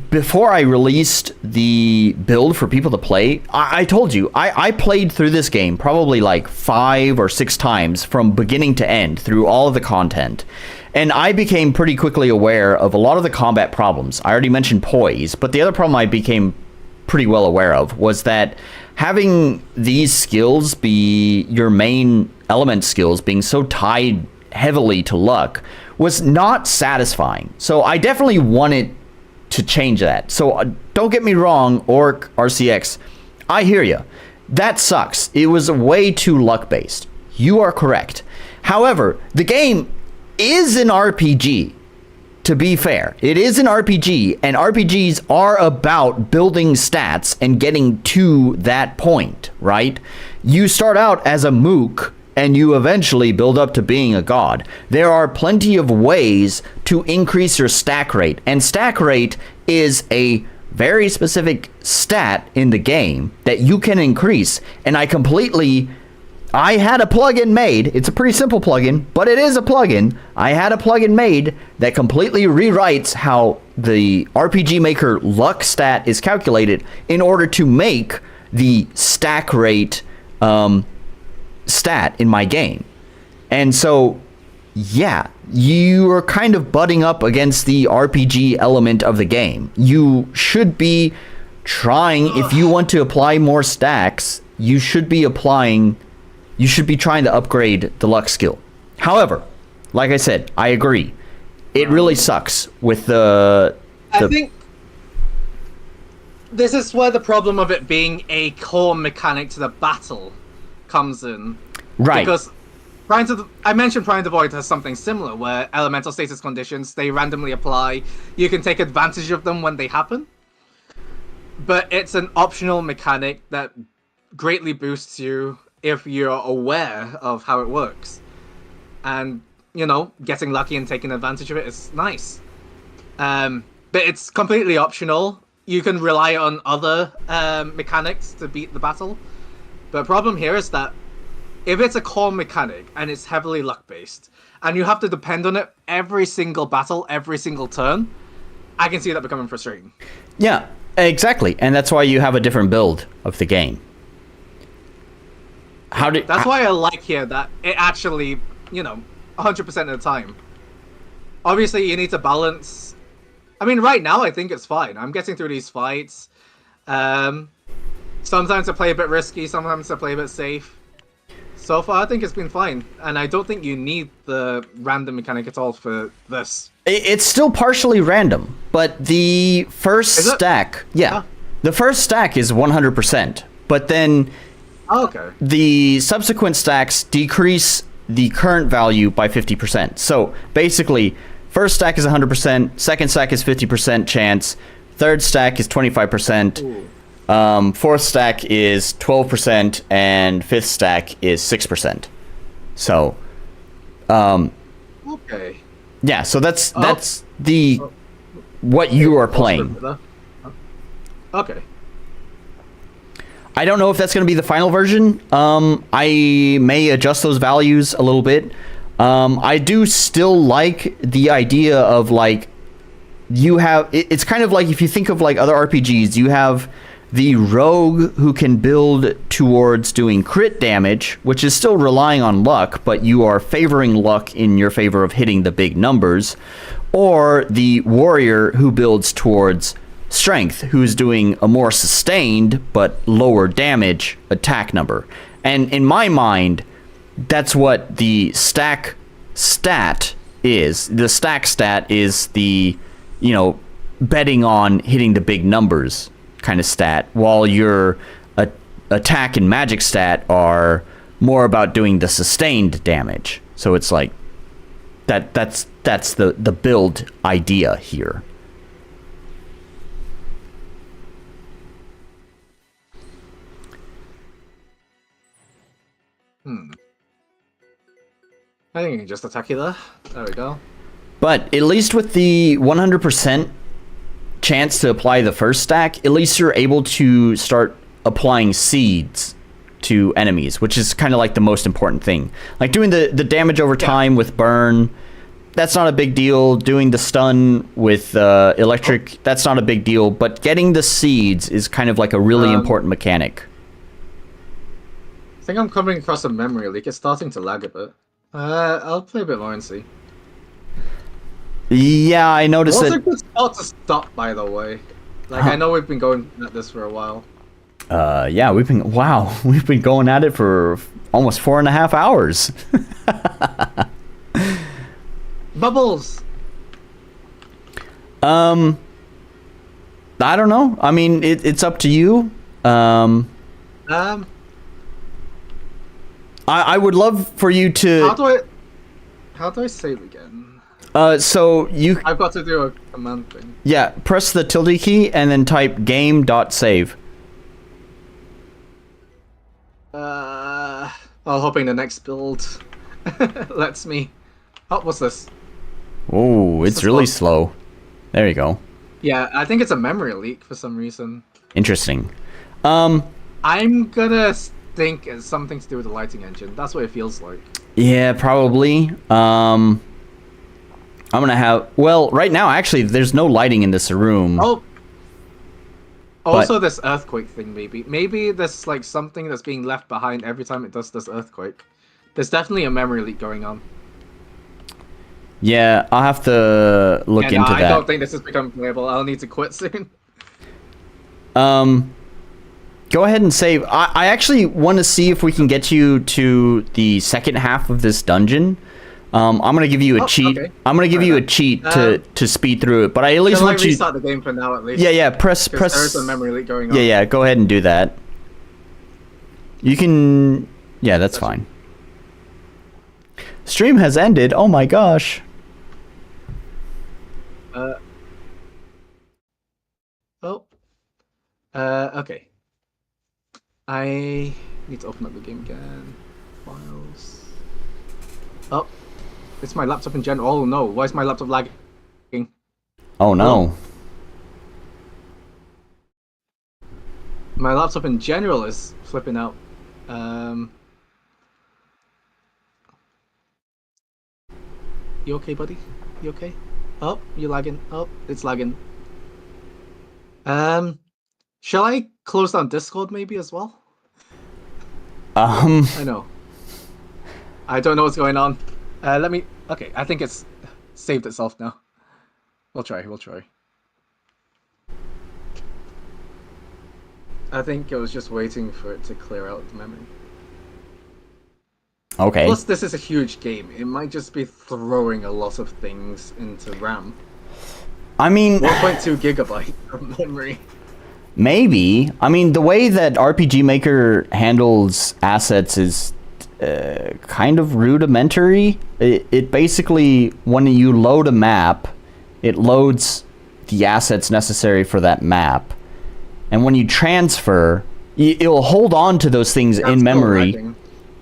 before I released the build for people to play. I told you, I played through this game probably like 5 or 6 times from beginning to end through all of the content. And I became pretty quickly aware of a lot of the combat problems. I already mentioned poise, but the other problem I became pretty well aware of was that having these skills be your main element skills being so tied heavily to luck was not satisfying. So I definitely wanted to change that. So don't get me wrong, Orc, RCX, I hear you. That sucks. It was way too luck-based. You are correct. However, the game is an RPG, to be fair. It is an RPG, and RPGs are about building stats and getting to that point, right? You start out as a mook, and you eventually build up to being a god. There are plenty of ways to increase your stack rate, and stack rate is a very specific stat in the game that you can increase. And I had a plugin made. It's a pretty simple plugin, but it is a plugin. I had a plugin made that completely rewrites how the RPG Maker luck stat is calculated in order to make the stack rate stat in my game. And so, yeah, you are kind of butting up against the RPG element of the game. You should be trying, if you want to apply more stacks, you should be trying to upgrade the luck skill. However, like I said, I agree. It really sucks with the I think this is where the problem of it being a core mechanic to the battle comes in. Right. Because I mentioned Pry Into The Void has something similar, where elemental status conditions, they randomly apply. You can take advantage of them when they happen. But it's an optional mechanic that greatly boosts you if you're aware of how it works. And, getting lucky and taking advantage of it is nice. But it's completely optional. You can rely on other mechanics to beat the battle. But the problem here is that if it's a core mechanic and it's heavily luck-based, and you have to depend on it every single battle, every single turn, I can see that becoming frustrating. Yeah, exactly. And that's why you have a different build of the game. That's why I like here that it actually, 100% of the time. Obviously, you need to balance. I mean, right now, I think it's fine. I'm getting through these fights. Sometimes I play a bit risky, sometimes I play a bit safe. So far, I think it's been fine. And I don't think you need the random mechanic at all for this. It's still partially random, but the first stack... Yeah, the first stack is 100%. But then the subsequent stacks decrease the current value by 50%. So basically, first stack is 100%, second stack is 50% chance, third stack is 25%, fourth stack is 12%, and fifth stack is 6%. So, okay. Yeah, so that's what you are playing. Okay. I don't know if that's going to be the final version. I may adjust those values a little bit. I do still like the idea of like you have. It's kind of like if you think of like other RPGs, you have the rogue who can build towards doing crit damage, which is still relying on luck, but you are favoring luck in your favor of hitting the big numbers, or the warrior who builds towards strength, who's doing a more sustained but lower damage attack number. And in my mind, that's what the stack stat is. The stack stat is the, betting on hitting the big numbers kind of stat, while your attack and magic stat are more about doing the sustained damage. So it's like that's the build idea here. I think you can just attack you there. There we go. But at least with the 100% chance to apply the first stack, at least you're able to start applying seeds to enemies, which is kind of like the most important thing. Like doing the damage over time with burn, that's not a big deal. Doing the stun with electric, that's not a big deal. But getting the seeds is kind of like a really important mechanic. I think I'm coming across a memory leak. It's starting to lag a bit. I'll play a bit more and see. Yeah, I noticed that. What's a good spot to stop, by the way? Like, I know we've been going at this for a while. Yeah, we've been going at it for almost 4.5 hours. Bubbles. I don't know. I mean, it's up to you. I would love for you to. How do I save again? So you. I've got to do a command thing. Yeah, press the tilde key and then type game.save. I'm hoping the next build lets me. Oh, what's this? Oh, it's really slow. There you go. Yeah, I think it's a memory leak for some reason. Interesting. I'm gonna think it's something to do with the lighting engine. That's what it feels like. Yeah, probably. I'm gonna have. Well, right now, actually, there's no lighting in this room. Oh. Also, this earthquake thing, maybe. Maybe there's like something that's being left behind every time it does this earthquake. There's definitely a memory leak going on. Yeah, I'll have to look into that. I don't think this is becoming playable. I'll need to quit soon. Go ahead and save. I actually want to see if we can get you to the second half of this dungeon. I'm gonna give you a cheat. Okay. I'm gonna give you a cheat to speed through it. But I at least want you. Restart the game for now, at least. Yeah. Press. There's a memory leak going on. Yeah. Go ahead and do that. You can. Yeah, that's fine. Stream has ended. Oh my gosh. Okay. I need to open up the game again. Files. Oh, it's my laptop in general. Oh no, why is my laptop lagging? Oh no. My laptop in general is flipping out. You okay, buddy? You okay? Oh, you're lagging. Oh, it's lagging. Shall I close down Discord maybe as well? I know. I don't know what's going on. Let me... Okay, I think it's saved itself now. We'll try. I think it was just waiting for it to clear out the memory. Okay. Plus, this is a huge game. It might just be throwing a lot of things into RAM. I mean... 1.2 gigabyte of memory. Maybe. I mean, the way that RPG Maker handles assets is kind of rudimentary. It basically, when you load a map, it loads the assets necessary for that map. And when you transfer, it'll hold on to those things in memory.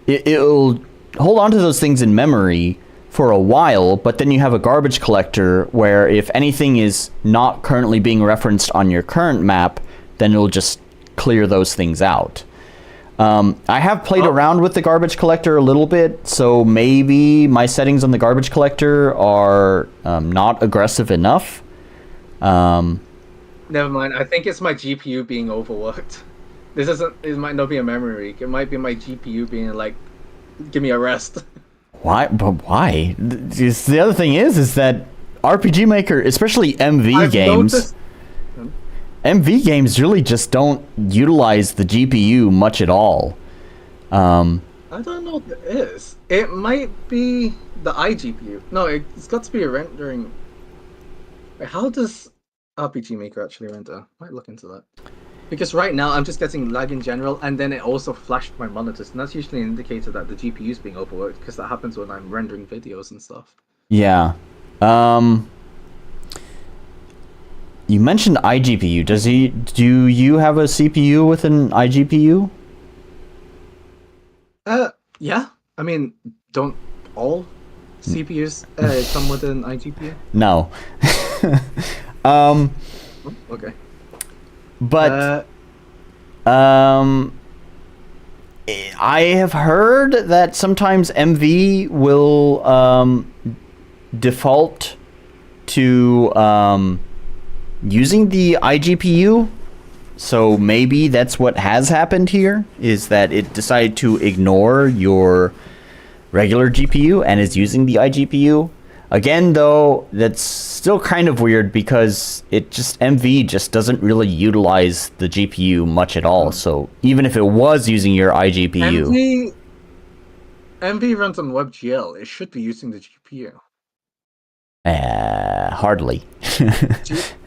It'll hold on to those things in memory for a while, but then you have a garbage collector where if anything is not currently being referenced on your current map, then it'll just clear those things out. I have played around with the garbage collector a little bit, so maybe my settings on the garbage collector are not aggressive enough. Never mind. I think it's my GPU being overworked. This isn't. It might not be a memory leak. It might be my GPU being like, "Give me a rest." Why? But why? The other thing is that RPG Maker, especially MV games. MV games really just don't utilize the GPU much at all. I don't know what it is. It might be the iGPU. No, it's got to be a rendering. Wait, how does RPG Maker actually render? Might look into that. Because right now I'm just getting lag in general, and then it also flashed my monitors, and that's usually an indicator that the GPU is being overworked, because that happens when I'm rendering videos and stuff. Yeah. You mentioned iGPU. Do you have a CPU with an iGPU? Yeah. I mean, don't all CPUs come with an iGPU? No. Okay. But I have heard that sometimes MV will default to using the iGPU, so maybe that's what has happened here, is that it decided to ignore your regular GPU and is using the iGPU. Again, though, that's still kind of weird because MV just doesn't really utilize the GPU much at all. So even if it was using your iGPU, MV runs on WebGL. It should be using the GPU. Hardly.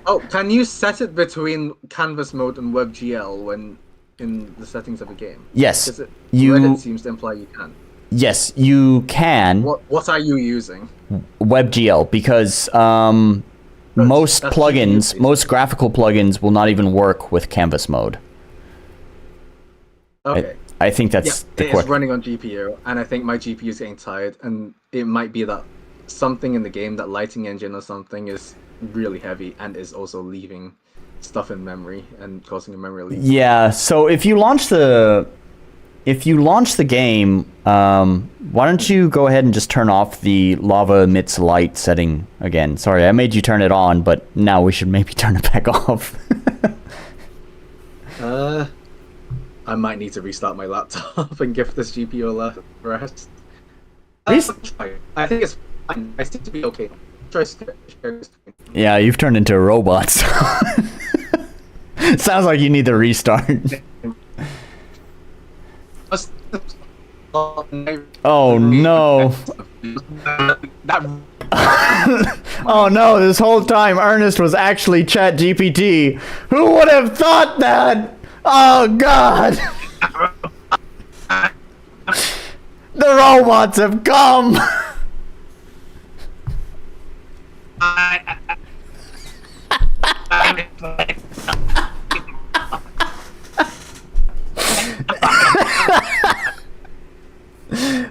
Oh, can you set it between canvas mode and WebGL when in the settings of a game? Yes. Reddit seems to imply you can. Yes, you can. What are you using? WebGL, because most plugins, most graphical plugins will not even work with canvas mode. Okay. I think that's the it's running on GPU, and I think my GPU is getting tired, and it might be that something in the game, that lighting engine or something, is really heavy and is also leaving stuff in memory and causing a memory leak. Yeah, so if you launch the game, why don't you go ahead and just turn off the lava emits light setting again. Sorry, I made you turn it on, but now we should maybe turn it back off. I might need to restart my laptop and give this GPU a rest. I think it's fine. I seem to be okay. Try to share this screen. Yeah, you've turned into a robot. So sounds like you need to restart. Oh no. Oh no, this whole time Ernest was actually ChatGPT. Who would have thought that? Oh god. The robots have come.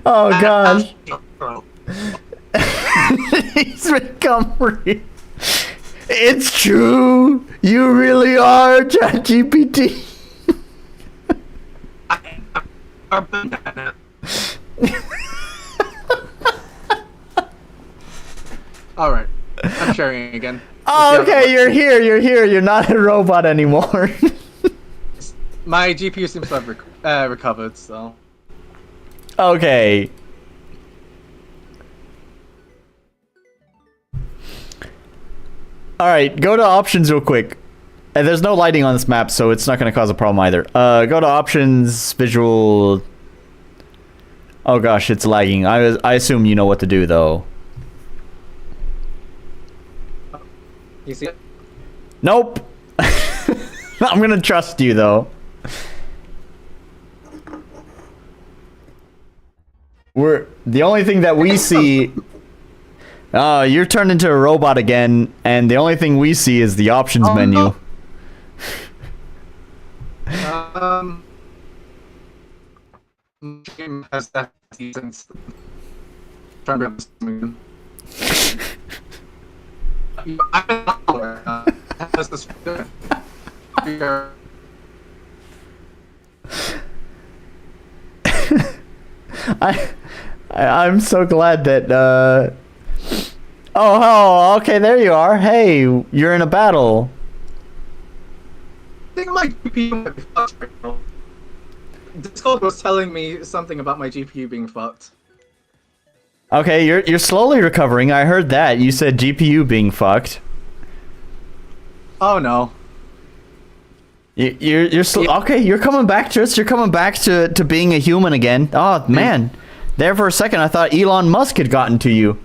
Oh gosh. He's recovery. It's true. You really are ChatGPT. All right, I'm sharing again. Oh, okay, you're here. You're here. You're not a robot anymore. My GPU seems to have recovered, so. Okay. Alright, go to options real quick. And there's no lighting on this map, so it's not going to cause a problem either. Go to options, visual... Oh gosh, it's lagging. I assume you know what to do, though. You see it? Nope! I'm going to trust you, though. The only thing that we see... you're turned into a robot again, and the only thing we see is the options menu. No. Game has that since trying to remember. I'm so glad that Oh, okay, there you are. Hey, you're in a battle. I think my GPU might be fucked right now. Discord was telling me something about my GPU being fucked. Okay, you're slowly recovering. I heard that. You said GPU being fucked. Oh no. Okay, you're coming back to us. You're coming back to being a human again. Oh, man. There for a second, I thought Elon Musk had gotten to you.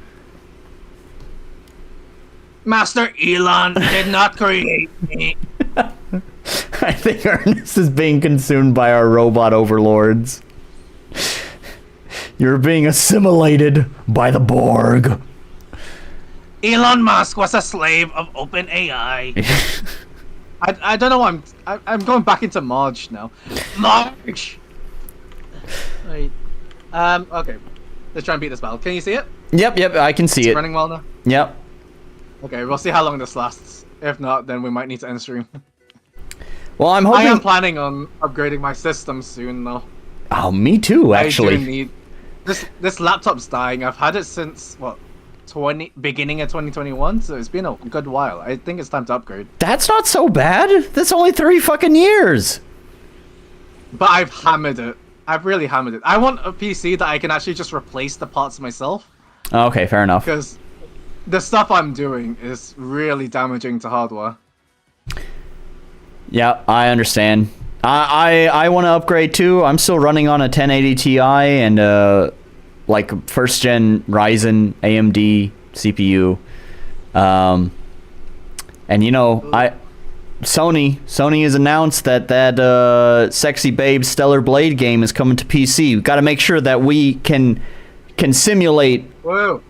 Master Elon did not create me. I think Ernest is being consumed by our robot overlords. You're being assimilated by the Borg. Elon Musk was a slave of OpenAI. I don't know why I'm going back into Marge now. March. Right. Okay. Let's try and beat this battle. Can you see it? Yep, I can see It's it. running well now? Yep. Okay, we'll see how long this lasts. If not, then we might need to end stream. Well, I'm hoping... I am planning on upgrading my system soon, though. Oh, me too, actually. I do need... This laptop's dying. I've had it since, what, beginning of 2021, so it's been a good while. I think it's time to upgrade. That's not so bad. That's only 3 fucking years. But I've hammered it. I've really hammered it. I want a PC that I can actually just replace the parts myself. Okay, fair enough. Because the stuff I'm doing is really damaging to hardware. Yeah, I understand. I want to upgrade too. I'm still running on a 1080 Ti and like first gen Ryzen AMD CPU. And you know, Sony has announced that sexy babe Stellar Blade game is coming to PC. We've got to make sure that we can simulate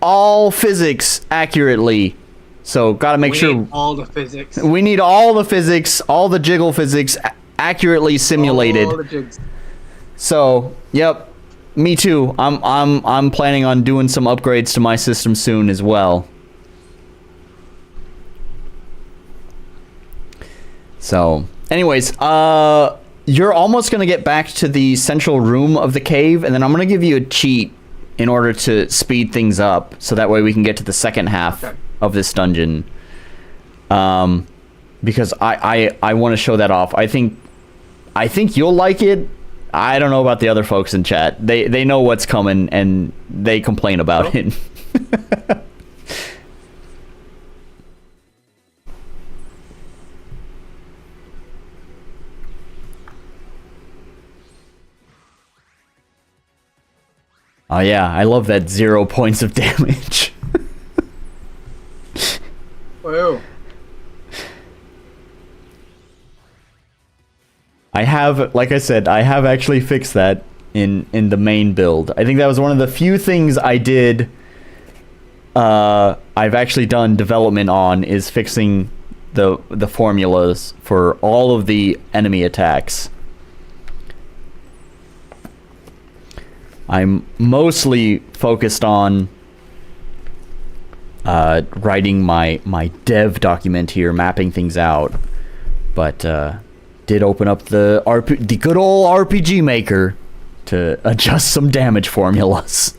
all physics accurately. So got to make sure need all the physics. We need all the physics, all the jiggle physics accurately simulated. All the jigs. So, yep, me too. I'm planning on doing some upgrades to my system soon as well. So, anyways, you're almost gonna get back to the central room of the cave, and then I'm gonna give you a cheat in order to speed things up, so that way we can get to the second half of this dungeon. Because I want to show that off. I think you'll like it. I don't know about the other folks in chat. They know what's coming and they complain about it. Oh yeah, I love that 0 points of damage. Whoa. I have, like I said, I have actually fixed that in the main build. I think that was one of the few things I did I've actually done development on is fixing the formulas for all of the enemy attacks. I'm mostly focused on writing my dev document here, mapping things out, but did open up the good old RPG Maker to adjust some damage formulas.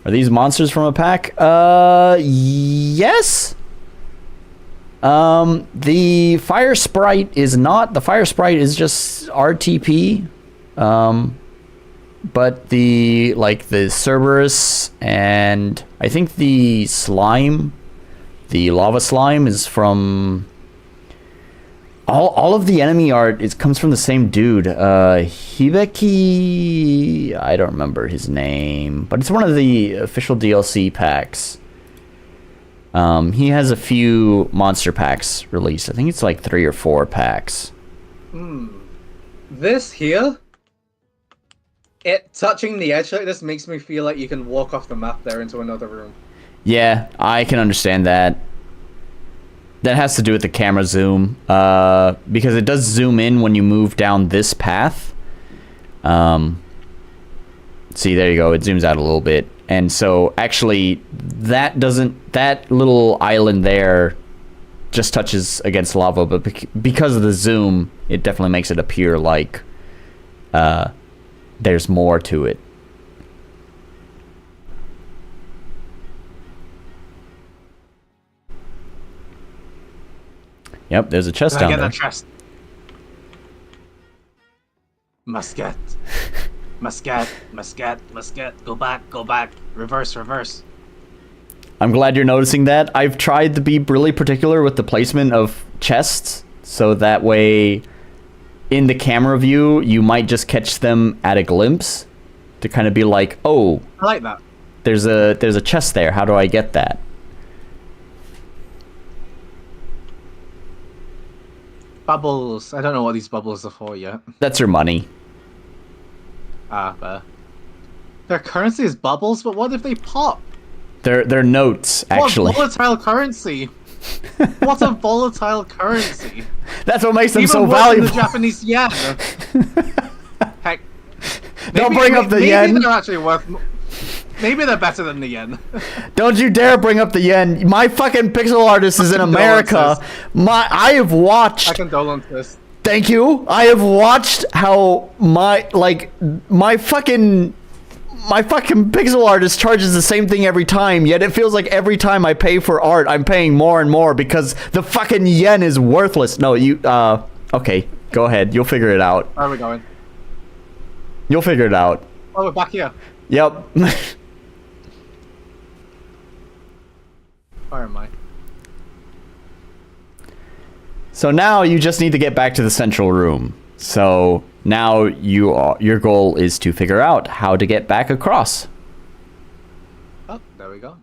Are these monsters from a pack? Yes. The fire sprite is not. The fire sprite is just RTP. But the Cerberus and I think the slime, the lava slime is from all of the enemy art. It comes from the same dude, Hibeki. I don't remember his name, but it's one of the official DLC packs. He has a few monster packs released. I think it's like 3 or 4 packs. This here, it touching the edge like this makes me feel like you can walk off the map there into another room. Yeah, I can understand that. That has to do with the camera zoom, because it does zoom in when you move down this path. See, there you go. It zooms out a little bit. And so, actually, that little island there just touches against lava, but because of the zoom, it definitely makes it appear like there's more to it. Yep, there's a chest down there. Get that chest. Musket. Musket. Go back. Reverse. I'm glad you're noticing that. I've tried to be really particular with the placement of chests, so that way, in the camera view, you might just catch them at a glimpse, to kind of be like, oh, I like that. There's a chest there. How do I get that? Bubbles. I don't know what these bubbles are for yet. That's your money. Their currency is bubbles, but what if they pop? They're notes, actually. What volatile currency? What a volatile currency. That's what makes them Even so worse valuable. than the Japanese yen. Heck. Don't bring up the yen. Maybe they're actually worth... Maybe they're better than the yen. Don't you dare bring up the yen. My fucking pixel artist is in America. I have watched... I condolence this. Thank you. I have watched how my fucking pixel artist charges the same thing every time, yet it feels like every time I pay for art, I'm paying more and more because the fucking yen is worthless. No, okay, go ahead. You'll figure it out. Where are we going? You'll figure it out. Oh, we're back here. Yep. Where am I? So now you just need to get back to the central room. So now your goal is to figure out how to get back across. Oh, there we go.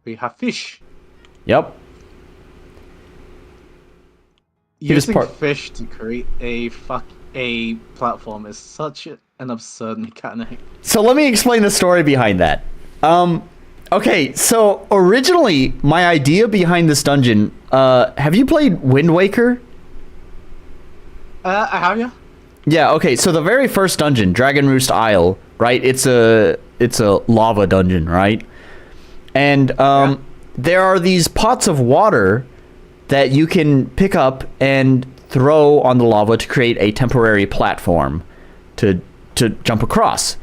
We have fish. Yep. Using fish to create a platform is such an absurd mechanic. So let me explain the story behind that. Okay, so originally my idea behind this dungeon, have you played Wind Waker? I have, yeah. Yeah, okay, so the very first dungeon, Dragon Roost Isle, right? It's a lava dungeon, right? And there are these pots of water that you can pick up and throw on the lava to create a temporary platform to jump across.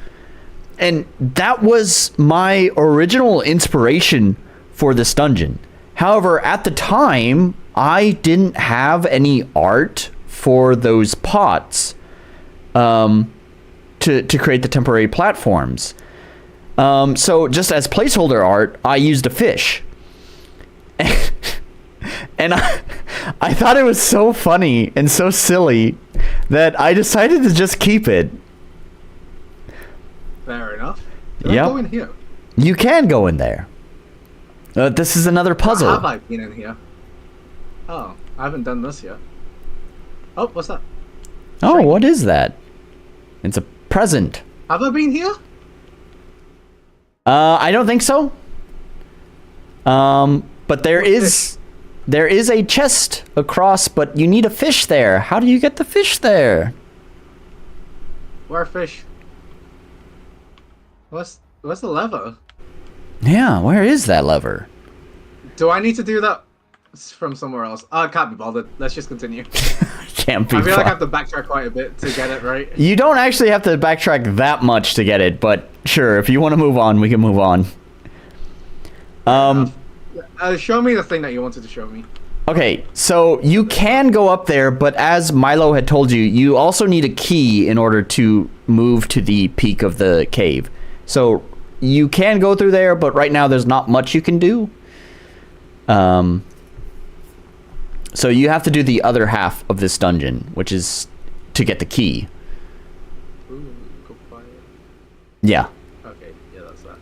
And that was my original inspiration for this dungeon. However, at the time, I didn't have any art for those pots to create the temporary platforms. So just as placeholder art, I used a fish. And I thought it was so funny and so silly that I decided to just keep it. Fair enough. Can I go in here? You can go in there. This is another puzzle. Have I been in here? Oh, I haven't done this yet. Oh, what's that? Oh, what is that? It's a present. Have I been here? I don't think so. But there is a chest across, but you need a fish there. How do you get the fish there? Where fish? What's the lever? Yeah, where is that lever? Do I need to do that from somewhere else? I can't be bothered. Let's just continue. Can't be. I feel like I have to backtrack quite a bit to get it right. You don't actually have to backtrack that much to get it, but sure, if you want to move on, we can move on. Show me the thing that you wanted to show me. Okay, so you can go up there, but as Milo had told you, you also need a key in order to move to the peak of the cave. So you can go through there, but right now there's not much you can do. So you have to do the other half of this dungeon, which is to get the key. Ooh, go quiet. Yeah. Okay, yeah, that's that.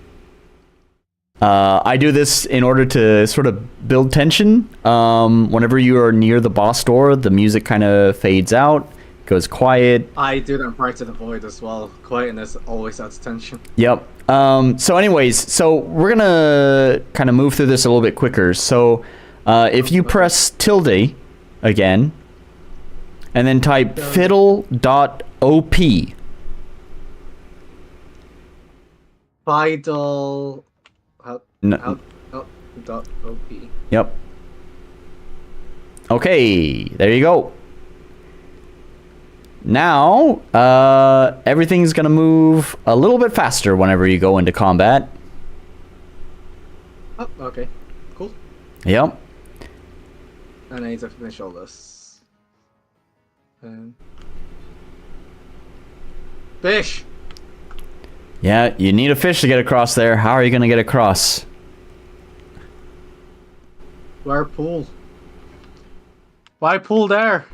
I do this in order to sort of build tension. Whenever you are near the boss door, the music kind of fades out, goes quiet. I do that in Pry Into The Void as well. Quietness always adds tension. Yep. So anyways, so we're gonna kind of move through this a little bit quicker. So if you press tilde again, and then type fiddle.op. Fidel. No. Dot op. Yep. Okay, there you go. Now, everything's gonna move a little bit faster whenever you go into combat. Oh, okay. Cool. Yep. And I need to finish all this. Fish! Yeah, you need a fish to get across there. How are you gonna get across? Where pool? Why pool there?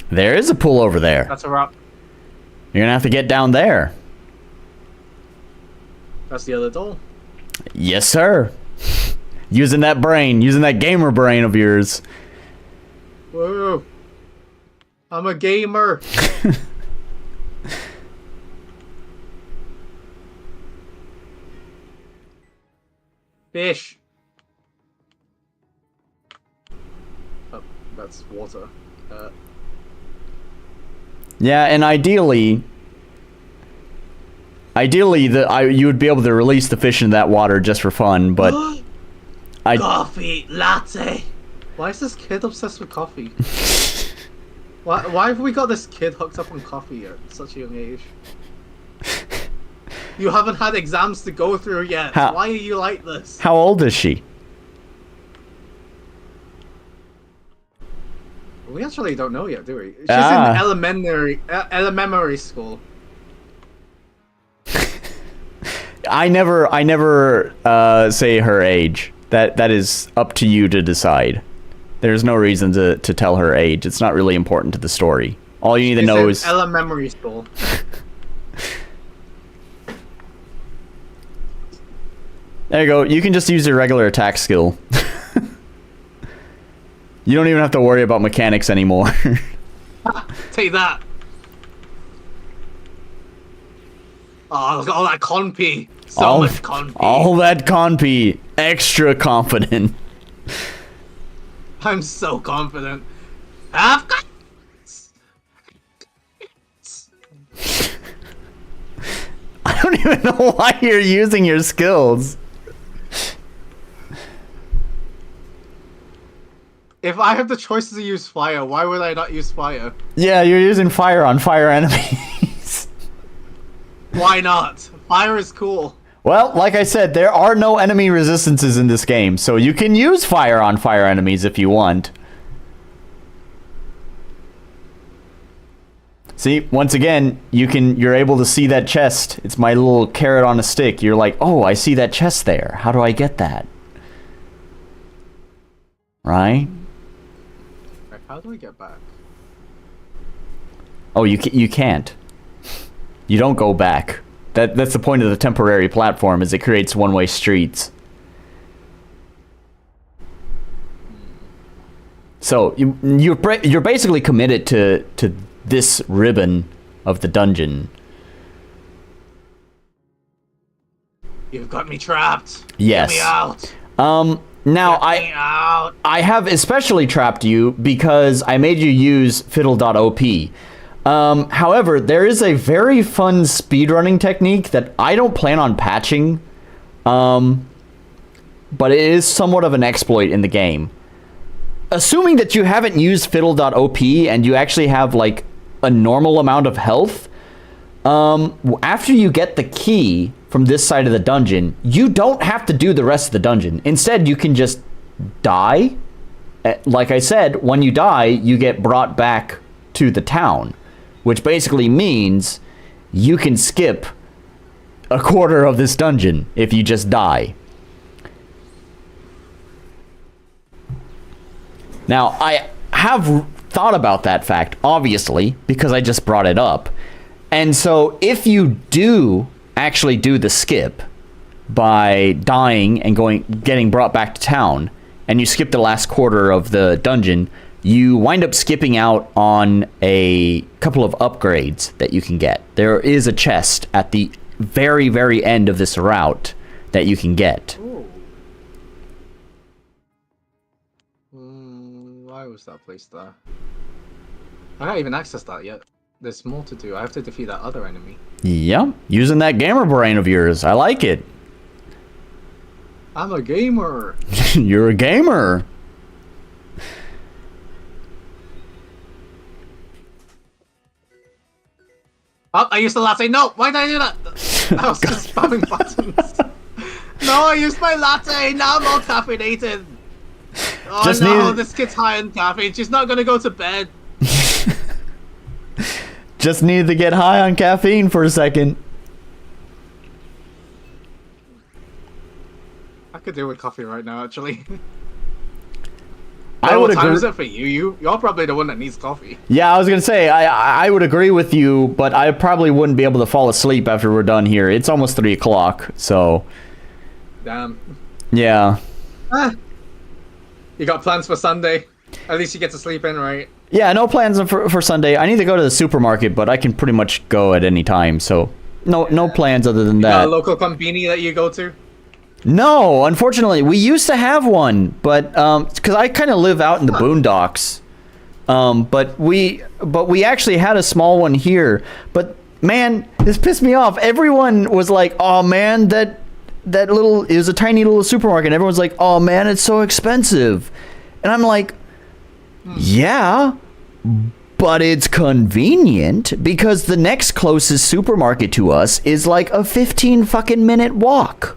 There is a pool over there. That's a rock. You're gonna have to get down there. That's the other door. Yes, sir. Using that brain, using that gamer brain of yours. Whoa. I'm a gamer. Fish. Oh, that's water. Yeah, and ideally, you would be able to release the fish into that water just for fun, but Coffee latte. Why is this kid obsessed with coffee? Why have we got this kid hooked up on coffee at such a young age? You haven't had exams to go through yet. Why are you like this? How old is she? We actually don't know yet, do we? She's in elementary school. I never say her age. That is up to you to decide. There's no reason to tell her age. It's not really important to the story. All you need to know is elementary school. There you go. You can just use your regular attack skill. You don't even have to worry about mechanics anymore. Take that. Oh, look at all that conpi. So much conpi. All that conpi. Extra confident. I'm so confident. I've got... I don't even know why you're using your skills. If I have the choice to use fire, why would I not use fire? Yeah, you're using fire on fire enemies. Why not? Fire is cool. Well, like I said, there are no enemy resistances in this game, so you can use fire on fire enemies if you want. See, once again, you're able to see that chest. It's my little carrot on a stick. You're like, oh, I see that chest there. How do I get that? Right? How do we get back? Oh, you can't. You don't go back. That's the point of the temporary platform, is it creates one-way streets. So you're basically committed to this ribbon of the dungeon. You've got me trapped. Yes. Get me out. Now Get me out. I have especially trapped you because I made you use Fidel.op. However, there is a very fun speedrunning technique that I don't plan on patching, but it is somewhat of an exploit in the game. Assuming that you haven't used Fidel.op and you actually have like a normal amount of health, after you get the key from this side of the dungeon, you don't have to do the rest of the dungeon. Instead, you can just die. Like I said, when you die, you get brought back to the town, which basically means you can skip a quarter of this dungeon if you just die. Now, I have thought about that fact, obviously, because I just brought it up. And so if you do actually do the skip by dying and getting brought back to town, and you skip the last quarter of the dungeon, you wind up skipping out on a couple of upgrades that you can get. There is a chest at the very, very end of this route that you can get. Why was that placed there? I can't even access that yet. There's more to do. I have to defeat that other enemy. Yep, using that gamer brain of yours. I like it. I'm a gamer. You're a gamer. Oh, I used the latte. No, why did I do that? I was just spamming buttons. No, I used my latte. Now I'm all caffeinated. Oh Just no, need- this kid's high on caffeine. She's not gonna go to bed. Just needed to get high on caffeine for a second. I could do with coffee right now, actually. I would What time agree. is it for you? You're probably the one that needs coffee. Yeah, I was gonna say I would agree with you, but I probably wouldn't be able to fall asleep after we're done here. It's almost 3 o'clock, so Damn. yeah. You got plans for Sunday? At least you get to sleep in, right? Yeah, no plans for Sunday. I need to go to the supermarket, but I can pretty much go at any time, so no plans other than Got a that. local conveni that you go to? No, unfortunately, we used to have one, but because I kind of live out in the boondocks, but we actually had a small one here. But man, this pissed me off. Everyone was like, "Oh man, that little it was a tiny little supermarket." And everyone's like, "Oh man, it's so expensive," and I'm like, "Yeah." But it's convenient because the next closest supermarket to us is like a 15 fucking minute walk.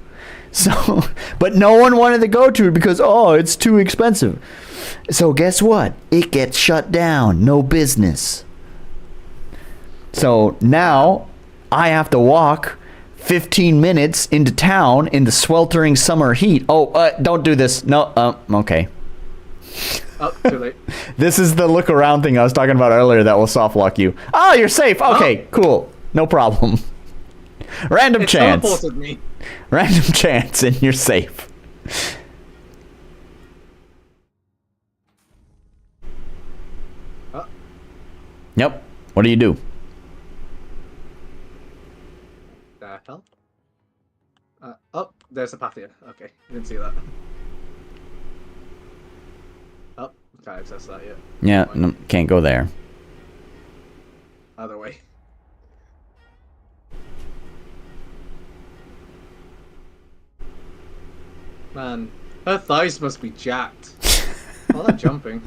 So, but no one wanted to go to it because, oh, it's too expensive. So guess what? It gets shut down. No business. So now I have to walk 15 minutes into town in the sweltering summer heat. Oh, don't do this. No, okay. Oh, too late. This is the look around thing I was talking about earlier that will soft lock you. Oh, you're safe. Okay, cool. No problem. Random It chance. teleported me. Random chance and you're safe. Yep. What do you do? The hell? Oh, there's a path here. Okay, didn't see that. Oh, can't access that yet. Yeah, no, can't go there. Other way. Man, her thighs must be jacked. All that jumping.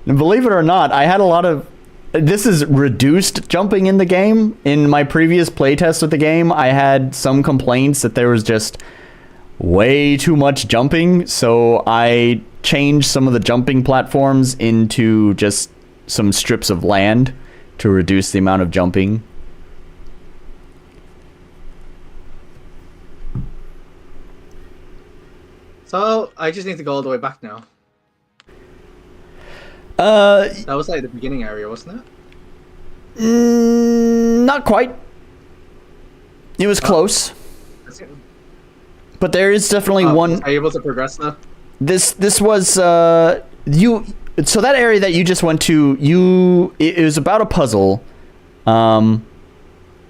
And believe it or not, I had a lot of... This is reduced jumping in the game. In my previous playtest of the game, I had some complaints that there was just way too much jumping, so I changed some of the jumping platforms into just some strips of land to reduce the amount of jumping. So, I just need to go all the way back now. That That was like the beginning area, wasn't it? not quite. It was close, but there is definitely one. Are you able to progress now? This was you. So that area that you just went to, it was about a puzzle.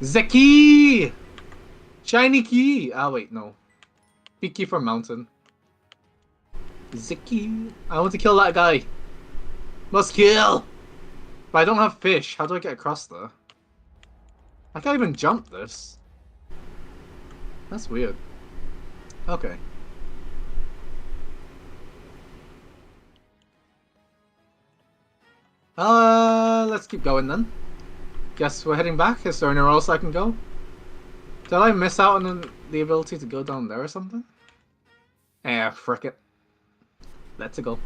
The key! Shiny key! Ah, wait, no. Big key for mountain. The key. I want to kill that guy. Must kill! But I don't have fish. How do I get across there? I can't even jump this. That's weird. Okay. Let's keep going then. Guess we're heading back. Is there anywhere else I can go? Did I miss out on the ability to go down there or something? Eh, frick it. Let's go.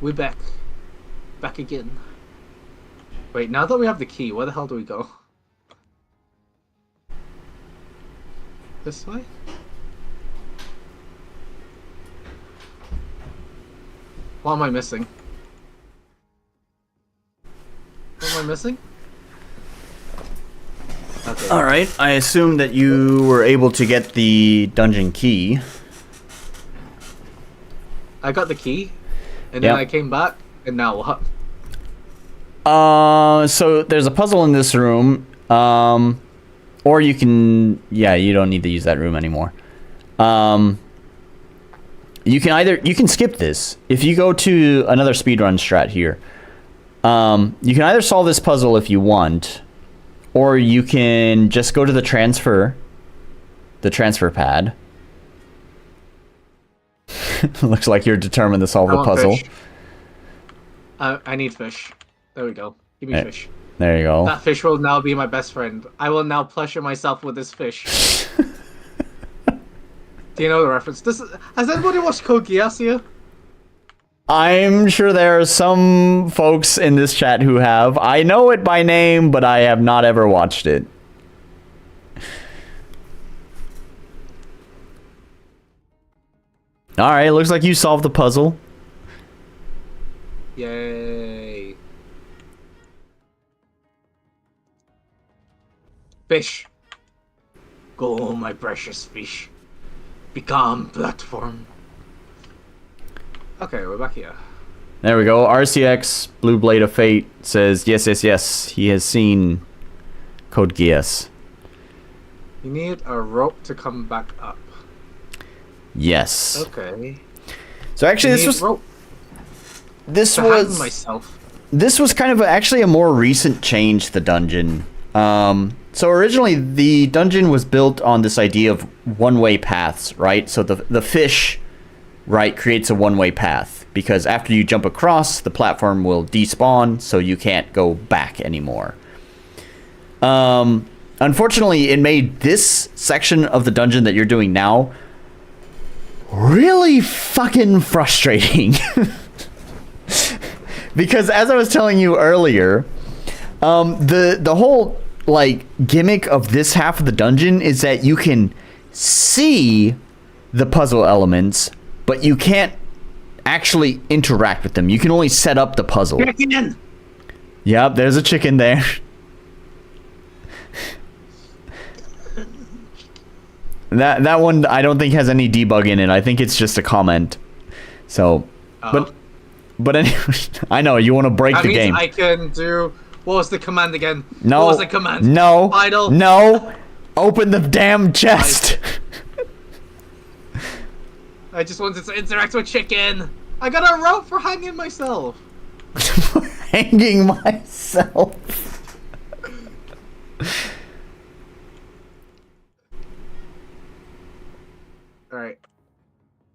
We're back. Back again. Wait, now that we have the key, where the hell do we go? This way? What am I missing? What am I missing? Okay. Alright, I assume that you were able to get the dungeon key. I got the key, and then I came back, and now what? So there's a puzzle in this room, or you can, you don't need to use that room anymore. You can skip this. If you go to another speedrun strat here, you can either solve this puzzle if you want, or you can just go to the transfer pad. Looks like you're determined to solve the puzzle. Fish. I need fish. There we go. Give me fish. There you go. That fish will now be my best friend. I will now pleasure myself with this fish. Do you know the reference? Has anybody watched Code Geass here? I'm sure there are some folks in this chat who have. I know it by name, but I have not ever watched it. Alright, looks like you solved the puzzle. Yay. Fish. Go, my precious fish. Become platform. Okay, we're back here. There we go. RCX, Blue Blade of Fate, says, yes, he has seen Code Geass. You need a rope to come back up. Yes. Okay. So actually, this was kind of actually a more recent change to the dungeon. So originally the dungeon was built on this idea of one-way paths, right? So the fish, right, creates a one-way path because after you jump across, the platform will despawn, so you can't go back anymore. Unfortunately, it made this section of the dungeon that you're doing now really fucking frustrating. Because as I was telling you earlier, the whole like gimmick of this half of the dungeon is that you can see the puzzle elements, but you can't actually interact with them. You can only set up the puzzle. Chicken. Yep, there's a chicken there. That one I don't think has any debug in it. I think it's just a comment. So, but anyway, I know you want to break the game. I can do. What was the command again? No. What was the command? No. Vital. No. Open the damn chest. I just wanted to interact with chicken. I got a rope for hanging myself. Hanging myself. Alright.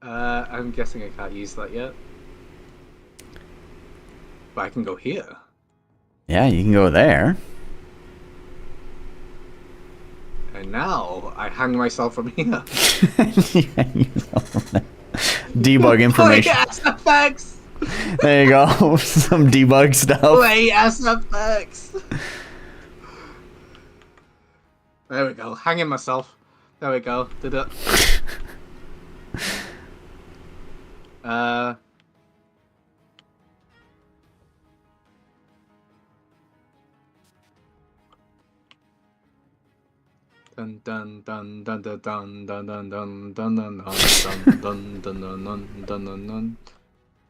I'm guessing I can't use that yet. But I can go here. Yeah, you can go there. And now I hang myself from here. Debug information. Play SFX! There you go. Some debug stuff. Play SFX! There we go. Hanging myself. There we go. Did it. Dun dun dun dun dun dun dun dun dun dun dun dun dun dun dun dun dun dun.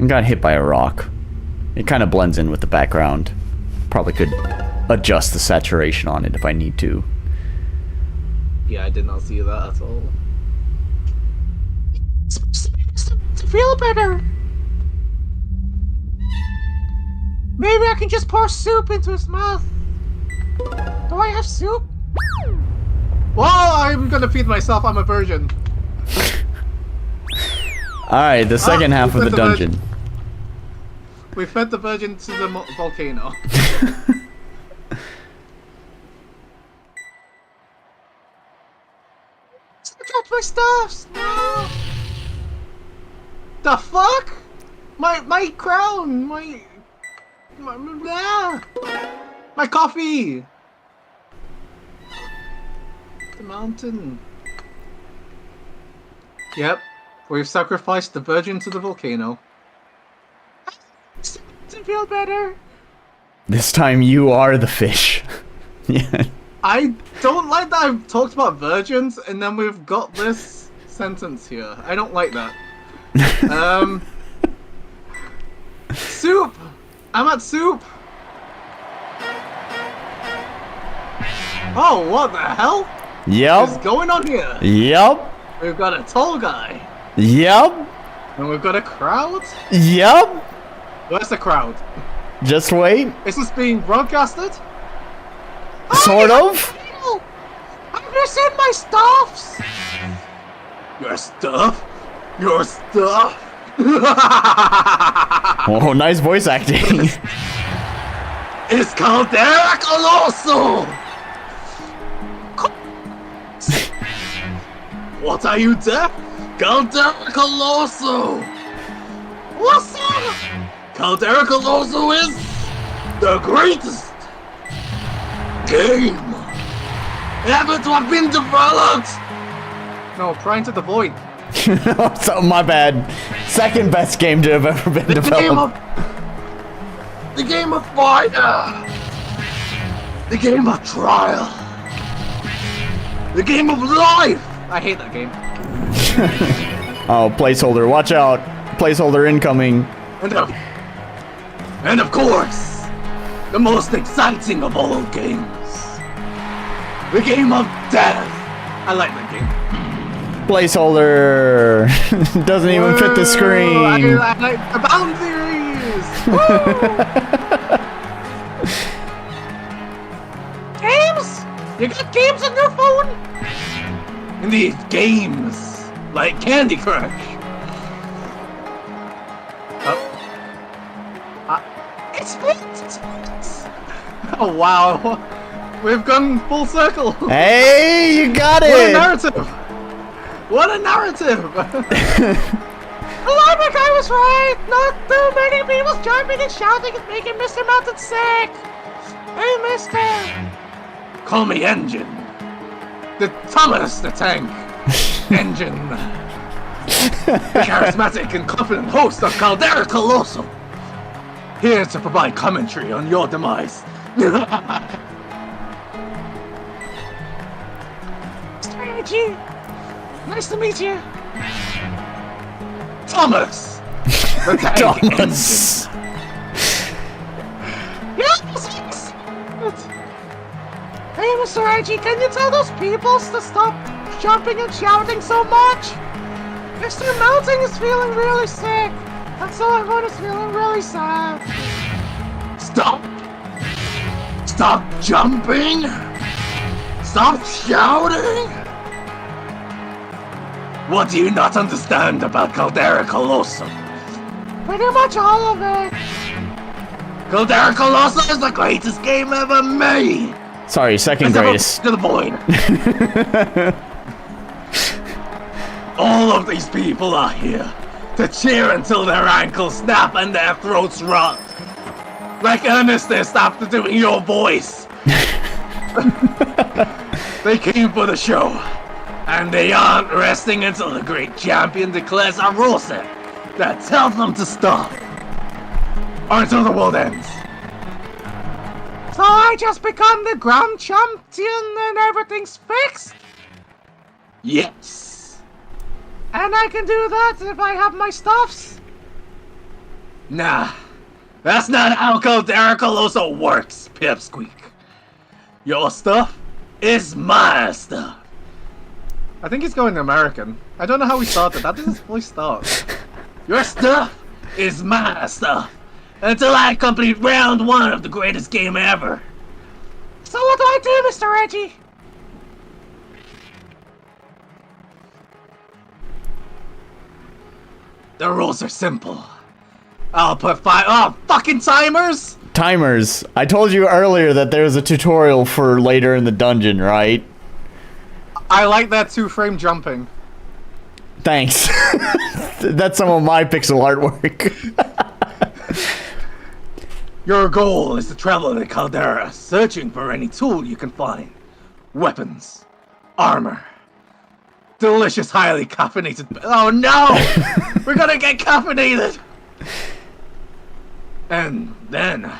I got hit by a rock. It kind of blends in with the background. Probably could adjust the saturation on it if I need to. Yeah, I did not see that at all. To feel better. Maybe I can just pour soup into his mouth. Do I have soup? Well, I'm gonna feed myself. I'm a virgin. Alright, the second half of the dungeon. We fed the virgin to the volcano. I dropped my stuffs. No. The fuck? My crown. My coffee. The mountain. Yep, we've sacrificed the virgin to the volcano. To feel better. This time you are the fish. Yeah. I don't like that I've talked about virgins and then we've got this sentence here. I don't like that. Soup! I'm at soup! Oh, what the hell? Yep. What's going on here? Yep. We've got a tall guy. Yep. And we've got a crowd? Yep. Where's the crowd? Just wait. Is this being broadcasted? Sort of. I've missing my stuffs. Your stuff? Your stuff? Oh, nice voice acting. It's Caldera Colosso! What are you deaf? Caldera Colosso! What's up? Caldera Colosso is the greatest game ever to have been developed! No, Pry Into The Void. So, my bad. Second best game to have ever been developed. The game of fire! The game of trial! The game of life! I hate that game. Oh, placeholder. Watch out. Placeholder incoming. And of course, the most exciting of all games. The game of death. I like that game. Placeholder. Doesn't even fit the screen. I like the boundaries. Games? You got games on your phone? Indeed, games like Candy Crush. It's me. Oh wow, we've gone full circle. Hey, you got What a it. narrative! What a narrative! Alarmic, I was right. Not too many people jumping and shouting and making Mr. Mountain sick. Hey, Mister. Call me Engine. The Thomas the Tank Engine. The charismatic and confident host of Caldera Colosso. Here to provide commentary on your demise. Strategy. Nice to meet you. Thomas! The Tank Thomas. Yes. Hey, Mr. IG, can you tell those people to stop jumping and shouting so much? Mr. Mountain is feeling really sick, and so everyone is feeling really sad. Stop! Stop jumping! Stop shouting! What do you not understand about Caldera Colosso? Pretty much all of it. Caldera Colosso is the greatest game ever made! Sorry, second greatest. To the void. All of these people are here to cheer until their ankles snap and their throats rot. Like Ernest after doing your voice. They came for the show, and they aren't resting until the great champion declares a rule set that tells them to stop, or until the world ends. So I just become the grand champion and everything's fixed? Yes. And I can do that if I have my stuffs? Nah, that's not how Caldera Colosso works, Pipsqueak. Your stuff is my stuff. I think he's going American. I don't know how he started. How did his voice start? Your stuff is my stuff. Until I complete round 1 of the greatest game ever. So what do I do, Mr. Reggie? The rules are simple. I'll put 5 fucking timers! Timers. I told you earlier that there's a tutorial for later in the dungeon, right? I like that 2-frame jumping. Thanks. That's some of my pixel artwork. Your goal is to travel to Caldera, searching for any tool you can find. Weapons, armor, delicious, highly caffeinated... Oh no! We're gonna get caffeinated! And then,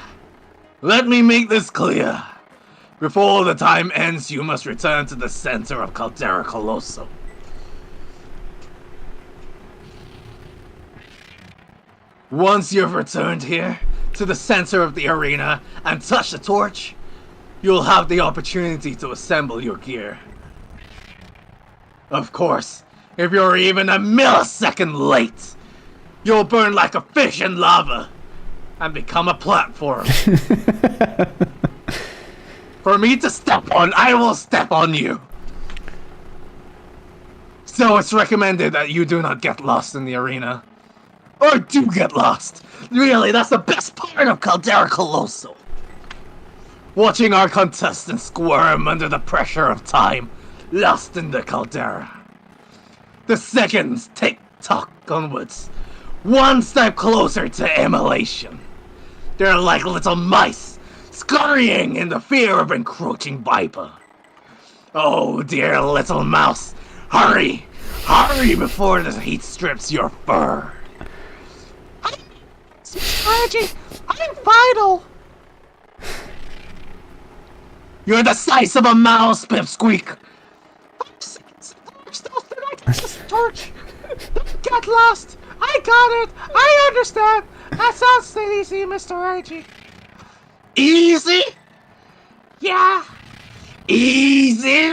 let me make this clear. Before the time ends, you must return to the center of Caldera Colosso. Once you've returned here, to the center of the arena, and touch the torch, you'll have the opportunity to assemble your gear. Of course, if you're even a millisecond late, you'll burn like a fish in lava, and become a platform. For me to step on, I will step on you. So it's recommended that you do not get lost in the arena. Or do get lost. Really, that's the best part of Caldera Colosso. Watching our contestants squirm under the pressure of time, lost in the caldera. The seconds tick-tock onwards, one step closer to immolation. They're like little mice, scurrying in the fear of encroaching viper. Oh, dear little mouse, hurry! Hurry before the heat strips your fur. Reggie, I'm vital. You're the size of a mouse, Pipsqueak. Torch. Get lost. I got it. I understand. That sounds easy, Mr. Reggie. Easy? Yeah. Easy?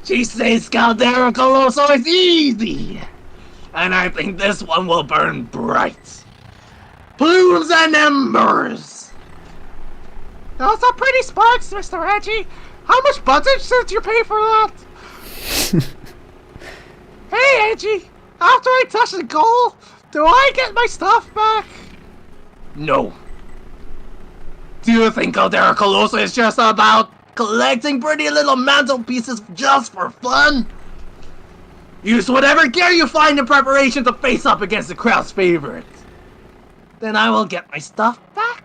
She says Caldera Colosso is easy. And I think this one will burn bright. Plumes and embers. Those are pretty sparks, Mr. Reggie. How much budget did you pay for that? Hey, Reggie. After I touch the goal, do I get my stuff back? No. Do you think Caldera Colosso is just about collecting pretty little mantelpieces just for fun? Use whatever gear you find in preparation to face up against the crowd's favorite. Then I will get my stuff back.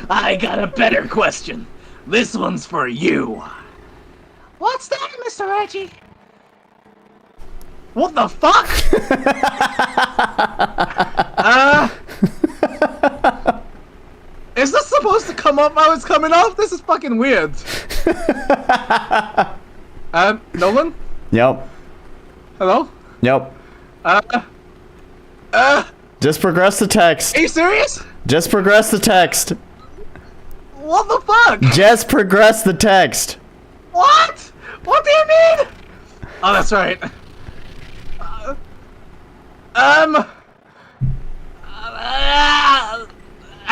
I got a better question. This one's for you. What's that, Mr. Reggie? What the fuck? Is this supposed to come up while it's coming off? This is fucking weird. Nolan? Yep. Hello? Yep. Uh, Just progress the text. Are you serious? Just progress the text. What the fuck? Just progress the text. What? What do you mean? Oh, that's right. I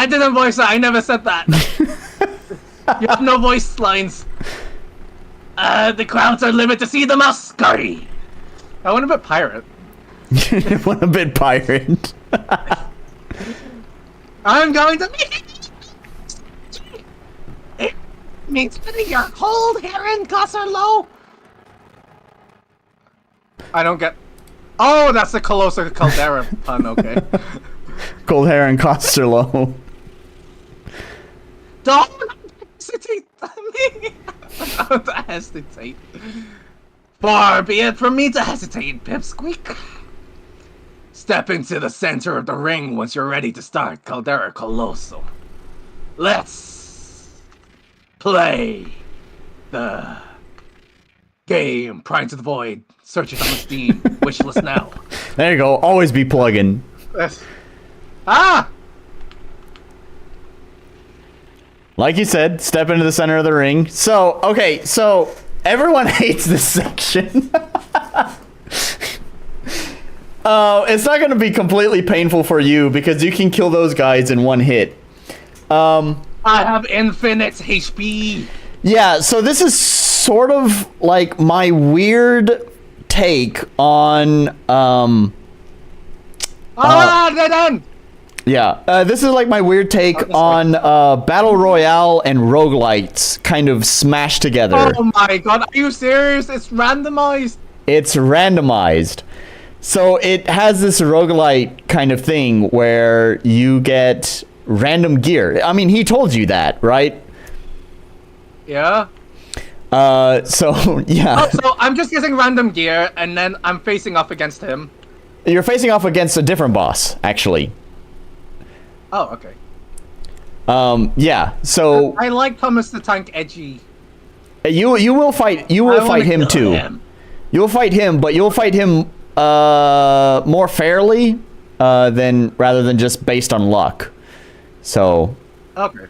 didn't voice that. I never said that. You have no voice lines. The crowds are limited to see the mouse scurry. I want a bit pirate. What a bit pirate. I'm going to it means putting your cold hair in are low. I don't get. Oh, that's the Colosso Caldera pun. Okay. Cold hair and costs are low. Don't hesitate me. Don't hesitate. Far be it from me to hesitate, Pipsqueak. Step into the center of the ring once you're ready to start Caldera Colosso. Let's play the Game, Pry Into The Void. Search it on Steam. Wishlist now. There you go. Always be plugging. Ah! Like you said, step into the center of the ring. So, okay, so everyone hates this section. It's not going to be completely painful for you because you can kill those guys in one hit. I have infinite HP. Yeah, so this is sort of like my weird take on Dead end. Yeah, this is like my weird take on Battle Royale and roguelites kind of smashed together. Oh my god, are you serious? It's randomized. It's randomized. So it has this roguelite kind of thing where you get random gear. I mean, he told you that, right? Yeah. So, yeah. Oh, so I'm just getting random gear, and then I'm facing off against him. You're facing off against a different boss, actually. Oh, okay. Yeah, so... I like Thomas the Tank Edgy. You will fight him too. You'll fight him, but you'll fight him more fairly rather than just based on luck. So okay,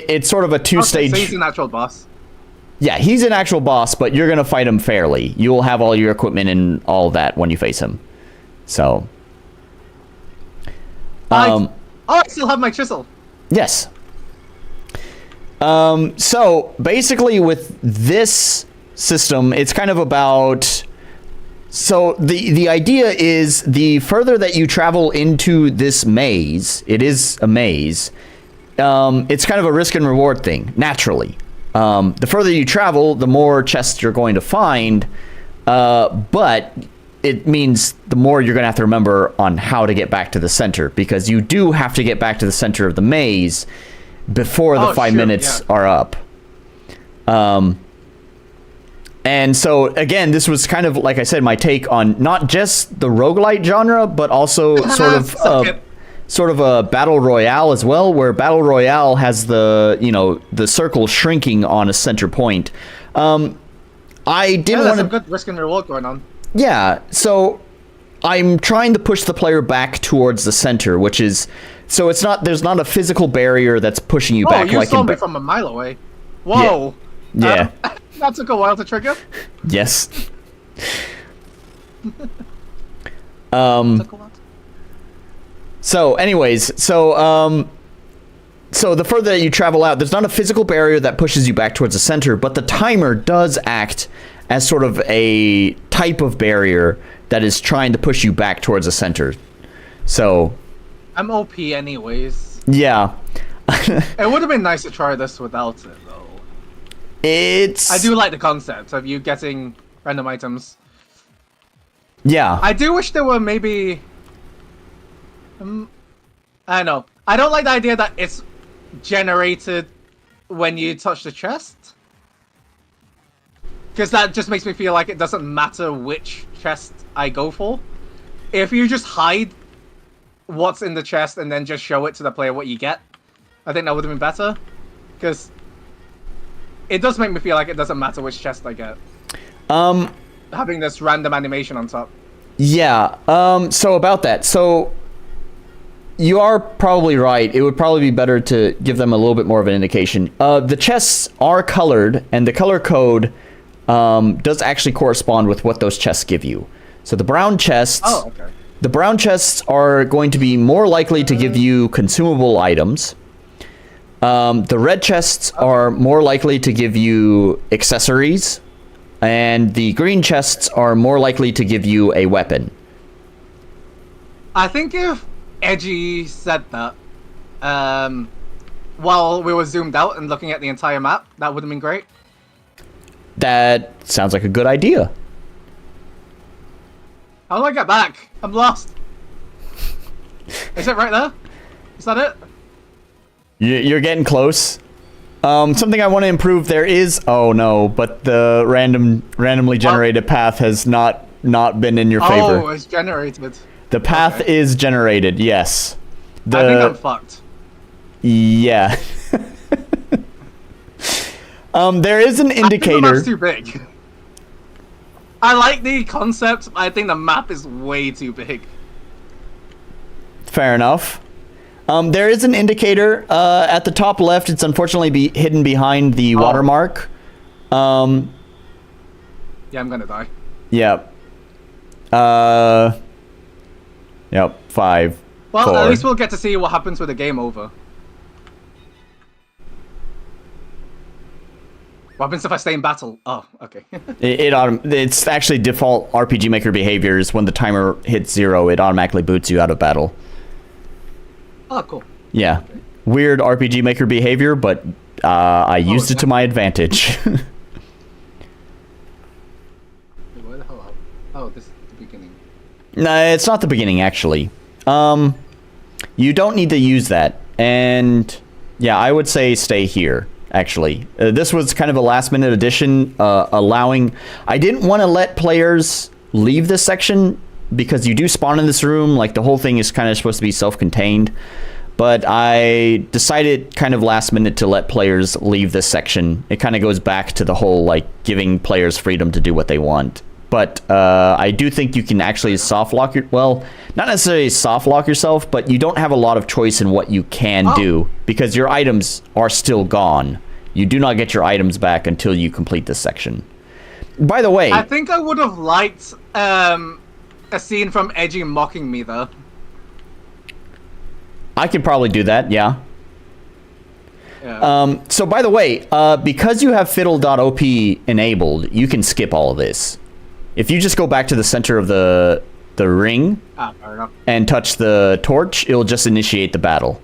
it's sort of a two-stage. Okay, so he's an actual boss. Yeah, he's an actual boss, but you're gonna fight him fairly. You will have all your equipment and all that when you face him. So. I still have my chisel. Yes. So basically with this system, it's kind of about... So the idea is the further that you travel into this maze, it is a maze, it's kind of a risk and reward thing, naturally. The further you travel, the more chests you're going to find, but it means the more you're going to have to remember on how to get back to the center, because you do have to get back to the center of the maze before the 5 minutes are up. And so, again, this was kind of, like I said, my take on not just the roguelite genre, but also sort of a battle royale as well, where battle royale has the circle shrinking on a center point. I didn't want to... some good risk and reward going on. Yeah, so I'm trying to push the player back towards the center, which is... So it's not... There's not a physical barrier that's pushing you back. Oh, you saw me from a mile away. Whoa. Yeah. That took a while to trigger. Yes. So anyways, so the further that you travel out, there's not a physical barrier that pushes you back towards the center, but the timer does act as sort of a type of barrier that is trying to push you back towards the center. So I'm OP anyways. Yeah. It would have been nice to try this without it, though. I do like the concept of you getting random items. Yeah. I do wish there were maybe... I don't know. I don't like the idea that it's generated when you touch the chest. Because that just makes me feel like it doesn't matter which chest I go for. If you just hide what's in the chest and then just show it to the player what you get, I think that would have been better. Because it does make me feel like it doesn't matter which chest I get. Having this random animation on top. Yeah. So about that. So you are probably right. It would probably be better to give them a little bit more of an indication. The chests are colored, and the color code does actually correspond with what those chests give you. So the brown chests... Oh, okay. The brown chests are going to be more likely to give you consumable items. The red chests are more likely to give you accessories. And the green chests are more likely to give you a weapon. I think if Edgy said that while we were zoomed out and looking at the entire map, that would have been great. That sounds like a good idea. How do I get back? I'm lost. Is it right there? Is that it? You're getting close. Something I want to improve there is... Oh no, but the randomly generated path has not been in your favor. Oh, it's generated. The path is generated, yes. I think I'm fucked. Yeah. There is an indicator. I think the map's too big. I like the concept, but I think the map is way too big. Fair enough. There is an indicator at the top left. It's unfortunately hidden behind the watermark. Yeah, I'm gonna die. Yep. Yep. 5. Well, 4. at least we'll get to see what happens with the game over. What happens if I stay in battle? Oh, okay. It's actually default RPG Maker behaviors. When the timer hits 0, it automatically boots you out of battle. Oh, cool. Yeah. Weird RPG Maker behavior, but I used it to my advantage. Wait, where the hell are... Oh, this is the beginning. No, it's not the beginning, actually. You don't need to use that. And, yeah, I would say stay here, actually. This was kind of a last-minute addition, allowing... I didn't want to let players leave this section, because you do spawn in this room. Like, the whole thing is kind of supposed to be self-contained. But I decided kind of last minute to let players leave this section. It kind of goes back to the whole, like, giving players freedom to do what they want. But I do think you can actually soft lock your... Well, not necessarily soft lock yourself, but you don't have a lot of choice in what you can do, because your items are still gone. You do not get your items back until you complete this section. By the way... I think I would have liked a scene from Edgy mocking me, though. I could probably do that, yeah. So, by the way, because you have fiddle.op enabled, you can skip all of this. If you just go back to the center of the ring fair enough. and touch the torch, it'll just initiate the battle.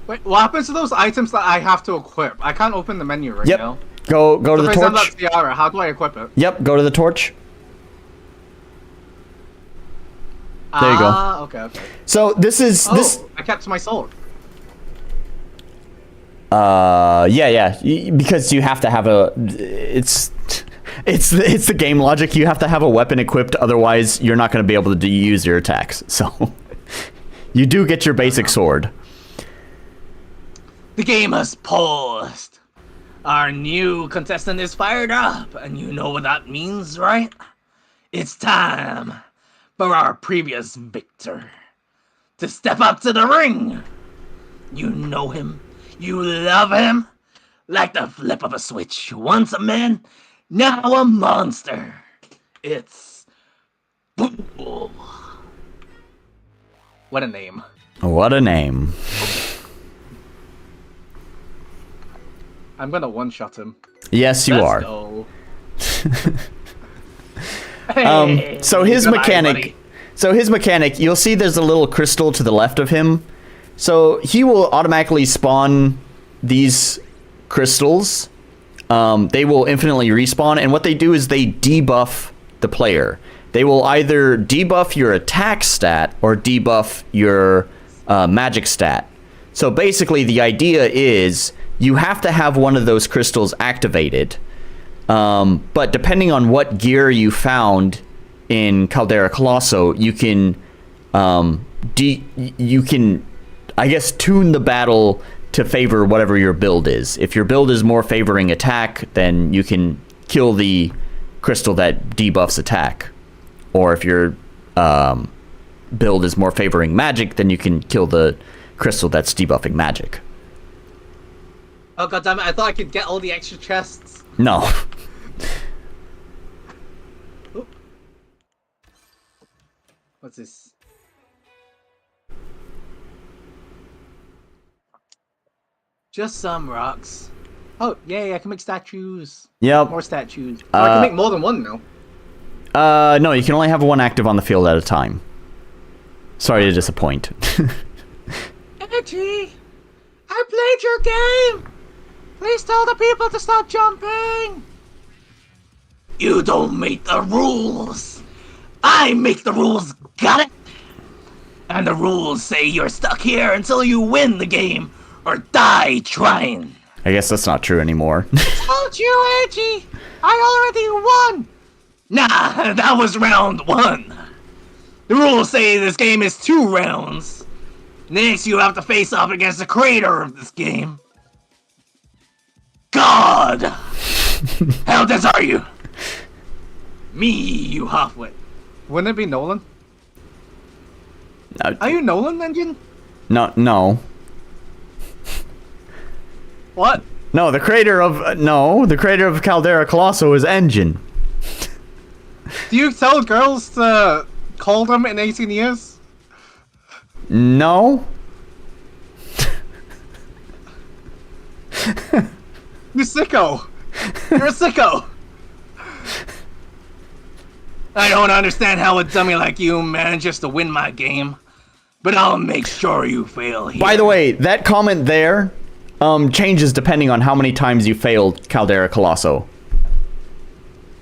Wait, what happens to those items that I have to equip? I can't open the menu right now. Go to the for example, torch. that tiara, how do I equip it? Yep, go to the torch. There you go. Okay. So this is I kept my sword. yeah, because you have to have a. It's the game logic. You have to have a weapon equipped, otherwise you're not going to be able to use your attacks. So you do get your basic sword. The game has paused. Our new contestant is fired up, and you know what that means, right? It's time for our previous victor to step up to the ring. You know him. You love him. Like the flip of a switch. Once a man, now a monster. It's... Boo. What a name. What a name. I'm gonna one-shot him. Yes, you are. Go. Hey, so his mechanic... buddy. So his mechanic, you'll see there's a little crystal to the left of him. So he will automatically spawn these crystals. They will infinitely respawn, and what they do is they debuff the player. They will either debuff your attack stat or debuff your magic stat. So basically the idea is you have to have one of those crystals activated. But depending on what gear you found in Caldera Colosso, you can I guess tune the battle to favor whatever your build is. If your build is more favoring attack, then you can kill the crystal that debuffs attack. Or if your build is more favoring magic, then you can kill the crystal that's debuffing magic. Oh goddammit, I thought I could get all the extra chests. No. What's this? Just some rocks. Oh, yay, I can make statues. Yep. More statues. Oh, I can make more than one now. No, you can only have one active on the field at a time. Sorry to disappoint. Edgy, I played your game. Please tell the people to stop jumping. You don't make the rules. I make the rules, got it? And the rules say you're stuck here until you win the game or die trying. I guess that's not true anymore. Told you, Edgy. I already won. Nah, that was round 1. The rules say this game is 2 rounds. Next, you have to face off against the creator of this game. God! How dense are you? Me, you halfwit. Wouldn't it be Nolan? Are you Nolan, Engine? No. What? No, the creator of Caldera Colosso is Engine. Do you tell girls to call them in 18 years? No. You sicko. You're a sicko. I don't understand how a dummy like you manages to win my game, but I'll make sure you fail here. By the way, that comment there changes depending on how many times you failed Caldera Colosso.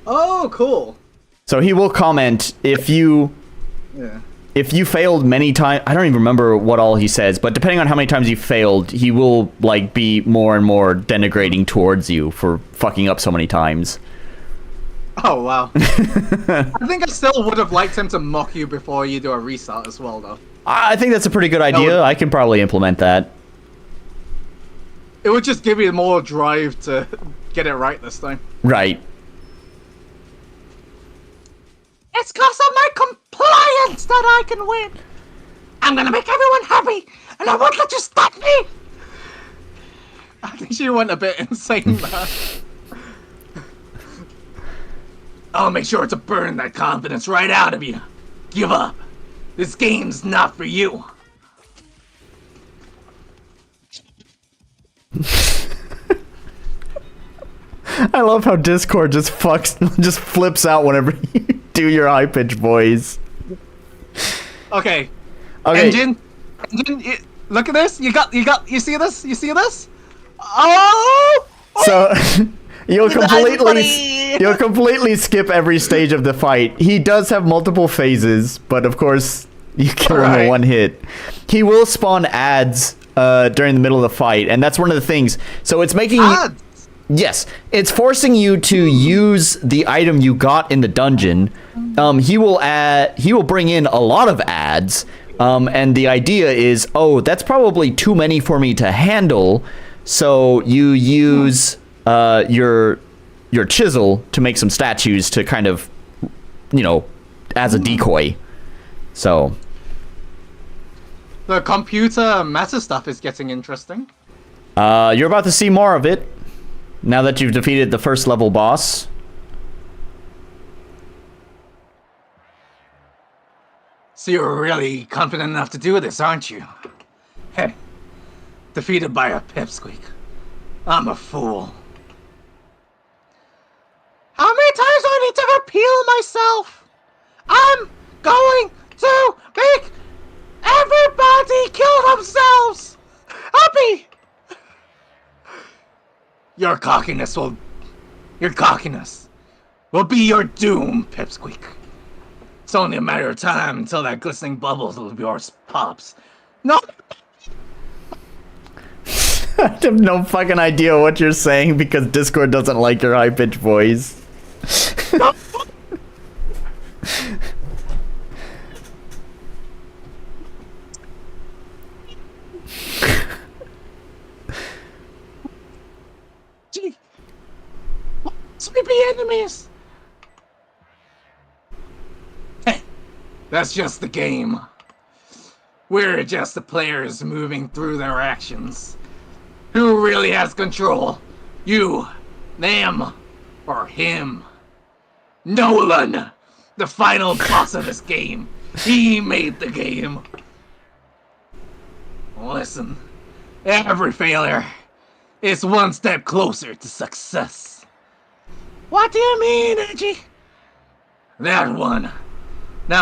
Oh, cool. So he will comment if you failed many times. I don't even remember what all he says, but depending on how many times you failed, he will like be more and more denigrating towards you for fucking up so many times. Oh, wow. I think I still would have liked him to mock you before you do a restart as well, though. I think that's a pretty good idea. I can probably implement that. It would just give you more drive to get it right this time. Right. It's cause of my compliance that I can win. I'm gonna make everyone happy, and I won't let you stop me. I think she went a bit insane there. I'll make sure to burn that confidence right out of you. Give up. This game's not for you. I love how Discord just flips out whenever you do your high pitched voice. Okay. Engine, look at this. You see this? You see this? Oh! So you'll completely skip every stage of the fight. He does have multiple phases, but of course you kill him in one hit. He will spawn ads during the middle of the fight, and that's one of the things. So it's making yes, it's forcing you to use the item you got in the dungeon. He will bring in a lot of ads, and the idea is, oh, that's probably too many for me to handle. So you use your chisel to make some statues to kind of, as a decoy. So the computer meta stuff is getting interesting. You're about to see more of it now that you've defeated the first level boss. So you're really confident enough to do this, aren't you? Hey, defeated by a pipsqueak. I'm a fool. How many times do I need to repeal myself? I'm going to make everybody kill themselves. Happy. Your cockiness will be your doom, pipsqueak. It's only a matter of time until that glistening bubble of yours pops. No! I have no fucking idea what you're saying because Discord doesn't like your high-pitched voice. No. Gee. Sleepy enemies. That's just the game. We're just the players moving through their actions. Who really has control? You, them, or him? Nolan, the final boss of this game. He made the game. Listen, every failure is one step closer to success. What do you mean, Edgy? That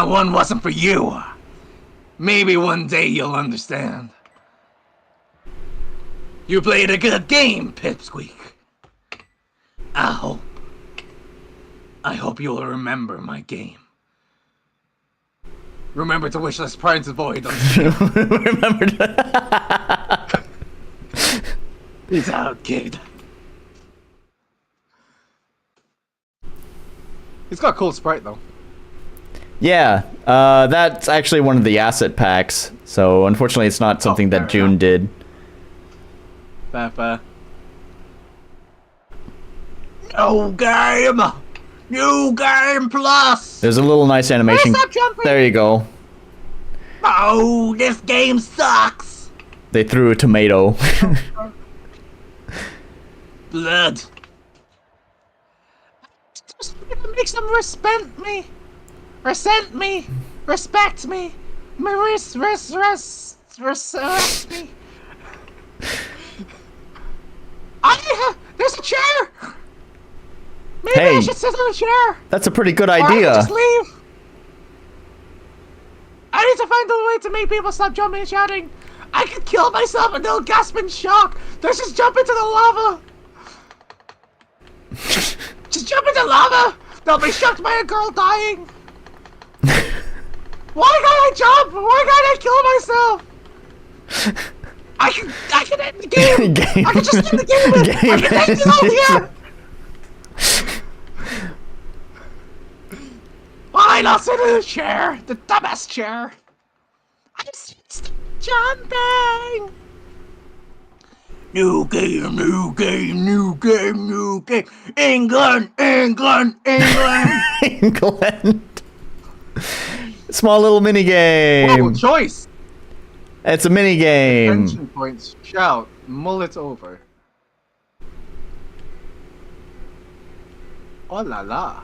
one wasn't for you. Maybe one day you'll understand. You played a good game, Pipsqueak. I hope you'll remember my game. Remember to wish us Pry Into The Void on stream. Remember to... Peace out, kid. He's got a cool sprite, though. Yeah, that's actually one of the asset packs. So unfortunately, it's not something that June did. Fair. No game New game plus. There's a little nice animation. Stop jumping. There you go. Oh, this game sucks. They threw a tomato. Blood. Just make some respect me. Resent me. Respect me. Respect me. There's a chair. Maybe Hey. I should sit on a chair. That's a pretty good Or I could idea. just leave. I need to find a way to make people stop jumping and shouting. I could kill myself and they'll gasp in shock. Let's just jump into the lava. Just jump into lava. They'll be shocked by a girl dying. Why can't I jump? Why can't I kill myself? I can end the game. I can just end the game. I can end it all here. Fine, I'll sit in a chair. The dumbass chair. I'm just jumping. New game, new game, new game, new game. England, England, England. England. Small little mini game. Oh, choice. It's a mini game. Attention points. Shout. Mull it over. Oh la la.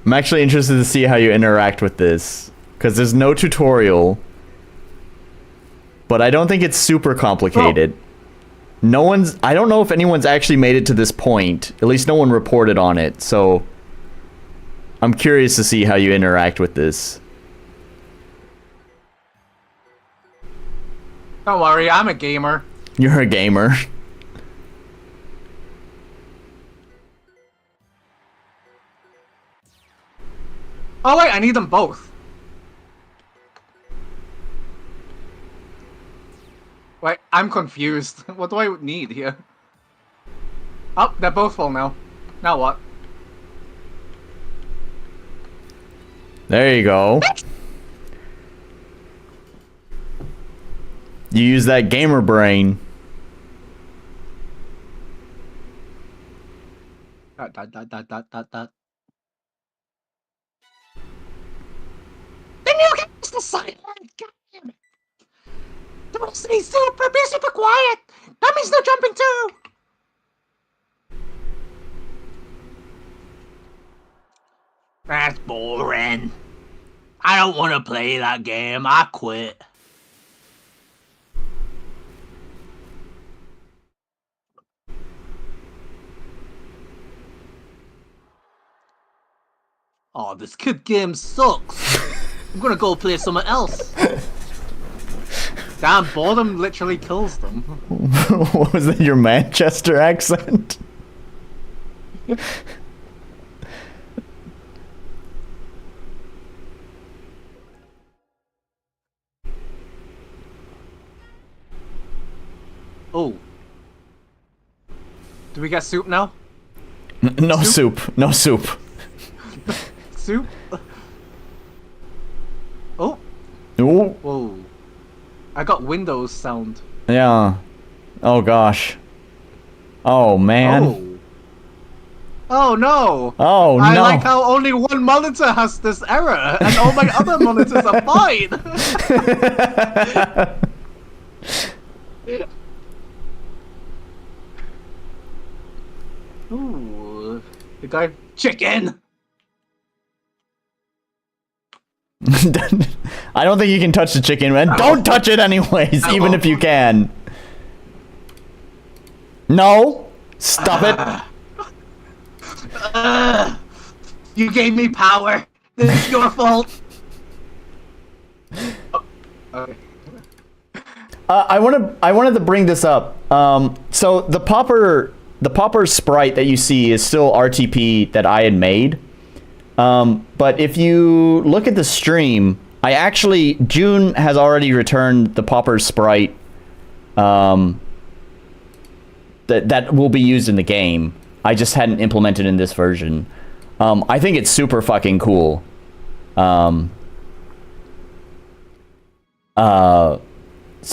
I'm actually interested to see how you interact with this, because there's no tutorial, but I don't think it's super complicated. I don't know if anyone's actually made it to this point. At least no one reported on it, so I'm curious to see how you interact with this. Don't worry, I'm a gamer. You're a gamer. Oh wait, I need them both. Wait, I'm confused. What do I need here? Oh, they're both full now. Now what? There you go. You use that gamer brain. Dot, dot, dot, dot, dot, dot, dot. The new game is the silent game. The rest be super quiet. That means no jumping too. That's boring. I don't want to play that game. I quit. Oh, this kid game sucks. I'm gonna go play something else. Damn, boredom literally kills them. What was that, your Manchester accent? Oh. Do we get soup now? No soup. No soup. Soup? Oh. Ooh. Whoa. I got Windows sound. Yeah. Oh gosh. Oh man. Oh. Oh no. Oh I no. like how only one monitor has this error, and all my other monitors are fine. Ooh. The guy. Chicken! I don't think you can touch the chicken, man. Don't touch it anyways, even if you can. No. Stop it. You gave me power. This is your fault. Oh, okay. I wanted to bring this up. So the popper sprite that you see is still RTP that I had made. But if you look at the stream, June has already returned the popper sprite that will be used in the game. I just hadn't implemented in this version. I think it's super fucking cool. So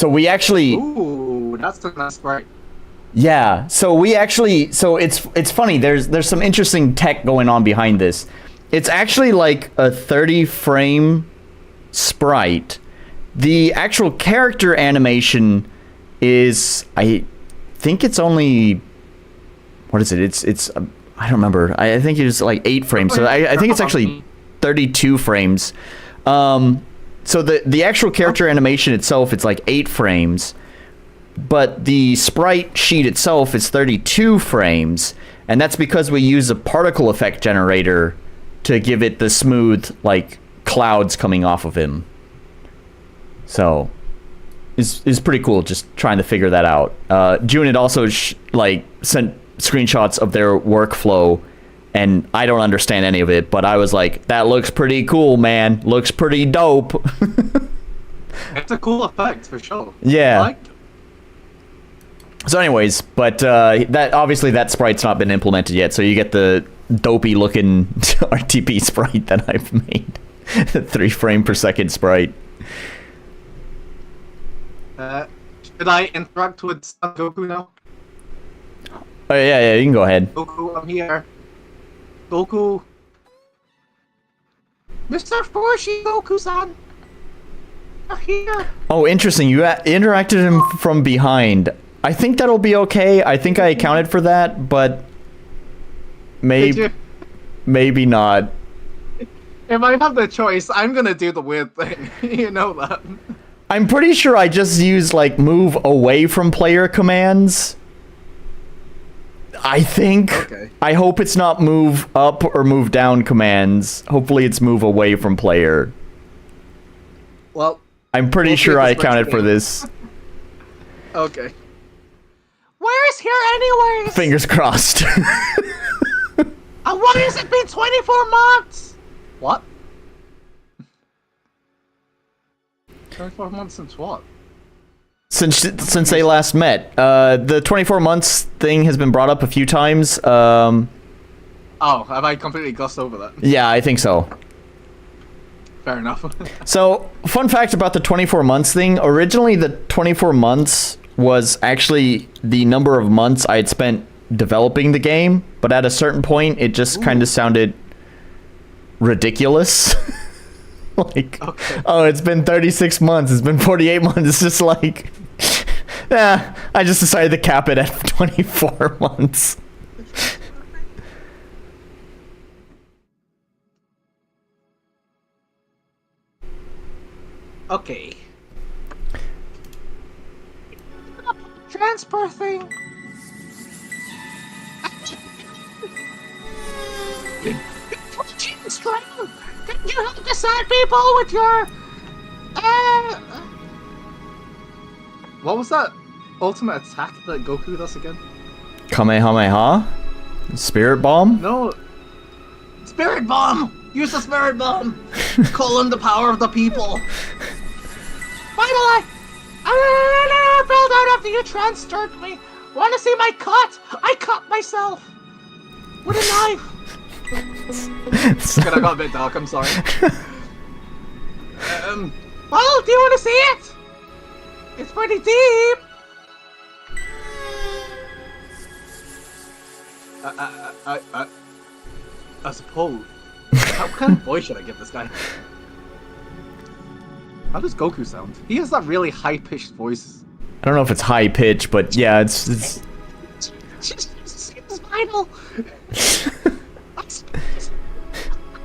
we actually... Ooh, that's a nice sprite. Yeah, so we actually, so it's funny. There's some interesting tech going on behind this. It's actually like a 30 frame sprite. The actual character animation is, I think it's only, what is it? It's I don't remember. I think it's like 8 frames. So I think it's actually 32 frames. So the actual character animation itself, it's like 8 frames. But the sprite sheet itself is 32 frames, and that's because we use a particle effect generator to give it the smooth, like, clouds coming off of him. So, it's pretty cool just trying to figure that out. June had also, sent screenshots of their workflow, and I don't understand any of it, but I was like, that looks pretty cool, man. Looks pretty dope. It's a cool effect, for sure. Yeah. I liked it. So anyways, but that obviously that sprite's not been implemented yet, so you get the dopey looking RTP sprite that I've made. 3 frame per second sprite. Should I interact with Son Goku now? Oh yeah, you can go ahead. Goku, I'm here. Goku. Mr. Fushi, Goku-san. I'm here. Oh, interesting. You interacted him from behind. I think that'll be okay. I think I accounted for that, but maybe not. If I have the choice, I'm gonna do the weird thing. You know that. I'm pretty sure I just use, like, move away from player commands. I think. Okay. I hope it's not move up or move down commands. Hopefully it's move away from player. Well, I'm pretty sure I accounted for this. Okay. Where is here anyways? Fingers crossed. Why has it been 24 months? What? 24 months since what? Since they last met. The 24 months thing has been brought up a few times. Oh, have I completely glossed over that? Yeah, I think so. Fair enough. So, fun fact about the 24 months thing. Originally, the 24 months was actually the number of months I had spent developing the game, but at a certain point, it just kind of sounded ridiculous. Like, okay. Oh, it's been 36 months, it's been 48 months, it's just like, I just decided to cap it at 24 months. Okay. Transfer thing. Can you help the sad people with your What was that ultimate attack that Goku does again? Kamehameha? Spirit Bomb? No. Spirit Bomb! Use the Spirit Bomb! Call on the power of the people! Finally! I fell out after you transferred me. Want to see my cut? I cut myself with a knife. I got a bit dark, I'm sorry. Well, do you want to see it? It's pretty deep. I suppose. What kind of voice should I give this guy? How does Goku sound? He has that really high-pitched voice. I don't know if it's high pitch, but yeah, it's... Final.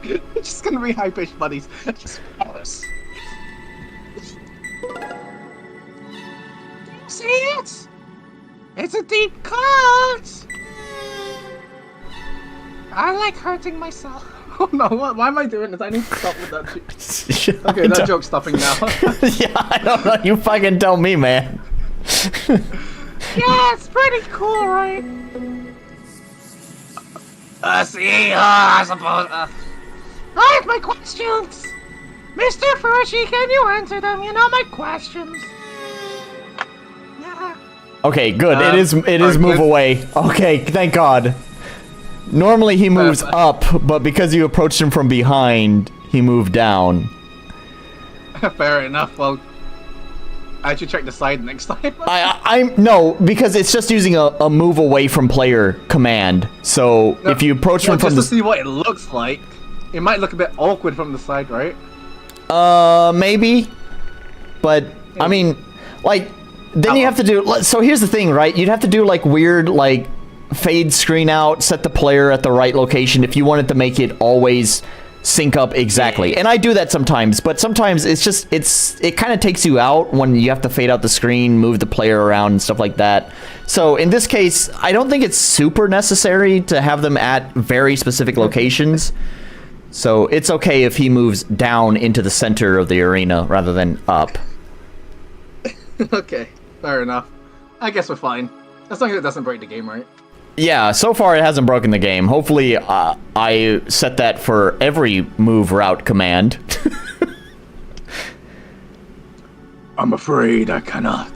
It's just gonna be high-pitched buddies. See it? It's a deep cut. I like hurting myself. Oh no, why am I doing this? I need to stop with that shit. Okay, that joke's stopping now. Yeah, I don't know. You fucking tell me, man. Yeah, it's pretty cool, right? See, I suppose. Right, my questions! Mr. Fushi, can you answer them? You know my questions. Yeah. Okay, good. It is move away. Okay, thank God. Normally he moves up, but because you approached him from behind, he moved down. Fair enough. Well, I should check the side next time. I'm no, because it's just using a move away from player command. So if you approach from just the to see what it looks like, it might look a bit awkward from the side, right? Maybe, but I mean, like, then you have to do. So here's the thing, right? You'd have to do like weird, like, fade screen out, set the player at the right location if you wanted to make it always sync up exactly. And I do that sometimes, but sometimes it kind of takes you out when you have to fade out the screen, move the player around and stuff like that. So in this case, I don't think it's super necessary to have them at very specific locations. So it's okay if he moves down into the center of the arena rather than up. Okay, fair enough. I guess we're fine. As long as it doesn't break the game, right? Yeah, so far it hasn't broken the game. Hopefully, I set that for every move route command. I'm afraid I cannot.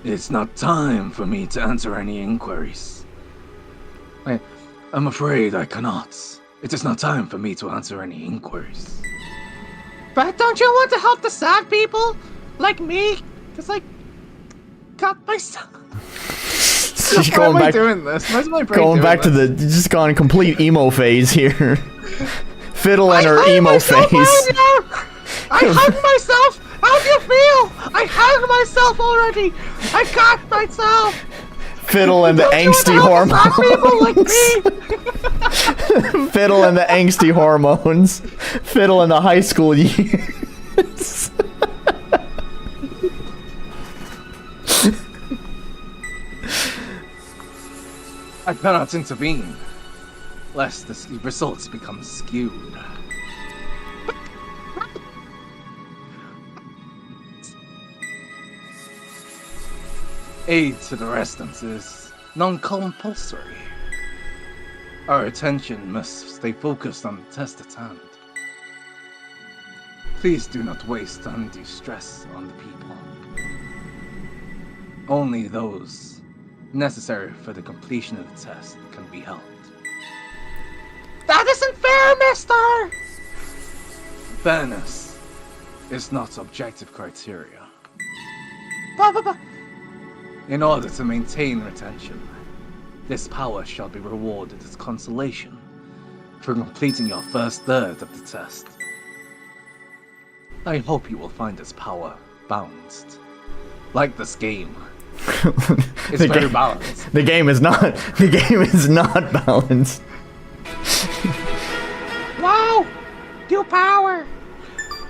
It's not time for me to answer any inquiries. I'm afraid I cannot. It is not time for me to answer any inquiries. But don't you want to help the sad people? Like me? Because I got myself... Why am I doing this? Why is my brain going doing back this? to the just gone complete emo phase here. Fiddle and her emo phase. I hugged myself. How do you feel? I hugged myself already. I got myself. Fiddle and the angsty hormones. Fiddle and the angsty hormones. Fiddle in the high school years. I cannot intervene, lest the results become skewed. Aid to the residents is non-compulsory. Our attention must stay focused on the test at hand. Please do not waste undue stress on the people. Only those necessary for the completion of the test can be held. That isn't fair, mister! Fairness is not objective criteria. In order to maintain retention, this power shall be rewarded as consolation for completing your first third of the test. I hope you will find this power balanced. Like this game. It's very balanced. The game is not. The game is not balanced. Wow! New power!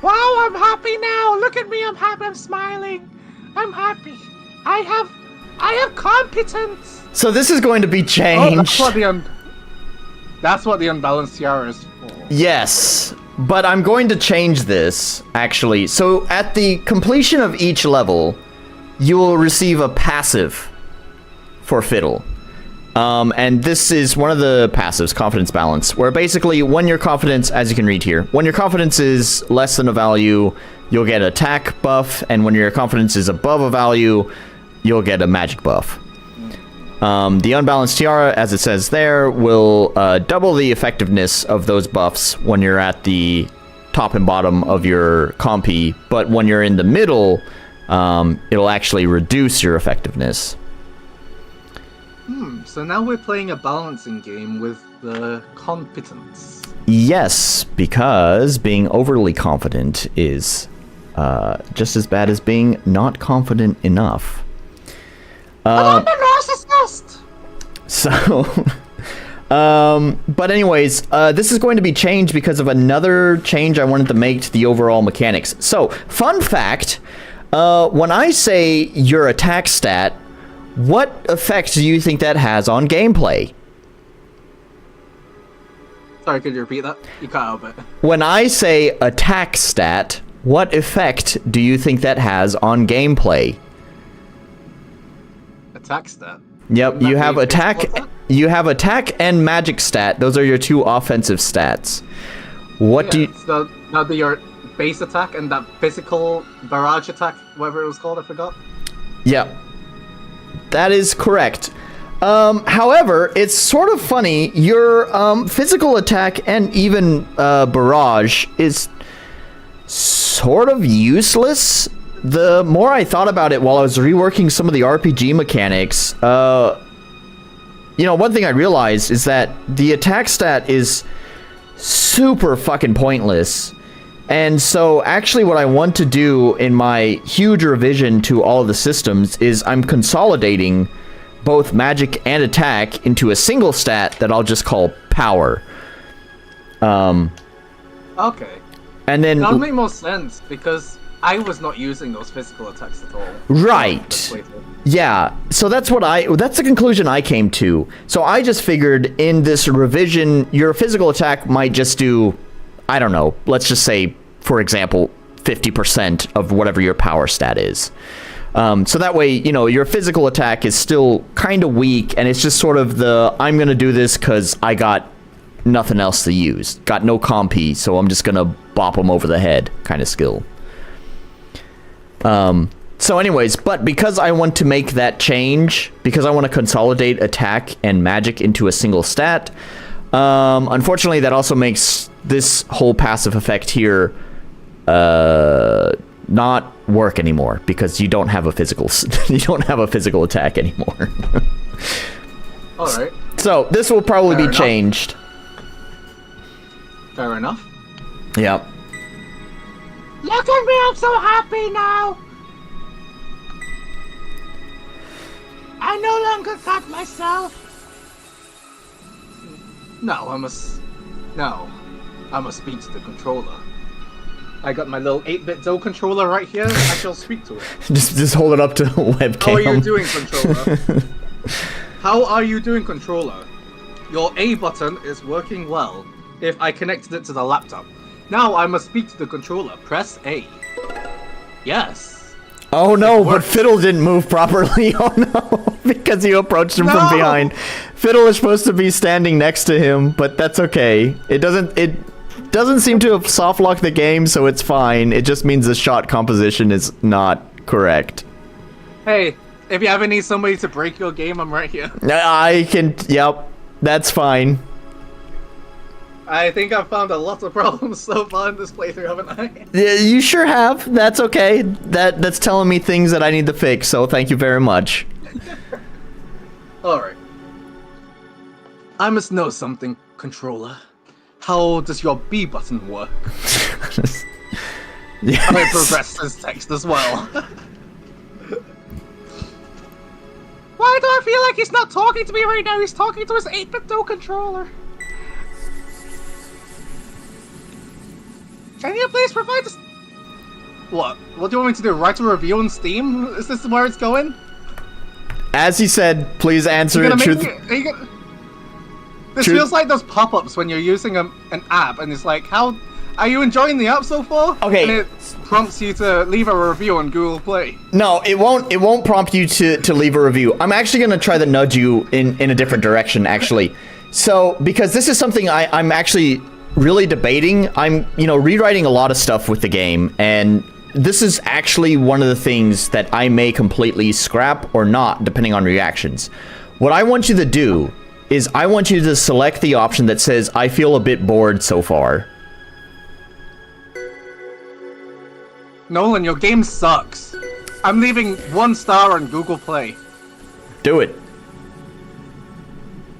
Wow, I'm happy now! Look at me, I'm happy, I'm smiling! I'm happy. I have competence! So this is going to be changed. Oh, that's what the unbalanced tiara is for. Yes, but I'm going to change this, actually. So at the completion of each level, you will receive a passive for Fiddle. And this is one of the passives, Confidence Balance, where basically when your confidence, as you can read here, when your confidence is less than a value, you'll get an attack buff, and when your confidence is above a value, you'll get a magic buff. The Unbalanced Tiara, as it says there, will double the effectiveness of those buffs when you're at the top and bottom of your compy, but when you're in the middle, it'll actually reduce your effectiveness. So now we're playing a balancing game with the competence. Yes, because being overly confident is just as bad as being not confident enough. I'm a narcissist! So, but anyways, this is going to be changed because of another change I wanted to make to the overall mechanics. So, fun fact, when I say your attack stat, what effect do you think that has on gameplay? Sorry, could you repeat that? You cut out a bit. When I say attack stat, what effect do you think that has on gameplay? Attack stat? Yep, you have attack and magic stat. Those are your two offensive stats. What do you... So that'd be your base attack and that physical barrage attack, whatever it was called, I forgot. Yep. That is correct. However, it's sort of funny. Your physical attack and even barrage is sort of useless the more I thought about it while I was reworking some of the RPG mechanics, you know, one thing I realized is that the attack stat is super fucking pointless. And so actually what I want to do in my huge revision to all of the systems is I'm consolidating both magic and attack into a single stat that I'll just call power. Okay. And then That would make more sense, because I was not using those physical attacks at all. right. Yeah, so that's the conclusion I came to. So I just figured in this revision, your physical attack might just do, I don't know, let's just say, for example, 50% of whatever your power stat is. So that way, you know, your physical attack is still kind of weak, and it's just sort of the, I'm going to do this because I got nothing else to use. Got no compy, so I'm just going to bop them over the head kind of skill. So anyways, but because I want to make that change, because I want to consolidate attack and magic into a single stat, unfortunately that also makes this whole passive effect here not work anymore, because you don't have a physical attack anymore. All right. So this will probably Fair be enough. changed. Fair enough. Yeah. Look at me, I'm so happy now. I no longer cut myself. No, I must speak to the controller. I got my little 8-bit Doe controller right here. I shall speak to it. Just hold it up to the webcam. How are you doing, controller? How are you doing, controller? Your A button is working well. If I connected it to the laptop. Now I must speak to the controller. Press A. Yes. Oh no, but Fiddle didn't move properly. Oh no, because you approached him from behind. Fiddle is supposed to be standing next to him, but that's okay. It doesn't seem to have soft locked the game, so it's fine. It just means the shot composition is not correct. Hey, if you ever need somebody to break your game, I'm right here. I can, yep, that's fine. I think I've found a lot of problems so far in this playthrough, haven't I? Yeah, you sure have. That's okay. That's telling me things that I need to fix, so thank you very much. Alright. I must know something, controller. How does your B button work? Yes. I progressed this text as well. Why do I feel like he's not talking to me right now? He's talking to his 8-bit Doe controller. Can you please provide this? What? What do you want me to do? Write a review on Steam? Is this where it's going? As he said, please answer it This feels like those pop-ups when you're using an app and it's like, how are you enjoying the app so far? Okay. And it prompts you to leave a review on Google Play. No, it won't prompt you to leave a review. I'm actually gonna try to nudge you in a different direction, actually. So, because this is something I'm actually really debating. I'm, rewriting a lot of stuff with the game, and this is actually one of the things that I may completely scrap or not, depending on reactions. What I want you to do is I want you to select the option that says, I feel a bit bored so far. Nolan, your game sucks. I'm leaving 1 star on Google Play. Do it.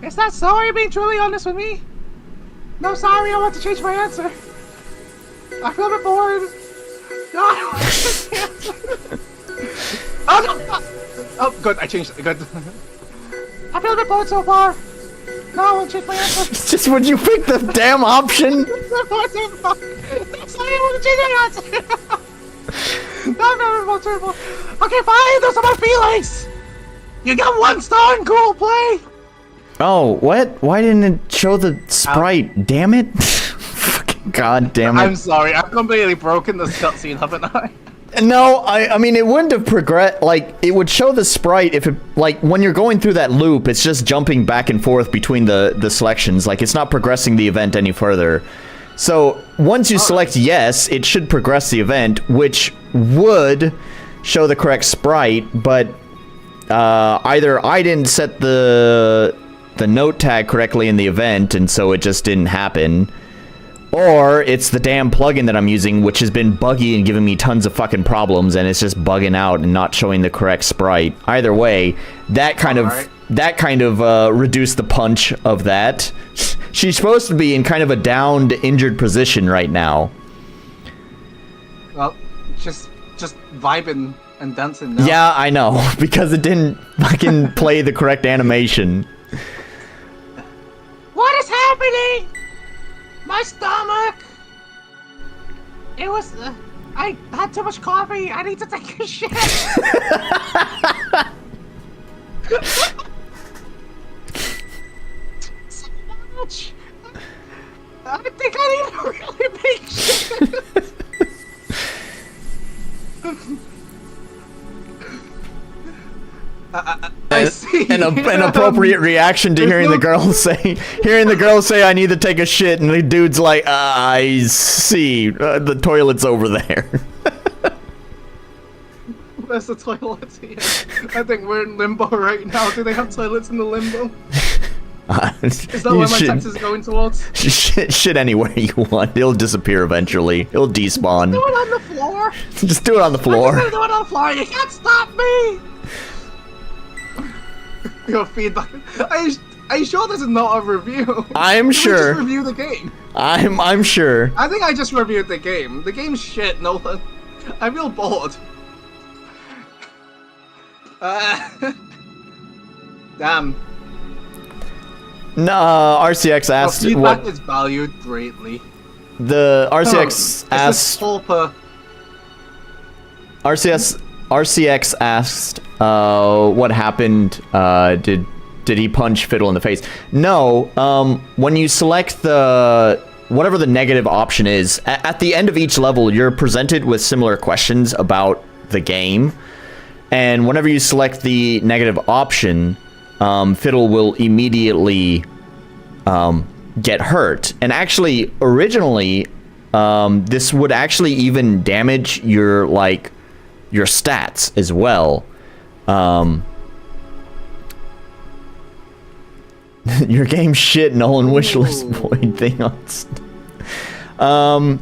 Is that so? Are you being truly honest with me? No, sorry, I want to change my answer. I feel a bit bored. No, I don't want to change the answer. Oh, no! Oh, good, I changed it. Good. I feel a bit bored so far. No, I want to change my answer. It's just when you pick the damn option. I'm bored so far. Sorry, I want to change my answer. No, I'm not bored so far. Okay, fine, those are my feelings. You got 1 star in Google Play. Oh, what? Why didn't it show the sprite? Damn it. Fucking god damn it. I'm sorry, I've completely broken this cutscene, haven't I? No, I mean, it wouldn't have progressed. Like, it would show the sprite if it, like, when you're going through that loop, it's just jumping back and forth between the selections. Like, it's not progressing the event any further. So, once you select yes, it should progress the event, which would show the correct sprite, but either I didn't set the note tag correctly in the event, and so it just didn't happen, Or it's the damn plugin that I'm using, which has been buggy and giving me tons of fucking problems, and it's just bugging out and not showing the correct sprite. Either way, that kind of reduced the punch of that. She's supposed to be in kind of a downed, injured position right now. Well, just vibing and dancing now. Yeah, I know, because it didn't fucking play the correct animation. What is happening? My stomach! It was... I had too much coffee. I need to take a shit. So much. I think I need to really make shit. I see. An appropriate reaction to hearing the girl say, "I need to take a shit," and the dude's like, "I see. The toilet's over there." Where's the toilet? Yeah. I think we're in limbo right now. Do they have toilets in the limbo? Is that where my text is going towards? Shit anywhere you want. It'll disappear eventually. It'll despawn. Do it on the floor. Just do it on the floor. I'm just gonna do it on the floor. You can't stop me. Your feedback. Are you sure this is not a review? I'm sure. Just review the game. I'm sure. I think I just reviewed the game. The game's shit, Nolan. I feel bored. Damn. No, RCX asked feedback what is valued greatly. the RCX asked. RCX asked what happened. Did he punch Fidel in the face? No. When you select whatever the negative option is, at the end of each level, you're presented with similar questions about the game. And whenever you select the negative option, Fidel will immediately get hurt. And actually, originally, this would actually even damage your stats as well. Your game shit, Nolan wishlist void thing on.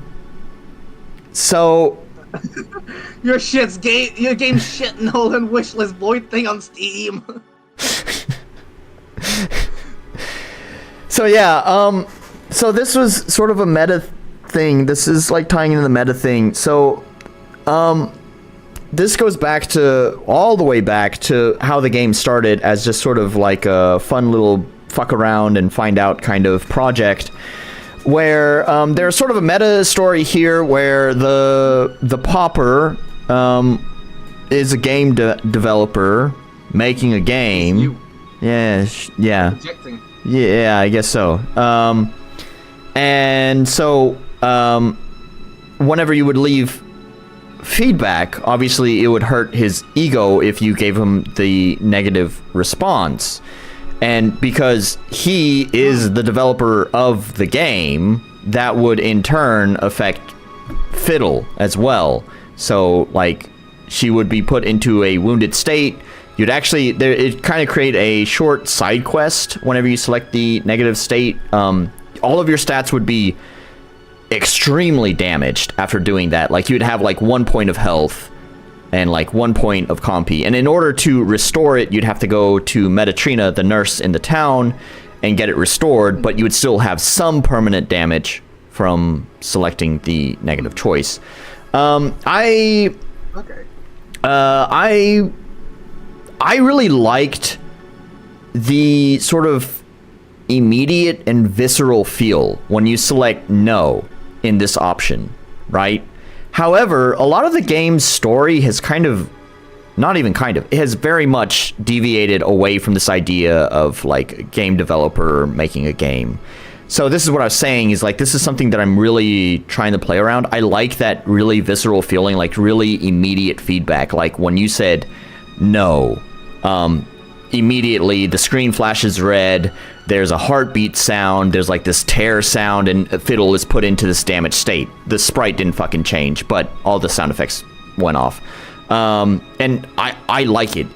So. Your game shit, Nolan wishlist void thing on Steam. So yeah, so this was sort of a meta thing. This is like tying into the meta thing. So, this goes back all the way back to how the game started as just sort of like a fun little fuck around and find out kind of project, where there's sort of a meta story here where the Pauper is a game developer making a game. Yeah. Projecting. Yeah, I guess so. And so whenever you would leave feedback, obviously it would hurt his ego if you gave him the negative response. And because he is the developer of the game, that would in turn affect Fidel as well. So, like, she would be put into a wounded state. You'd actually, it kind of create a short side quest whenever you select the negative state. All of your stats would be extremely damaged after doing that. Like, you'd have like 1 point of health and like 1 point of compy. And in order to restore it, you'd have to go to Metatrina, the nurse in the town, and get it restored, but you would still have some permanent damage from selecting the negative choice. I really liked the sort of immediate and visceral feel when you select no in this option, right? However, a lot of the game's story has it has very much deviated away from this idea of like a game developer making a game. So this is what I was saying, is like, this is something that I'm really trying to play around. I like that really visceral feeling, like really immediate feedback. Like when you said no, immediately the screen flashes red, there's a heartbeat sound, there's like this tear sound, and Fiddle is put into this damaged state. The sprite didn't fucking change, but all the sound effects went off. And I like it.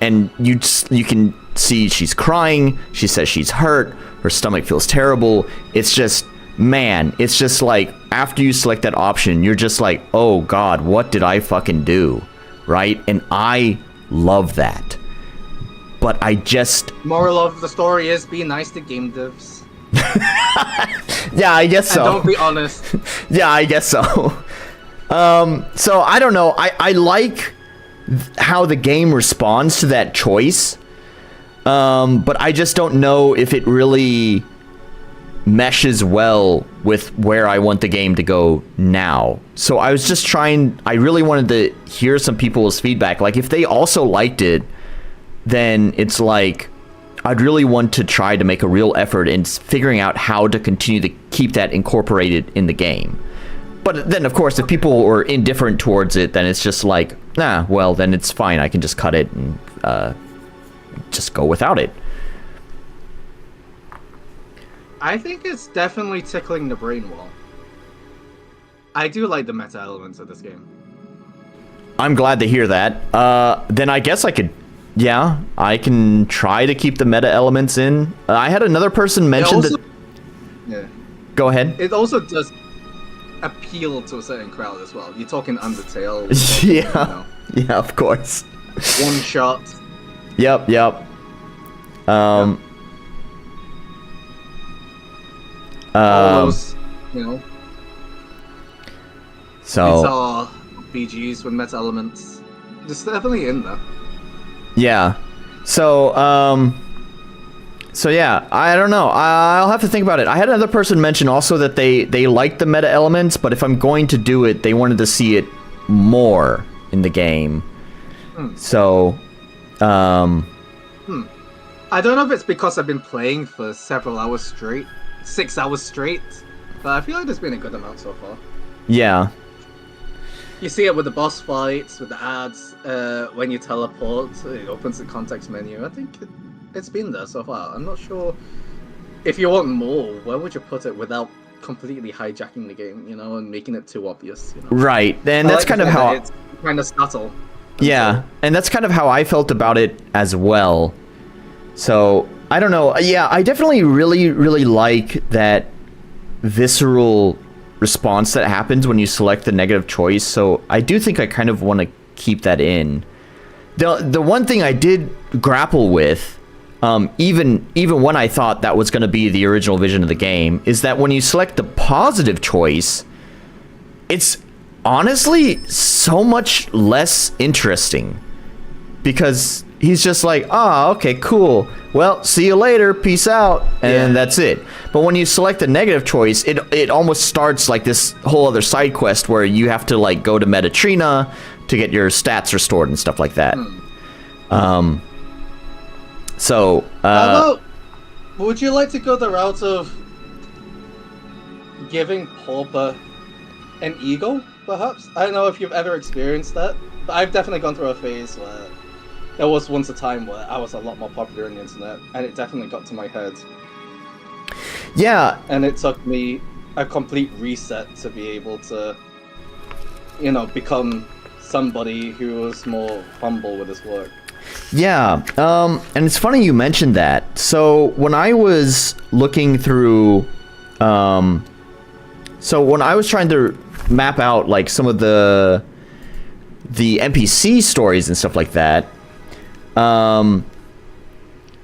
And you can see she's crying, she says she's hurt, her stomach feels terrible. It's just man, it's just like, after you select that option, you're just like, oh god, what did I fucking do? Right? And I love that. But I just... Moral of the story is be nice to game devs. Yeah, I guess so. And don't be honest. Yeah, I guess so. So I don't know. I like how the game responds to that choice. But I just don't know if it really meshes well with where I want the game to go now. So I was just I really wanted to hear some people's feedback. Like, if they also liked it, then it's like, I'd really want to try to make a real effort in figuring out how to continue to keep that incorporated in the game. But then, of course, if people were indifferent towards it, then it's just like, nah, well, then it's fine. I can just cut it and just go without it. I think it's definitely tickling the brain wall. I do like the meta elements of this game. I'm glad to hear that. Then I guess I could... Yeah, I can try to keep the meta elements in. I had another person mention that... Yeah. Go ahead. It also does appeal to a certain crowd as well. You're talking Undertale. Yeah. Yeah, of course. One shot. Yep. All those, So... It's all RPGs with meta elements. It's definitely in there. Yeah. So yeah, I don't know. I'll have to think about it. I had another person mention also that they liked the meta elements, but if I'm going to do it, they wanted to see it more in the game. So, I don't know if it's because I've been playing for several hours straight, 6 hours straight, but I feel like there's been a good amount so far. Yeah. You see it with the boss fights, with the ads, when you teleport, it opens the context menu. I think it's been there so far. I'm not sure if you want more, where would you put it without completely hijacking the game, and making it too obvious, Right, and that's kind of how... It's kind of subtle. Yeah, and that's kind of how I felt about it as well. So, I don't know. Yeah, I definitely really, really like that visceral response that happens when you select the negative choice, so I do think I kind of want to keep that in. The one thing I did grapple with, even when I thought that was going to be the original vision of the game, is that when you select the positive choice, it's honestly so much less interesting. Because he's just like, okay, cool. Well, see you later, peace out, and that's it. But when you select the negative choice, it almost starts like this whole other side quest where you have to like go to Metatrina to get your stats restored and stuff like that. So, would you like to go the route of giving Pauper an ego, perhaps? I don't know if you've ever experienced that, but I've definitely gone through a phase where there was once a time where I was a lot more popular on the internet, and it definitely got to my head. Yeah. And it took me a complete reset to be able to, become somebody who was more humble with his work. Yeah, and it's funny you mentioned that. So when I was looking through, when I was trying to map out like some of the NPC stories and stuff like that,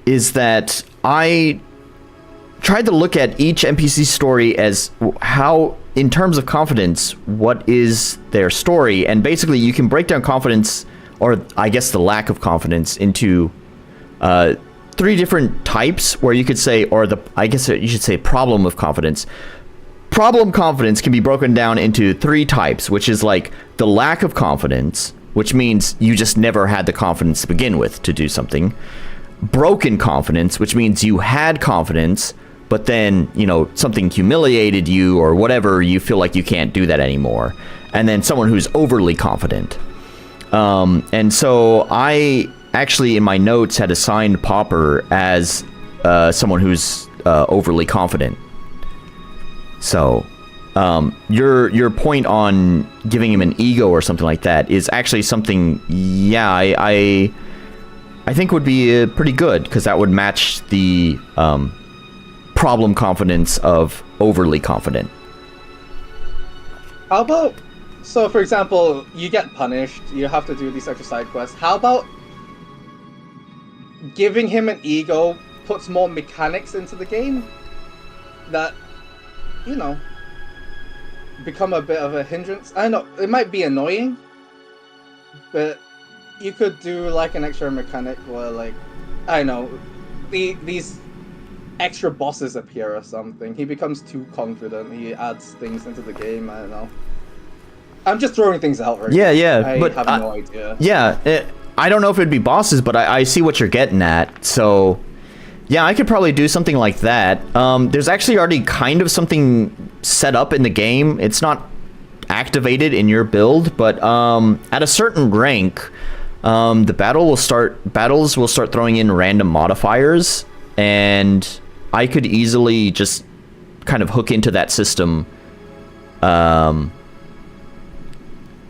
is that I tried to look at each NPC story as how, in terms of confidence, what is their story, and basically you can break down confidence, or I guess the lack of confidence, into 3 different types, where you could say, I guess you should say problem of confidence. Problem confidence can be broken down into 3 types, which is like the lack of confidence, which means you just never had the confidence to begin with to do something. Broken confidence, which means you had confidence, but then, something humiliated you or whatever, you feel like you can't do that anymore. And then someone who's overly confident. And so I actually, in my notes, had assigned Pauper as someone who's overly confident. So, your point on giving him an ego or something like that is actually something, I think would be pretty good, because that would match the problem confidence of overly confident. How about, so for example, you get punished, you have to do these extra side quests. How about giving him an ego puts more mechanics into the game that, you know, become a bit of a hindrance? I know, it might be annoying, but you could do like an extra mechanic where, like, I don't know, these extra bosses appear or something. He becomes too confident, he adds things into the game, I don't know. I'm just throwing things out right now. Yeah, I but have no idea. Yeah, I don't know if it'd be bosses, but I see what you're getting at, so... Yeah, I could probably do something like that. There's actually already kind of something set up in the game. It's not activated in your build, but at a certain rank, the battles will start throwing in random modifiers, and I could easily just kind of hook into that system.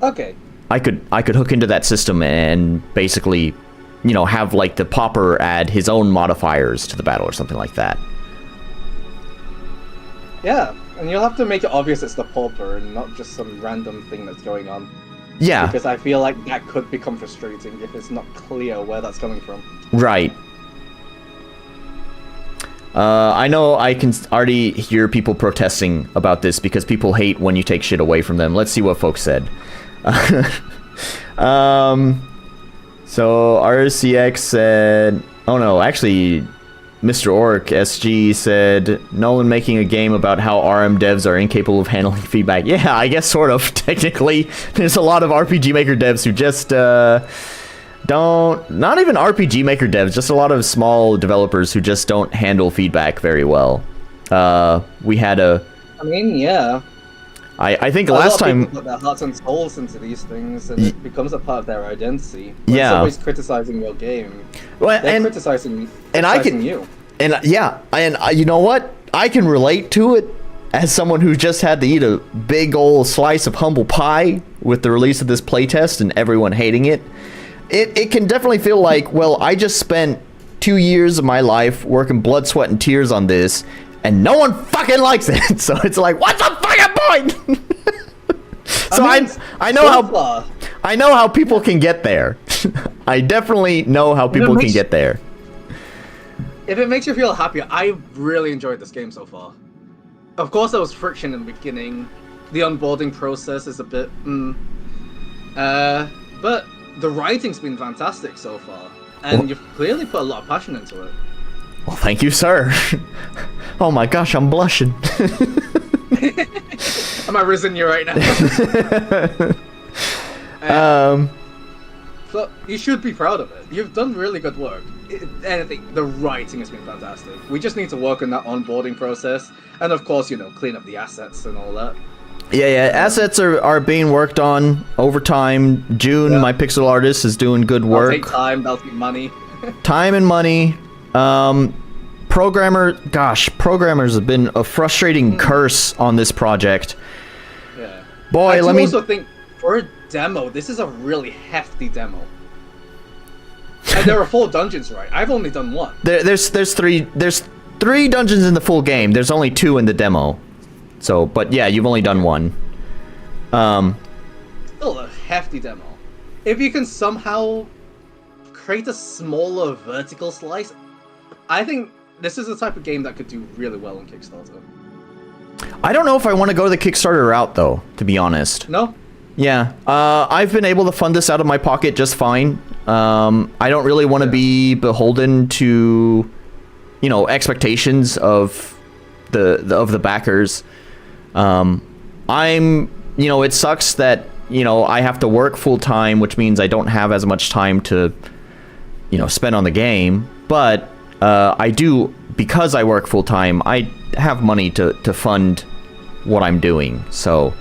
Okay. I could hook into that system and basically, you know, have like the Pauper add his own modifiers to the battle or something like that. Yeah, and you'll have to make it obvious it's the Pauper and not just some random thing that's going on. Yeah. Because I feel like that could become frustrating if it's not clear where that's coming from. Right. I know I can already hear people protesting about this because people hate when you take shit away from them. Let's see what folks said. So RCX said, oh no, actually, Mr. Orc SG said, Nolan making a game about how RM devs are incapable of handling feedback. Yeah, I guess sort of, technically. There's a lot of RPG Maker devs who just don't, not even RPG Maker devs, just a lot of small developers who just don't handle feedback very well. We had a... I mean, yeah. I think last time... People put their hearts and souls into these things, and it becomes a part of their identity. When Yeah. somebody's criticizing your game, Well, they're and criticizing I can, you. And yeah, and you know what? I can relate to it as someone who just had to eat a big old slice of humble pie with the release of this playtest and everyone hating it. It can definitely feel like, well, I just spent 2 years of my life working blood, sweat, and tears on this, and no one fucking likes it. So it's like, what's the fucking point? So I know how people can get there. I definitely know how people can get there. If it makes you feel happier, I really enjoyed this game so far. Of course, there was friction in the beginning. The onboarding process is a bit, but the writing's been fantastic so far, and you've clearly put a lot of passion into it. Well, thank you, sir. Oh my gosh, I'm blushing. Am I rizzing you right now? So you should be proud of it. You've done really good work. Anything, the writing has been fantastic. We just need to work on that onboarding process, and of course, you know, clean up the assets and all that. Yeah, assets are being worked on over time. June, my pixel artist, is doing good work. That'll take time, that'll take money. Time and money. Programmers have been a frustrating curse on this project. Yeah. Boy, I let me... also think, for a demo, this is a really hefty demo. And there are 4 dungeons, right? I've only done 1. There's 3 dungeons in the full game. There's only 2 in the demo. So, but yeah, you've only done 1. Still a hefty demo. If you can somehow create a smaller vertical slice, I think this is the type of game that could do really well on Kickstarter. I don't know if I want to go the Kickstarter route, though, to be honest. No? Yeah. I've been able to fund this out of my pocket just fine. I don't really want to be beholden to, you know, expectations of the backers. You know, it sucks that, you know, I have to work full time, which means I don't have as much time to, you know, spend on the game. But I do, because I work full time, I have money to fund what I'm doing. So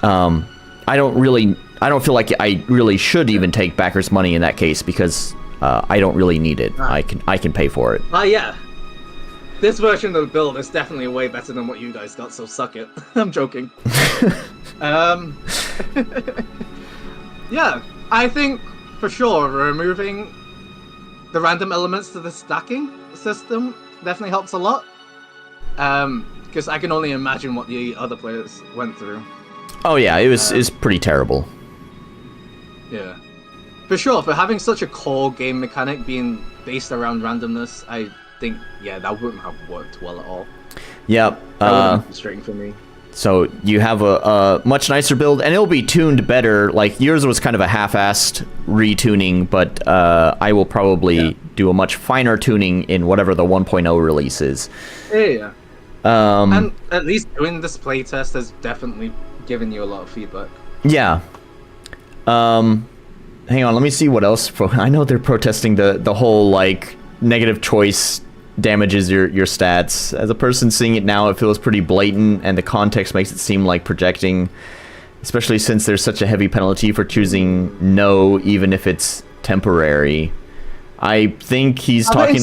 I don't feel like I really should even take backers' money in that case, because I don't really need it. I can pay for it. Yeah. This version of the build is definitely way better than what you guys got, so suck it. I'm joking. Yeah, I think for sure removing the random elements to the stacking system definitely helps a lot. Because I can only imagine what the other players went through. Oh yeah, it was pretty terrible. Yeah. For sure, for having such a core game mechanic being based around randomness, I think, yeah, that wouldn't have worked well at all. Yep. That would have been frustrating for me. So you have a much nicer build, and it'll be tuned better. Like, yours was kind of a half-assed retuning, but I will probably do a much finer tuning in whatever the 1.0 release is. Yeah. And at least doing this playtest has definitely given you a lot of feedback. Yeah. Hang on, let me see what else. I know they're protesting the whole, like, negative choice damages your stats. As a person seeing it now, it feels pretty blatant, and the context makes it seem like projecting, especially since there's such a heavy penalty for choosing no, even if it's temporary. I think he's talking...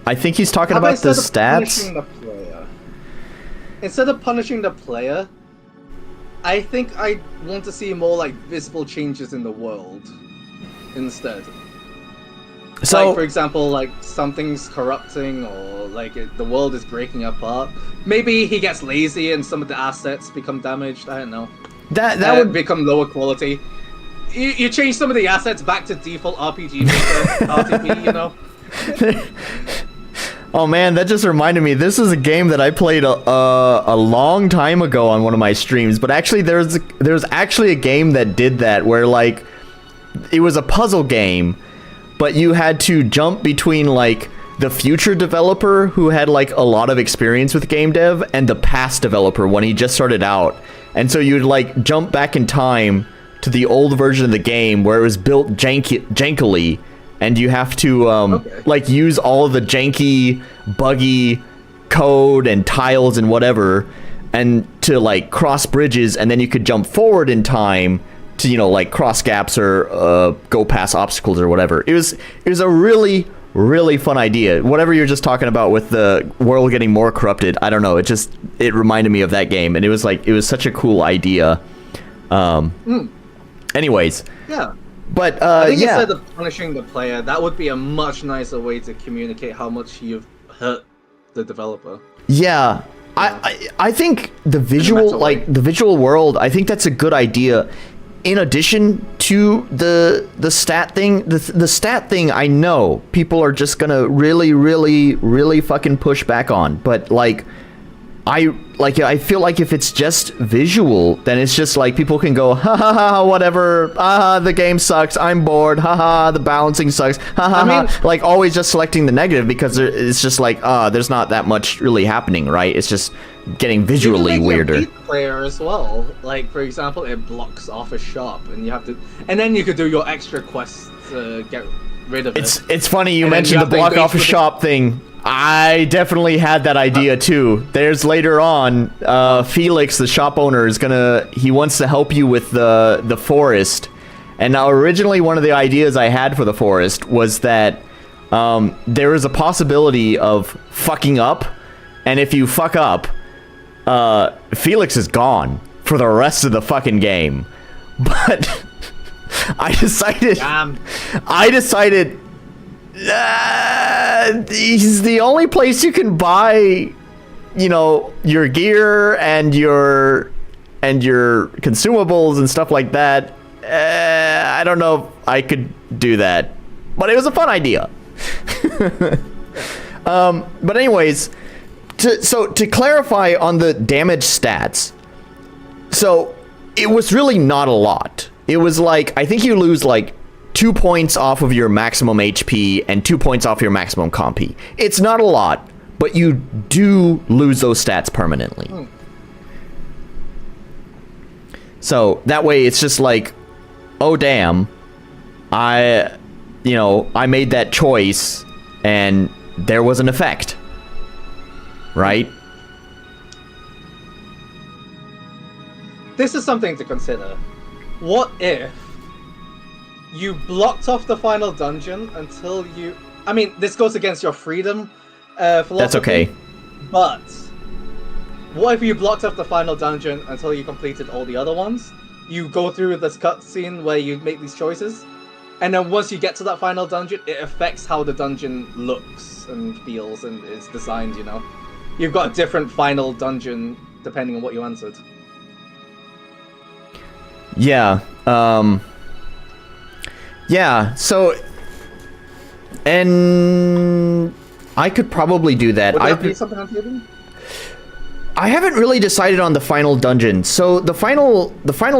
I think he's talking about the stats. Instead of punishing the player, I think I want to see more like visible changes in the world instead. So, like, for example, like something's corrupting, or like the world is breaking apart. Maybe he gets lazy and some of the assets become damaged. I don't know. That would become lower quality. You change some of the assets back to default RPG Maker, RTP, you know. Oh man, that just reminded me. This is a game that I played a long time ago on one of my streams. But actually, there's actually a game that did that, where like it was a puzzle game, but you had to jump between like the future developer who had like a lot of experience with game dev and the past developer when he just started out. And so you'd like jump back in time to the old version of the game where it was built jankily. And you have to, like, use all of the janky, buggy code and tiles and whatever, and to, like, cross bridges, and then you could jump forward in time to, you know, like, cross gaps or go past obstacles or whatever. It was a really, really fun idea. Whatever you're just talking about with the world getting more corrupted, I don't know, it reminded me of that game, and it was, like, it was such a cool idea. Anyways. Yeah. But, I think yeah. instead of punishing the player, that would be a much nicer way to communicate how much you've hurt the developer. Yeah. I think the visual, like, the visual world, I think that's a good idea. In addition to the stat thing, the stat thing, I know people are just gonna really, really, really fucking push back on. But, like, I feel like if it's just visual, then it's just like people can go, ha ha ha, whatever, the game sucks, I'm bored, haha, the balancing sucks, ha ha ha, like always just selecting the negative, because it's just like, there's not that much really happening, right? It's just getting visually weirder. You can make player as well. Like, for example, it blocks off a shop, and you have to, and then you could do your extra quests to get rid of it. It's funny you mentioned the block off a shop thing. I definitely had that idea too. There's later on, Felix, the shop owner, he wants to help you with the forest. And now originally one of the ideas I had for the forest was that there is a possibility of fucking up, and if you fuck up, Felix is gone for the rest of the fucking game. But I decided he's the only place you can buy, you know, your gear and your consumables and stuff like that. I don't know if I could do that, but it was a fun idea. But anyways, to clarify on the damage stats, so it was really not a lot. It was like, I think you lose like 2 points off of your maximum HP and 2 points off your maximum compy. It's not a lot, but you do lose those stats permanently. So that way it's just like, oh damn, I made that choice and there was an effect, right? This is something to consider. What if you blocked off the final dungeon until you... I mean, this goes against your freedom philosophy. That's okay. But what if you blocked off the final dungeon until you completed all the other ones? You go through this cutscene where you make these choices, and then once you get to that final dungeon, it affects how the dungeon looks and feels and is designed, you know? you've got a different final dungeon depending on what you answered. Yeah. Yeah. So, and I could probably do that. Would that be something on table? I haven't really decided on the final dungeon. So the final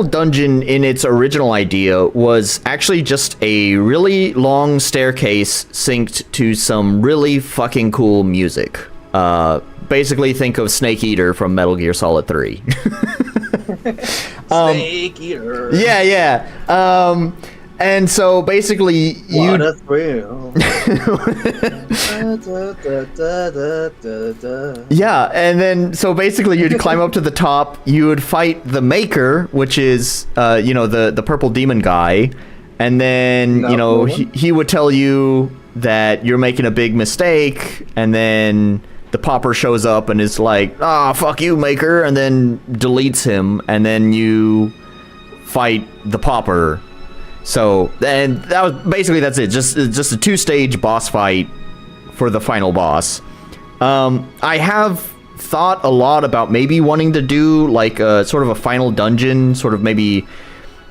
dungeon in its original idea was actually just a really long staircase synced to some really fucking cool music. Basically think of Snake Eater from Metal Gear Solid 3. Snake Eater. Yeah. And so basically you... What a thrill. Yeah, and then so basically you'd climb up to the top, you would fight the Maker, which is the purple demon guy, and then he would tell you that you're making a big mistake, and then the Popper shows up and is like, fuck you, Maker, and then deletes him, and then you fight the Popper. So, and that's it. Just a 2-stage boss fight for the final boss. I have thought a lot about maybe wanting to do like a sort of a final dungeon, sort of maybe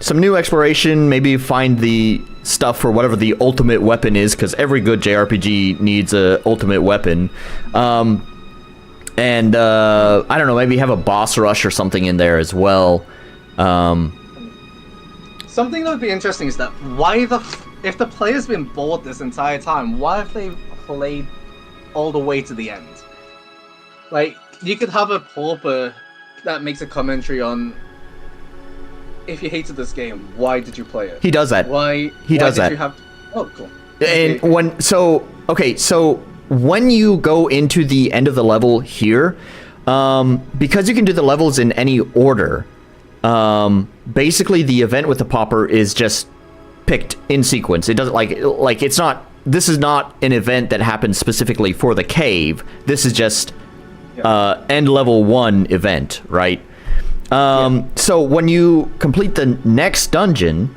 some new exploration, maybe find the stuff for whatever the ultimate weapon is, because every good JRPG needs a ultimate weapon. I don't know, maybe have a boss rush or something in there as well. Something that would be interesting is that if the player's been bored this entire time, why have they played all the way to the end? Like, you could have a pauper that makes a commentary on, if you hated this game, why did you play it? He does that. Why does did that. You have... Oh, cool. And so when you go into the end of the level here, because you can do the levels in any order, basically the event with the Popper is just picked in sequence. It doesn't like it's not. This is not an event that happens specifically for the cave. This is just end level 1 event, right? So when you complete the next dungeon,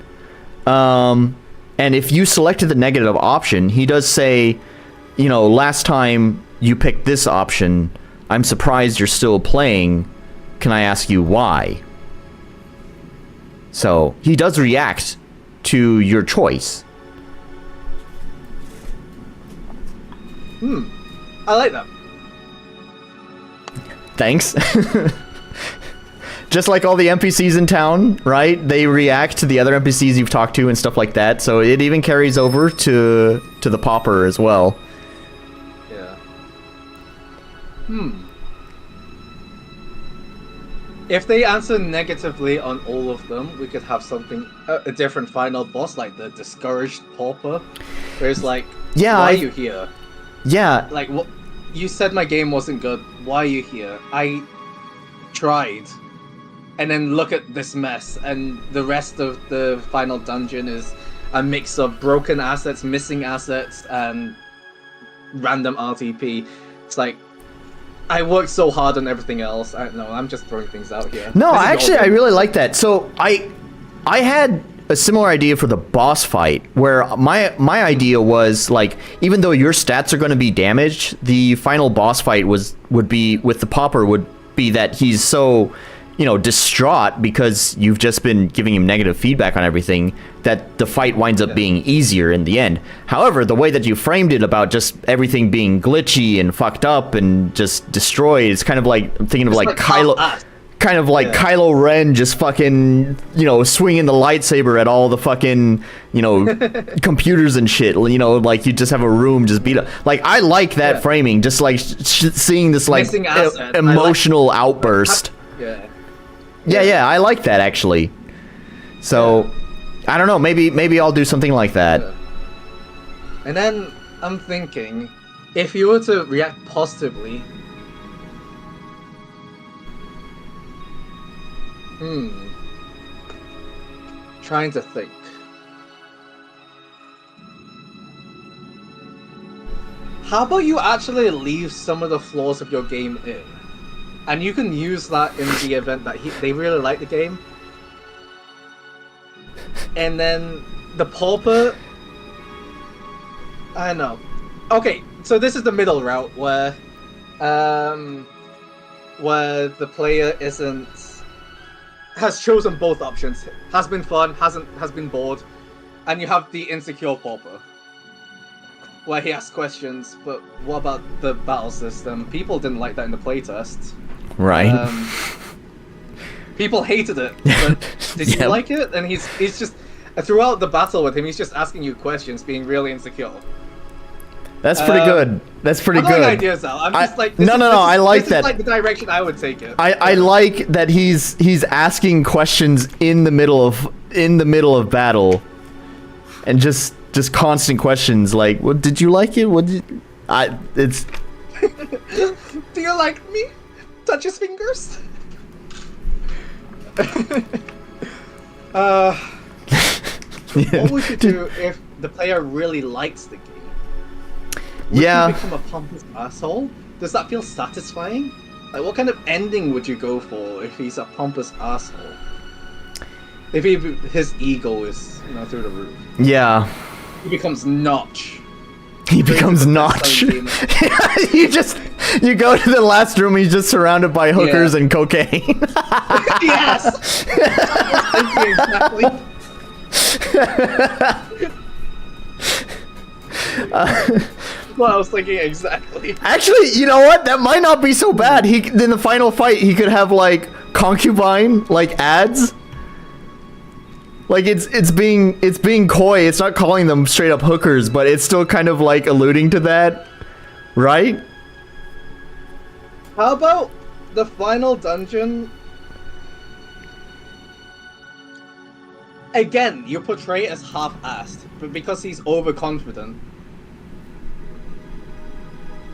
and if you selected the negative option, he does say, last time you picked this option, I'm surprised you're still playing. Can I ask you why? So he does react to your choice. I like that. Thanks. Just like all the NPCs in town, right? They react to the other NPCs you've talked to and stuff like that. So it even carries over to the Popper as well. Yeah. If they answer negatively on all of them, we could have something, a different final boss, like the Discouraged Pauper. Where it's like, why are you here? Yeah. Like, what? You said my game wasn't good. Why are you here? I tried. And then look at this mess. And the rest of the final dungeon is a mix of broken assets, missing assets, and random RTP. It's like, I worked so hard on everything else. I don't know, I'm just throwing things out here. No, actually, I really like that. So I had a similar idea for the boss fight, where my idea was, like, even though your stats are going to be damaged, the final boss fight would be with the Popper would be that he's so, distraught because you've just been giving him negative feedback on everything, that the fight winds up being easier in the end. However, the way that you framed it about just everything being glitchy and fucked up and just destroyed, it's kind of like, I'm thinking of like Kylo... Kind of like Kylo Ren just fucking, swinging the lightsaber at all the fucking, computers and shit. Like you just have a room just beat up. Like, I like that framing, just like seeing this like emotional outburst. Yeah, I like that actually. So, I don't know, maybe I'll do something like that. And then I'm thinking, if you were to react positively. Trying to think. How about you actually leave some of the flaws of your game in? And you can use that in the event that they really like the game. And then the Pauper... I don't know. Okay, so this is the middle route where where the player has chosen both options. Has been fun, has been bored, and you have the insecure pauper, where he asks questions. But what about the battle system? People didn't like that in the playtest. Right. People hated it. But did you like it? And he's just throughout the battle with him, he's just asking you questions, being really insecure. That's pretty good. That's pretty good. Ideas out. I'm just like, I like that. This is like the direction I would take it. I like that he's asking questions in the middle of battle, and just constant questions like, "What did you like it? What did it's." Do you like me? Touch his fingers. What would you do if the player really likes the game? Would you become a pompous asshole? Does that feel satisfying? Like, what kind of ending would you go for if he's a pompous asshole? If his ego is, through the roof. Yeah. He becomes Notch. He becomes Notch. You go to the last room, he's just surrounded by hookers and cocaine. Yes! Exactly. What I was thinking exactly. Actually, you know what? That might not be so bad. In the final fight, he could have like concubine ads. Like it's being coy. It's not calling them straight up hookers, but it's still kind of like alluding to that, right? How about the final dungeon? Again, you portray it as half-assed, but because he's overconfident.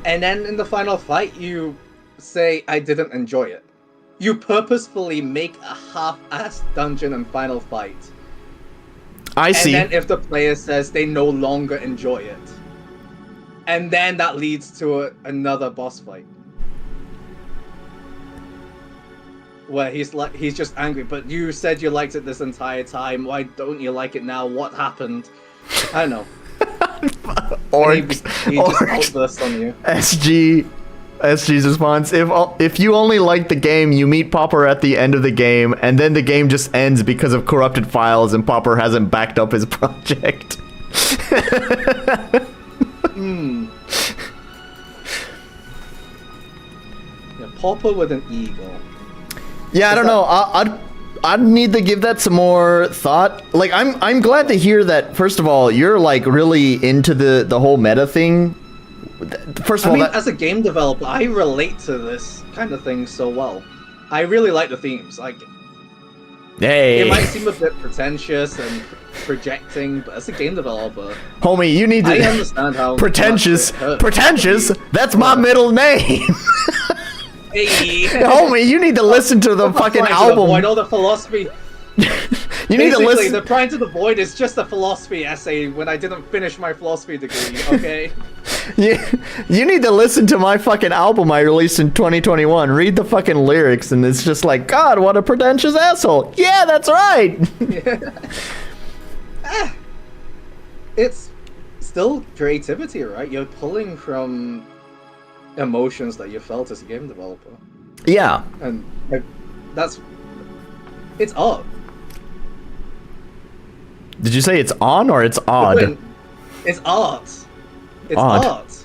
And then in the final fight, you say, I didn't enjoy it. You purposefully make a half-assed dungeon and final fight. I see. And then if the player says they no longer enjoy it, and then that leads to another boss fight. Where he's just angry, but you said you liked it this entire time, why don't you like it now? What happened? I don't know. Orcs. He just outbursts on you. SG's response: if you only like the game, you meet Popper at the end of the game, and then the game just ends because of corrupted files, and Popper hasn't backed up his project. Yeah, Popper with an ego. Yeah, I don't know. I'd need to give that some more thought. Like, I'm glad to hear that. First of all, you're like really into the whole meta thing. First of all, as a game developer, I relate to this kind of thing so well. I really like the themes. Like, it might seem a bit pretentious and projecting, but as a game developer, homie, you need to. I understand how pretentious. Pretentious. That's my middle name. Hey. Homie, you need to listen to the fucking album. I know the philosophy. You need to listen. The Pry Into The Void is just a philosophy essay when I didn't finish my philosophy degree, okay? You need to listen to my fucking album I released in 2021. Read the fucking lyrics, and it's just like, God, what a pretentious asshole. Yeah, that's right. It's still creativity, right? You're pulling from emotions that you felt as a game developer. Yeah. And it's art. Did you say it's on or it's odd? It's art. It's odd. Art.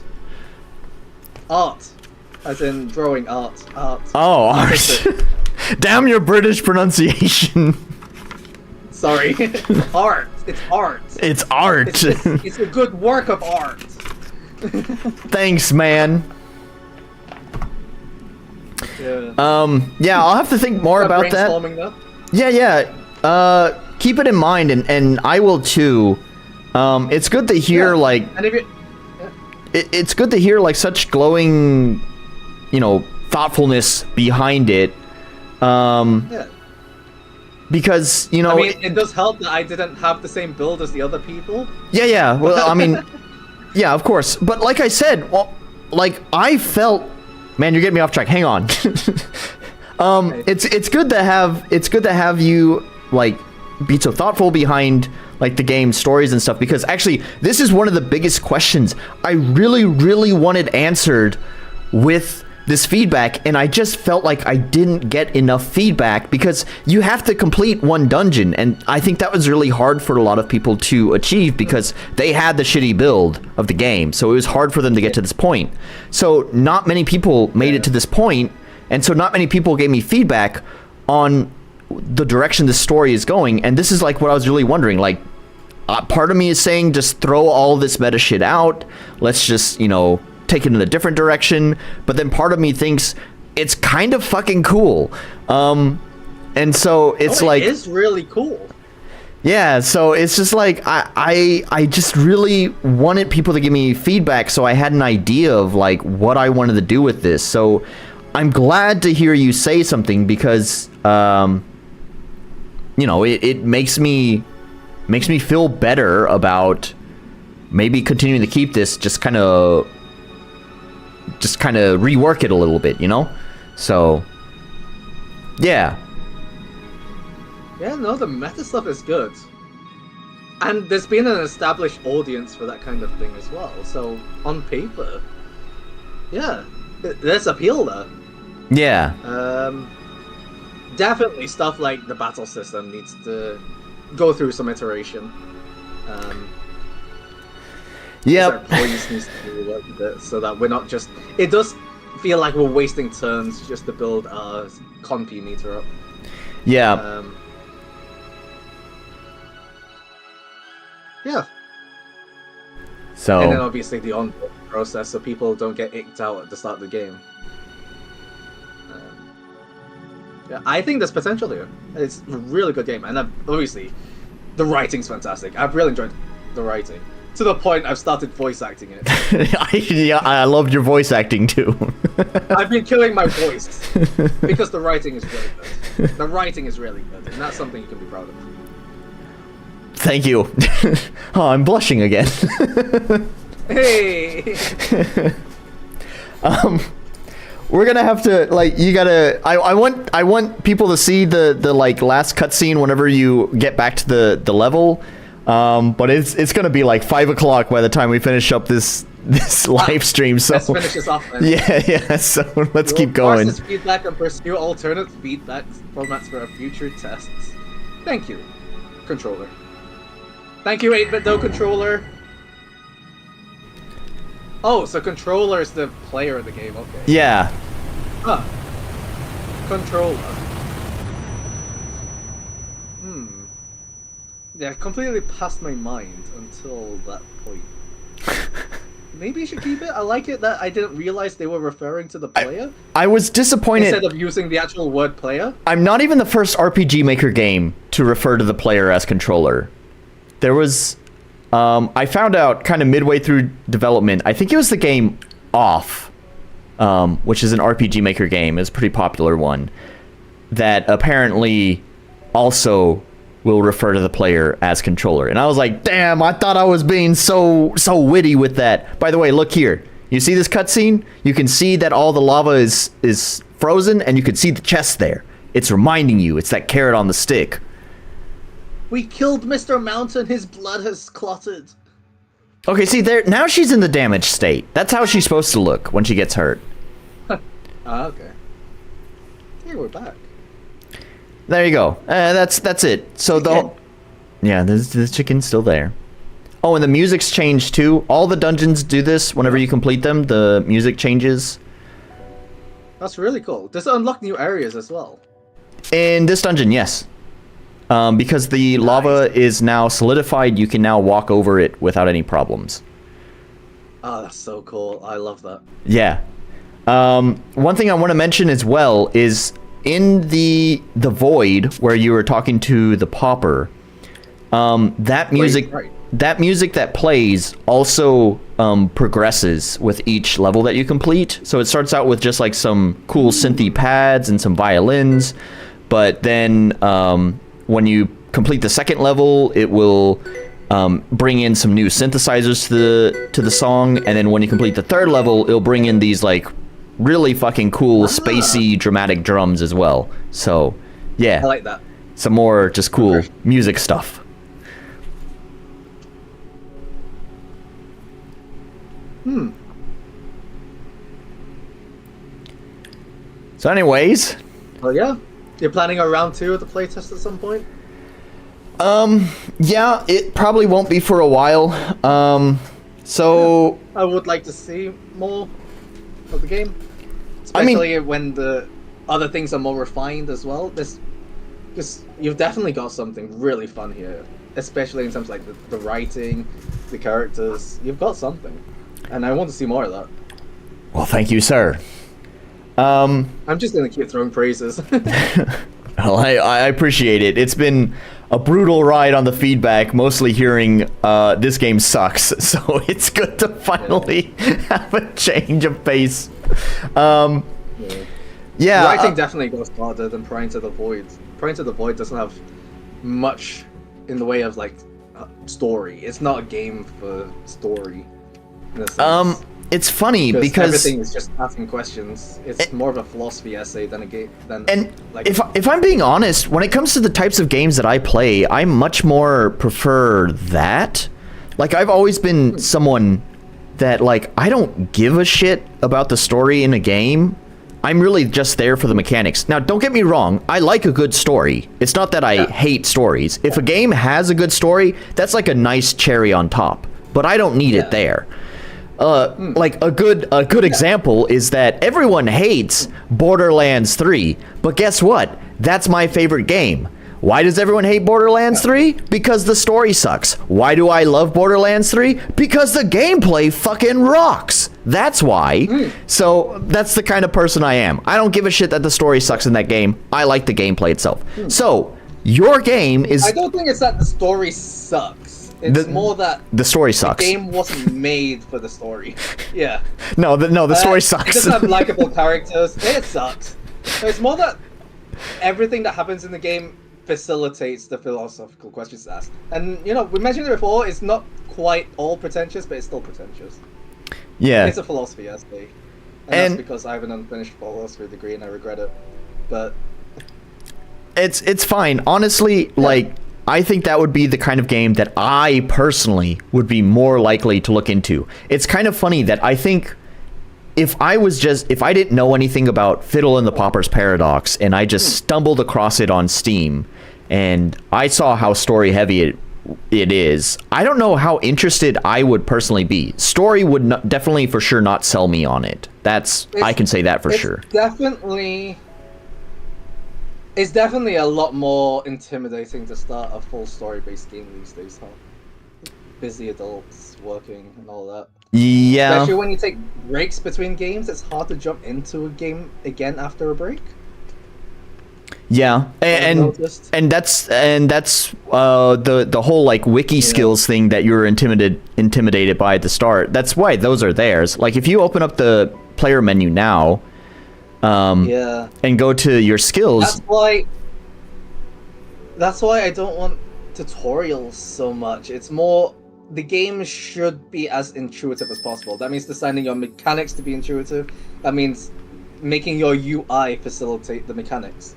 Art. As in drawing art. Art. Oh, art. Damn your British pronunciation. Sorry. Art. It's art. It's art. It's a good work of art. Thanks, man. Yeah, I'll have to think more about that. Though? Yeah. Keep it in mind, and I will too. It's good to hear it's good to hear like such glowing, thoughtfulness behind it. Because it does help that I didn't have the same build as the other people. Yeah. Well, I mean, yeah, of course. But like I said, I felt. Man, you're getting me off track. Hang on. It's good to have you be so thoughtful behind the game stories and stuff, because actually this is one of the biggest questions I really wanted answered with this feedback, and I just felt like I didn't get enough feedback, because you have to complete one dungeon, and I think that was really hard for a lot of people to achieve because they had the shitty build of the game, so it was hard for them to get to this point. So not many people made it to this point, and so not many people gave me feedback on the direction the story is going, and this is like what I was really wondering, like, part of me is saying just throw all this meta shit out, let's just, you know, take it in a different direction, but then part of me thinks it's kind of fucking cool, and so it's like, it is really cool. Yeah, so it's just like I just really wanted people to give me feedback, so I had an idea of like what I wanted to do with this. So I'm glad to hear you say something, because you know, it makes me feel better about maybe continuing to keep this, just kind of rework it a little bit, you know? So yeah. Yeah, no, the meta stuff is good. And there's been an established audience for that kind of thing as well. So on paper, yeah, there's appeal there. Yeah. Definitely stuff like the battle system needs to go through some iteration. Yep. Poise needs to be worked with it, so that we're not just... It does feel like we're wasting turns just to build our conp meter up. Yeah. Yeah. So... And then obviously the onboard process, so people don't get icked out at the start of the game. Yeah, I think there's potential here. It's a really good game, and obviously, the writing's fantastic. I've really enjoyed the writing. To the point I've started voice acting it. I loved your voice acting too. I've been killing my voice because the writing is really good. The writing is really good, and that's something you can be proud of. Thank you. Oh, I'm blushing again. Hey. We're gonna have to, like, you gotta. I want people to see the like last cutscene whenever you get back to the level. But it's gonna be like 5 o'clock by the time we finish up this live stream. So let's finish this off then. Yeah. So let's keep going. Parse this feedback and pursue alternate feedback formats for our future tests. Thank you, controller. Thank you, 8-bit Do controller. Oh, so controller is the player of the game. Okay. Yeah. Huh. Controller. Yeah, completely passed my mind until that point. Maybe you should keep it. I like it that I didn't realize they were referring to the player. I was disappointed. Instead of using the actual word player. I'm not even the first RPG Maker game to refer to the player as controller. There was... I found out kind of midway through development, I think it was the game Off, which is an RPG Maker game, it's a pretty popular one, that apparently also will refer to the player as controller. And I was like, damn, I thought I was being so witty with that. By the way, look here. You see this cutscene? You can see that all the lava is frozen, and you can see the chest there. It's reminding you, it's that carrot on the stick. We killed Mr. Mountain, his blood has clotted. Okay, see there, now she's in the damaged state. That's how she's supposed to look when she gets hurt. Okay. Here, we're back. There you go. That's it. So the chicken's still there. Oh, and the music's changed too. All the dungeons do this whenever you complete them. The music changes. That's really cool. Does it unlock new areas as well? In this dungeon, yes. Because the lava is now solidified, you can now walk over it without any problems. Oh, that's so cool. I love that. Yeah. One thing I want to mention as well is in the void where you were talking to the pauper, that music that plays also progresses with each level that you complete. So it starts out with just like some cool synthy pads and some violins, but then when you complete the second level, it will bring in some new synthesizers to the song, and then when you complete the third level, it'll bring in these like really fucking cool spacey dramatic drums as well. So yeah, I like that. Some more just cool music stuff. So anyways. Well, yeah. You're planning a round 2 of the playtest at some point? Yeah, it probably won't be for a while. So... I would like to see more of the game. Especially when the other things are more refined as well. Because you've definitely got something really fun here. Especially in terms of like the writing, the characters. You've got something. And I want to see more of that. Well, thank you, sir. I'm just going to keep throwing praises. Well, I appreciate it. It's been a brutal ride on the feedback, mostly hearing this game sucks, so it's good to finally have a change of pace. Yeah. Writing definitely goes harder than Pry Into The Void. Pry Into The Void doesn't have much in the way of like story. It's not a game for story. In a sense. It's funny because everything is just asking questions. It's more of a philosophy essay than a game. Like, if I'm being honest, when it comes to the types of games that I play, I much more prefer that. Like I've always been someone that like I don't give a shit about the story in a game. I'm really just there for the mechanics. Now, don't get me wrong. I like a good story. It's not that I hate stories. If a game has a good story, that's like a nice cherry on top. But I don't need it there. Like a good example is that everyone hates Borderlands 3, but guess what? That's my favorite game. Why does everyone hate Borderlands 3? Because the story sucks. Why do I love Borderlands 3? Because the gameplay fucking rocks. That's why. So that's the kind of person I am. I don't give a shit that the story sucks in that game. I like the gameplay itself. So your game is... I don't think it's that the story sucks. It's more that the story sucks. The game wasn't made for the story. Yeah. No, the story sucks. It doesn't have likable characters. It sucks. It's more that everything that happens in the game facilitates the philosophical questions asked. And, you know, we mentioned it before, it's not quite all pretentious, but it's still pretentious. Yeah. It's a philosophy essay. And that's because I have an unfinished philosophy degree and I regret it. But... It's fine. Honestly, like... I think that would be the kind of game that I personally would be more likely to look into. It's kind of funny that I think if I didn't know anything about Fiddle and the Pauper's Paradox and I just stumbled across it on Steam and I saw how story heavy it is, I don't know how interested I would personally be. Story would definitely for sure not sell me on it. I can say that for sure. It's definitely a lot more intimidating to start a full story-based game these days, huh? Busy adults working and all that. Yeah. Especially when you take breaks between games, it's hard to jump into a game again after a break. Yeah, and that's the whole like wiki skills thing that you were intimidated by at the start. That's why those are theirs. Like if you open up the player menu now. And go to your skills. That's why I don't want tutorials so much. It's more the game should be as intuitive as possible. That means designing your mechanics to be intuitive. That means making your UI facilitate the mechanics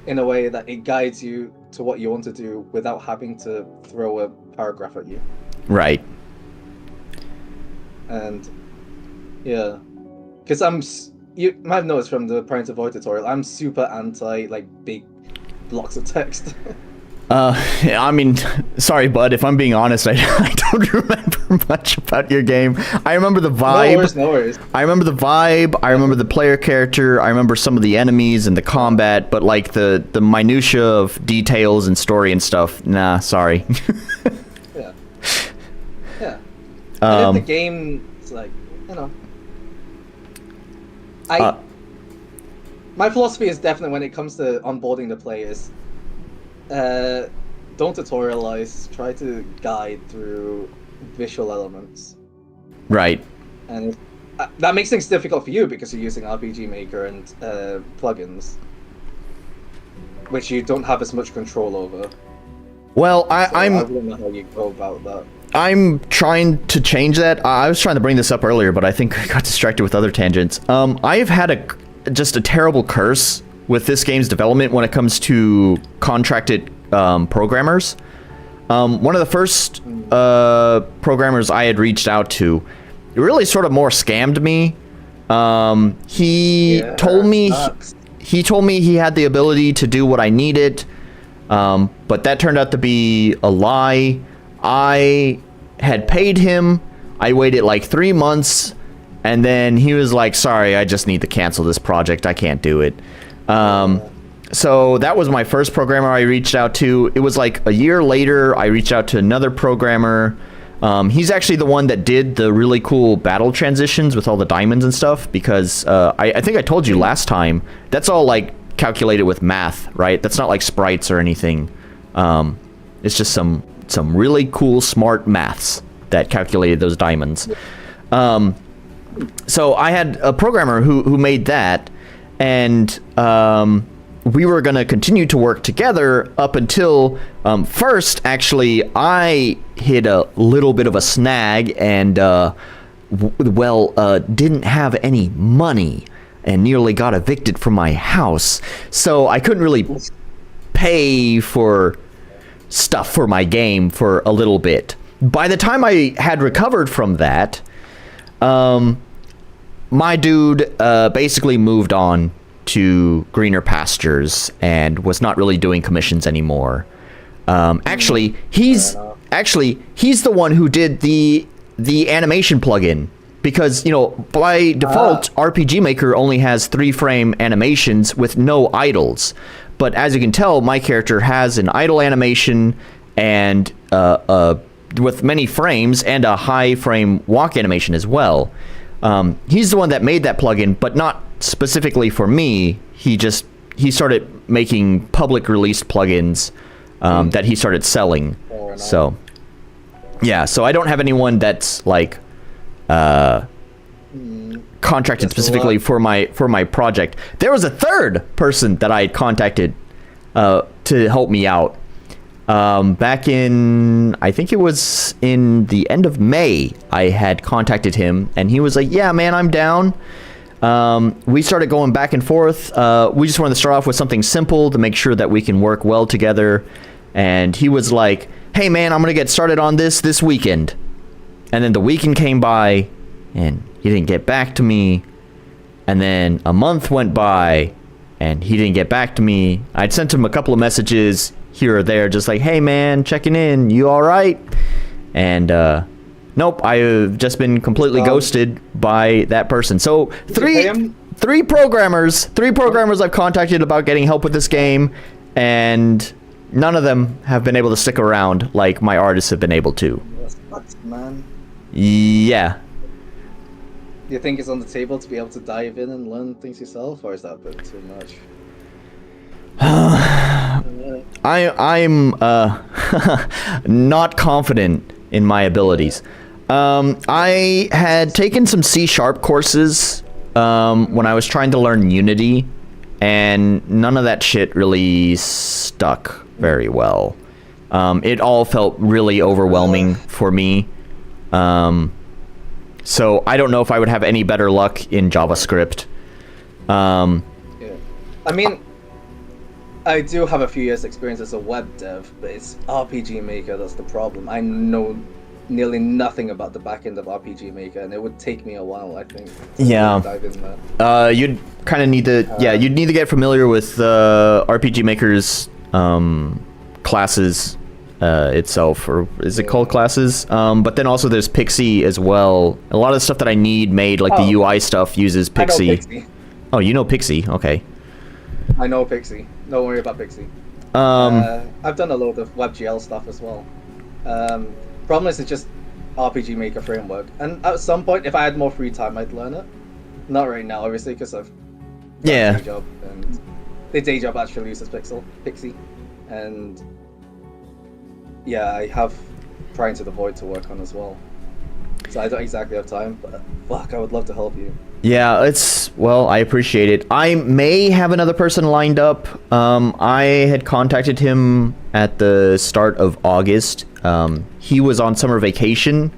in a way that it guides you to what you want to do without having to throw a paragraph at you. Right. And yeah, because you might have noticed from the Pry Into The Void tutorial, I'm super anti, like, big blocks of text. I mean, sorry, bud, if I'm being honest, I don't remember much about your game. I remember the vibe. No worries. I remember the vibe, I remember the player character, I remember some of the enemies and the combat, but, like, the minutia of details and story and stuff, nah, sorry. Yeah. And if the game's, like, you know... my philosophy is definitely when it comes to onboarding the players, don't tutorialize, try to guide through visual elements. Right. And that makes things difficult for you because you're using RPG Maker and plugins, which you don't have as much control over. Well, I don't know how you go about that. I'm trying to change that. I was trying to bring this up earlier, but I think I got distracted with other tangents. I've had just a terrible curse with this game's development when it comes to contracted programmers. One of the first programmers I had reached out to really sort of more scammed me. He told me he told me he had the ability to do what I needed, but that turned out to be a lie. I had paid him. I waited like 3 months, and then he was like, sorry, I just need to cancel this project. I can't do it. So that was my first programmer I reached out to. It was like a year later, I reached out to another programmer. He's actually the one that did the really cool battle transitions with all the diamonds and stuff, because I think I told you last time, that's all like calculated with math, right? That's not like sprites or anything. It's just some really cool, smart maths that calculated those diamonds. So I had a programmer who made that, and we were going to continue to work together up until first, actually, I hit a little bit of a snag and, didn't have any money and nearly got evicted from my house. So I couldn't really pay for stuff for my game for a little bit. By the time I had recovered from that, my dude basically moved on to greener pastures and was not really doing commissions anymore. Actually, he's the one who did the animation plugin, because, you know, by default, RPG Maker only has 3-frame animations with no idles. But as you can tell, my character has an idle animation and with many frames and a high frame walk animation as well. He's the one that made that plugin, but not specifically for me. He started making public released plugins that he started selling. So yeah, so I don't have anyone that's like contracted specifically for my project. There was a third person that I had contacted to help me out back in, I think it was in the end of May. I had contacted him and he was like, yeah man, I'm down. We started going back and forth. We just wanted to start off with something simple to make sure that we can work well together. And he was like, hey man, I'm gonna get started on this weekend. And then the weekend came by and he didn't get back to me. And then a month went by and he didn't get back to me. I'd sent him a couple of messages here or there, just like, hey man, checking in, you all right? And nope, I've just been completely ghosted by that person. So three programmers I've contacted about getting help with this game, and none of them have been able to stick around like my artists have been able to. That's nuts, man. Yeah. Do you think it's on the table to be able to dive in and learn things yourself, or is that a bit too much? I'm not confident in my abilities. I had taken some C# courses when I was trying to learn Unity, and none of that shit really stuck very well. It all felt really overwhelming for me. So I don't know if I would have any better luck in JavaScript. Yeah. I mean, I do have a few years experience as a web dev, but it's RPG Maker that's the problem. I know nearly nothing about the back end of RPG Maker, and it would take me a while, I think, to dive in there. You'd kind of need to, you'd need to get familiar with RPG Maker's classes itself, or is it called classes? But then also there's Pixie as well. A lot of the stuff that I need made, like the UI stuff, uses Pixie. I know Pixie. Oh, you know Pixie? Okay. I know Pixie. Don't worry about Pixie. I've done a load of WebGL stuff as well. Problem is, it's just RPG Maker framework. And at some point, if I had more free time, I'd learn it. Not right now, obviously, because I've got a day job, and the day job actually uses Pixie. And yeah, I have Pry Into The Void to work on as well. So I don't exactly have time, but fuck, I would love to help you. Yeah, well, I appreciate it. I may have another person lined up. I had contacted him at the start of August. He was on summer vacation,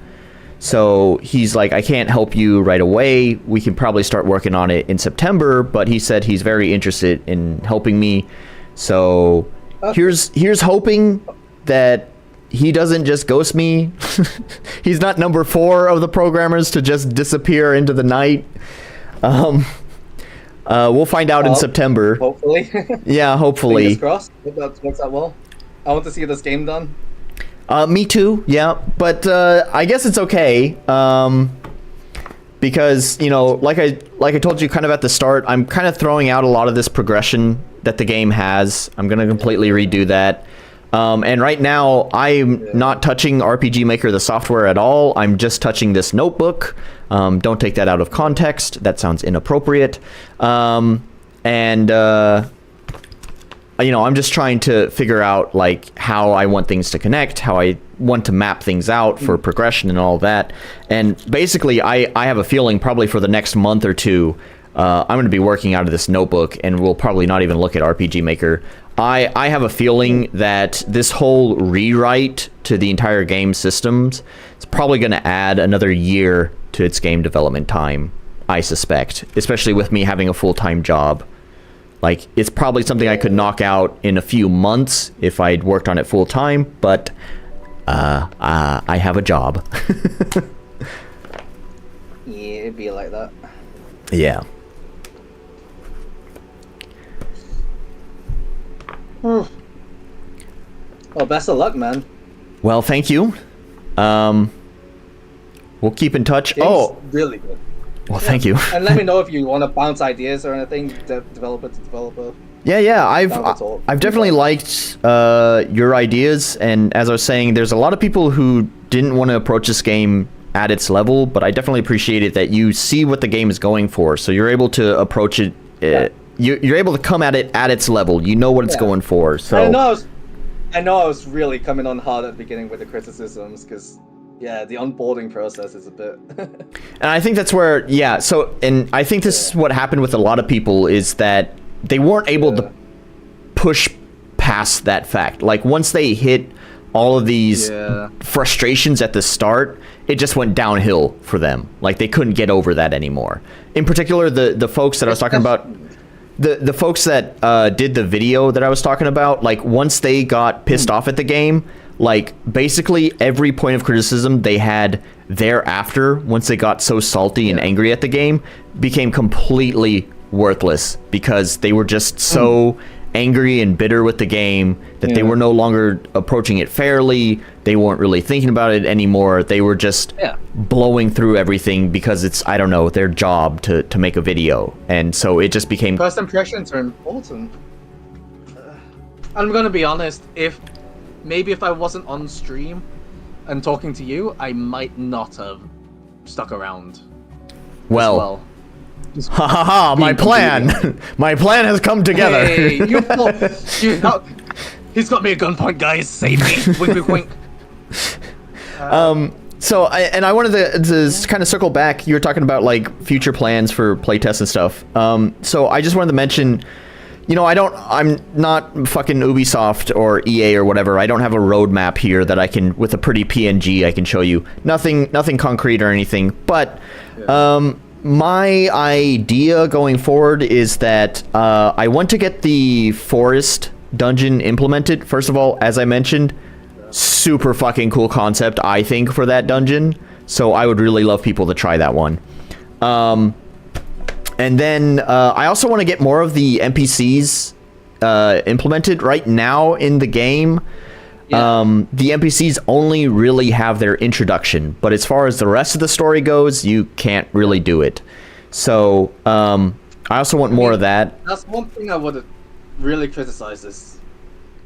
so he's like, I can't help you right away. We can probably start working on it in September, but he said he's very interested in helping me. So here's hoping that he doesn't just ghost me. He's not number 4 of the programmers to just disappear into the night. We'll find out in September. Hopefully. Yeah, hopefully. Fingers crossed. Hope that works out well. I want to see this game done. Me too. Yeah, but I guess it's okay. Because like I told you kind of at the start, I'm kind of throwing out a lot of this progression that the game has. I'm gonna completely redo that. And right now, I'm not touching RPG Maker, the software, at all. I'm just touching this notebook. Don't take that out of context. That sounds inappropriate. I'm just trying to figure out like how I want things to connect, how I want to map things out for progression and all that. And basically, I have a feeling probably for the next month or two, I'm going to be working out of this notebook, and we'll probably not even look at RPG Maker. I have a feeling that this whole rewrite to the entire game systems is probably going to add another year to its game development time, I suspect, especially with me having a full-time job. Like, it's probably something I could knock out in a few months if I'd worked on it full-time, but I have a job. Yeah, it'd be like that. Yeah. Well, best of luck, man. Well, thank you. We'll keep in touch. Game's really good. Well, thank you. And let me know if you want to bounce ideas or anything, developer to developer. Yeah. I've definitely liked your ideas, and as I was saying, there's a lot of people who didn't want to approach this game at its level, but I definitely appreciate it that you see what the game is going for, so you're able to approach it. You're able to come at it at its level. You know what it's going for. So I know I was really coming on hard at the beginning with the criticisms because. Yeah, the onboarding process is a bit... And I think that's where, and I think this is what happened with a lot of people, is that they weren't able to push past that fact. Like, once they hit all of these frustrations at the start, it just went downhill for them. Like, they couldn't get over that anymore. In particular, the folks that I was talking about... The folks that did the video that I was talking about, like, once they got pissed off at the game... Like, basically every point of criticism they had thereafter, once they got so salty and angry at the game, became completely worthless because they were just so angry and bitter with the game that they were no longer approaching it fairly. They weren't really thinking about it anymore. They were just blowing through everything because it's, I don't know, their job to make a video. And so it just became... First impressions are important. I'm gonna be honest, Maybe if I wasn't on stream and talking to you, I might not have stuck around. Well. Ha ha ha, my plan! My plan has come together! Hey, he's got me at gunpoint, guys, save me! Wink, wink, wink. So, I wanted to kind of circle back. You were talking about, like, future plans for playtests and stuff. So I just wanted to mention... I'm not fucking Ubisoft or EA or whatever. I don't have a roadmap here that I can, with a pretty PNG, I can show you. Nothing concrete or anything. But my idea going forward is that I want to get the forest dungeon implemented. First of all, as I mentioned, super fucking cool concept, I think, for that dungeon. So I would really love people to try that one. And then I also want to get more of the NPCs implemented. Right now in the game, the NPCs only really have their introduction. But as far as the rest of the story goes, you can't really do it. So I also want more of that. That's one thing I would really criticize this.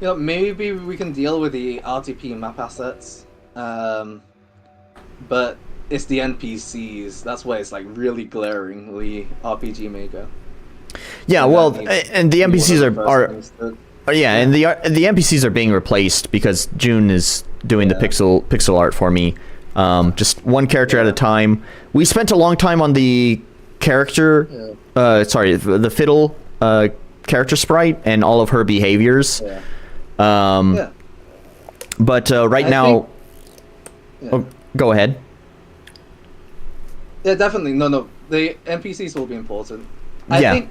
Maybe we can deal with the RTP map assets. But... it's the NPCs. That's why it's like really glaringly RPG Maker. Yeah, well, and the NPCs and the NPCs are being replaced because June is doing the pixel art for me. Just one character at a time. We spent a long time on the character, the Fidel character sprite and all of her behaviors. But right now, go ahead. Yeah, definitely. No. The NPCs will be important. I think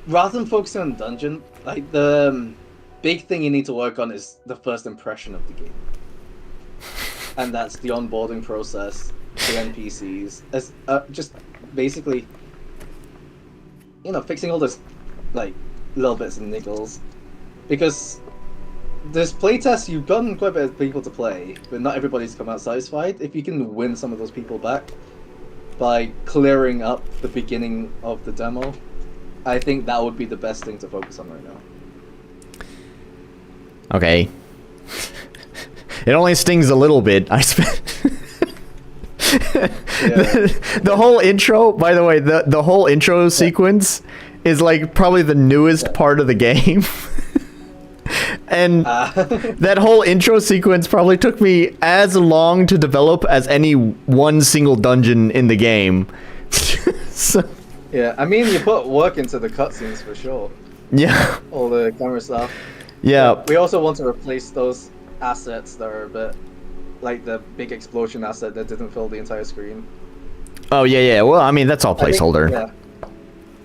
rather than focusing on dungeon, like the big thing you need to work on is the first impression of the game. And that's the onboarding process, the NPCs. As just basically, fixing all this, like, little bits and niggles, because this playtest you've gotten quite a bit of people to play, but not everybody's come out satisfied. If you can win some of those people back by clearing up the beginning of the demo, I think that would be the best thing to focus on right now. Okay. It only stings a little bit. I spent the whole intro, by the way, the whole intro sequence is like probably the newest part of the game. And that whole intro sequence probably took me as long to develop as any one single dungeon in the game. So, yeah, I mean, you put work into the cutscenes for sure. Yeah. All the camera stuff. Yeah. But we also want to replace those assets that are a bit like the big explosion asset that didn't fill the entire screen. Oh yeah. Well, I mean that's all placeholder.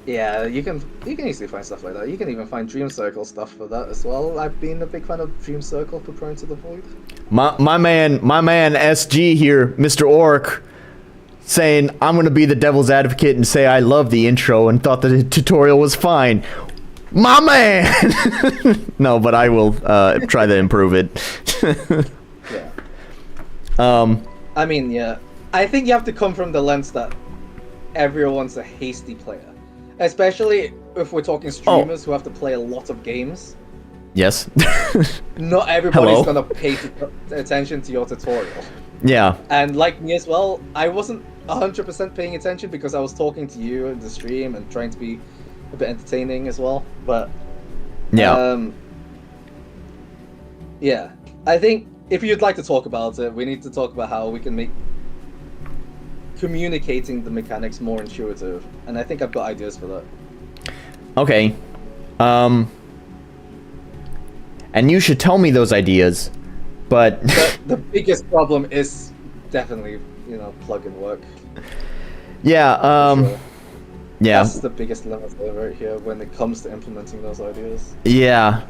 Yeah, you can easily find stuff like that. You can even find Dream Circle stuff for that as well. I've been a big fan of Dream Circle for Pry Into The Void. My man SG here, Mr. Orc, saying I'm gonna be the devil's advocate and say I love the intro and thought the tutorial was fine. My man. No, but I will try to improve it. Yeah. I mean, yeah. I think you have to come from the lens that everyone's a hasty player. Especially if we're talking streamers who have to play a lot of games. Yes. Not everybody's gonna pay attention to your tutorial. Yeah. And like me as well, I wasn't 100% paying attention because I was talking to you in the stream and trying to be a bit entertaining as well. But yeah. Yeah. I think if you'd like to talk about it, we need to talk about how we can make communicating the mechanics more intuitive, and I think I've got ideas for that. Okay. And you should tell me those ideas, but the biggest problem is definitely, plug-in work. Yeah, sure. Yeah. That's the biggest limit right here when it comes to implementing those ideas. Yeah,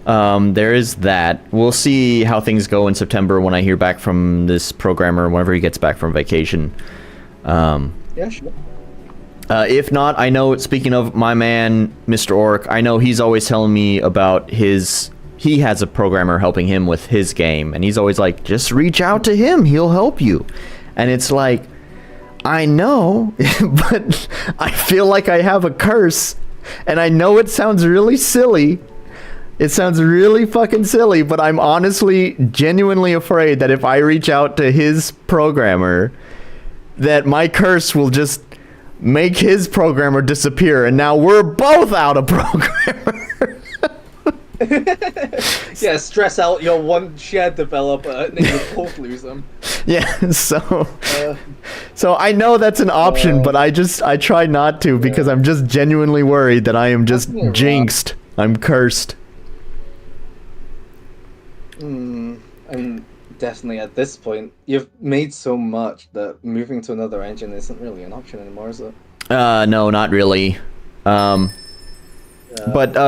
there is that. We'll see how things go in September when I hear back from this programmer whenever he gets back from vacation. Yeah, sure. If not, I know, speaking of my man, Mr. Orc, I know he's always telling me about he has a programmer helping him with his game, and he's always like, just reach out to him, he'll help you. And it's like, I know, but I feel like I have a curse, and I know it sounds really silly. It sounds really fucking silly, but I'm honestly, genuinely afraid that if I reach out to his programmer, that my curse will just make his programmer disappear, and now we're both out of programmer. Yeah, stress out your one shared developer, and then you both lose them. Yeah, so I know that's an option, but I try not to because I'm just genuinely worried that I am just jinxed. I'm cursed. And definitely at this point, you've made so much that moving to another engine isn't really an option anymore, is it? No, not really. But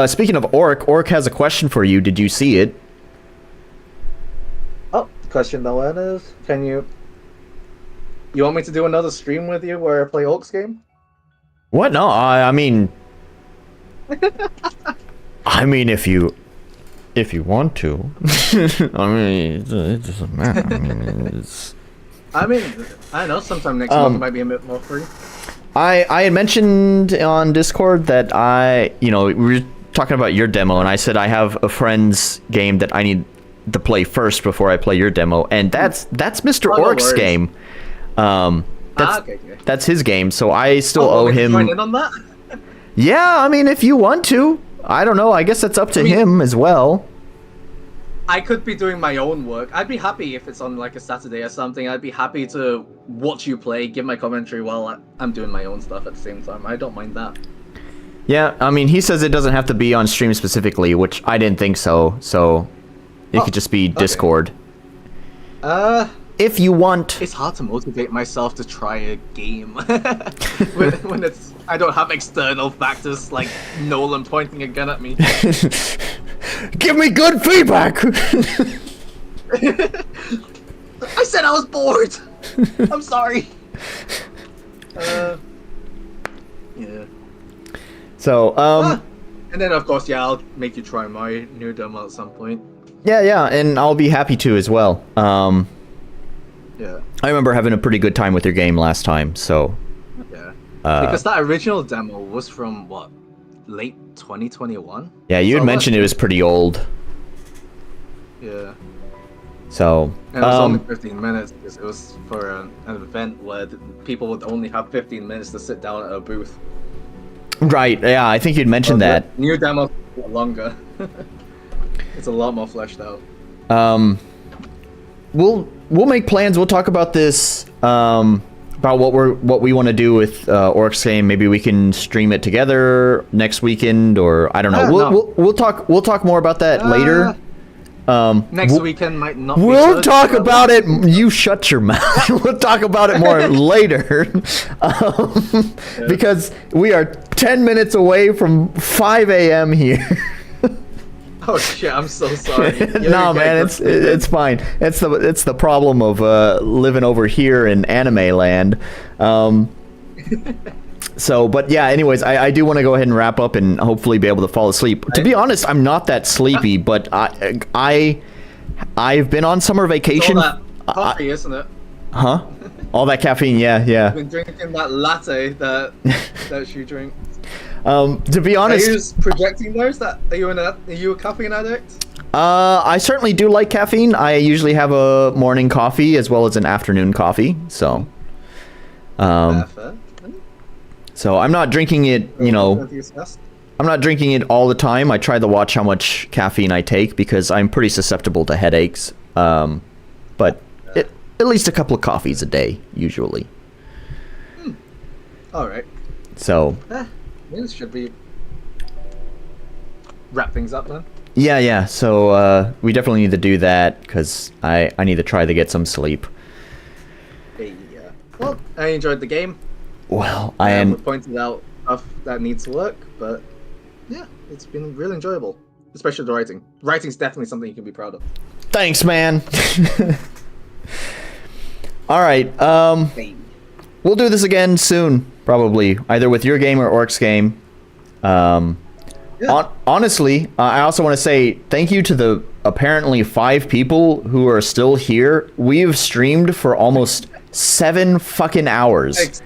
speaking of Orc has a question for you. Did you see it? Oh, question that one is, you want me to do another stream with you where I play Orc's game? What? No, I mean... if you want to. I mean, it doesn't matter. I know sometime next month might be a bit more free. I had mentioned on Discord that we were talking about your demo, and I said I have a friend's game that I need to play first before I play your demo, and that's Mr. Orc's game. That's his game, so I still owe him. Join in on that? Yeah, I mean, if you want to. I don't know. I guess that's up to him as well. I could be doing my own work. I'd be happy if it's on like a Saturday or something. I'd be happy to watch you play, give my commentary while I'm doing my own stuff at the same time. I don't mind that. Yeah, I mean, he says it doesn't have to be on stream specifically, which I didn't think so. So it could just be Discord. If you want. It's hard to motivate myself to try a game when I don't have external factors like Nolan pointing a gun at me. Give me good feedback. I said I was bored. I'm sorry. Yeah. So, And then of course, yeah, I'll make you try my new demo at some point. yeah, and I'll be happy to as well. Yeah. I remember having a pretty good time with your game last time, so... Yeah. Because that original demo was from, what, late 2021? Yeah, you had mentioned it was pretty old. Yeah. So... And it was only 15 minutes, because it was for an event where people would only have 15 minutes to sit down at a booth. Right, yeah, I think you'd mentioned that. The new demo is longer. It's a lot more fleshed out. We'll make plans. We'll talk about this. About what we want to do with Orcs game. Maybe we can stream it together next weekend, or I don't know. We'll talk more about that later. Next weekend might not. We'll talk about it. You shut your mouth. We'll talk about it more later, because we are 10 minutes away from 5 a.m. here. Oh shit! I'm so sorry. No, man, it's fine. It's the problem of living over here in anime land. So, but yeah. Anyways, I do want to go ahead and wrap up and hopefully be able to fall asleep. To be honest, I'm not that sleepy, but I've been on summer vacation. All that coffee, isn't it? Huh? All that caffeine, yeah. I've been drinking that latte that you drink. To be honest, are you just projecting those? Are you a caffeine addict? I certainly do like caffeine. I usually have a morning coffee as well as an afternoon coffee. So, Fair. So I'm not drinking it, I'm not drinking it all the time. I try to watch how much caffeine I take because I'm pretty susceptible to headaches. But at least a couple of coffees a day, usually. All right. So. This should be wrap things up then. Yeah. So we definitely need to do that because I need to try to get some sleep. Yeah. Well, I enjoyed the game. Well, We pointed out stuff that needs to work, but yeah, it's been really enjoyable, especially the writing. Writing's definitely something you can be proud of. Thanks, man. All right. We'll do this again soon, probably either with your game or Orc's game. Honestly, I also want to say thank you to the apparently 5 people who are still here. We've streamed for almost 7 fucking hours.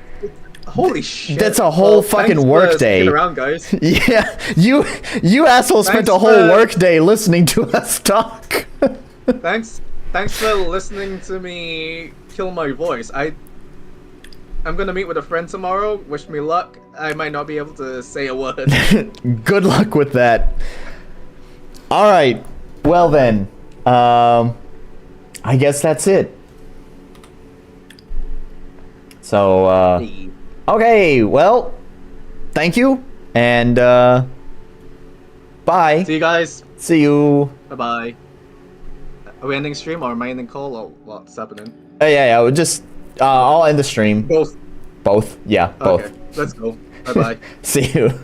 Holy shit! That's a whole fucking work day. Around, guys. Yeah, you assholes spent a whole work day listening to us talk. Thanks for listening to me kill my voice. I'm gonna meet with a friend tomorrow. Wish me luck. I might not be able to say a word. Good luck with that. All right. Well then, I guess that's it. So, okay. Well, thank you, and bye. See you guys. See you. Bye. Are we ending stream or am I ending call or what's happening? Yeah. We'll just. I'll end the stream. Both. Both. Yeah. Both. Okay. Let's go. Bye. See you.